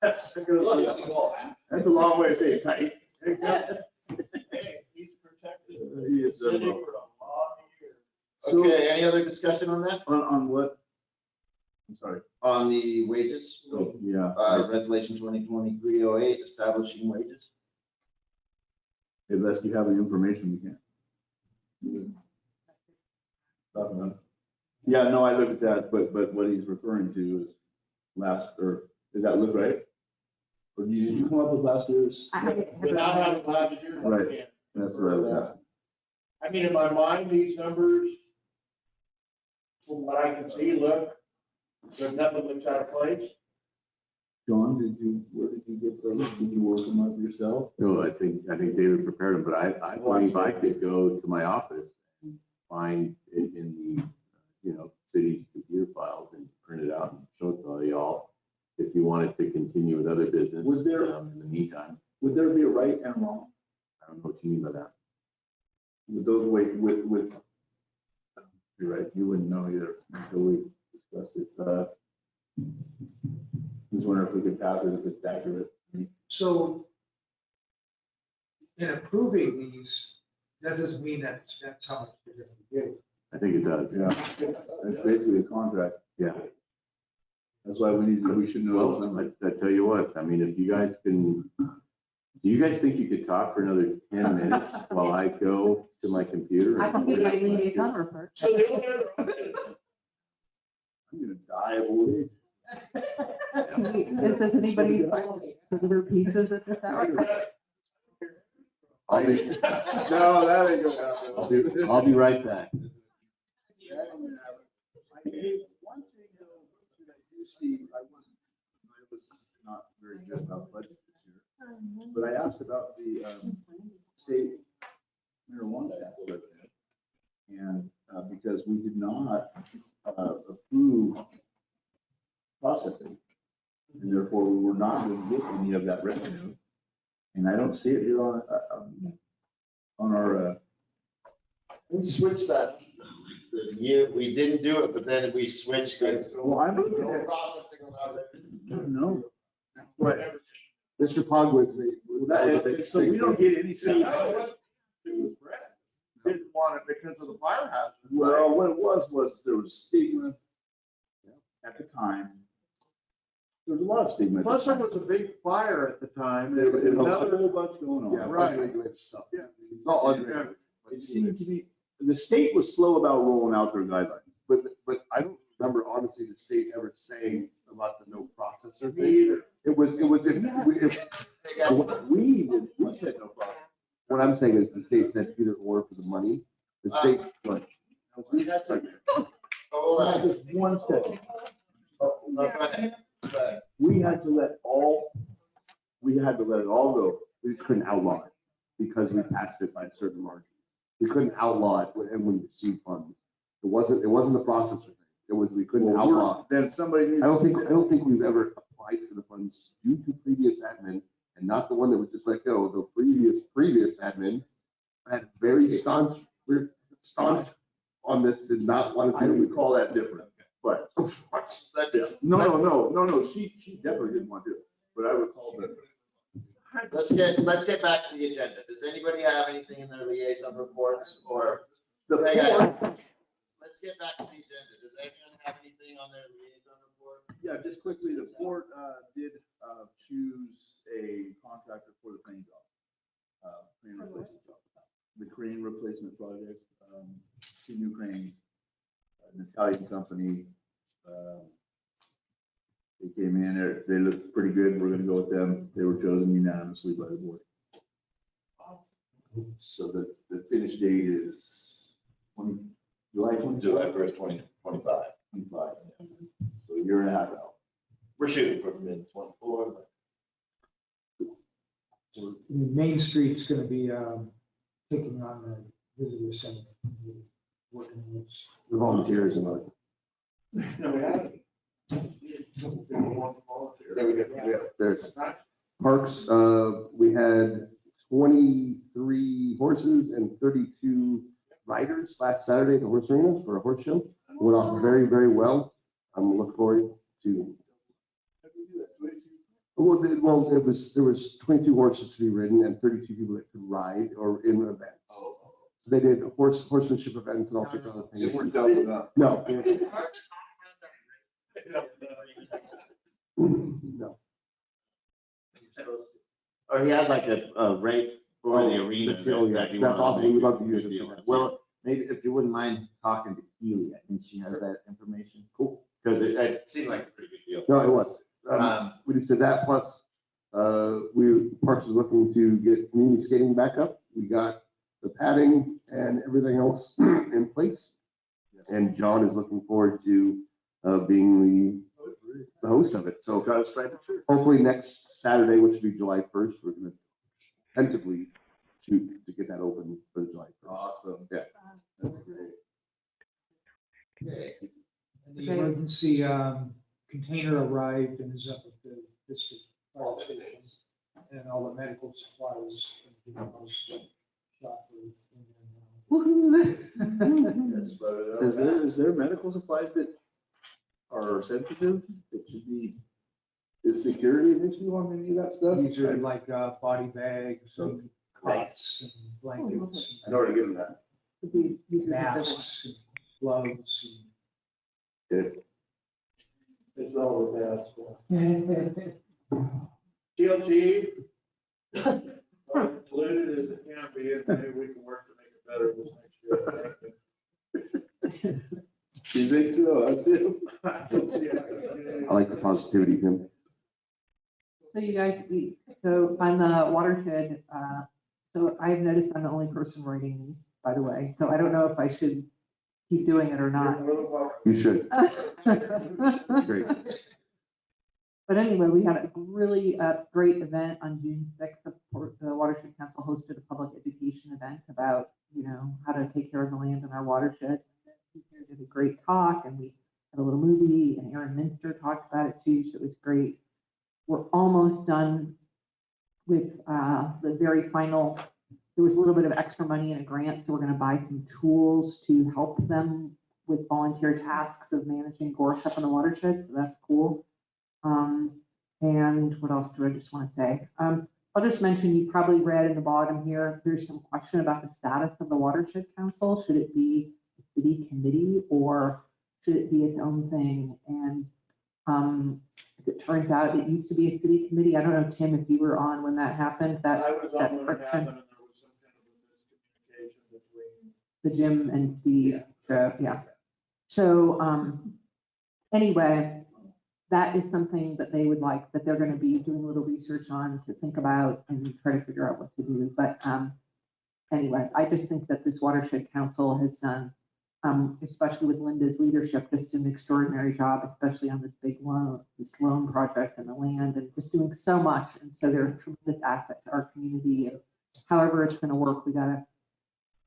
That's That's a long way to say it tight. Hey, he's protected He is the city so for a lot of years. Okay, any other discussion on that? On what? I'm sorry. On the wages? So, yeah, Resolution 2023-08, establishing wages? Unless you have the information, we can't. Yeah, no, I looked at that, but what he's referring to is does that look right? Or did you come up with last year's? Without having last year. Right. That's what I was asking. I mean, in my mind, these numbers, from what I can see, look, there's nothing looks out of place. John, where did you get those? Did you work them up yourself? No, I think David prepared them, but I believe I could go to my office and find it in the, city's computer files and print it out and show it to all y'all. If you wanted to continue with other business Was there- in the meantime. Would there be a right and wrong? I don't know what you mean by that. With those you're right, you wouldn't know either until we discussed it. Just wondering if we could pass it if it's accurate. So in approving these, that doesn't mean that that's how much they're gonna be getting. I think it does. Yeah, that's basically a contract. Yeah. That's why we should know. Well, I tell you what, I mean, if you guys can, do you guys think you could talk for another 10 minutes while I go to my computer? I can get my liaison report. I'm gonna die of old age. Does anybody deliver pizzas at this hour? I'll be, No, that ain't gonna happen. I'll be right back. One thing though, that I do see, I was not very good about budget this year, but I asked about the state marijuana sample revenue. And because we did not approve processing, and therefore we were not going to get any of that revenue. And I don't see it here on our, We switched that. The year, we didn't do it, but then we switched it. well, I'm looking No at, processing allowed it. no. Right. Mr. Pogwitz, So we don't get any. Didn't want it because of the fire hazard. Well, what it was there was stigma at the time. There was a lot of stigma. Plus there was a big fire at the time. There was a Another- whole bunch going on. Yeah, Right. unregulated stuff. Yeah. It's all unregulated. It seemed to be, the state was slow about rolling out their guidelines. But I don't remember honestly the state ever saying about the no processor Me thing. either. It was, if We said no problem. what I'm saying is the state said either or for the money. The state, like, We had to, Hold on. just 1 second. No, go ahead. Go ahead. We had to let it all go. we just couldn't outlaw it because we passed it by a certain margin. We couldn't outlaw it when we received funds. It wasn't the processor thing. It was, we couldn't outlaw. Then somebody needs. I don't think we've ever applied for the funds due to previous admin and not the one that was just let go. The previous admin had very staunch on this, did not want to. I would call that different, but. Let's, No, she definitely didn't want to do it, but I would call that. let's get back to the agenda. Does anybody have anything in their liaison reports or? The Hey, guys, port, let's get back to the agenda. Does anyone have anything on their liaison report? yeah, just quickly, the port did choose a contractor for the crane job. Crane replacement job. The crane replacement project, 2 new cranes, an Italian company. They came in, they looked pretty good. We're gonna go with them. They were chosen unanimously by the board. So the finish date is July 1st, 2025. 25. So a year and a half out. We're shooting for mid-24. Main Street's gonna be, taking on the visitor center. Working with. The volunteers and like. No, we haven't. There's parks, we had 23 horses and 32 riders last Saturday at the horse arena for a horse show. It went off very, very well. I'm looking forward to. Well, there was 22 horses to be ridden and 32 people that could ride or in events. So they did horsemanship events and all sorts of other things. They weren't doubling up. No. No. Or he had like a rate for the arena. Material, yeah. that he That's wanted to awesome. We'd make. love to use it. Well, maybe if you wouldn't mind talking to Keely, I think she has that information. Cool. Because it seemed like a pretty good deal. No, it was. We just did that, plus, Parks is looking to get community skating back up. We got the padding and everything else in place. And John is looking forward to being the host of it. So hopefully next Saturday, which will be July 1st, we're going to tentatively shoot to get that open for July 1st. Awesome. Yeah. Okay. And the emergency, container arrived and is up at the district fire station, and all the medical supplies. And the house shop Is there medical supplies that are sensitive, it should be, is security an issue on any of that stuff? These are like body bags and cots and blankets. I'd already given that. and Masks and gloves. It's all the bad stuff. GLG, polluted as it can be, and maybe we can work to make it better this next year. You think so? I do. I like the positivity, Tim. So you guys, so on the watershed, so I've noticed I'm the only person writing these, by the way, so I don't know if I should keep doing it or not. You should. Great. But anyway, we had a really great event on June 6th. The Watershed Council hosted a public education event about, how to take care of the land in our watershed. He did a great talk, and we had a little movie, and Aaron Minster talked about it too, so it was great. We're almost done with the very final. There was a little bit of extra money in a grant, so we're going to buy some tools to help them with volunteer tasks of managing gorse up in the watershed, so that's cool. And what else do I just want to say? I'll just mention, you probably read in the bottom here, there's some question about the status of the Watershed Council. Should it be a city committee or should it be its own thing? And as it turns out, it used to be a city committee. I don't know, Tim, if you were on when that happened, that I was that on when it friction, happened, and there was some kind of a miscommunication between. the Jim and Steve, yeah. So anyway, that is something that they would like, that they're going to be doing a little research on to think about and try to figure out what to do. But anyway, I just think that this Watershed Council has done, especially with Linda's leadership, just an extraordinary job, especially on this big loan, project and the land, and just doing so much. And so they're a tremendous asset to our community. And however it's going to work, we got to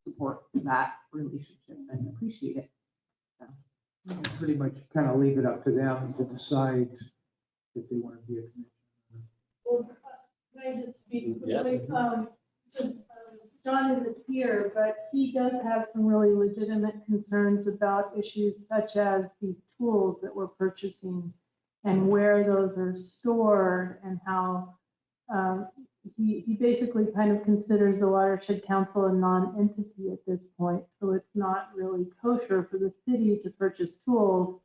support that relationship and appreciate it. So. Pretty much kind of leave it up to them to decide if they want to be a commissioner. Well, can I just speak quickly? John isn't here, but he does have some really legitimate concerns about issues such as these tools that we're purchasing and where those are stored and how he basically kind of considers the Watershed Council a non-entity at this point. So it's not really kosher for the city to purchase tools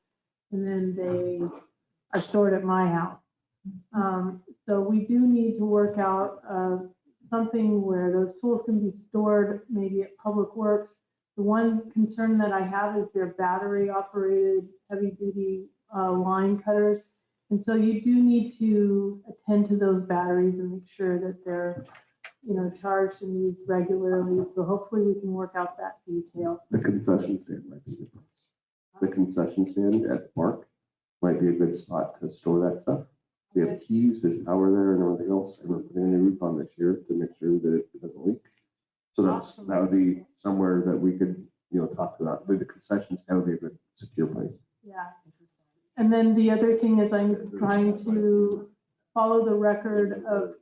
and then they are stored at my house. So we do need to work out something where those tools can be stored maybe at Public Works. The one concern that I have is they're battery operated heavy duty line cutters. And so you do need to attend to those batteries and make sure that they're, charged and used regularly. So hopefully we can work out that detail. The concession stand might be good. The concession stand at the park might be a good spot to store that stuff. We have keys, there's power there and everything else, and we're putting a new roof on this year to make sure that it doesn't leak. So that would be somewhere that we could, talk about. The concession stand would be a good secure place. Yeah. And then the other thing is I'm trying to follow the record of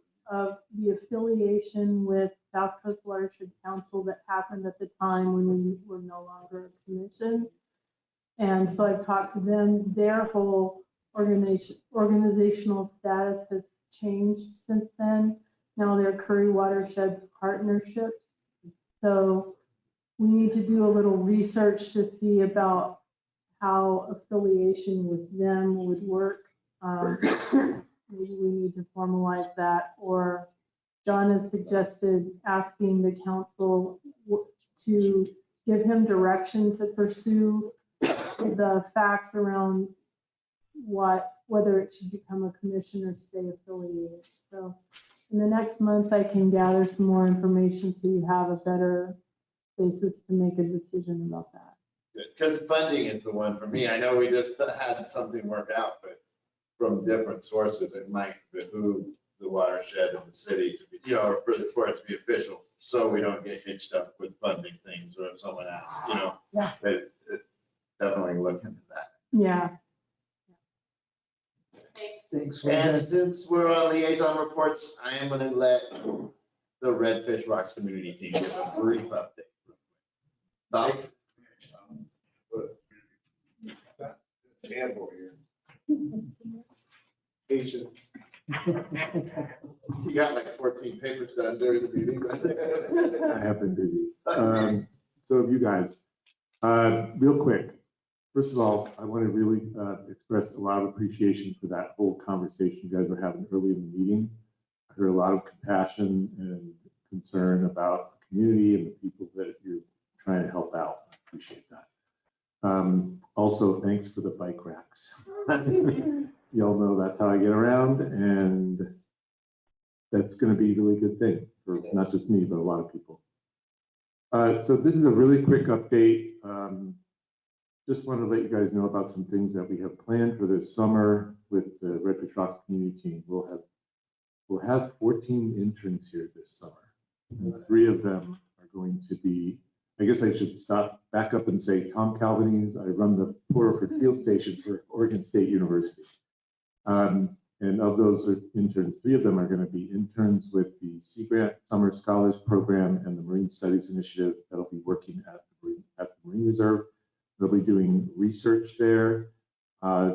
the affiliation with South Coast Watershed Council that happened at the time when we were no longer a commission. And so I've talked to them. Their whole organizational status has changed since then. Now they're Curry Watershed Partnership. So we need to do a little research to see about how affiliation with them would work. Maybe we need to formalize that, or John has suggested asking the council to give him direction to pursue the facts around whether it should become a commission or stay affiliated. So in the next month, I can gather some more information so you have a better basis to make a decision about that. Because funding is the one for me. I know we just had something work out, but from different sources, it might behoove the watershed and the city to be, for it to be official, so we don't get hitched up with funding things or if someone asks, Yeah. But definitely look into that. Yeah. Thanks. And since we're on liaison reports, I am going to let the Redfish Rocks community team give a brief update. Bob? champ over here. Patience. You got like 14 papers done during the meeting. I have been busy. So you guys, real quick, first of all, I want to really express a lot of appreciation for that whole conversation you guys were having early in the meeting. I heard a lot of compassion and concern about the community and the people that you're trying to help out. I appreciate that. Also, thanks for the bike racks. Y'all know that's how I get around, and that's going to be a really good thing for not just me, but a lot of people. So this is a really quick update. Just wanted to let you guys know about some things that we have planned for this summer with the Redfish Rocks community team. We'll have 14 interns here this summer. And 3 of them are going to be, I guess I should back up and say Tom Calvanese. I run the Port Orford Field Station for Oregon State University. And of those interns, 3 of them are going to be interns with the Sea Grant Summer Scholars Program and the Marine Studies Initiative that'll be working at the Marine Reserve. They'll be doing research there,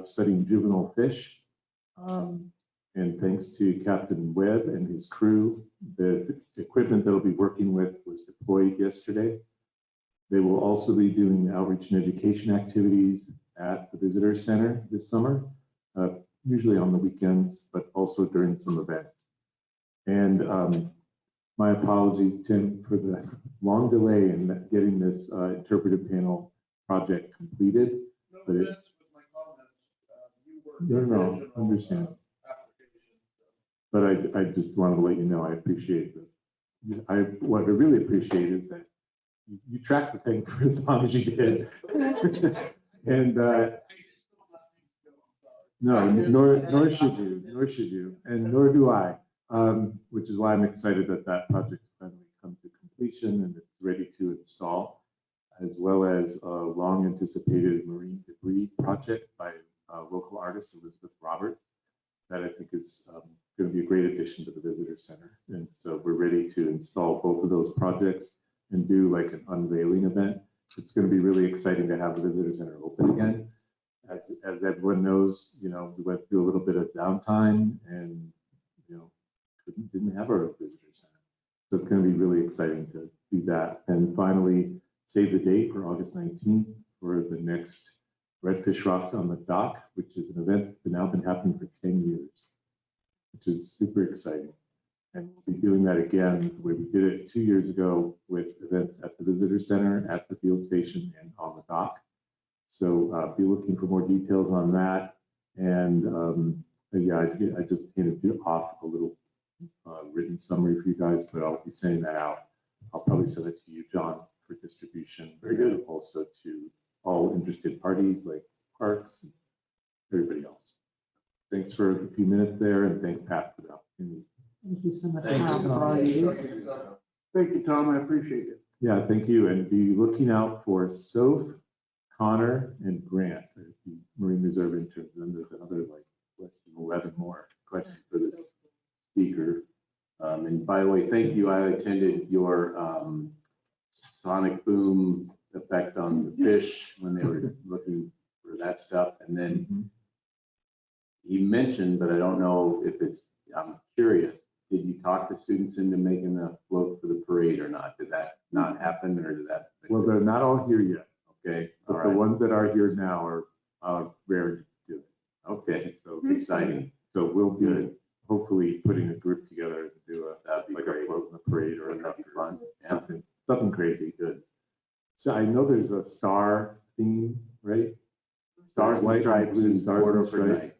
studying juvenile fish. And thanks to Captain Webb and his crew, the equipment they'll be working with was deployed yesterday. They will also be doing outreach and education activities at the visitor center this summer, usually on the weekends, but also during some events. And my apologies, Tim, for the long delay in getting this interpretive panel project completed. But no, understand. But I just wanted to let you know I appreciate it. What I really appreciate is that you tracked the thing for as long as you did. And no, nor should you, and nor do I, which is why I'm excited that that project finally come to completion and it's ready to install, as well as a long anticipated marine debris project by local artist Elizabeth Roberts that I think is going to be a great addition to the visitor center. And so we're ready to install both of those projects and do like an unveiling event. It's going to be really exciting to have the visitor center open again. As everyone knows, we went through a little bit of downtime and, didn't have our visitor center. So it's going to be really exciting to do that. And finally, save the date for August 19th for the next Redfish Rocks on the Dock, which is an event that's now been happening for 10 years, which is super exciting. And we'll be doing that again, where we did it 2 years ago with events at the visitor center, at the field station, and on the dock. So be looking for more details on that. And yeah, I just handed you off a little written summary for you guys, but I'll be sending that out. I'll probably send it to you, John, for distribution. Very good. Also to all interested parties like parks and everybody else. Thanks for a few minutes there, and thanks, Pat, for the opportunity. Thank you so much. Thank you, Tom. I appreciate it. Yeah, thank you. And be looking out for Soph, Connor, and Grant, the Marine Reserve interns. And then there's another 11 more questions for this speaker. And by the way, thank you. I attended your sonic boom effect on the fish when they were looking for that stuff. And then he mentioned, but I don't know if I'm curious, did you talk the students into making a float for the parade or not? Did that not happen, or did that? Well, they're not all here yet. Okay. But the ones that are here now are raring to do it. Okay. So exciting. So we'll be hopefully putting a group together to do a float in the parade or fun. Something crazy good. So I know there's a star theme, right? Stars and stripes and stars and stripes. stripes.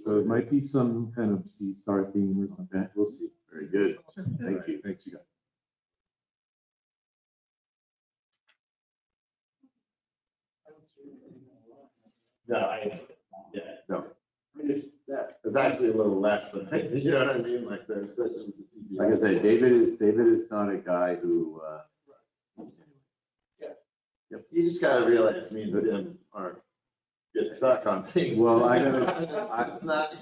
So it might be some kind of sea star theme or something. We'll see. Very good. Thank you. Thanks, you guys. No. It's actually a little less than, you know what I mean? Like there's, especially with the CBI. Like I said, David is not a guy who, Yep. You just gotta realize me and him are get stuck on things. Well, it's not,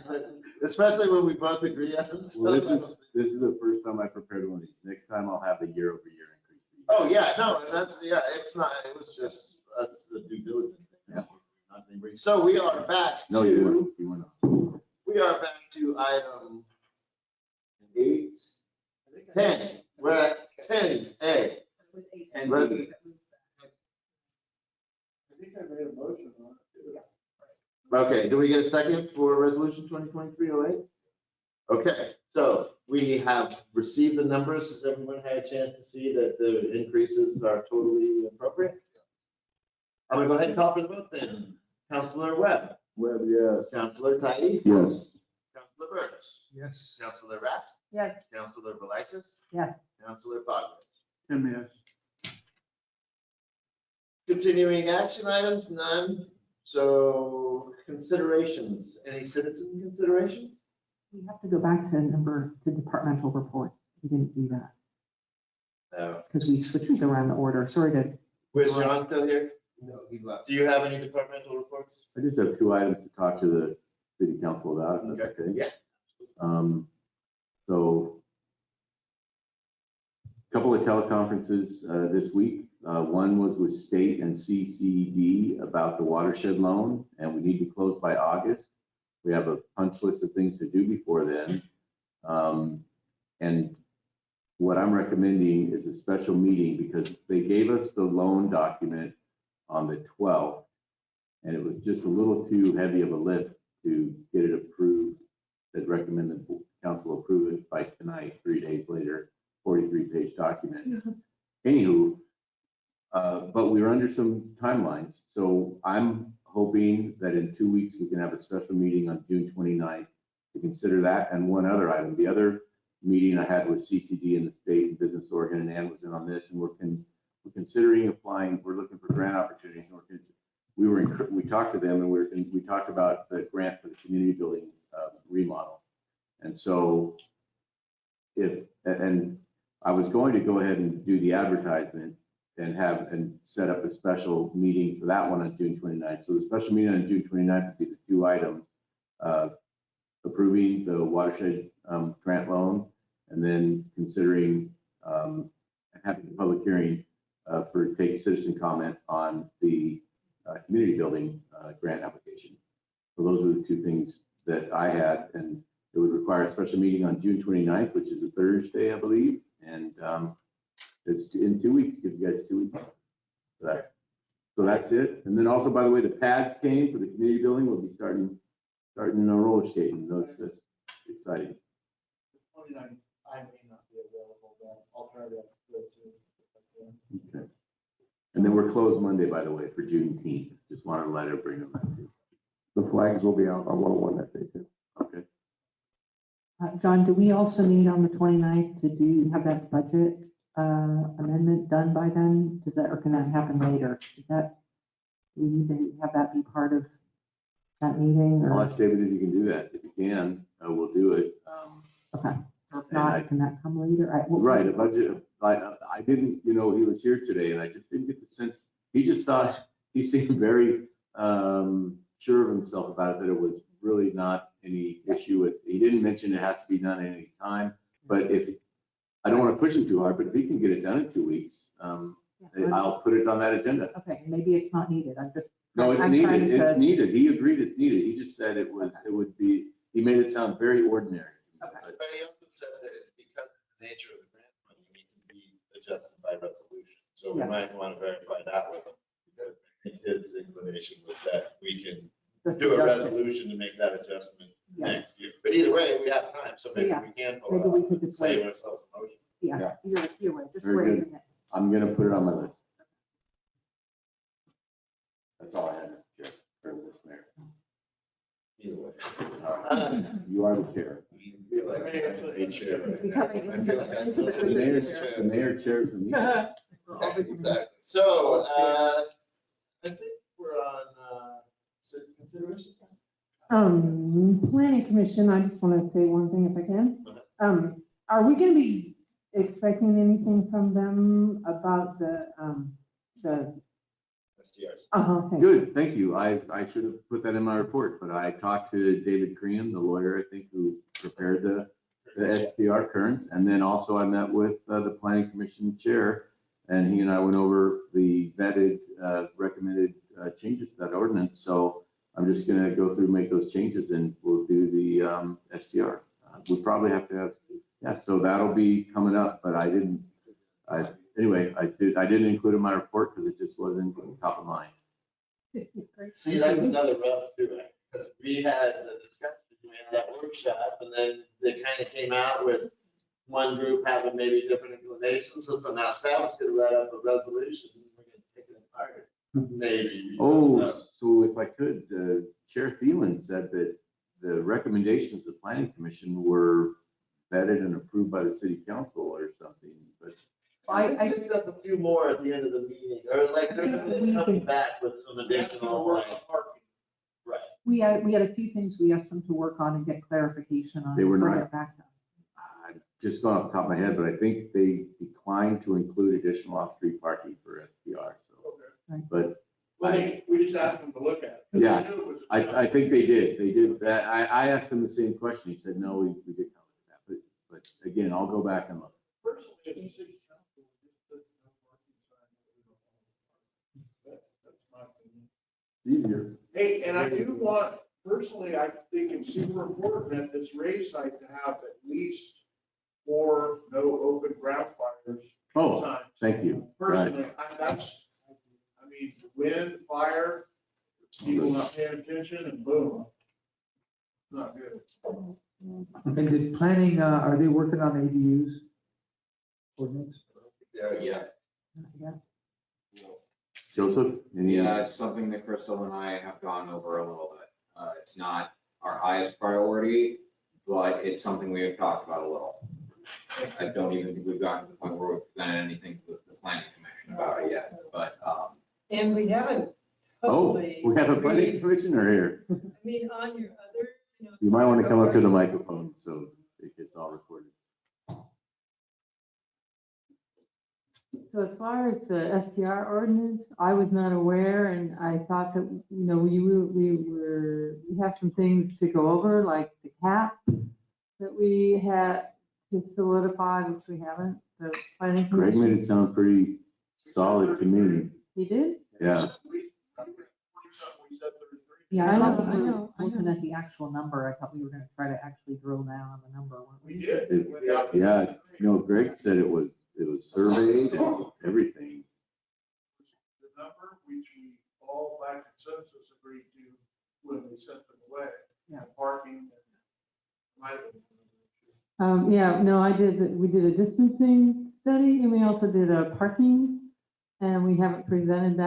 especially when we both agree on stuff. well, this is the first time I prepared one of these. Next time I'll have a year-over-year increase. Oh, yeah, no, that's, yeah, it's not, it was just us, the due diligence thing. Yeah. Not anybody. So we are back No, you to, weren't. You weren't. we are back to item 10. We're at 10A. I think I made a motion on it too. Okay, do we get a second for resolution 2023-08? Okay, so we have received the numbers. Has everyone had a chance to see that the increases are totally appropriate? I'm gonna go ahead and call for the vote then. Counselor Webb. Webb, yes. Counselor Tyee. Yes. Counselor Burns. Yes. Counselor Rath. Yes. Counselor Velisis. Yes. Counselor Fogler. yes. Continuing action items, none. So considerations, any citizen considerations? We have to go back to departmental reports. We didn't do that No. because we switched around the order. Sorry to. Was John still here? No, he left. Do you have any departmental reports? I just have two items to talk to the city council about, if that's okay. Yeah. So a couple of teleconferences this week. One was with state and CCD about the watershed loan, and we need to close by August. We have a punch list of things to do before then. And what I'm recommending is a special meeting because they gave us the loan document on the 12th, and it was just a little too heavy of a lift to get it approved. They'd recommend the council approve it by tonight, 3 days later, 43-page document. Anywho, but we were under some timelines. So I'm hoping that in 2 weeks, we can have a special meeting on June 29th to consider that. And one other item, the other meeting I had with CCD and the state and business Oregon, and Ann was in on this, and we're considering applying, we're looking for grant opportunities. We talked to them and we talked about the grant for the community building remodel. And so and I was going to go ahead and do the advertisement and set up a special meeting for that one on June 29th. So the special meeting on June 29th would be the two items, approving the watershed grant loan, and then considering having a public hearing for take citizen comment on the community building grant application. So those were the two things that I had, and it would require a special meeting on June 29th, which is a Thursday, I believe. And it's in 2 weeks, give you guys 2 weeks for that. So that's it. And then also, by the way, the pads came for the community building. We'll be starting roller skating. That's exciting. 29, I may not be available, but I'll try to go to. Okay. And then we're closed Monday, by the way, for Juneteenth. Just wanted to let everybody know that too. The flags will be out on 101 that day too. Okay. John, do we also need on the 29th to have that budget amendment done by then? Or can that happen later? Do we need to have that be part of that meeting? I'll Or ask David if you can do that. If you can, we'll do it. okay, or if not, can that come later? Right, a budget. I didn't, he was here today, and I just didn't get the sense. He seemed very sure of himself about it, that it was really not any issue with. He didn't mention it has to be done at any time, but I don't want to push him too hard, but if he can get it done in 2 weeks, I'll put it on that agenda. Okay, maybe it's not needed. No, it's needed. It's needed. He agreed it's needed. He just said it would be. He made it sound very ordinary. But he also said that because of the nature of the grant money, it can be adjusted by resolution. So we might want to verify that with him. Because I think his inclination was that we can do a resolution to make that adjustment next year. But either way, we have time, so maybe we can pull Maybe we it could off and just save wait. ourselves a motion. Yeah, you're right, just Very raising good. it. I'm gonna put it on my list. That's all I had, Mr. Chair. For this mayor. Either way. You are the chair. I feel like I'm chair. Becoming I feel like I'm The mayor chairs the meeting. Yeah, exactly. So, I think we're on, citizen considerations. Planning Commission, I just want to say one thing if I can. Are we going to be expecting anything from them about the STRs? thank you. Good, thank you. I should have put that in my report, but I talked to David Crean, the lawyer, I think, who prepared the SDR current. And then also I met with the Planning Commission chair, and he and I went over the vetted, recommended changes to that ordinance. So I'm just gonna go through, make those changes, and we'll do the STR. We probably have to have, yeah, so that'll be coming up, but I didn't include it in my report because it just wasn't top of mind. See, that's another rub too, right? Because we had the discussion, we had that workshop, and then they kind of came out with one group having maybe different inclinations, so now staff's gonna write up a resolution, and we're gonna take it apart, maybe. Oh, so if I could, Chair Thielen said that the recommendations of the planning commission were vetted and approved by the city council or something, but. I picked up a few more at the end of the meeting, or like they're coming back with some additional, like, right. We had a few things we asked them to work on and get clarification on. They were bring not- it back to us. I'm just going off the top of my head, but I think they declined to include additional off-street parking for SPR, so. Right. But We just asked them to look at it. Yeah, I think they did that. I asked him the same question. He said, no, we did cover that. But again, I'll go back and look. Personally, as a city council, just put no parking sign. That's my opinion. Easier. Hey, and I do want, personally, I think it's super important at this race site to have at least 4 no open ground fires. Oh, signs. thank you. Personally, I mean, wind, fire, people not paying attention and boom. Not good. And did planning, are they working on ADUs? Ordinance? There, yeah. Yeah. Joseph? Yeah, it's something that Crystal and I have gone over a little bit. It's not our highest priority, but it's something we have talked about a little. I don't even think we've gotten to the point where we've done anything with the planning commission about it yet, but, And we haven't Oh, totally. we have a planning commissioner here. I mean, on your other, You might want to come up to the microphone so it gets all recorded. So as far as the STR ordinance, I was not aware, and I thought that, we have some things to go over, like the cap that we had to solidify, which we haven't, the planning Greg commission. made it sound pretty solid to me. He did? Yeah. Yeah, I I know, thought I we were know, I looking know. at the actual number. I thought we were gonna try to actually drill down on the number. weren't We did. Yeah, Greg said it was surveyed and everything. The number which we all by consensus agreed to when we sent them away. Yeah. Parking. Yeah, no, we did a distancing study, and we also did a parking, and we haven't presented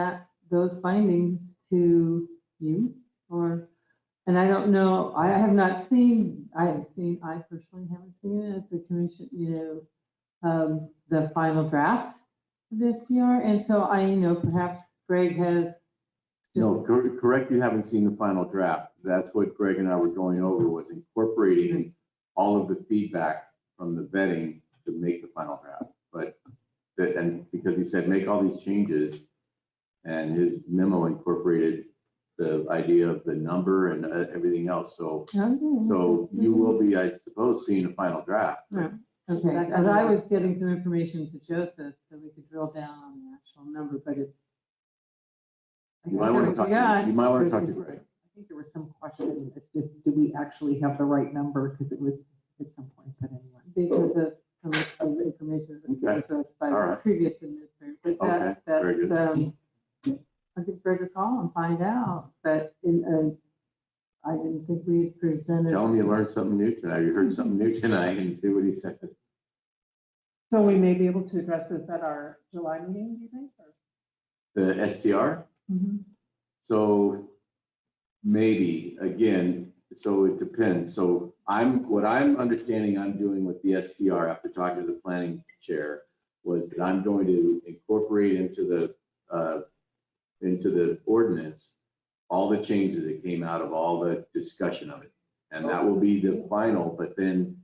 those findings to you, and I don't know, I personally haven't seen it as the commission, the final draft of the STR, and so perhaps Greg has. No, correct, you haven't seen the final draft. That's what Greg and I were going over, was incorporating all of the feedback from the vetting to make the final draft. And because he said, make all these changes, and his memo incorporated the idea of the number and everything else. So you will be, I suppose, seeing the final draft. Right. Okay, as I was getting some information to Joseph, so we could drill down on the actual number, but it's. You might want to talk to Greg. I think there was some question as to, do we actually have the right number? Because it was at some point, but anyway. Because of some of the information that was given to us by All the right. previous administrator. But Okay, very good. I'll give Greg a call and find out, but I didn't think we had presented. Tell him you learned something new tonight. You heard something new tonight, and see what he said. So we may be able to address this at our July meeting, do you think? or- The STR? So maybe, again, so it depends. So what I'm understanding I'm doing with the STR after talking to the planning chair was that I'm going to incorporate into the ordinance all the changes that came out of all the discussion of it. And that will be the final, but then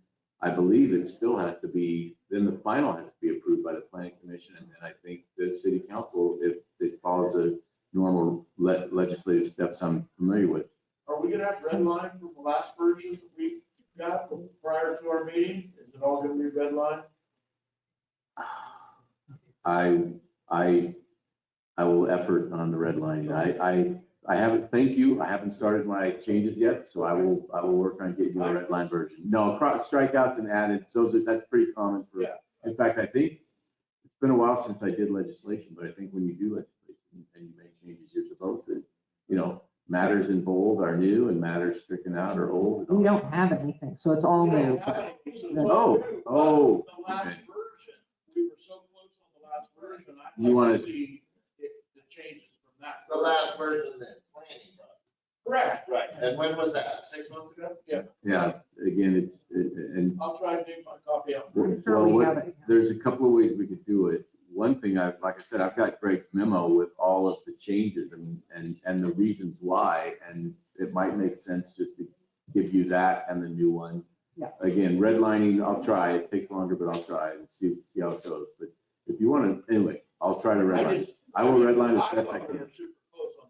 I believe it still has to be, then the final has to be approved by the planning commission. And then I think the city council, if it follows the normal legislative steps I'm familiar with. Are we gonna have red line from the last version that we got prior to our meeting? Is it all gonna be red line? I I will effort on the redlining. I haven't, thank you, I haven't started my changes yet, so I will work on getting you a red line version. No, strikeouts and added, that's pretty common for, in fact, I think it's been a while since I did legislation, but I think when you do legislation and you make changes, you're supposed to, matters in bold are new and matters stricken out are old. We don't have anything, so it's all new. Oh, The last okay. version, we were so close on the last version, I'd You like wanna- to see the changes from that. The last version that planning brought. Correct. Right, and when was that? 6 months ago? Yeah, Yeah, again, and I'll try to dig my copy out. Sure, we have it. there's a couple of ways we could do it. One thing, like I said, I've got Greg's memo with all of the changes and the reasons why, and it might make sense just to give you that and the new one. Yeah. Again, redlining, I'll try. It takes longer, but I'll try and see how it goes. But if you want to, anyway, I'll try to redline. I will redline as best I can.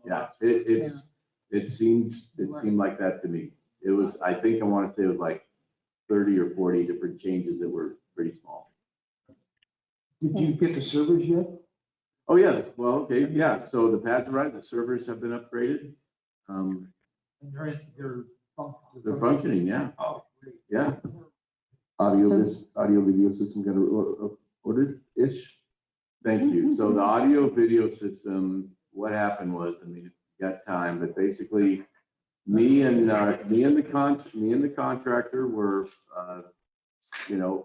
Yeah, it seemed like that to me. It was, I think I want to say it was like 30 or 40 different changes that were pretty small. Did you get the servers yet? Oh, yeah, well, okay, yeah, so the pads are right, the servers have been upgraded. And they're Functioning, yeah, Oh, great. yeah. Audio video system got ordered-ish? Thank you. So the audio video system, what happened was, I mean, got time, but basically me and the contractor were,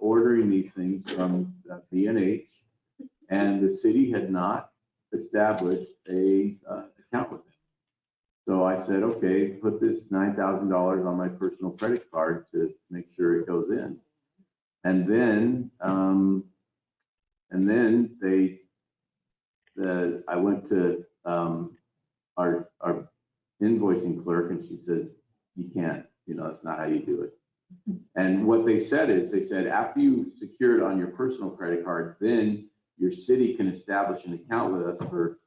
ordering these things from B&H, and the city had not established a account with them. So I said, okay, put this $9,000 on my personal credit card to make sure it goes in. And then I went to our invoicing clerk, and she says, you can't, that's not how you do it. And what they said is, they said, after you secure it on your personal credit card, then your city can establish an account with us for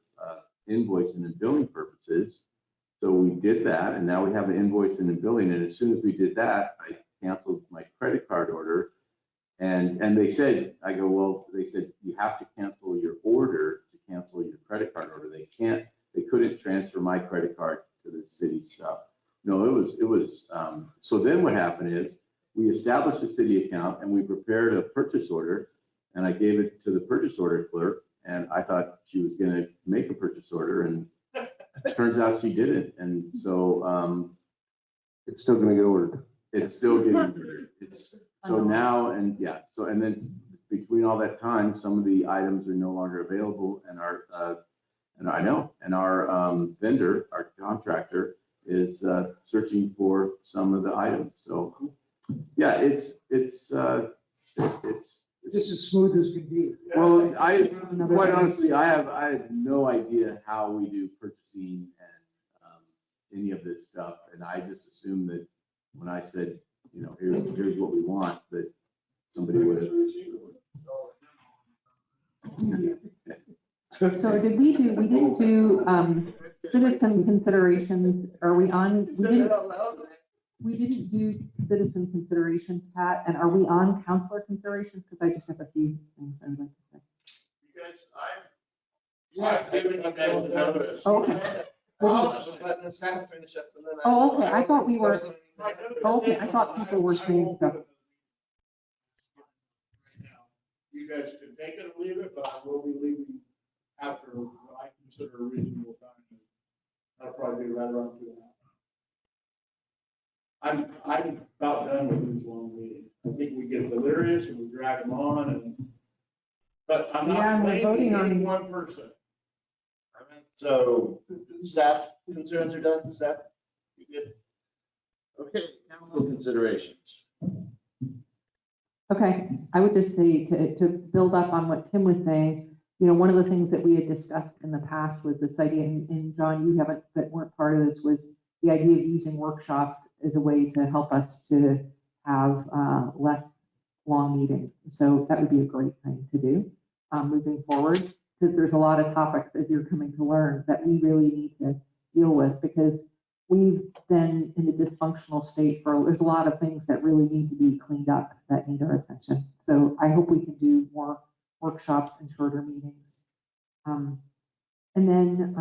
invoicing and billing purposes. So we did that, and now we have an invoicing and billing. And as soon as we did that, I canceled my credit card order. And they said, they said, you have to cancel your order to cancel your credit card order. They couldn't transfer my credit card to the city stuff. No, it was, so then what happened is we established a city account and we prepared a purchase order, and I gave it to the purchase order clerk, and I thought she was gonna make a purchase order, and it turns out she didn't. And so, It's still gonna get ordered. it's still getting ordered. So now, and then between all that time, some of the items are no longer available, and our vendor, our contractor, is searching for some of the items. So, yeah, it's Just as smooth as can be. well, quite honestly, I have no idea how we do purchasing and any of this stuff. And I just assumed that when I said, here's what we want, that somebody would have. So we didn't do citizen considerations. Are we on? We didn't do citizen considerations, Pat, and are we on counselor considerations? Because I just have a few things I'd like to say. I've given you guys notice. Okay. I was just letting the staff finish up and then. Oh, okay, I thought we were, okay, I thought people were saying stuff. You guys can take it or leave it, but I will be leaving after what I consider a reasonable time. That'll probably be right around 2:30. I'm about done with these long meetings. I think we get delirious and we drag them on but I'm Yeah, not we're voting blaming on- any one person. So staff concerns are done, staff? You good? Okay, council considerations. Okay, I would just say to build up on what Tim was saying, one of the things that we had discussed in the past was this idea, and John, you haven't, that weren't part of this, was the idea of using workshops as a way to help us to have less long meetings. So that would be a great thing to do moving forward, because there's a lot of topics, as you're coming to learn, that we really need to deal with, because we've been in a dysfunctional state there's a lot of things that really need to be cleaned up that need our attention. So I hope we can do more workshops and shorter meetings. And then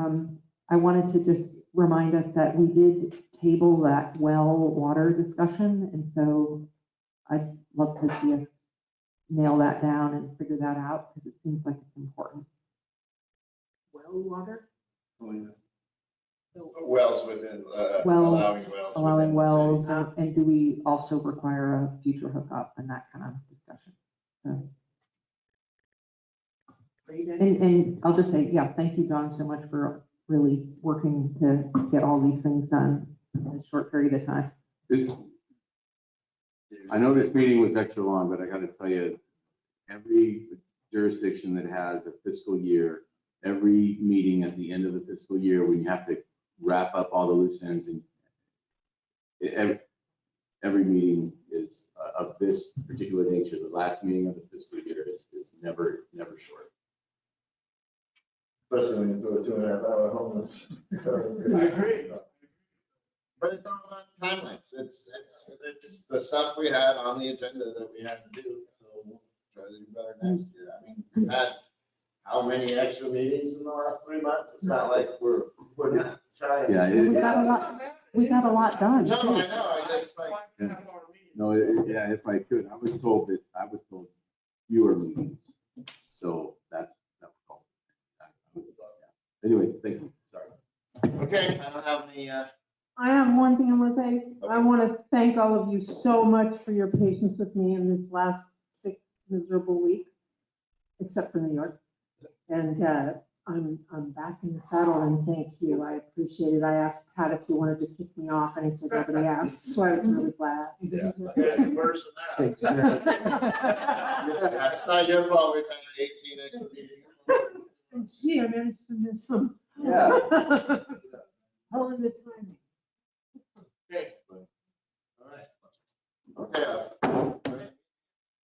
I wanted to just remind us that we did table that well water discussion. And so I'd love to see us nail that down and figure that out because it seems like it's important. Well, water? Wells within, Wells, allowing wells. allowing within the city. wells, and do we also require a future hookup and that kind of discussion? So, and I'll just say, yeah, thank you, John, so much for really working to get all these things done in a short period of time. I know this meeting was extra long, but I gotta tell you, every jurisdiction that has a fiscal year, every meeting at the end of the fiscal year, when you have to wrap up all the loose ends, and every meeting is of this particular nature. The last meeting of the fiscal year is never short. Especially when you do a 2.5 hour homeless. I agree. But it's all about timelines. It's the stuff we had on the agenda that we had to do, so we'll try to do better next year. I mean, we've had how many extra meetings in the last 3 months? It's not like we're not trying. Yeah, We got a lot done. No, I know, I just like. No, yeah, if I could, I was told fewer meetings, so that was all. Anyway, thank you, sorry. Okay, I don't have any, I have one thing I want to say. I want to thank all of you so much for your patience with me in this last 6 miserable weeks, except for New York. And I'm back in the saddle, and thank you. I appreciate it. I asked Pat if he wanted to kick me off, and he said nobody asked, so I was really glad. yeah, worse than that. Yeah, it's not your fault we've had 18 extra meetings. Gee, I managed to miss some. Yeah. All in the timing. Okay. All right. Okay,